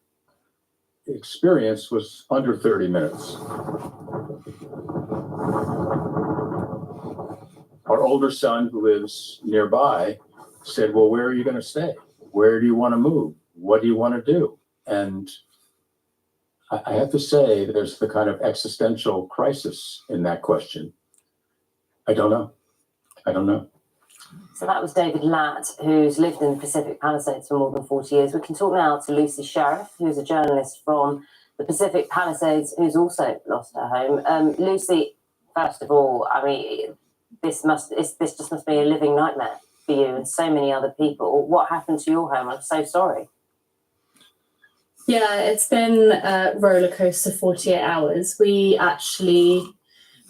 [SPEAKER 5] experience was under 30 minutes. Our older son, who lives nearby, said, well, where are you going to stay? Where do you want to move? What do you want to do? And I have to say, there's the kind of existential crisis in that question. I don't know.
[SPEAKER 18] So that was David Latt, who's lived in the Pacific Palisades for more than 40 years. We can talk now to Lucy Sheriff, who's a journalist from the Pacific Palisades, who's also lost her home. Lucy, first of all, I mean, this just must be a living nightmare for you and so many other people. What happened to your home? I'm so sorry.
[SPEAKER 7] Yeah, it's been a roller coaster 48 hours. We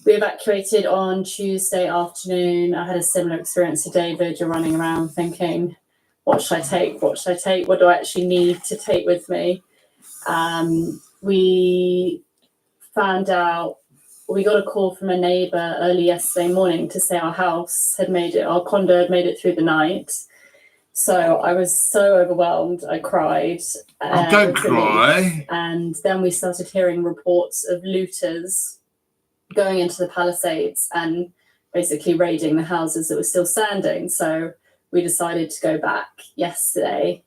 [SPEAKER 7] evacuated on Tuesday afternoon. I had a similar experience to David. You're running around thinking, what should I take? What should I take? What do I actually need to take with me? We found out, we got a call from a neighbour early yesterday morning to say our condo had made it through the night. So I was so overwhelmed, I cried.
[SPEAKER 14] Don't cry.
[SPEAKER 7] And then we started hearing reports of looters going into the Palisades and basically raiding the houses that were still standing. So we decided to go back yesterday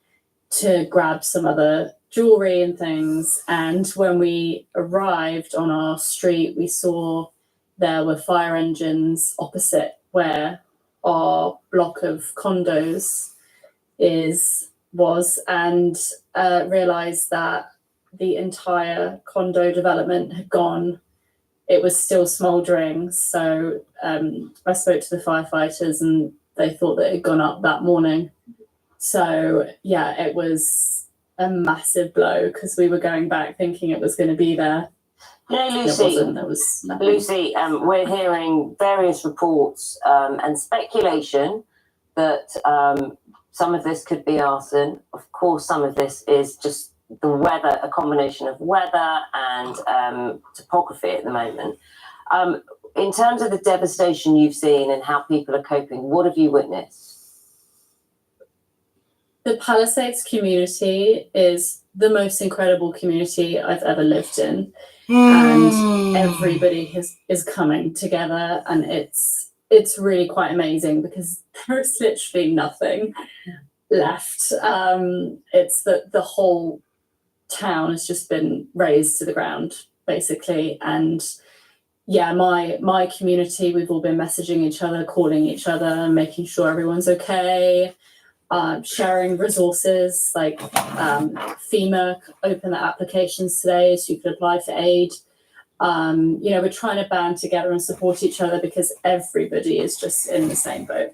[SPEAKER 7] to grab some other jewelry and things. And when we arrived on our street, we saw there were fire engines opposite where our block of condos was, and realized that the entire condo development had gone. It was still smoldering. So I spoke to the firefighters and they thought that it had gone up that morning. So yeah, it was a massive blow because we were going back thinking it was going to be there.
[SPEAKER 18] You know,
[SPEAKER 7] It
[SPEAKER 18] Lucy,
[SPEAKER 7] wasn't. There was nothing.
[SPEAKER 18] Lucy, we're hearing various reports and speculation that some of this could be arson. Of course, some of this is just the weather, a combination of weather and topography at the moment. In terms of the devastation you've seen and how people are coping, what have you witnessed?
[SPEAKER 7] The Palisades community is the most incredible community I've ever lived in, and everybody is coming together, and it's really quite amazing because there's literally nothing left. It's that the whole town has just been razed to the ground, basically, and yeah, my community, we've all been messaging each other, calling each other, making sure everyone's okay. Sharing resources like FEMA opened their applications today so you could apply for aid. We're trying to band together and support each other because everybody is just in the same boat.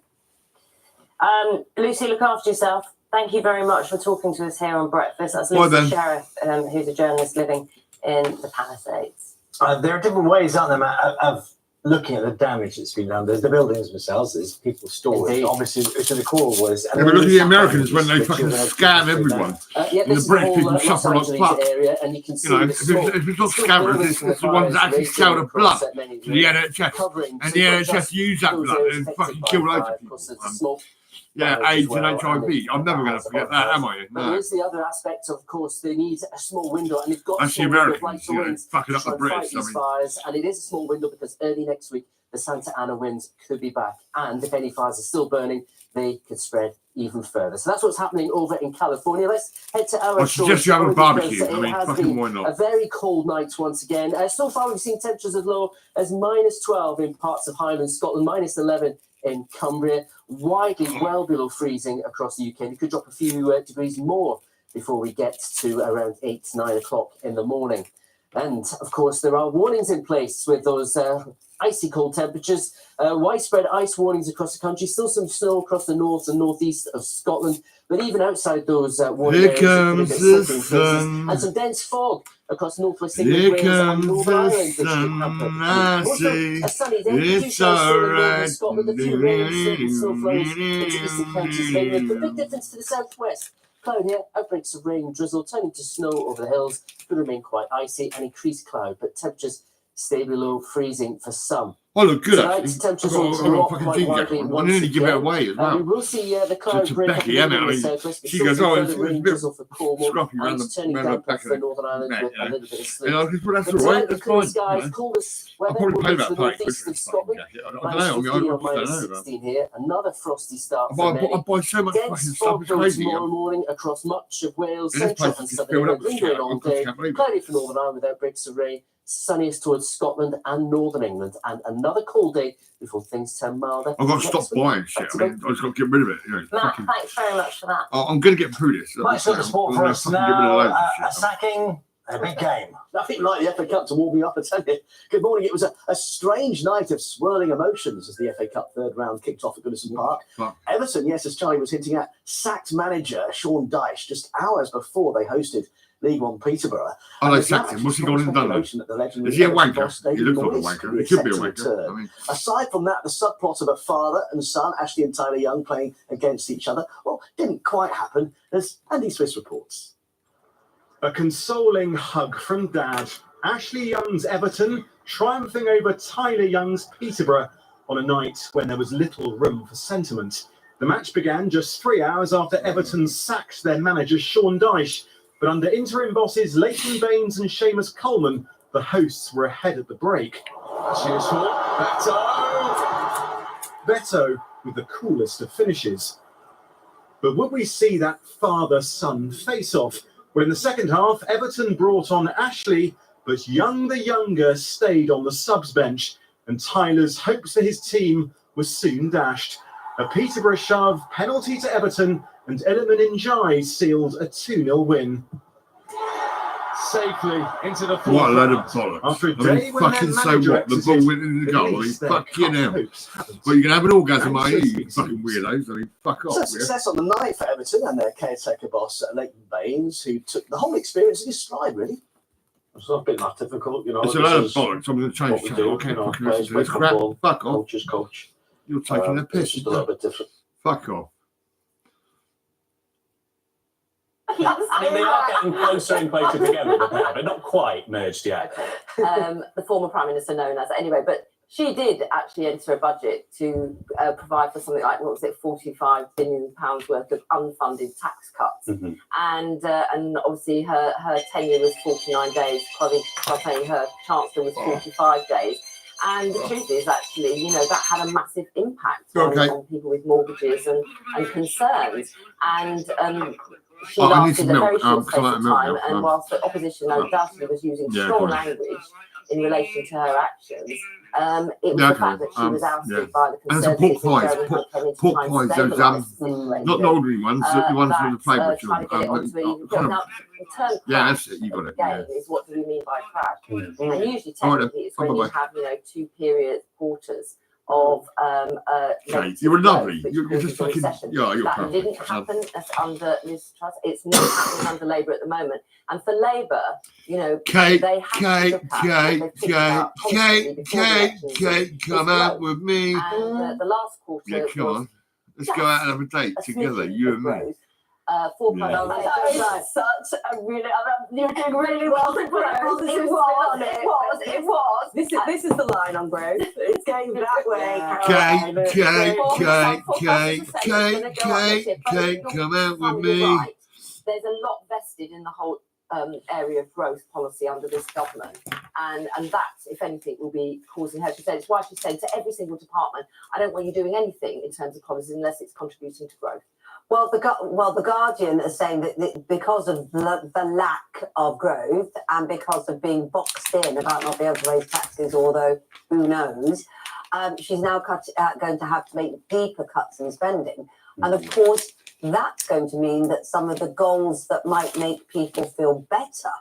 [SPEAKER 18] Lucy, look after yourself. Thank you very much for talking to us here on Breakfast. That's Lucy Sheriff, who's a journalist living in the Palisades.
[SPEAKER 15] There are different ways, aren't there, Matt, of looking at the damage that's been done. There's the buildings themselves, there's people's stores. Obviously, so the core was...
[SPEAKER 14] Yeah, but look at the Americans when they fucking scam everyone. And the British people suffer like fuck. If it's not scammers, it's the ones that actually sell the blood to the NHS. And the NHS use that blood and fucking kill loads of people. Yeah, AIDS and HIV. I'm never going to forget that, am I?
[SPEAKER 11] But there's the other aspect, of course, they need a small window, and they've got
[SPEAKER 14] That's the Americans, fucking up the Brits.
[SPEAKER 11] These fires, and it is a small window because early next week the Santa Ana winds could be back, and if any fires are still burning, they could spread even further. So that's what's happening over in California. Let's head to our.
[SPEAKER 14] I suggest you have a barbecue. I mean, fucking why not?
[SPEAKER 11] A very cold night once again. So far, we've seen temperatures as low as -12 in parts of Highland Scotland, -11 in Cumbria, widely well below freezing across the UK. It could drop a few degrees more before we get to around 8, 9 o'clock in the morning. And of course, there are warnings in place with those icy cold temperatures, widespread ice warnings across the country, still some snow across the north and northeast of Scotland, but even outside those warning
[SPEAKER 14] Here
[SPEAKER 11] areas,
[SPEAKER 14] comes the sun.
[SPEAKER 11] and some dense fog across northwest England, Wales, and Northern Ireland.
[SPEAKER 14] I see.
[SPEAKER 11] A sunny day,
[SPEAKER 14] It's alright.
[SPEAKER 11] Scotland, a few rain and certain snow flurries into eastern counties later. But a big difference to the southwest. Cloud here, outbreaks of rain, drizzle, turning to snow over the hills, but remain quite icy and increased cloud, but temperatures stay below freezing for some.
[SPEAKER 14] I look good,
[SPEAKER 11] Tonight,
[SPEAKER 14] actually.
[SPEAKER 11] temperatures
[SPEAKER 14] I've got a fucking
[SPEAKER 11] quite
[SPEAKER 14] jean
[SPEAKER 11] widely
[SPEAKER 14] jacket on. I
[SPEAKER 11] once
[SPEAKER 14] nearly give it
[SPEAKER 11] again.
[SPEAKER 14] away as well.
[SPEAKER 11] We will see the cloud
[SPEAKER 14] To
[SPEAKER 11] break up
[SPEAKER 14] Becky,
[SPEAKER 11] a little
[SPEAKER 14] yeah,
[SPEAKER 11] in
[SPEAKER 14] I
[SPEAKER 11] the
[SPEAKER 14] mean,
[SPEAKER 11] southwest, but
[SPEAKER 14] she
[SPEAKER 11] still
[SPEAKER 14] goes,
[SPEAKER 11] some
[SPEAKER 14] oh,
[SPEAKER 11] further
[SPEAKER 14] it's
[SPEAKER 11] rain,
[SPEAKER 14] a bit
[SPEAKER 11] drizzle for Cornwall,
[SPEAKER 14] scruffy around
[SPEAKER 11] and it's turning
[SPEAKER 14] the
[SPEAKER 11] down for
[SPEAKER 14] pack
[SPEAKER 11] the Northern Island
[SPEAKER 14] neck,
[SPEAKER 11] with
[SPEAKER 14] you know.
[SPEAKER 11] a little bit of sleet.
[SPEAKER 14] And I just, well, that's
[SPEAKER 11] But
[SPEAKER 14] all right,
[SPEAKER 11] tonight, the
[SPEAKER 14] that's
[SPEAKER 11] clear
[SPEAKER 14] fine.
[SPEAKER 11] skies,
[SPEAKER 14] You know.
[SPEAKER 11] coolest
[SPEAKER 14] I'll
[SPEAKER 11] weather
[SPEAKER 14] probably
[SPEAKER 11] will
[SPEAKER 14] pay
[SPEAKER 11] reach
[SPEAKER 14] that
[SPEAKER 11] the
[SPEAKER 14] price.
[SPEAKER 11] northeast of Scotland.
[SPEAKER 14] I don't know, I mean,
[SPEAKER 11] -15 or
[SPEAKER 14] I don't know.
[SPEAKER 11] -16 here. Another frosty start
[SPEAKER 14] I
[SPEAKER 11] for
[SPEAKER 14] buy,
[SPEAKER 11] many.
[SPEAKER 14] I buy so much fucking
[SPEAKER 11] Dense
[SPEAKER 14] stuff,
[SPEAKER 11] fog
[SPEAKER 14] it's
[SPEAKER 11] though
[SPEAKER 14] crazy.
[SPEAKER 11] tomorrow morning across much of Wales,
[SPEAKER 14] And this
[SPEAKER 11] central
[SPEAKER 14] place
[SPEAKER 11] and
[SPEAKER 14] is
[SPEAKER 11] southern
[SPEAKER 14] filled up
[SPEAKER 11] England,
[SPEAKER 14] with shit.
[SPEAKER 11] lingering
[SPEAKER 14] I
[SPEAKER 11] all
[SPEAKER 14] just
[SPEAKER 11] day.
[SPEAKER 14] can't believe it.
[SPEAKER 11] Cloudy for Northern Ireland without breaks of rain. Sunniest towards Scotland and Northern England, and another cold day before things turn milder.
[SPEAKER 14] I've got to stop
[SPEAKER 11] next week.
[SPEAKER 14] buying shit. I mean, I just got to get rid of it. You know,
[SPEAKER 18] Matt,
[SPEAKER 14] fucking,
[SPEAKER 18] thanks very much for that.
[SPEAKER 14] I'm going to get through this.
[SPEAKER 15] Much for the sport
[SPEAKER 14] I'm
[SPEAKER 15] for
[SPEAKER 14] gonna
[SPEAKER 15] us
[SPEAKER 14] fucking get rid of
[SPEAKER 15] now.
[SPEAKER 14] loads of
[SPEAKER 15] A
[SPEAKER 14] shit.
[SPEAKER 15] sacking, a big game.
[SPEAKER 16] Nothing like the FA Cup to warm me up, I tell you. Good morning. It was a strange night of swirling emotions as the FA Cup third round kicked off at Goodison Park. Everton, yes, as Charlie was hinting at, sacked manager Sean Dyche just hours before they hosted League One Peterborough.
[SPEAKER 14] Oh, they sacked him. What's he gone and done? Is he a wanker? He looks like a wanker. He could be a wanker. I mean,
[SPEAKER 16] aside from that, the subplot of a father and son, Ashley and Tyler Young, playing against each other, well, didn't quite happen, as Andy Swiss reports.
[SPEAKER 6] A consoling hug from Dad. Ashley Young's Everton triumphing over Tyler Young's Peterborough on a night when there was little room for sentiment. The match began just 3 hours after Everton sacked their manager Sean Dyche, but under interim bosses Leighton Baines and Seamus Coleman, the hosts were ahead at the break. Cheers for Beto with the coolest of finishes. But would we see that father-son face-off? Where in the second half, Everton brought on Ashley, but Young the younger stayed on the subs bench, and Tyler's hopes for his team were soon dashed. A Peterborough shove, penalty to Everton, and Iliman Njai sealed a 2-0 win.
[SPEAKER 5] safely into the
[SPEAKER 14] What a load of bollocks.
[SPEAKER 5] After a
[SPEAKER 14] I mean,
[SPEAKER 5] day when
[SPEAKER 14] fucking
[SPEAKER 5] their
[SPEAKER 14] so
[SPEAKER 5] manager
[SPEAKER 14] what? The ball went in the goal. I mean, fucking hell. Well, you can have an orgasm, mate. You fucking weirdos. I mean, fuck
[SPEAKER 16] So
[SPEAKER 14] off. Yeah?
[SPEAKER 16] success on the night for Everton and their caretaker boss, Leighton Baines, who took the whole experience in his stride, really.
[SPEAKER 20] It's not been that difficult, you know.
[SPEAKER 14] It's a
[SPEAKER 20] this
[SPEAKER 14] load of
[SPEAKER 20] is
[SPEAKER 14] bollocks. I'm going to change
[SPEAKER 20] what we
[SPEAKER 14] channel.
[SPEAKER 20] do,
[SPEAKER 14] Okay,
[SPEAKER 20] you know,
[SPEAKER 14] fucking
[SPEAKER 20] players
[SPEAKER 14] listen to this
[SPEAKER 20] play
[SPEAKER 14] crap.
[SPEAKER 20] football,
[SPEAKER 14] Fuck off.
[SPEAKER 20] Coaches coach.
[SPEAKER 14] You're taking a
[SPEAKER 20] It's
[SPEAKER 14] piss.
[SPEAKER 20] just a little bit different.
[SPEAKER 14] Fuck off.
[SPEAKER 9] I mean, they are getting closer and closer together, but they're not quite merged yet.
[SPEAKER 18] The former Prime Minister known as anyway, but she did actually enter a budget to provide for something like, what was it, £45 billion worth of unfunded tax cuts. And obviously her tenure was 49 days, saying her chancellor was 45 days. And the truth is, actually, you know, that had a massive impact on people with mortgages and concerns. And she lasted a very short space of time, and whilst the opposition undoubtedly was using strong language in relation to her actions, it was the fact that she was ousted by the Conservatives.
[SPEAKER 14] Pork pies, those not the ordinary ones, the ones from the Playboy children. Yeah, that's it. You got it. Yeah.
[SPEAKER 18] Is what do we mean by trash? And usually, technically, it's when you have, you know, 2 period quarters of
[SPEAKER 14] you were lovely. You're just fucking.
[SPEAKER 18] Recession.
[SPEAKER 14] Yeah, you're
[SPEAKER 18] that
[SPEAKER 14] perfect.
[SPEAKER 18] didn't happen under Liz Truss. It's not happening under Labour at the moment. And for Labour, you know,
[SPEAKER 14] Kate,
[SPEAKER 18] they have
[SPEAKER 14] Kate, come out with me.
[SPEAKER 18] And the last quarter.
[SPEAKER 14] Yeah, come on. Let's go out and have a date together, you and me.
[SPEAKER 18] 4.9.
[SPEAKER 8] That is such a really, you're doing really well to put a positive spin on it. It was. This is the line on growth. It's going that way.
[SPEAKER 14] Kate, come out with me.
[SPEAKER 18] There's a lot vested in the whole area of growth policy under this government, and that, if anything, will be causing her. She said it's why she's saying to every single department, I don't want you doing anything in terms of policy unless it's contributing to growth.
[SPEAKER 12] Well, the Guardian is saying that because of the lack of growth and because of being boxed in about not being able to raise taxes, although who knows, she's now going to have to make deeper cuts in spending. And of course, that's going to mean that some of the goals that might make people feel better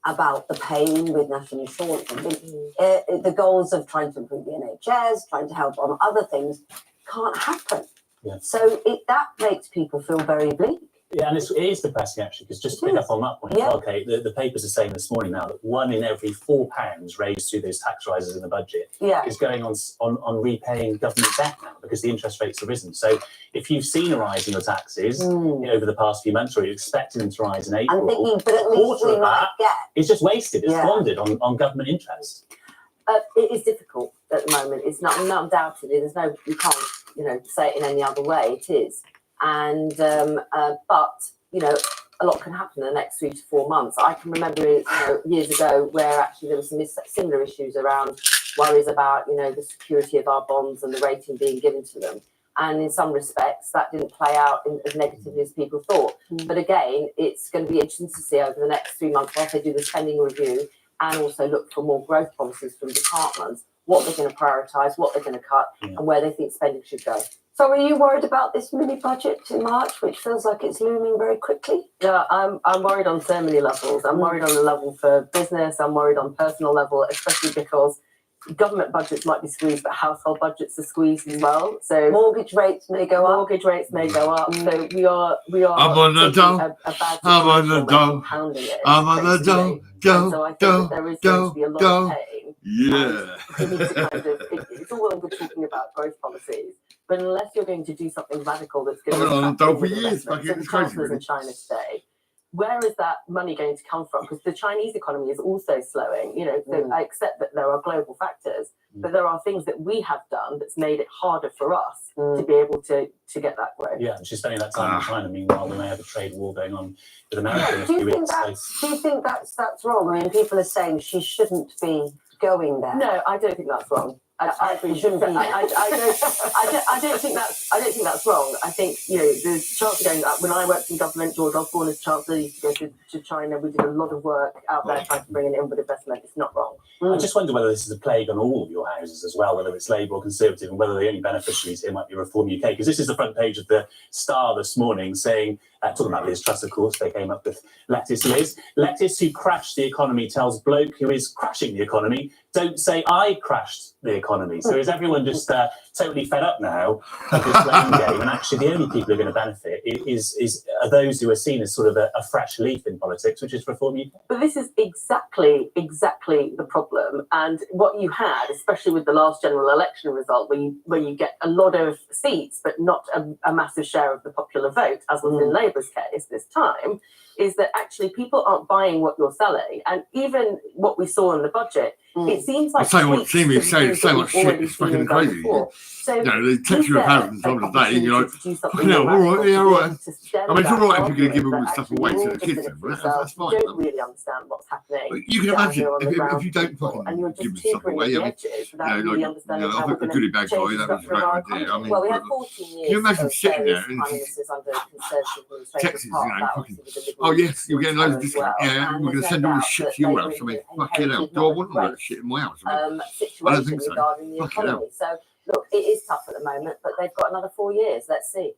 [SPEAKER 12] about the pain with national insurance, the goals of trying to improve the NHS, trying to help on other things, can't happen.
[SPEAKER 9] Yeah.
[SPEAKER 12] So that makes people feel very bleak.
[SPEAKER 9] Yeah, and it is depressing, actually, because just to pick up on that point, okay, the papers are saying this morning now that 1 in every £4 raised through those tax rises in the budget is going on repaying government debt now because the interest rates have risen. So if you've seen a rise in your taxes over the past few months, or you're expecting them to rise in April,
[SPEAKER 12] I'm thinking, but at least we might get.
[SPEAKER 9] It's just wasted. It's squandered on government interest.
[SPEAKER 18] It is difficult at the moment. It's not undoubtedly. There's no, you can't, you know, say it in any other way. It is. And but you know, a lot can happen in the next 3 to 4 months. I can remember, you know, years ago where actually there were some similar issues around worries about, you know, the security of our bonds and the rating being given to them. And in some respects, that didn't play out as negatively as people thought. But again, it's going to be interesting to see over the next 3 months whilst they do the spending review and also look for more growth policies from departments, what they're going to prioritise, what they're going to cut, and where they think spending should go.
[SPEAKER 12] So are you worried about this mini budget in March, which feels like it's looming very quickly?
[SPEAKER 18] Yeah, I'm worried on so many levels. I'm worried on the level for business. I'm worried on personal level, especially because government budgets might be squeezed, but household budgets are squeezed as well. So
[SPEAKER 12] mortgage rates may go up.
[SPEAKER 18] Mortgage rates may go up. So we are.
[SPEAKER 14] I'm on the dome. I'm on the dome. I'm on the dome.
[SPEAKER 18] So I think that there is going to be a lot of pain.
[SPEAKER 14] Yeah.
[SPEAKER 18] It's all well and good talking about growth policies, but unless you're going to do something radical that's going
[SPEAKER 14] I've been on the dome for
[SPEAKER 18] to
[SPEAKER 14] years.
[SPEAKER 18] so the chancellors in China today, where is that money going to come from? Because the Chinese economy is also slowing. You know, so I accept that there are global factors, but there are things that we have done that's made it harder for us to be able to get that growth.
[SPEAKER 9] Yeah, and she's spending that time in China. Meanwhile, we may have a trade war going on with America in a
[SPEAKER 12] Do
[SPEAKER 9] few
[SPEAKER 12] you
[SPEAKER 9] weeks.
[SPEAKER 12] think that's wrong? I mean, people are saying she shouldn't be going there.
[SPEAKER 18] No, I don't think that's wrong. I don't think that's wrong. I think, you know, the chancellor going up. When I worked in government, George Osborne as chancellor used to go to China. We did a lot of work out there trying to bring in inward investment. It's not wrong.
[SPEAKER 9] I just wonder whether this is a plague on all of your houses as well, whether it's Labour or Conservative, and whether the only beneficiaries here might be Reform UK. Because this is the front page of the Star this morning saying Talking about Liz Truss, of course, they came up with Lettuce Liz. Lettuce, who crashed the economy, tells bloke who is crashing the economy, don't say I crashed the economy. So is everyone just totally fed up now of this blame game? And actually the only people who are going to benefit are those who are seen as sort of a fresh leaf in politics, which is Reform UK.
[SPEAKER 3] But this is exactly the problem. And what you had, especially with the last general election result, where you get a lot of seats, but not a massive share of the popular vote, as was in Labour's case this time, is that actually people aren't buying what you're selling. And even what we saw in the budget, it seems like
[SPEAKER 14] so much shit. It's fucking crazy.
[SPEAKER 3] So
[SPEAKER 14] you know, they text you £1,000 a day, and you're like, fucking hell, all right, yeah, all right. I mean, it's all right if you're going to give all this stuff away to the kids, that's fine.
[SPEAKER 3] You don't really understand what's happening.
[SPEAKER 14] But you can imagine if you don't fucking give stuff away. I mean, I've got a goodie bag guy. That was a great idea. I mean,
[SPEAKER 7] well, we had 14 years.
[SPEAKER 14] Can you imagine sitting there and Texas, you know, fucking, oh yes, you're getting loads of discount. Yeah, we're going to send all this shit to your house. I mean, fucking hell, do I want all that shit in my house? I mean, I don't think so. Fucking hell.
[SPEAKER 7] So look, it is tough at the moment, but they've got another 4 years. Let's see.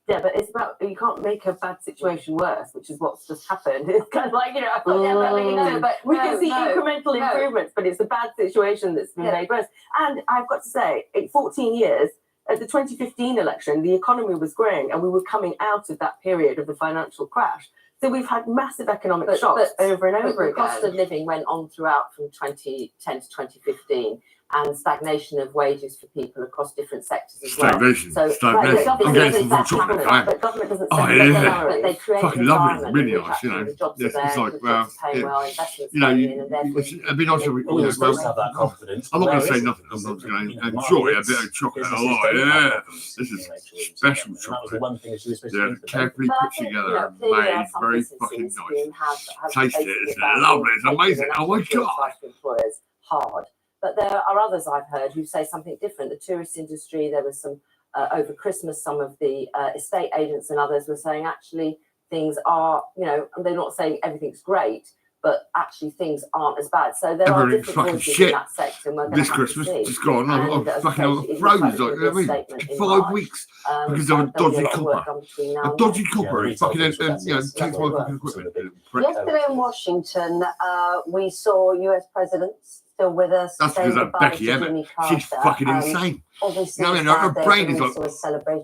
[SPEAKER 3] Yeah, but it's about, you can't make a bad situation worse, which is what's just happened. It's kind of like, you know, but we can see incremental improvements, but it's a bad situation that's been made worse. And I've got to say, in 14 years, at the 2015 election, the economy was growing and we were coming out of that period of the financial crash. So we've had massive economic shocks over and over again.
[SPEAKER 7] The cost of living went on throughout from 2010 to 2015, and stagnation of wages for people across different sectors as well.
[SPEAKER 14] Stagnation.
[SPEAKER 7] So,
[SPEAKER 14] Stagnation. I'm getting some chocolate.
[SPEAKER 7] But government doesn't
[SPEAKER 14] oh,
[SPEAKER 7] say
[SPEAKER 14] yeah.
[SPEAKER 7] but they create
[SPEAKER 14] fucking lovely. It's really nice, you know.
[SPEAKER 7] It's
[SPEAKER 14] like, well, you know, it'd be nice if we,
[SPEAKER 9] You're supposed to have that confidence.
[SPEAKER 14] I'm not going to say nothing. I'm not going to enjoy a bit of chocolate a lot. Yeah. This is special chocolate. Yeah, carefully put together, made, very fucking nice. Taste it. It's lovely. It's amazing. Oh my God.
[SPEAKER 7] Hard. But there are others I've heard who say something different. The tourist industry, there was some, over Christmas, some of the estate agents and others were saying actually things are, you know, they're not saying everything's great, but actually things aren't as bad. So there are different voices in that sector.
[SPEAKER 14] This Christmas, just gone. I've fucking froze, like, I mean, 5 weeks because of a dodgy copper. A dodgy copper, it fucking, you know, takes my fucking equipment.
[SPEAKER 12] Yesterday in Washington, we saw US presidents still with us.
[SPEAKER 14] That's because of Becky Emmett. She's fucking insane.
[SPEAKER 12] Obviously,
[SPEAKER 14] you know, her brain is like,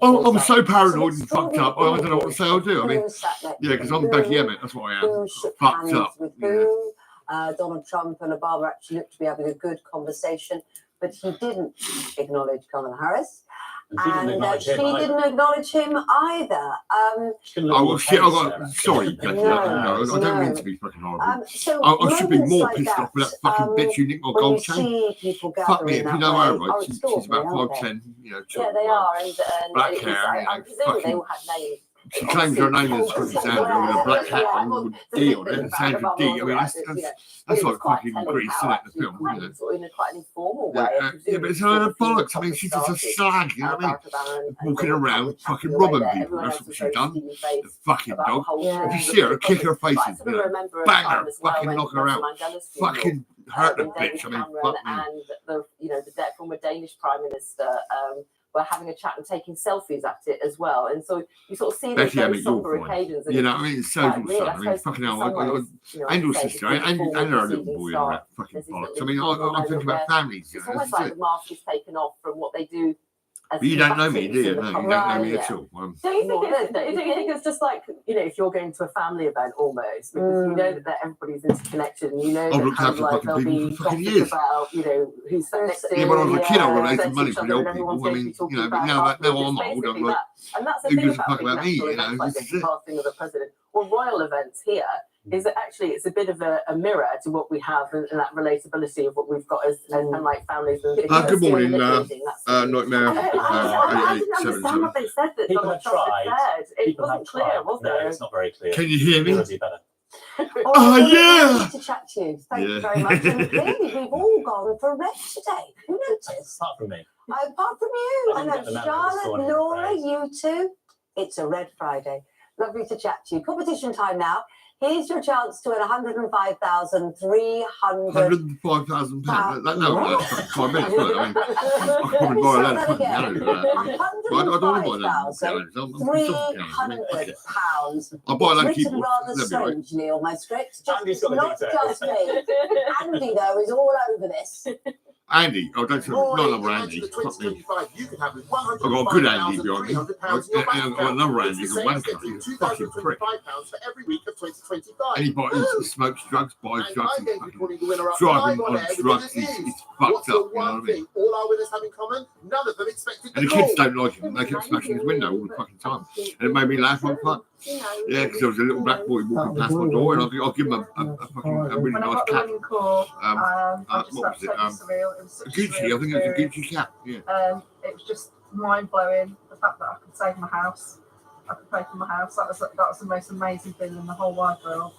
[SPEAKER 14] oh, I'm so paranoid and fucked up. I don't know what to say or do. I mean, yeah, because I'm Becky Emmett. That's what I am. Fucked up.
[SPEAKER 12] Donald Trump and Obama actually looked to be having a good conversation, but he didn't acknowledge Kamala Harris. And she didn't acknowledge him either.
[SPEAKER 14] Oh, well, shit, sorry, Becky. No, I don't mean to be fucking horrible. I should be more pissed off with that fucking bitch who nicked my gold chain. Fuck me, if you know her, right? She's about 5'10", you know,
[SPEAKER 7] yeah, they are. And
[SPEAKER 14] black hair,
[SPEAKER 7] I presume they all had names.
[SPEAKER 14] She claims her name is fucking Sandra with a black hat and with D on it, Sandra D. I mean, that's like fucking Grease, isn't it, the film? You know?
[SPEAKER 7] Sort of in quite an informal way.
[SPEAKER 14] Yeah, but it's a load of bollocks. I mean, she's just a slag, you know what I mean? Walking around, fucking robbing people. That's what she's done. The fucking dog. If you see her, kick her face in, you know, bang her, fucking knock her out. Fucking hurt the bitch. I mean, fuck me.
[SPEAKER 7] And the former Danish Prime Minister were having a chat and taking selfies at it as well. And so you sort of see those very somber occasions.
[SPEAKER 14] You know, I mean, it's so sad. I mean, fucking hell, Angel's sister, and her little boy are fucking bollocks. I mean, I'm thinking about families, you know.
[SPEAKER 7] It's almost like the mask is taken off from what they do.
[SPEAKER 14] But you don't know me, do you? No, you don't know me at all.
[SPEAKER 3] Don't you think it's just like, you know, if you're going to a family event almost, because you know that everybody's interconnected and you know that kind of like there'll be gossip about, you know, who's sat next to you.
[SPEAKER 14] Yeah, when I was a kid, I donated money for the old people. I mean, you know, but now I'm old, I'm like,
[SPEAKER 3] and that's the thing about me, you know, this is the passing of the president. Or royal events here is that actually it's a bit of a mirror to what we have and that relatability of what we've got as and like families. And
[SPEAKER 14] good morning, Nightmare.
[SPEAKER 3] I didn't understand what they said that Donald Trump had said. It wasn't clear, was it?
[SPEAKER 9] No, it's not very clear.
[SPEAKER 14] Can you hear me?
[SPEAKER 12] Oh,
[SPEAKER 14] yeah!
[SPEAKER 12] Nice to chat to you. Thank you very much. And clearly, we've all gone for red today. Who noticed?
[SPEAKER 9] Apart from me.
[SPEAKER 12] Apart from you. I know Charlotte, Laura, you two. It's a Red Friday. Lovely to chat to you. Competition time now. Here's your chance to win £105,300.
[SPEAKER 14] £105,000. No, that's 5 minutes. I mean, I could probably buy a load of fucking pianos for that. I don't want to buy them pianos.
[SPEAKER 12] £300.
[SPEAKER 14] I'll buy a load of
[SPEAKER 12] Written
[SPEAKER 14] keyboards.
[SPEAKER 12] rather
[SPEAKER 14] That'd be right.
[SPEAKER 12] strangely on my script.
[SPEAKER 6] Andy's got the
[SPEAKER 12] Not
[SPEAKER 6] details.
[SPEAKER 12] just me. Andy, though, is all over this.
[SPEAKER 14] Andy, I don't say not another Andy. Fuck me. I've got a good Andy behind me. I've got another Andy, he's a wanker. He's a fucking prick. And he smokes drugs, buys drugs, and fucking driving on drugs. He's fucked up, you know what I mean?
[SPEAKER 10] All our winners have in common, none of them expected
[SPEAKER 14] And the kids don't like him. They kept smashing his window all the fucking time. And it made me laugh one part. Yeah, because there was a little black boy walking past my door, and I'll give him a really nice cap. What was it? A Gucci, I think it was a Gucci cap. Yeah.
[SPEAKER 13] It was just mind blowing. The fact that I could save my house, I could pay for my house. That was the most amazing thing in the whole wide world.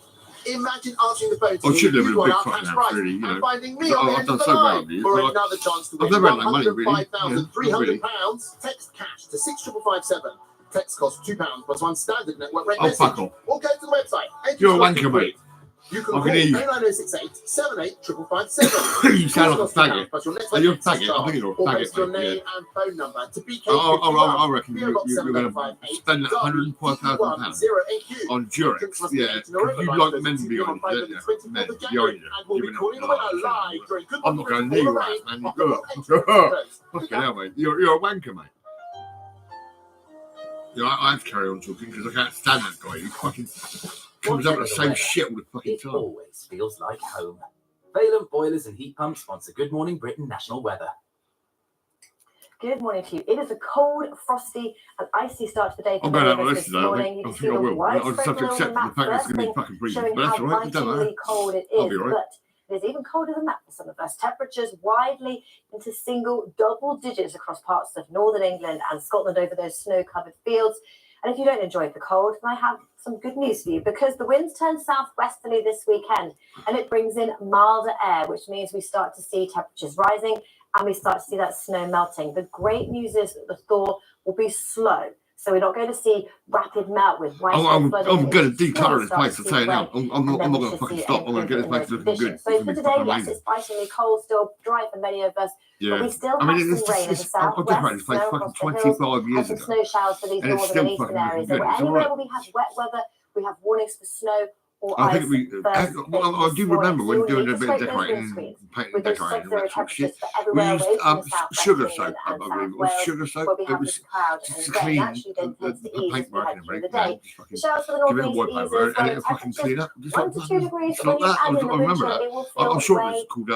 [SPEAKER 10] Imagine answering the phone to
[SPEAKER 14] I should live
[SPEAKER 10] you
[SPEAKER 14] in a
[SPEAKER 10] on
[SPEAKER 14] big
[SPEAKER 10] our
[SPEAKER 14] fucking
[SPEAKER 10] cash
[SPEAKER 14] house,
[SPEAKER 10] prize
[SPEAKER 14] really, you know.
[SPEAKER 10] and finding me on the
[SPEAKER 14] I've
[SPEAKER 10] end
[SPEAKER 14] done
[SPEAKER 10] of the
[SPEAKER 14] so well
[SPEAKER 10] line
[SPEAKER 14] with these.
[SPEAKER 10] for
[SPEAKER 14] Like,
[SPEAKER 10] another chance to
[SPEAKER 14] I've
[SPEAKER 10] win
[SPEAKER 14] never had no money, really.
[SPEAKER 10] £105,300. Text cash to 65557. Text costs £2 plus one standard network rate
[SPEAKER 14] Oh,
[SPEAKER 10] message.
[SPEAKER 14] fuck off.
[SPEAKER 10] Or go to the website.
[SPEAKER 14] You're a wanker, mate.
[SPEAKER 10] You can
[SPEAKER 14] I
[SPEAKER 10] call
[SPEAKER 14] can hear you.
[SPEAKER 10] 09068 78
[SPEAKER 14] You sound like a faggot.
[SPEAKER 10] plus your next
[SPEAKER 14] Are you a
[SPEAKER 10] access
[SPEAKER 14] faggot? I
[SPEAKER 10] charge,
[SPEAKER 14] think you're a
[SPEAKER 10] or post
[SPEAKER 14] faggot,
[SPEAKER 10] your
[SPEAKER 14] mate,
[SPEAKER 10] name and phone number to BK.
[SPEAKER 14] I reckon you're going to spend £105,000 on Durex. Yeah, because you like men behind you, don't you? Men behind you. I'm not going near your ass, man. Fucking hell, mate. You're a wanker, mate. You know, I have to carry on talking because I can't stand that guy. He fucking comes up with the same shit all the fucking time.
[SPEAKER 17] It always feels like home. Valent Boilers and Heat Pumps sponsor Good Morning Britain national weather.
[SPEAKER 19] Good morning to you. It is a cold, frosty, and icy start to the day.
[SPEAKER 14] I'm going to have a listen to that. I think I will. I just have to accept the fact that it's going to be fucking freezing. But that's all right.
[SPEAKER 19] How cold it is.
[SPEAKER 14] I'll be all right.
[SPEAKER 19] But it is even colder than that for some of us. Temperatures widely into single double digits across parts of northern England and Scotland over those snow-covered fields. And if you don't enjoy the cold, then I have some good news for you, because the winds turn southwesterly this weekend and it brings in milder air, which means we start to see temperatures rising and we start to see that snow melting. The great news is that the thaw will be slow. So we're not going to see rapid melt with white.
[SPEAKER 14] I'm going to declutter this place, I'll tell you now. I'm not going to fucking stop. I'm going to get this place looking good.
[SPEAKER 19] So for today, yes, it's bitingly cold, still dry for many of us.
[SPEAKER 14] Yeah.
[SPEAKER 19] But we still have some rain in the south.
[SPEAKER 14] I decorated this place fucking 25 years ago.
[SPEAKER 19] Snow showers for these
[SPEAKER 14] And it's
[SPEAKER 19] northern and
[SPEAKER 14] still
[SPEAKER 19] eastern
[SPEAKER 14] fucking
[SPEAKER 19] areas.
[SPEAKER 14] good.
[SPEAKER 19] So
[SPEAKER 14] It's all
[SPEAKER 19] anywhere
[SPEAKER 14] right.
[SPEAKER 19] where we have wet weather, we have warnings for snow or
[SPEAKER 14] I
[SPEAKER 19] ice.
[SPEAKER 14] think we. I do remember when doing a bit of decorating and painting and decorating and that sort of shit. We used sugar soap, I believe. It was sugar soap. It was to clean the paintwork and everything. Just fucking give it a wipe over and it fucking clean up. Just like that. I remember that. I'm sure it was called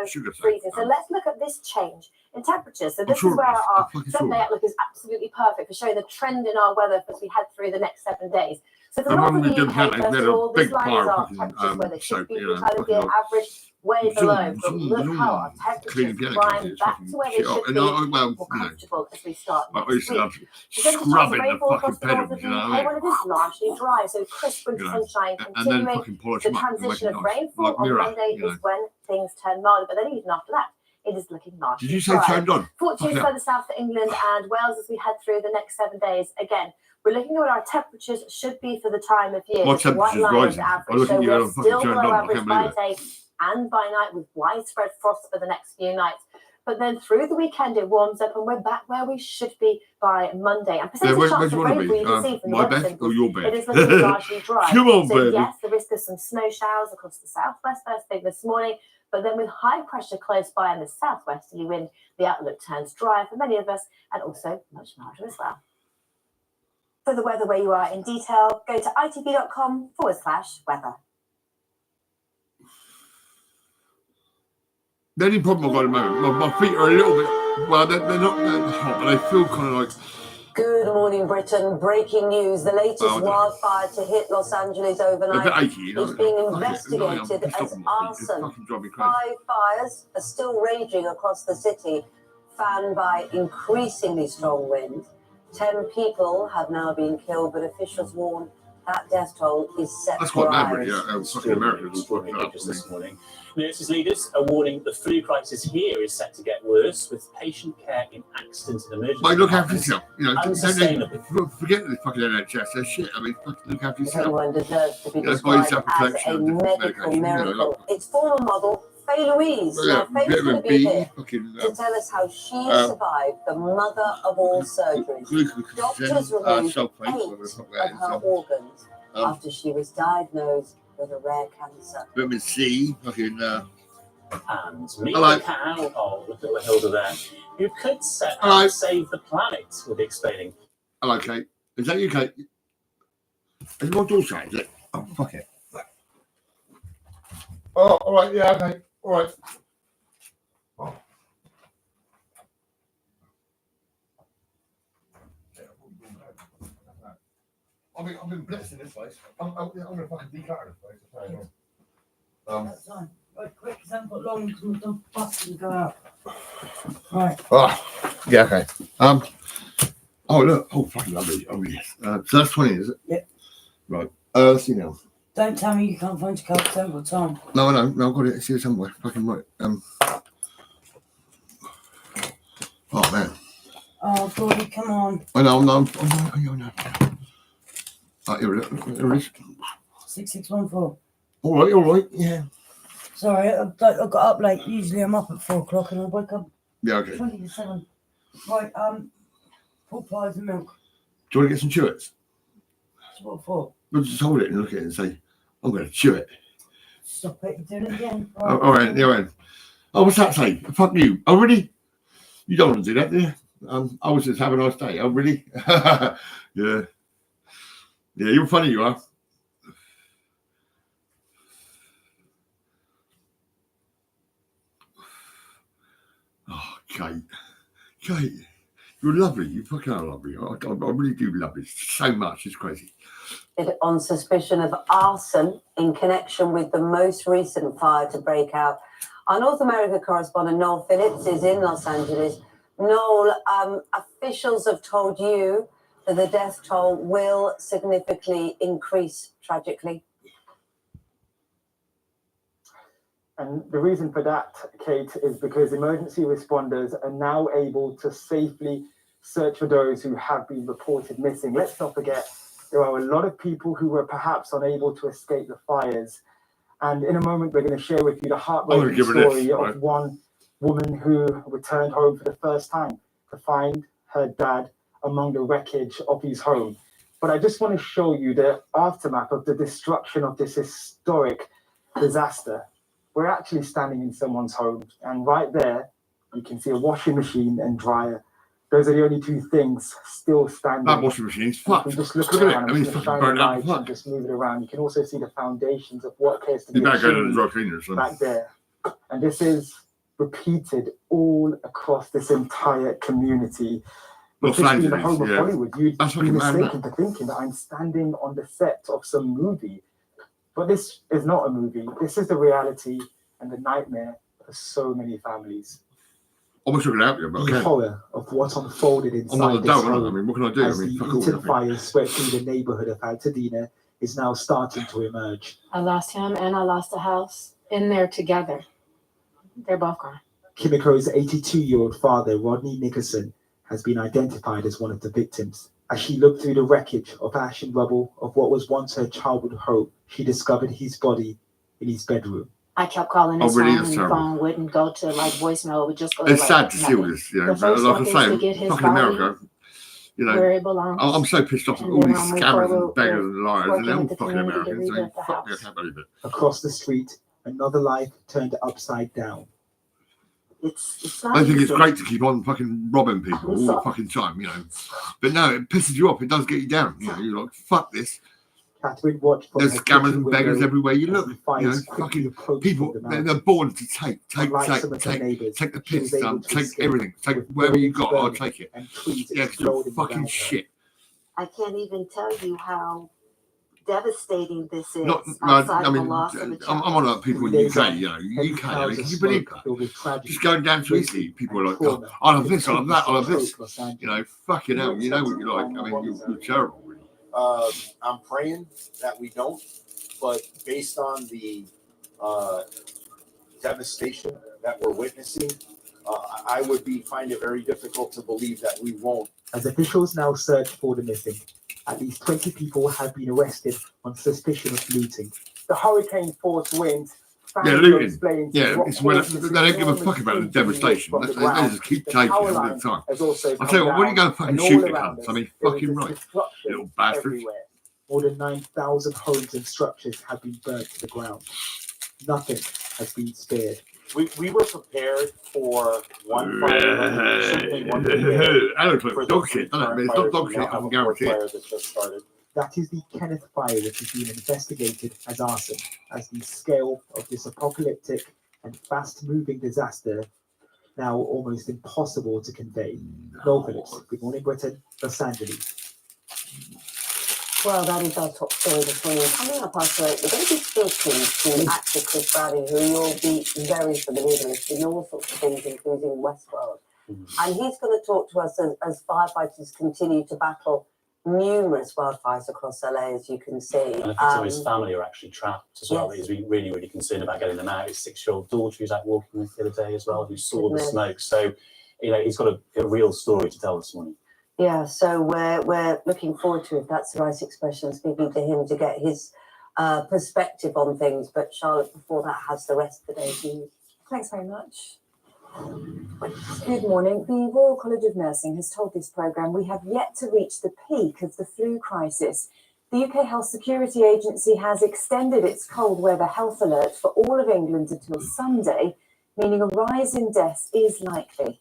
[SPEAKER 14] sugar soap.
[SPEAKER 19] So let's look at this change in temperature. So
[SPEAKER 14] I'm
[SPEAKER 19] this
[SPEAKER 14] sure
[SPEAKER 19] is
[SPEAKER 14] it
[SPEAKER 19] where
[SPEAKER 14] was.
[SPEAKER 19] our
[SPEAKER 14] I'm fucking sure.
[SPEAKER 19] 7-day outlook is absolutely perfect for showing the trend in our weather as we head through the next 7 days. So for
[SPEAKER 14] I
[SPEAKER 19] the
[SPEAKER 14] remember
[SPEAKER 19] northern
[SPEAKER 14] we did
[SPEAKER 19] UK,
[SPEAKER 14] that.
[SPEAKER 19] first
[SPEAKER 14] We had
[SPEAKER 19] of
[SPEAKER 14] a
[SPEAKER 19] all, this
[SPEAKER 14] big
[SPEAKER 19] line is
[SPEAKER 14] bar of
[SPEAKER 19] our
[SPEAKER 14] fucking
[SPEAKER 19] temperatures where they should
[SPEAKER 14] soap,
[SPEAKER 19] be.
[SPEAKER 14] you know,
[SPEAKER 19] Kind of
[SPEAKER 14] fucking
[SPEAKER 19] the
[SPEAKER 14] like
[SPEAKER 19] average way below. But look how our
[SPEAKER 14] cleaning
[SPEAKER 19] temperatures
[SPEAKER 14] piano
[SPEAKER 19] climb back to where they
[SPEAKER 14] shit
[SPEAKER 19] should
[SPEAKER 14] up.
[SPEAKER 19] be,
[SPEAKER 14] And I, well,
[SPEAKER 19] more
[SPEAKER 14] you know,
[SPEAKER 19] comfortable as we start
[SPEAKER 14] I
[SPEAKER 19] next
[SPEAKER 14] used to
[SPEAKER 19] week.
[SPEAKER 14] love
[SPEAKER 19] So then
[SPEAKER 14] scrubbing the
[SPEAKER 19] rainfall
[SPEAKER 14] fucking
[SPEAKER 19] across the north
[SPEAKER 14] pedals,
[SPEAKER 19] of
[SPEAKER 14] you
[SPEAKER 19] the
[SPEAKER 14] know
[SPEAKER 19] UK,
[SPEAKER 14] what I
[SPEAKER 19] well,
[SPEAKER 14] mean?
[SPEAKER 19] it is largely dry, so crisp winter
[SPEAKER 14] You know,
[SPEAKER 19] sunshine
[SPEAKER 14] and then
[SPEAKER 19] continuing.
[SPEAKER 14] fucking polish
[SPEAKER 19] The
[SPEAKER 14] them up and make
[SPEAKER 19] transition
[SPEAKER 14] it
[SPEAKER 19] of
[SPEAKER 14] nice.
[SPEAKER 19] rainfall
[SPEAKER 14] Like
[SPEAKER 19] on
[SPEAKER 14] Mirror,
[SPEAKER 19] Monday
[SPEAKER 14] you know.
[SPEAKER 19] is when things turn milder, but then even after that, it is looking largely
[SPEAKER 14] Did you say
[SPEAKER 19] dry.
[SPEAKER 14] turned on?
[SPEAKER 19] Fortunately,
[SPEAKER 14] Fuck yeah.
[SPEAKER 19] further south to England and Wales as we head through the next 7 days. Again, we're looking at what our temperatures should be for the time of year.
[SPEAKER 14] My
[SPEAKER 19] The white
[SPEAKER 14] temperature's
[SPEAKER 19] line is
[SPEAKER 14] rising. I
[SPEAKER 19] average,
[SPEAKER 14] look
[SPEAKER 19] so
[SPEAKER 14] at you
[SPEAKER 19] we're
[SPEAKER 14] and I'm fucking
[SPEAKER 19] still
[SPEAKER 14] turned
[SPEAKER 19] below
[SPEAKER 14] on. I
[SPEAKER 19] average
[SPEAKER 14] can't
[SPEAKER 19] by
[SPEAKER 14] believe it.
[SPEAKER 19] day and by night with widespread frost for the next few nights. But then through the weekend it warms up and we're back where we should be by Monday. And
[SPEAKER 14] Yeah,
[SPEAKER 19] percentage
[SPEAKER 14] where
[SPEAKER 19] chance
[SPEAKER 14] do
[SPEAKER 19] of
[SPEAKER 14] you want to
[SPEAKER 19] rainfall
[SPEAKER 14] be?
[SPEAKER 19] you can see from the
[SPEAKER 14] My
[SPEAKER 19] weather
[SPEAKER 14] bed
[SPEAKER 19] symbols.
[SPEAKER 14] or your bed?
[SPEAKER 19] It is looking largely dry.
[SPEAKER 14] Come on,
[SPEAKER 19] so
[SPEAKER 14] baby.
[SPEAKER 19] yes, the risk of some snow showers across the southwest first thing this morning. But then with high pressure close by and the southwesterly wind, the outlook turns dry for many of us and also much milder as well. For the weather where you are in detail, go to itv.com/weather.
[SPEAKER 14] The only problem I've got at the moment, my feet are a little bit, well, they're not that hot, but they feel kind of like.
[SPEAKER 12] Good morning, Britain. Breaking news. The latest wildfire to hit Los Angeles overnight
[SPEAKER 14] They're a bit achy, you know.
[SPEAKER 12] is being
[SPEAKER 14] Fuck it.
[SPEAKER 12] investigated
[SPEAKER 14] I'm pissed
[SPEAKER 12] as
[SPEAKER 14] off on my feet. It's
[SPEAKER 12] arson.
[SPEAKER 14] fucking driving me crazy.
[SPEAKER 12] 5 fires are still raging across the city, fanned by increasingly strong wind. 10 people have now been killed, but officials warn that death toll is set
[SPEAKER 14] That's
[SPEAKER 12] to
[SPEAKER 14] quite mad,
[SPEAKER 12] rise.
[SPEAKER 14] really. Yeah, fucking Americans.
[SPEAKER 9] Just this morning. Nurses leaders are warning the flu crisis here is set to get worse, with patient care in accident and emergency
[SPEAKER 14] Mate, look after
[SPEAKER 9] departments
[SPEAKER 14] yourself. You know,
[SPEAKER 9] unsustainable.
[SPEAKER 14] forget the fucking NHS. They're shit. I mean, fucking look after yourself.
[SPEAKER 12] Everyone deserves to be
[SPEAKER 14] Yeah, buy
[SPEAKER 12] described
[SPEAKER 14] yourself
[SPEAKER 12] as
[SPEAKER 14] protection
[SPEAKER 12] a
[SPEAKER 14] and
[SPEAKER 12] medical
[SPEAKER 14] medication, you know,
[SPEAKER 12] miracle.
[SPEAKER 14] like-
[SPEAKER 12] Its former model, Faye Louise.
[SPEAKER 14] Yeah,
[SPEAKER 12] Now, Faye's going to be
[SPEAKER 14] B,
[SPEAKER 12] here
[SPEAKER 14] fucking,
[SPEAKER 12] to tell us how she survived the mother of all surgeries. Doctors removed 8 of her organs after she was diagnosed with a rare cancer.
[SPEAKER 14] Vitamin C, fucking.
[SPEAKER 9] And meet
[SPEAKER 14] Hello.
[SPEAKER 9] the cow. Oh, look at Hilda there. You could set
[SPEAKER 14] Hello.
[SPEAKER 9] out save the planet, will be explaining.
[SPEAKER 14] Hello, Kate. Is that you, Kate? Is my daughter, is it? Oh, fuck it. Oh, all right, yeah, okay, all right. Oh. I've been blessed in this place. I'm going to fucking declutter this place.
[SPEAKER 18] That's fine. Right, quick, because I haven't got long because we've done bus and go out. Right.
[SPEAKER 14] Oh, yeah, okay. Oh, look. Oh, fucking lovely. Oh, yes. So that's 20, is it?
[SPEAKER 18] Yep.
[SPEAKER 14] Right. Let's see now.
[SPEAKER 18] Don't tell me you can't find your card because I haven't got time.
[SPEAKER 14] No, I know. No, I've got it. It's here somewhere. Fucking right. Oh, man.
[SPEAKER 18] Oh, Gordy, come on.
[SPEAKER 14] I know, no. Here it is.
[SPEAKER 18] 6614.
[SPEAKER 14] All right, yeah.
[SPEAKER 18] Sorry, I got up late. Usually I'm up at 4 o'clock and I wake up
[SPEAKER 14] Yeah, okay.
[SPEAKER 18] 20 to 7. Right, pork pies and milk.
[SPEAKER 14] Do you want to get some chewits?
[SPEAKER 18] What for?
[SPEAKER 14] We'll just hold it and look at it and say, I'm going to chew it.
[SPEAKER 18] Stop it, you're doing it again.
[SPEAKER 14] Oh, all right, yeah, right. Oh, what's that say? Fuck you. Oh, really? You don't want to do that, do you? I was just having a nice day. Oh, really? Yeah. Yeah, you're funny, you are. Oh, Kate. Kate, you're lovely. You fucking are lovely. I really do love you so much. It's crazy.
[SPEAKER 12] On suspicion of arson in connection with the most recent fire to break out. Our North America correspondent Noel Phillips is in Los Angeles. Noel, officials have told you that the death toll will significantly increase tragically.
[SPEAKER 21] And the reason for that, Kate, is because emergency responders are now able to safely search for those who have been reported missing. Let's not forget, there are a lot of people who were perhaps unable to escape the fires. And in a moment, we're going to share with you the heartbreaking story of one woman who returned home for the first time to find her dad among the wreckage of his home. But I just want to show you the aftermath of the destruction of this historic disaster. We're actually standing in someone's home, and right there, you can see a washing machine and dryer. Those are the only two things still standing.
[SPEAKER 14] That washing machine's fucked.
[SPEAKER 21] You can just look
[SPEAKER 14] Look at it.
[SPEAKER 21] around
[SPEAKER 14] I mean,
[SPEAKER 21] and
[SPEAKER 14] it's
[SPEAKER 21] see the
[SPEAKER 14] fucking
[SPEAKER 21] shining
[SPEAKER 14] burnt out.
[SPEAKER 21] lights and just move it around. You can also see the foundations of what appears to
[SPEAKER 14] You
[SPEAKER 21] be a
[SPEAKER 14] better go to the
[SPEAKER 21] chimney
[SPEAKER 14] dry cleaners.
[SPEAKER 21] back there. And this is repeated all across this entire community.
[SPEAKER 14] Los
[SPEAKER 21] With this being the
[SPEAKER 14] Angeles,
[SPEAKER 21] home of
[SPEAKER 14] yeah.
[SPEAKER 21] Hollywood, you'd
[SPEAKER 14] That's
[SPEAKER 21] be
[SPEAKER 14] fucking mad, isn't
[SPEAKER 21] mistaken to thinking that I'm standing on the set of some movie. But this is not a movie. This is the reality and the nightmare for so many families.
[SPEAKER 14] I wish I could help you, but I
[SPEAKER 21] The
[SPEAKER 14] can't.
[SPEAKER 21] horror of what unfolded
[SPEAKER 14] I'm not
[SPEAKER 21] inside
[SPEAKER 14] a
[SPEAKER 21] this
[SPEAKER 14] dog, am I?
[SPEAKER 21] home
[SPEAKER 14] I mean, what can I do? I
[SPEAKER 21] as
[SPEAKER 14] mean,
[SPEAKER 21] the
[SPEAKER 14] fuck all,
[SPEAKER 21] Eaton
[SPEAKER 14] nothing.
[SPEAKER 21] fire swept through the neighborhood of Altadena is now starting to emerge.
[SPEAKER 22] I lost him and I lost the house in there together. They're both gone.
[SPEAKER 21] Kimiko's 82-year-old father, Rodney Nickerson, has been identified as one of the victims. As she looked through the wreckage of ash and rubble of what was once her childhood home, she discovered his body in his bedroom.
[SPEAKER 22] I kept calling his
[SPEAKER 14] really,
[SPEAKER 22] phone
[SPEAKER 14] it's
[SPEAKER 22] and the
[SPEAKER 14] terrible.
[SPEAKER 22] phone wouldn't go to like voicemail. It would just go
[SPEAKER 14] It's
[SPEAKER 22] to
[SPEAKER 14] sad
[SPEAKER 22] like
[SPEAKER 14] to see all
[SPEAKER 22] nothing.
[SPEAKER 14] this, you know.
[SPEAKER 22] The first
[SPEAKER 14] Like I
[SPEAKER 22] step is to
[SPEAKER 14] say,
[SPEAKER 22] get his
[SPEAKER 14] fucking
[SPEAKER 22] body
[SPEAKER 14] America, you know.
[SPEAKER 22] where it belongs.
[SPEAKER 14] I'm so pissed off at
[SPEAKER 22] And
[SPEAKER 14] all
[SPEAKER 22] then
[SPEAKER 14] these
[SPEAKER 22] I'll move
[SPEAKER 14] scammers
[SPEAKER 22] forward
[SPEAKER 14] and beggars
[SPEAKER 22] with
[SPEAKER 14] and liars, and
[SPEAKER 22] working
[SPEAKER 14] they're all
[SPEAKER 22] with the
[SPEAKER 14] fucking
[SPEAKER 22] community to
[SPEAKER 14] Americans. I mean,
[SPEAKER 22] rebuild the
[SPEAKER 14] fuck me, I
[SPEAKER 22] house.
[SPEAKER 14] can't believe it.
[SPEAKER 21] Across the street, another life turned upside down.
[SPEAKER 12] It's
[SPEAKER 14] I think it's great to keep on fucking robbing people all the fucking time, you know. But no, it pisses you off. It does get you down. You know, you're like, fuck this.
[SPEAKER 21] Catherine watched from
[SPEAKER 14] There's
[SPEAKER 21] her
[SPEAKER 14] scammers
[SPEAKER 21] kitchen
[SPEAKER 14] and beggars
[SPEAKER 21] window
[SPEAKER 14] everywhere you
[SPEAKER 21] as
[SPEAKER 14] look.
[SPEAKER 21] the
[SPEAKER 14] You know,
[SPEAKER 21] fires quickly
[SPEAKER 14] fucking
[SPEAKER 21] approached
[SPEAKER 14] people,
[SPEAKER 21] from the
[SPEAKER 14] they're
[SPEAKER 21] mountains.
[SPEAKER 14] born to take
[SPEAKER 21] Unlike some of her neighbours,
[SPEAKER 14] take the
[SPEAKER 21] she was
[SPEAKER 14] piss,
[SPEAKER 21] able to
[SPEAKER 14] take
[SPEAKER 21] escape
[SPEAKER 14] everything, take
[SPEAKER 21] with
[SPEAKER 14] whatever you
[SPEAKER 21] buildings
[SPEAKER 14] got, I'll
[SPEAKER 21] burning
[SPEAKER 14] take it.
[SPEAKER 21] and trees
[SPEAKER 14] Yeah, because you're
[SPEAKER 21] exploding
[SPEAKER 14] fucking
[SPEAKER 21] around her.
[SPEAKER 14] shit.
[SPEAKER 19] I can't even tell you how devastating this is
[SPEAKER 14] Not, no,
[SPEAKER 19] outside
[SPEAKER 14] I
[SPEAKER 19] of the
[SPEAKER 14] mean,
[SPEAKER 19] loss of a
[SPEAKER 14] I'm
[SPEAKER 19] child.
[SPEAKER 14] on about people in the UK, you know, UK, I mean, can you believe that? Just going down to Italy, people are like, oh, I love this, I love that, I love this. You know, fucking hell, you know what you're like. I mean, you're terrible, really.
[SPEAKER 2] I'm praying that we don't, but based on the devastation that we're witnessing, I would find it very difficult to believe that we won't.
[SPEAKER 21] As officials now search for the missing, at least 20 people have been arrested on suspicion of looting. The hurricane force winds.
[SPEAKER 14] Yeah, looting. Yeah, it's when they don't give a fuck about the devastation. They just keep taking it all the time. I tell you what, when you go fucking shoot the cunts, I mean, fucking right, little bastards.
[SPEAKER 21] More than 9,000 homes and structures have been burnt to the ground. Nothing has been spared.
[SPEAKER 2] We were prepared for one fire.
[SPEAKER 14] That looks like dog shit, doesn't it? I mean, it's not dog shit, I can guarantee it.
[SPEAKER 21] That is the Kenneth fire, which is being investigated as arson, as the scale of this apocalyptic and fast-moving disaster now almost impossible to convey. Noel Phillips, Good Morning Britain, Los Angeles.
[SPEAKER 12] Well, that is our top story this morning. Coming up after it, we're going to be speaking to actor Chris Browning, who you'll be very familiar with in all sorts of things, including Westworld. And he's going to talk to us as firefighters continue to battle numerous wildfires across LA, as you can see.
[SPEAKER 9] And I think some of his family are actually trapped as well. Yes. He's really, really concerned about getting them out. His 6-year-old daughter who's out walking with the other day as well, who saw the smoke. So, he's got a real story to tell this morning.
[SPEAKER 12] Yeah, so we're looking forward to, if that's the right expression, speaking to him to get his perspective on things. But Charlotte, before that, has the rest of the day's news.
[SPEAKER 4] Thanks very much. Good morning. The Royal College of Nursing has told this programme we have yet to reach the peak of the flu crisis. The UK Health Security Agency has extended its cold weather health alert for all of England until Sunday, meaning a rise in deaths is likely.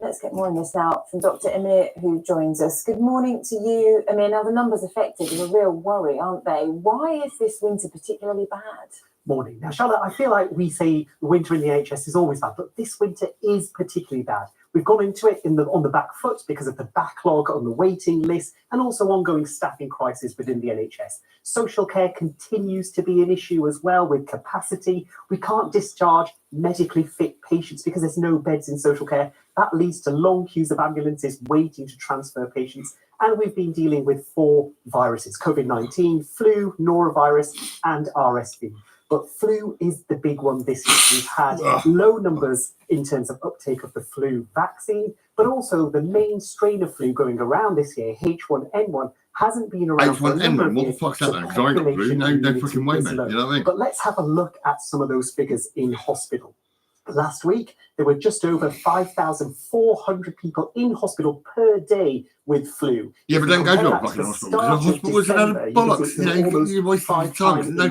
[SPEAKER 4] Let's get more on this now from Dr. Amir, who joins us. Good morning to you, Amir. Now, the numbers affected are a real worry, aren't they? Why is this winter particularly bad?
[SPEAKER 23] Morning. Now, Charlotte, I feel like we say winter in the NHS is always bad, but this winter is particularly bad. We've gone into it on the back foot because of the backlog on the waiting list and also ongoing staffing crisis within the NHS. Social care continues to be an issue as well with capacity. We can't discharge medically fit patients because there's no beds in social care. That leads to long queues of ambulances waiting to transfer patients. And we've been dealing with 4 viruses: COVID-19, flu, norovirus, and RSV. But flu is the big one this year. We've had low numbers in terms of uptake of the flu vaccine, but also the main strain of flu going around this year, H1N1, hasn't been around for a number of years.
[SPEAKER 14] What the fuck's that then? Because I got flu, no fucking way, mate. You know what I mean?
[SPEAKER 23] But let's have a look at some of those figures in hospital. Last week, there were just over 5,400 people in hospital per day with flu.
[SPEAKER 14] Yeah, but don't go to a fucking hospital. The hospital was another bollocks. You're wasting your time. They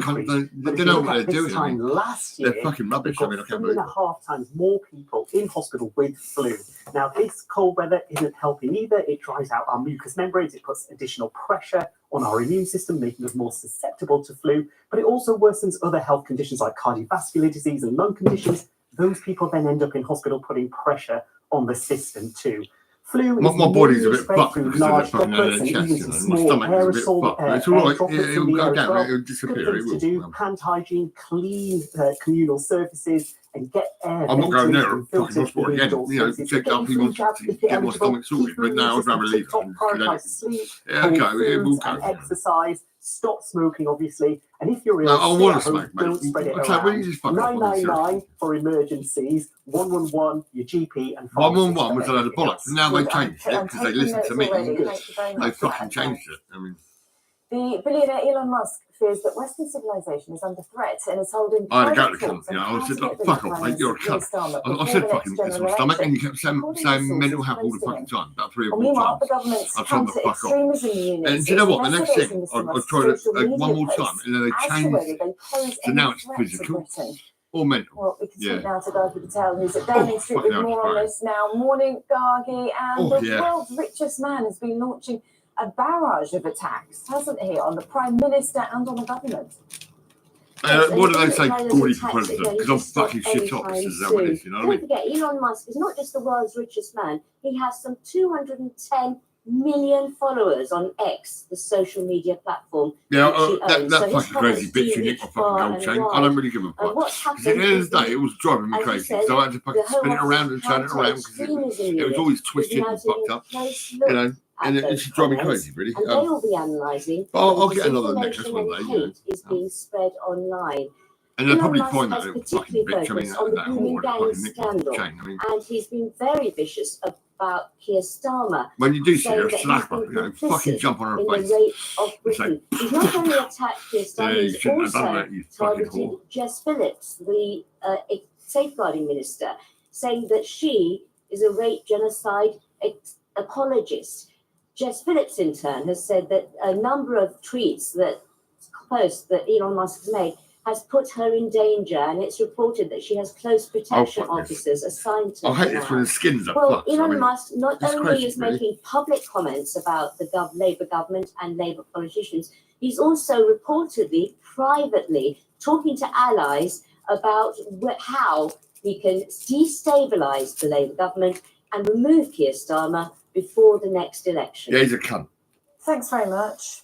[SPEAKER 14] know what they're doing.
[SPEAKER 23] Last year,
[SPEAKER 14] they're fucking rubbish. I mean, I can't believe it.
[SPEAKER 23] 3.5 times more people in hospital with flu. Now, this cold weather isn't helping either. It dries out our mucous membranes. It puts additional pressure on our immune system, making us more susceptible to flu. But it also worsens other health conditions like cardiovascular disease and lung conditions. Those people then end up in hospital, putting pressure on the system too. Flu
[SPEAKER 14] my body's a bit fucked because of the fucking NHS. My stomach is a bit fucked. It's all right. It will go down. It will disappear. It will.
[SPEAKER 23] To do hand hygiene, clean communal surfaces, and get air.
[SPEAKER 14] I'm not going there. Fucking hospital again. Check up. He wants to get my stomach sorted, but now I'd rather leave it.
[SPEAKER 23] Sleep,
[SPEAKER 14] yeah, okay. It will go.
[SPEAKER 23] Exercise. Stop smoking, obviously. And if you're ill,
[SPEAKER 14] I want to smoke, mate.
[SPEAKER 23] Don't spread it
[SPEAKER 14] around.
[SPEAKER 23] 999 for emergencies, 111 your GP, and
[SPEAKER 14] 111 was a load of bollocks. Now they changed it because they listened to me. They fucking changed it. I mean,
[SPEAKER 4] the billionaire Elon Musk fears that Western civilization is under threat and is holding.
[SPEAKER 14] I had a go to kill him. I said, like, fuck off, mate. You're a cunt. I said fucking this my stomach, and you kept saying mental health all the fucking time. About 3 or 4 times. I told them to fuck off. And do you know what? The next thing, I tried it one more time, and then they changed it. So now it's physical or mental.
[SPEAKER 4] Well, we can speak now to Gargi Patel, who's at Downing Street with more on this now. Morning, Gargi. And the world's richest man has been launching a barrage of attacks, hasn't he, on the Prime Minister and on the government?
[SPEAKER 14] What do they say, Gordy for president? Because I'm fucking shit up. Is that what it is? You know what I mean?
[SPEAKER 24] Don't forget, Elon Musk is not just the world's richest man. He has some 210 million followers on X, the social media platform.
[SPEAKER 14] Yeah, that fucking crazy bitch who nicked my fucking gold chain. I don't really give a fuck. Because at the end of the day, it was driving me crazy. So I had to fucking spin it around and turn it around because it was always twisted and fucked up. You know. And
[SPEAKER 24] at
[SPEAKER 14] it's
[SPEAKER 24] those
[SPEAKER 14] driving me
[SPEAKER 24] comments,
[SPEAKER 14] crazy, really.
[SPEAKER 24] and they will be analysing.
[SPEAKER 14] I'll get another necklace
[SPEAKER 24] disinformation
[SPEAKER 14] one
[SPEAKER 24] and
[SPEAKER 14] day. You know.
[SPEAKER 24] hate is being spread online.
[SPEAKER 14] And they'll probably
[SPEAKER 24] Elon
[SPEAKER 14] find
[SPEAKER 24] Musk
[SPEAKER 14] that
[SPEAKER 24] has
[SPEAKER 14] little fucking
[SPEAKER 24] particularly
[SPEAKER 14] bitch. I mean,
[SPEAKER 24] focused on the
[SPEAKER 14] that
[SPEAKER 24] grooming
[SPEAKER 14] whore,
[SPEAKER 24] gang
[SPEAKER 14] fucking Nick
[SPEAKER 24] scandal,
[SPEAKER 14] Chain. I mean,
[SPEAKER 24] and he's been very vicious about Keir Starmer.
[SPEAKER 14] when you do see
[SPEAKER 24] saying
[SPEAKER 14] her,
[SPEAKER 24] that
[SPEAKER 14] slap
[SPEAKER 24] he's
[SPEAKER 14] her,
[SPEAKER 24] been
[SPEAKER 14] you know, fucking
[SPEAKER 24] complicit
[SPEAKER 14] jump on her
[SPEAKER 24] in the
[SPEAKER 14] face.
[SPEAKER 24] rape of
[SPEAKER 14] It's like,
[SPEAKER 24] Britain. He's not only attacked Keir Starmer,
[SPEAKER 14] you
[SPEAKER 24] he's
[SPEAKER 14] shouldn't have done
[SPEAKER 24] also
[SPEAKER 14] that, you fucking
[SPEAKER 24] targeted
[SPEAKER 14] whore.
[SPEAKER 24] Jess Phillips, the safeguarding minister, saying that she is a rape genocide apologist. Jess Phillips, in turn, has said that a number of tweets that posts that Elon Musk has made has put her in danger, and it's reported that she has close protection officers assigned to
[SPEAKER 14] I
[SPEAKER 24] her
[SPEAKER 14] hate this
[SPEAKER 24] now.
[SPEAKER 14] when the skins are
[SPEAKER 24] Well,
[SPEAKER 14] fucked. I
[SPEAKER 24] Elon
[SPEAKER 14] mean,
[SPEAKER 24] Musk not
[SPEAKER 14] it's
[SPEAKER 24] only
[SPEAKER 14] crazy,
[SPEAKER 24] is
[SPEAKER 14] really.
[SPEAKER 24] making public comments about the Labour government and Labour politicians, he's also reportedly privately talking to allies about how he can destabilise the Labour government and remove Keir Starmer before the next election.
[SPEAKER 14] Yeah, he's a cunt.
[SPEAKER 4] Thanks very much.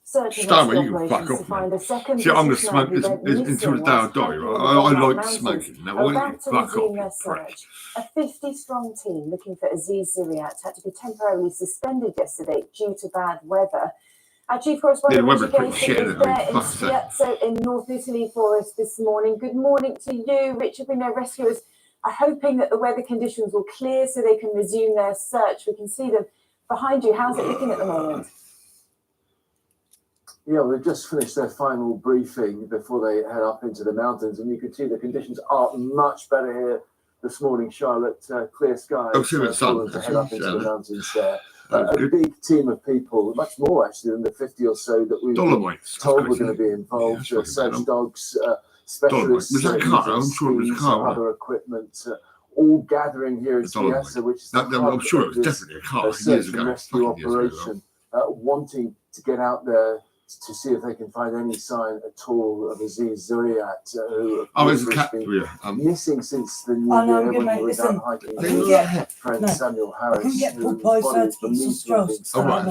[SPEAKER 4] Searching
[SPEAKER 14] Starmer,
[SPEAKER 4] rescue
[SPEAKER 14] you can
[SPEAKER 4] operations
[SPEAKER 14] fuck
[SPEAKER 4] to
[SPEAKER 14] off,
[SPEAKER 4] find
[SPEAKER 14] man.
[SPEAKER 4] a second
[SPEAKER 14] See, I'm going to
[SPEAKER 4] British man
[SPEAKER 14] smoke
[SPEAKER 4] who
[SPEAKER 14] this
[SPEAKER 4] went
[SPEAKER 14] until the
[SPEAKER 4] missing
[SPEAKER 14] day I
[SPEAKER 4] whilst
[SPEAKER 14] die.
[SPEAKER 4] hiking
[SPEAKER 14] Right?
[SPEAKER 4] in the
[SPEAKER 14] I
[SPEAKER 4] Denmark
[SPEAKER 14] like
[SPEAKER 4] Mountains
[SPEAKER 14] smoking. Now,
[SPEAKER 4] are
[SPEAKER 14] why don't
[SPEAKER 4] about
[SPEAKER 14] you
[SPEAKER 4] to
[SPEAKER 14] fuck
[SPEAKER 4] resume
[SPEAKER 14] off,
[SPEAKER 4] their
[SPEAKER 14] you prick?
[SPEAKER 4] search. A 50-strong team looking for Aziz Zuriat had to be temporarily suspended yesterday due to bad weather. Our chief correspondent,
[SPEAKER 14] weather's
[SPEAKER 4] Richard
[SPEAKER 14] pretty
[SPEAKER 4] Casey,
[SPEAKER 14] shit,
[SPEAKER 4] is
[SPEAKER 14] isn't it? I
[SPEAKER 4] there
[SPEAKER 14] mean,
[SPEAKER 4] in
[SPEAKER 14] fuck's sake.
[SPEAKER 4] Spiezzo in North Italy for us this morning. Good morning to you, Richard. We know rescuers are hoping that the weather conditions will clear so they can resume their search. We can see them behind you. How's it looking at the moment?
[SPEAKER 1] Yeah, they've just finished their final briefing before they head up into the mountains, and you can see the conditions are much better here this morning, Charlotte. Clear skies.
[SPEAKER 14] Oh, see the sun,
[SPEAKER 1] to head up into the
[SPEAKER 14] actually.
[SPEAKER 1] mountains there.
[SPEAKER 14] That's
[SPEAKER 1] A
[SPEAKER 14] good.
[SPEAKER 1] big team of people, much more actually than the 50 or so that we've been
[SPEAKER 14] Dolomites.
[SPEAKER 1] told
[SPEAKER 14] That's
[SPEAKER 1] were going to
[SPEAKER 14] crazy.
[SPEAKER 1] be involved.
[SPEAKER 14] Yeah, that's
[SPEAKER 1] Search
[SPEAKER 14] fucking bad.
[SPEAKER 1] dogs,
[SPEAKER 14] Dolomites. Was
[SPEAKER 1] specialists,
[SPEAKER 14] that a car?
[SPEAKER 1] using
[SPEAKER 14] I'm sure it was a
[SPEAKER 1] skis,
[SPEAKER 14] car, wasn't
[SPEAKER 1] other equipment, all gathering here in
[SPEAKER 14] The Dolomites.
[SPEAKER 1] Spiezzo, which is the
[SPEAKER 14] I'm
[SPEAKER 1] hub
[SPEAKER 14] sure it
[SPEAKER 1] of
[SPEAKER 14] was
[SPEAKER 1] this,
[SPEAKER 14] definitely a car years
[SPEAKER 1] search and
[SPEAKER 14] ago.
[SPEAKER 1] rescue
[SPEAKER 14] Fucking years ago.
[SPEAKER 1] operation, wanting to get out there to see if they can find any sign at all of Aziz Zuriat, who of
[SPEAKER 14] Oh,
[SPEAKER 1] course
[SPEAKER 14] there's a
[SPEAKER 1] has
[SPEAKER 14] cat.
[SPEAKER 1] been
[SPEAKER 14] Yeah.
[SPEAKER 1] missing since the new
[SPEAKER 5] Oh, no, I'm
[SPEAKER 1] year
[SPEAKER 5] good,
[SPEAKER 1] when
[SPEAKER 5] mate.
[SPEAKER 1] he was
[SPEAKER 5] Listen,
[SPEAKER 1] out hiking
[SPEAKER 5] I couldn't
[SPEAKER 1] with
[SPEAKER 5] get-
[SPEAKER 1] friend
[SPEAKER 5] no,
[SPEAKER 1] Samuel
[SPEAKER 5] I
[SPEAKER 1] Harris,
[SPEAKER 5] couldn't get
[SPEAKER 1] whose
[SPEAKER 5] Popeyes,
[SPEAKER 1] body
[SPEAKER 5] so I had
[SPEAKER 1] was
[SPEAKER 5] to get
[SPEAKER 1] believed
[SPEAKER 5] some
[SPEAKER 1] to have been
[SPEAKER 5] straws.
[SPEAKER 1] found
[SPEAKER 14] Right.
[SPEAKER 1] on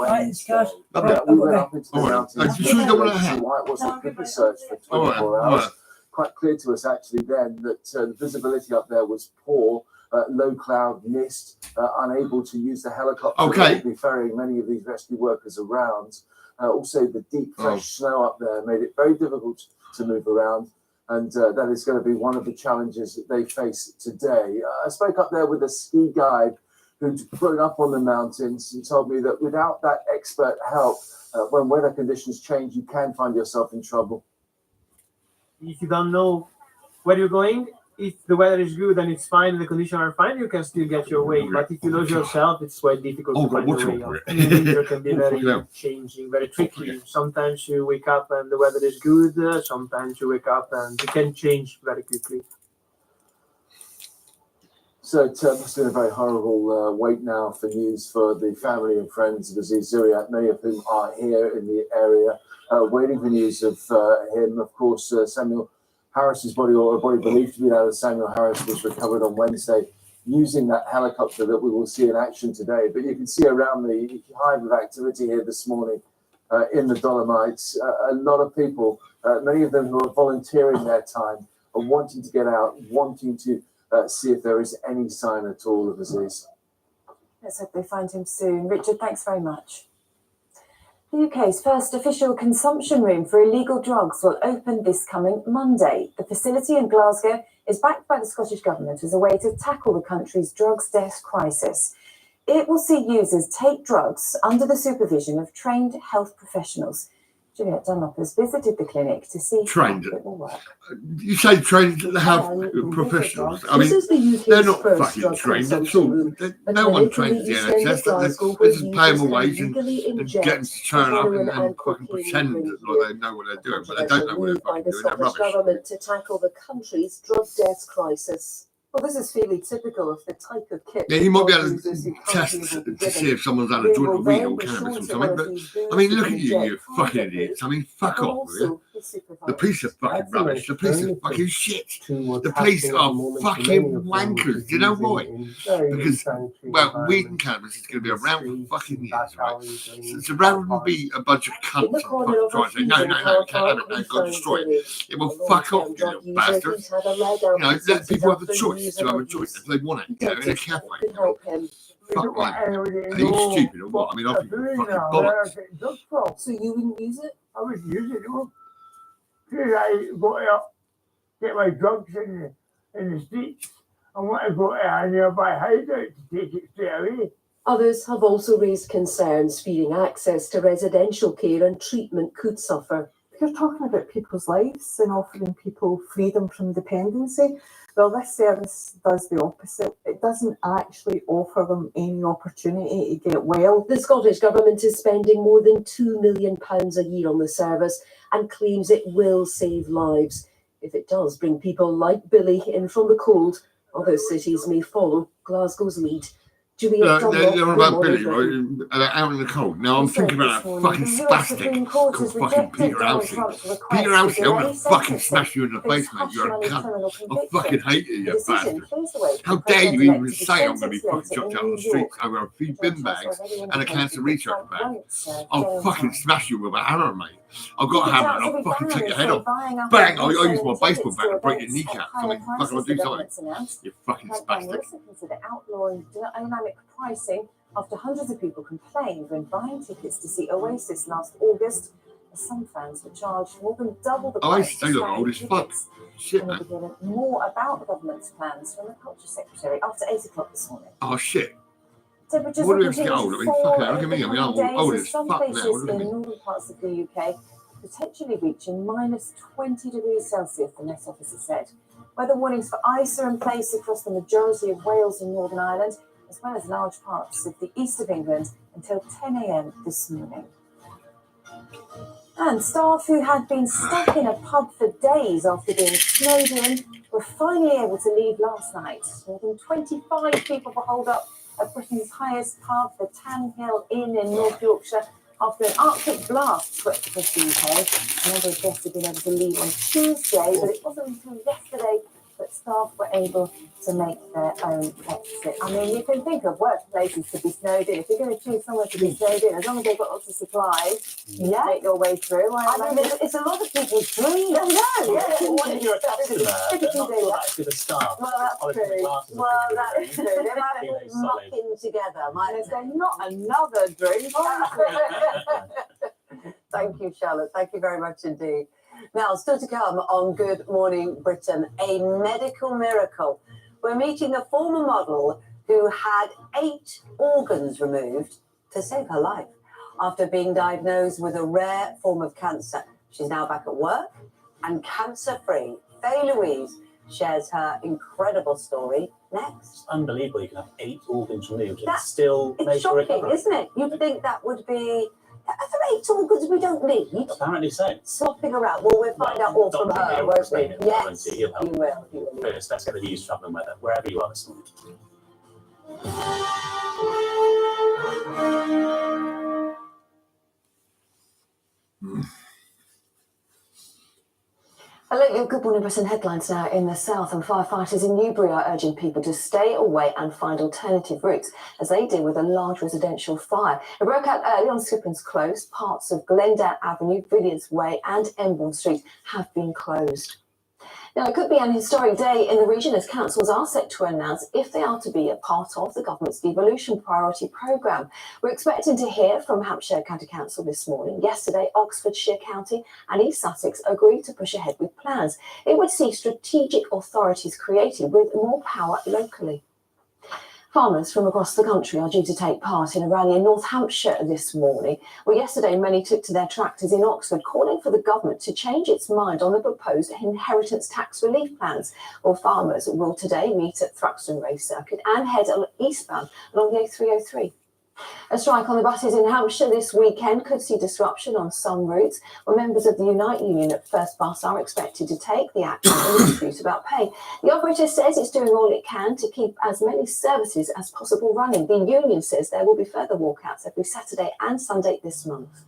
[SPEAKER 5] Right, it's good.
[SPEAKER 1] Wednesday. We went up into the
[SPEAKER 14] All right.
[SPEAKER 1] mountains
[SPEAKER 14] You sure you don't want a
[SPEAKER 1] to see
[SPEAKER 14] hat?
[SPEAKER 1] why it wasn't
[SPEAKER 5] No,
[SPEAKER 1] could be
[SPEAKER 5] mate.
[SPEAKER 1] searched for
[SPEAKER 14] All right,
[SPEAKER 1] 24
[SPEAKER 14] all
[SPEAKER 1] hours.
[SPEAKER 14] right.
[SPEAKER 1] Quite clear to us actually then that the visibility up there was poor, low cloud, mist, unable to use the helicopter
[SPEAKER 14] Okay.
[SPEAKER 1] that would be ferrying many of these rescue workers around. Also, the deep, fresh snow up there made it very difficult to move around. And that is going to be one of the challenges that they face today. I spoke up there with a ski guide who'd grown up on the mountains and told me that without that expert help, when weather conditions change, you can find yourself in trouble.
[SPEAKER 11] If you don't know where you're going, if the weather is good and it's fine and the conditions are fine, you can still get your way. But if you lose yourself, it's quite difficult to find
[SPEAKER 14] what's
[SPEAKER 11] your way.
[SPEAKER 14] wrong with
[SPEAKER 11] The winter can be very
[SPEAKER 14] Yeah.
[SPEAKER 11] changing, very tricky. Sometimes you wake up and the weather is good. Sometimes you wake up and it can change very quickly.
[SPEAKER 1] So it must have been a very horrible wait now for news for the family and friends of Aziz Zuriat, many of whom are here in the area, waiting for news of him. Of course, Samuel Harris's body, or a body believed to be that of Samuel Harris, was recovered on Wednesday using that helicopter that we will see in action today. But you can see around the hive of activity here this morning in the Dolomites, a lot of people, many of them who are volunteering their time, are wanting to get out, wanting to see if there is any sign at all of Aziz.
[SPEAKER 4] Let's hope they find him soon. Richard, thanks very much. The UK's first official consumption room for illegal drugs will open this coming Monday. The facility in Glasgow is backed by the Scottish Government as a way to tackle the country's drugs death crisis. It will see users take drugs under the supervision of trained health professionals. Juliet Dunlop has visited the clinic to see
[SPEAKER 14] Trained.
[SPEAKER 4] how it will work.
[SPEAKER 14] You say trained health professionals. I mean, they're not fucking trained at all. No one trains the NHS. They just pay them a wage and get them to turn up and fucking pretend like they know what they're doing, but they don't know what they're
[SPEAKER 15] by
[SPEAKER 14] fucking
[SPEAKER 15] the
[SPEAKER 14] doing. They're
[SPEAKER 15] Scottish
[SPEAKER 14] rubbish.
[SPEAKER 15] Government to tackle the country's drug death crisis.
[SPEAKER 4] Well, this is fairly typical of the type of kit.
[SPEAKER 14] Yeah, you might be able to test to see if someone's had a joint of weed or cannabis or something, but I mean, look at you fucking idiots. I mean, fuck off, will you? The police are fucking rubbish. The police are fucking shit. The police are fucking wankers. Do you know why? Because, well, weed and cannabis is going to be around for fucking years, right? So rather than be a bunch of cunts and fucking try to say, no, you can't have it, no, go destroy it. It will fuck off, you little bastards. You know, let people have the choice to have a choice if they want it, you know, in a cafe. fuck like that. Are you stupid or what? I mean, I think you're fucking bollocks.
[SPEAKER 4] So you wouldn't use it?
[SPEAKER 5] I would use it. I go out, get my drugs in the streets. And when I go out, I nearby hideout to take it straight away.
[SPEAKER 15] Others have also raised concerns fearing access to residential care and treatment could suffer.
[SPEAKER 8] You're talking about people's lives and offering people freedom from dependency. Well, this service does the opposite. It doesn't actually offer them any opportunity to get well.
[SPEAKER 15] The Scottish Government is spending more than £2 million a year on the service and claims it will save lives. If it does bring people like Billy in from the cold, other cities may follow Glasgow's lead.
[SPEAKER 14] They're on about Billy, right? Out in the cold. Now I'm thinking about that fucking spastic called fucking Peter Alcey. Peter Alcey, I'm gonna fucking smash you in the face, mate. You're a cunt. I fucking hate you, you bastard. How dare you even say I'm gonna be fucking chucked out on the streets over a few bin bags and a cancer research bag? I'll fucking smash you with a hammer, mate. I've got a hammer and I'll fucking take your head off. Bang! I'll use my baseball bat and break your kneecap. Something fucking I'll do something. You fucking spastic.
[SPEAKER 4] Consider outlawing dynamic pricing after hundreds of people complained when buying tickets to see Oasis last August. Some fans were charged more than double the price.
[SPEAKER 14] They look old as fuck. Shit, man.
[SPEAKER 4] More about the government's plans from the Culture Secretary after 8 o'clock this morning.
[SPEAKER 14] Oh shit.
[SPEAKER 4] Temperatures
[SPEAKER 14] What do
[SPEAKER 4] will
[SPEAKER 14] we have to get
[SPEAKER 4] continue
[SPEAKER 14] old? I
[SPEAKER 4] to
[SPEAKER 14] mean,
[SPEAKER 4] fall
[SPEAKER 14] fuck it, look at me. I
[SPEAKER 4] over
[SPEAKER 14] mean, I'm
[SPEAKER 4] the coming
[SPEAKER 14] old
[SPEAKER 4] days,
[SPEAKER 14] as
[SPEAKER 4] with some
[SPEAKER 14] fuck
[SPEAKER 4] places
[SPEAKER 14] now. Look at
[SPEAKER 4] in
[SPEAKER 14] me.
[SPEAKER 4] northern parts of the UK potentially reaching minus 20 degrees Celsius, the Met Office said. Weather warnings for ice are in place across the majority of Wales and Northern Ireland, as well as large parts of the east of England until 10 a.m. this morning. And staff who had been stuck in a pub for days after being snowed in were finally able to leave last night. More than 25 people were holed up at Britain's highest pub, the Tan Hill Inn in North Yorkshire, after an Arctic blast swept across the UK. A number of guests had been able to leave on Tuesday, but it wasn't until yesterday that staff were able to make their own exit. I mean, you can think of workplaces to be snowed in. If you're going to choose somewhere to be snowed in, as long as they've got lots of supplies, you make your way through.
[SPEAKER 12] I mean, it's a lot of people's dream.
[SPEAKER 4] I know, yeah.
[SPEAKER 9] If you're a customer, they're not all that good a staff.
[SPEAKER 12] Well, that's true. Well, that's true. They might have all mucking together. Might say, not another drink. Thank you, Charlotte. Thank you very much indeed. Now, still to come on Good Morning Britain, a medical miracle. We're meeting a former model who had 8 organs removed to save her life after being diagnosed with a rare form of cancer. She's now back at work and cancer-free. Faye Louise shares her incredible story next.
[SPEAKER 9] It's unbelievable you can have 8 organs removed and still make a
[SPEAKER 12] shocking,
[SPEAKER 9] recovery.
[SPEAKER 12] Isn't it? You'd think that would be... Are there 8 organs we don't need?
[SPEAKER 9] Apparently so.
[SPEAKER 12] Slopping around. Well, we'll find out all from her, won't we? Yes,
[SPEAKER 9] He'll help.
[SPEAKER 12] you will. You will.
[SPEAKER 9] First, let's get the news, travel and weather, wherever you are this morning.
[SPEAKER 18] Hello, your Good Morning Britain headlines now in the south, and firefighters in Newbury are urging people to stay away and find alternative routes as they deal with a large residential fire. It broke out early on Scrippen's Close. Parts of Glendale Avenue, Villiers Way and Embourne Street have been closed. Now, it could be an historic day in the region as councils are set to announce if they are to be a part of the government's devolution priority programme. We're expecting to hear from Hampshire County Council this morning. Yesterday, Oxfordshire County and East Sussex agreed to push ahead with plans. It would see strategic authorities created with more power locally. Farmers from across the country are due to take part in a rally in North Hampshire this morning. Well, yesterday, many took to their tractors in Oxford, calling for the government to change its mind on the proposed inheritance tax relief plans. Well, farmers will today meet at Thruxton Race Circuit and head eastbound along the A303. A strike on the buses in Hampshire this weekend could see disruption on some routes, where members of the Unite Union at First Bus are expected to take the action in a dispute about pay. The operator says it's doing all it can to keep as many services as possible running. The union says there will be further walkouts every Saturday and Sunday this month.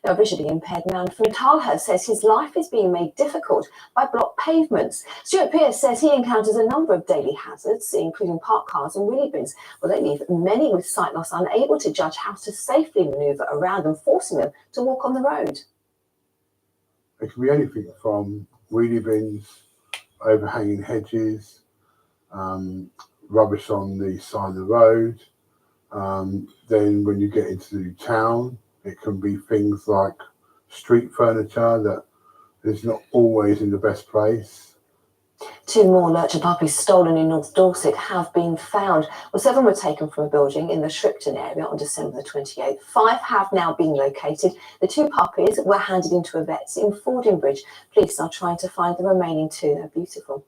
[SPEAKER 18] Now, a visually impaired man from Talhurst says his life is being made difficult by blocked pavements. Stuart Pearce says he encounters a number of daily hazards, including parked cars and wheelie bins. Well, they leave many with sight loss unable to judge how to safely manoeuvre around them, forcing them to walk on the road.
[SPEAKER 16] It can be anything from wheelie bins, overhanging hedges, rubbish on the side of the road, Then when you get into the town, it can be things like street furniture that is not always in the best place.
[SPEAKER 19] 2 more lurcher puppies stolen in North Dorset have been found. Well, 7 were taken from a building in the Shripton area on December the 28th. 5 have now been located. The 2 puppies were handed into a vet's in Fordingbridge. Police are trying to find the remaining 2. They're beautiful.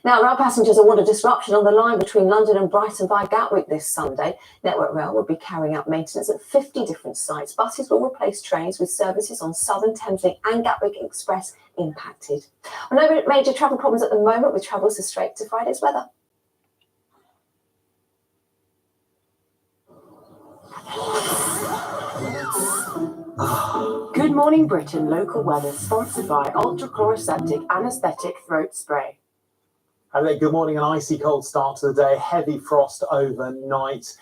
[SPEAKER 19] Now, rail passengers will want a disruption on the line between London and Brighton via Gatwick this Sunday. Network Rail will be carrying out maintenance at 50 different sites. Buses will replace trains with services on Southern Thameslink and Gatwick Express impacted. Well, no major travel problems at the moment with travellers straight to Friday's weather.
[SPEAKER 3] Good morning, Britain. Local weather sponsored by Ultra Chloroseptic Anaesthetic Throat Spray.
[SPEAKER 23] Hello, good morning. An icy cold start to the day. Heavy frost overnight.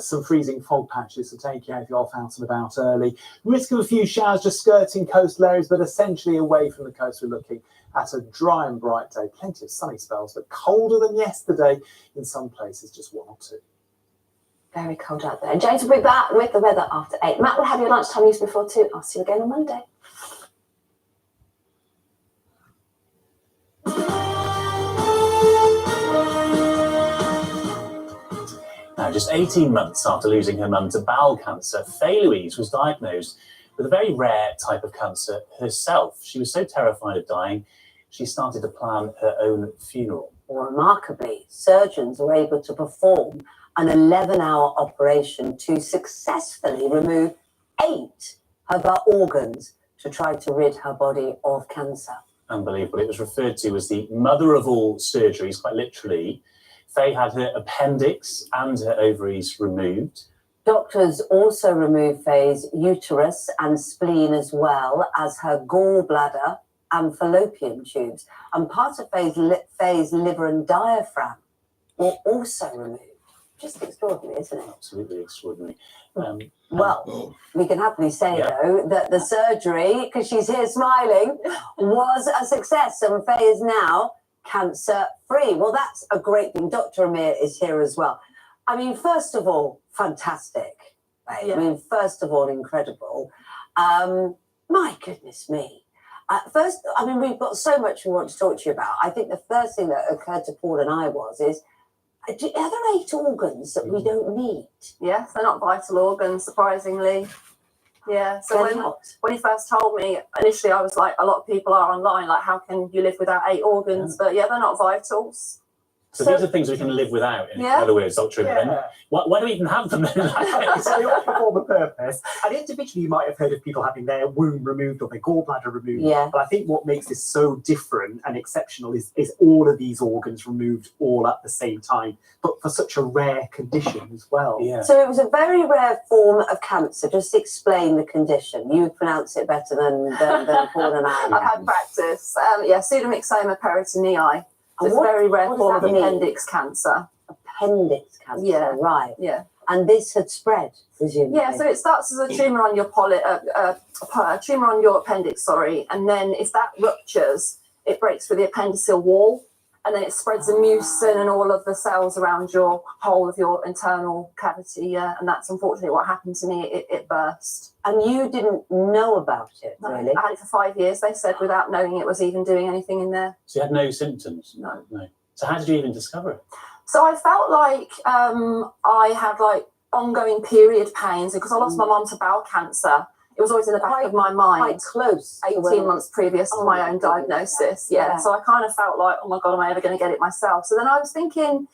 [SPEAKER 23] Some freezing fog patches, so take care if you're off out and about early. Risk of a few showers just skirting coastal areas, but essentially away from the coast. We're looking at a dry and bright day. Plenty of sunny spells, but colder than yesterday in some places, just 1 or 2.
[SPEAKER 19] Very cold out there. And James will be back with the weather after 8. Matt will have your lunchtime news before 2. I'll see you again on Monday.
[SPEAKER 9] Now, just 18 months after losing her mum to bowel cancer, Faye Louise was diagnosed with a very rare type of cancer herself. She was so terrified of dying, she started to plan her own funeral.
[SPEAKER 12] Well, remarkably, surgeons were able to perform an 11-hour operation to successfully remove 8 of her organs to try to rid her body of cancer.
[SPEAKER 9] Unbelievable. It was referred to as the mother of all surgeries, quite literally. Faye had her appendix and her ovaries removed.
[SPEAKER 12] Doctors also removed Faye's uterus and spleen, as well as her gallbladder and fallopian tubes. And part of Faye's liver and diaphragm were also removed. Just extraordinary, isn't it?
[SPEAKER 9] Absolutely extraordinary.
[SPEAKER 12] Well, we can happily say, though, that the surgery, because she's here smiling, was a success. And Faye is now cancer-free. Well, that's a great thing. Dr. Amir is here as well. I mean, first of all, fantastic. Right? Yeah. I mean, first of all, incredible. My goodness me. First, I mean, we've got so much we want to talk to you about. I think the first thing that occurred to Paul and I is, are there 8 organs that we don't need?
[SPEAKER 13] Yes, they're not vital organs, surprisingly. Yeah, so when he first told me, initially I was like, a lot of people are online, like, how can you live without 8 organs? But yeah, they're not vitals.
[SPEAKER 9] So these are things we can live without, in other words, Dr. Then why do we even have them then?
[SPEAKER 23] So they all perform a purpose. And individually, you might have heard of people having their womb removed or their gallbladder removed. Yeah. But I think what makes this so different and exceptional is all of these organs removed all at the same time, but for such a rare condition as well.
[SPEAKER 12] Yeah. So it was a very rare form of cancer. Just explain the condition. You pronounce it better than Paul and I.
[SPEAKER 13] I've had practice. Pseudomyxoma peritonei. It's a very rare form of appendix cancer.
[SPEAKER 12] Appendix cancer,
[SPEAKER 13] yeah,
[SPEAKER 12] right.
[SPEAKER 13] Yeah.
[SPEAKER 12] And this had spread, presumably.
[SPEAKER 13] Yeah, so it starts as a tumour on your tumour on your appendix, and then if that ruptures, it breaks through the appendiceal wall, and then it spreads the mucin and all of the cells around your whole of your internal cavity, and that's unfortunately what happened to me. It burst.
[SPEAKER 12] And you didn't know about it, really?
[SPEAKER 13] I had it for 5 years, they said, without knowing it was even doing anything in there.
[SPEAKER 9] So you had no symptoms?
[SPEAKER 13] No.
[SPEAKER 9] So how did you even discover it?
[SPEAKER 13] So I felt like I had like ongoing period pains because I lost my mum to bowel cancer. It was always in the back of my mind.
[SPEAKER 12] Quite close.
[SPEAKER 13] 18 months previous to my own diagnosis. Yeah. So I kind of felt like, oh my God, am I ever going to get it myself? So then I was thinking,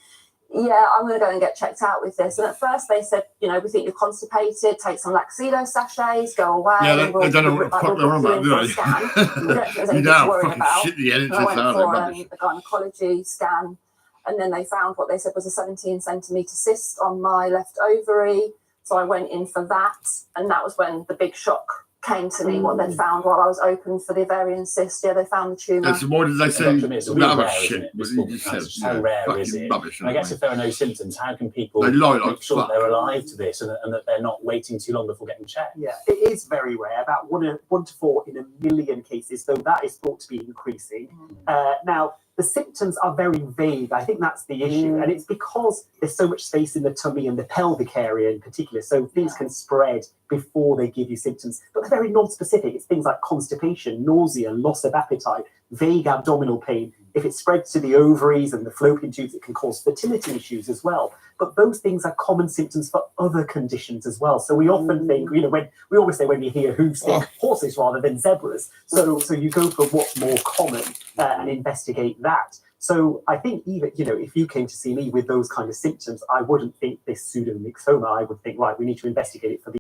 [SPEAKER 13] yeah, I'm going to go and get checked out with this. And at first they said, we think you're constipated, take some Laxido sachets, go away.
[SPEAKER 14] Yeah, they don't know what the fuck they're on about, do they? You don't fucking shit the NHS
[SPEAKER 13] out of it. The gynecology scan. And then they found what they said was a 17 centimetre cyst on my left ovary. So I went in for that. And that was when the big shock came to me, what they'd found while I was open for the ovarian cyst. Yeah, they found the tumour.
[SPEAKER 14] And so what did they say?
[SPEAKER 9] It's really rare, isn't it? How rare is it?
[SPEAKER 14] Rubbish,
[SPEAKER 9] I guess if there are no symptoms, how can people
[SPEAKER 14] they lie like
[SPEAKER 9] make sure that they're alive to this and that they're not waiting too long before getting checked?
[SPEAKER 23] Yeah, it is very rare, about 1 to 4 in a million cases, though that is thought to be increasing. Now, the symptoms are very vague. I think that's the issue. And it's because there's so much space in the tummy and the pelvic area in particular. So things can spread before they give you symptoms. But they're very non-specific. It's things like constipation, nausea, loss of appetite, vague abdominal pain. If it spreads to the ovaries and the fallopian tubes, it can cause fertility issues as well. But those things are common symptoms for other conditions as well. So we often think, when we always say when you hear hooves, think horses rather than zebras. So you go for what's more common and investigate that. So I think even, if you came to see me with those kind of symptoms, I wouldn't think this pseudomyxoma. I would think, right, we need to investigate it for the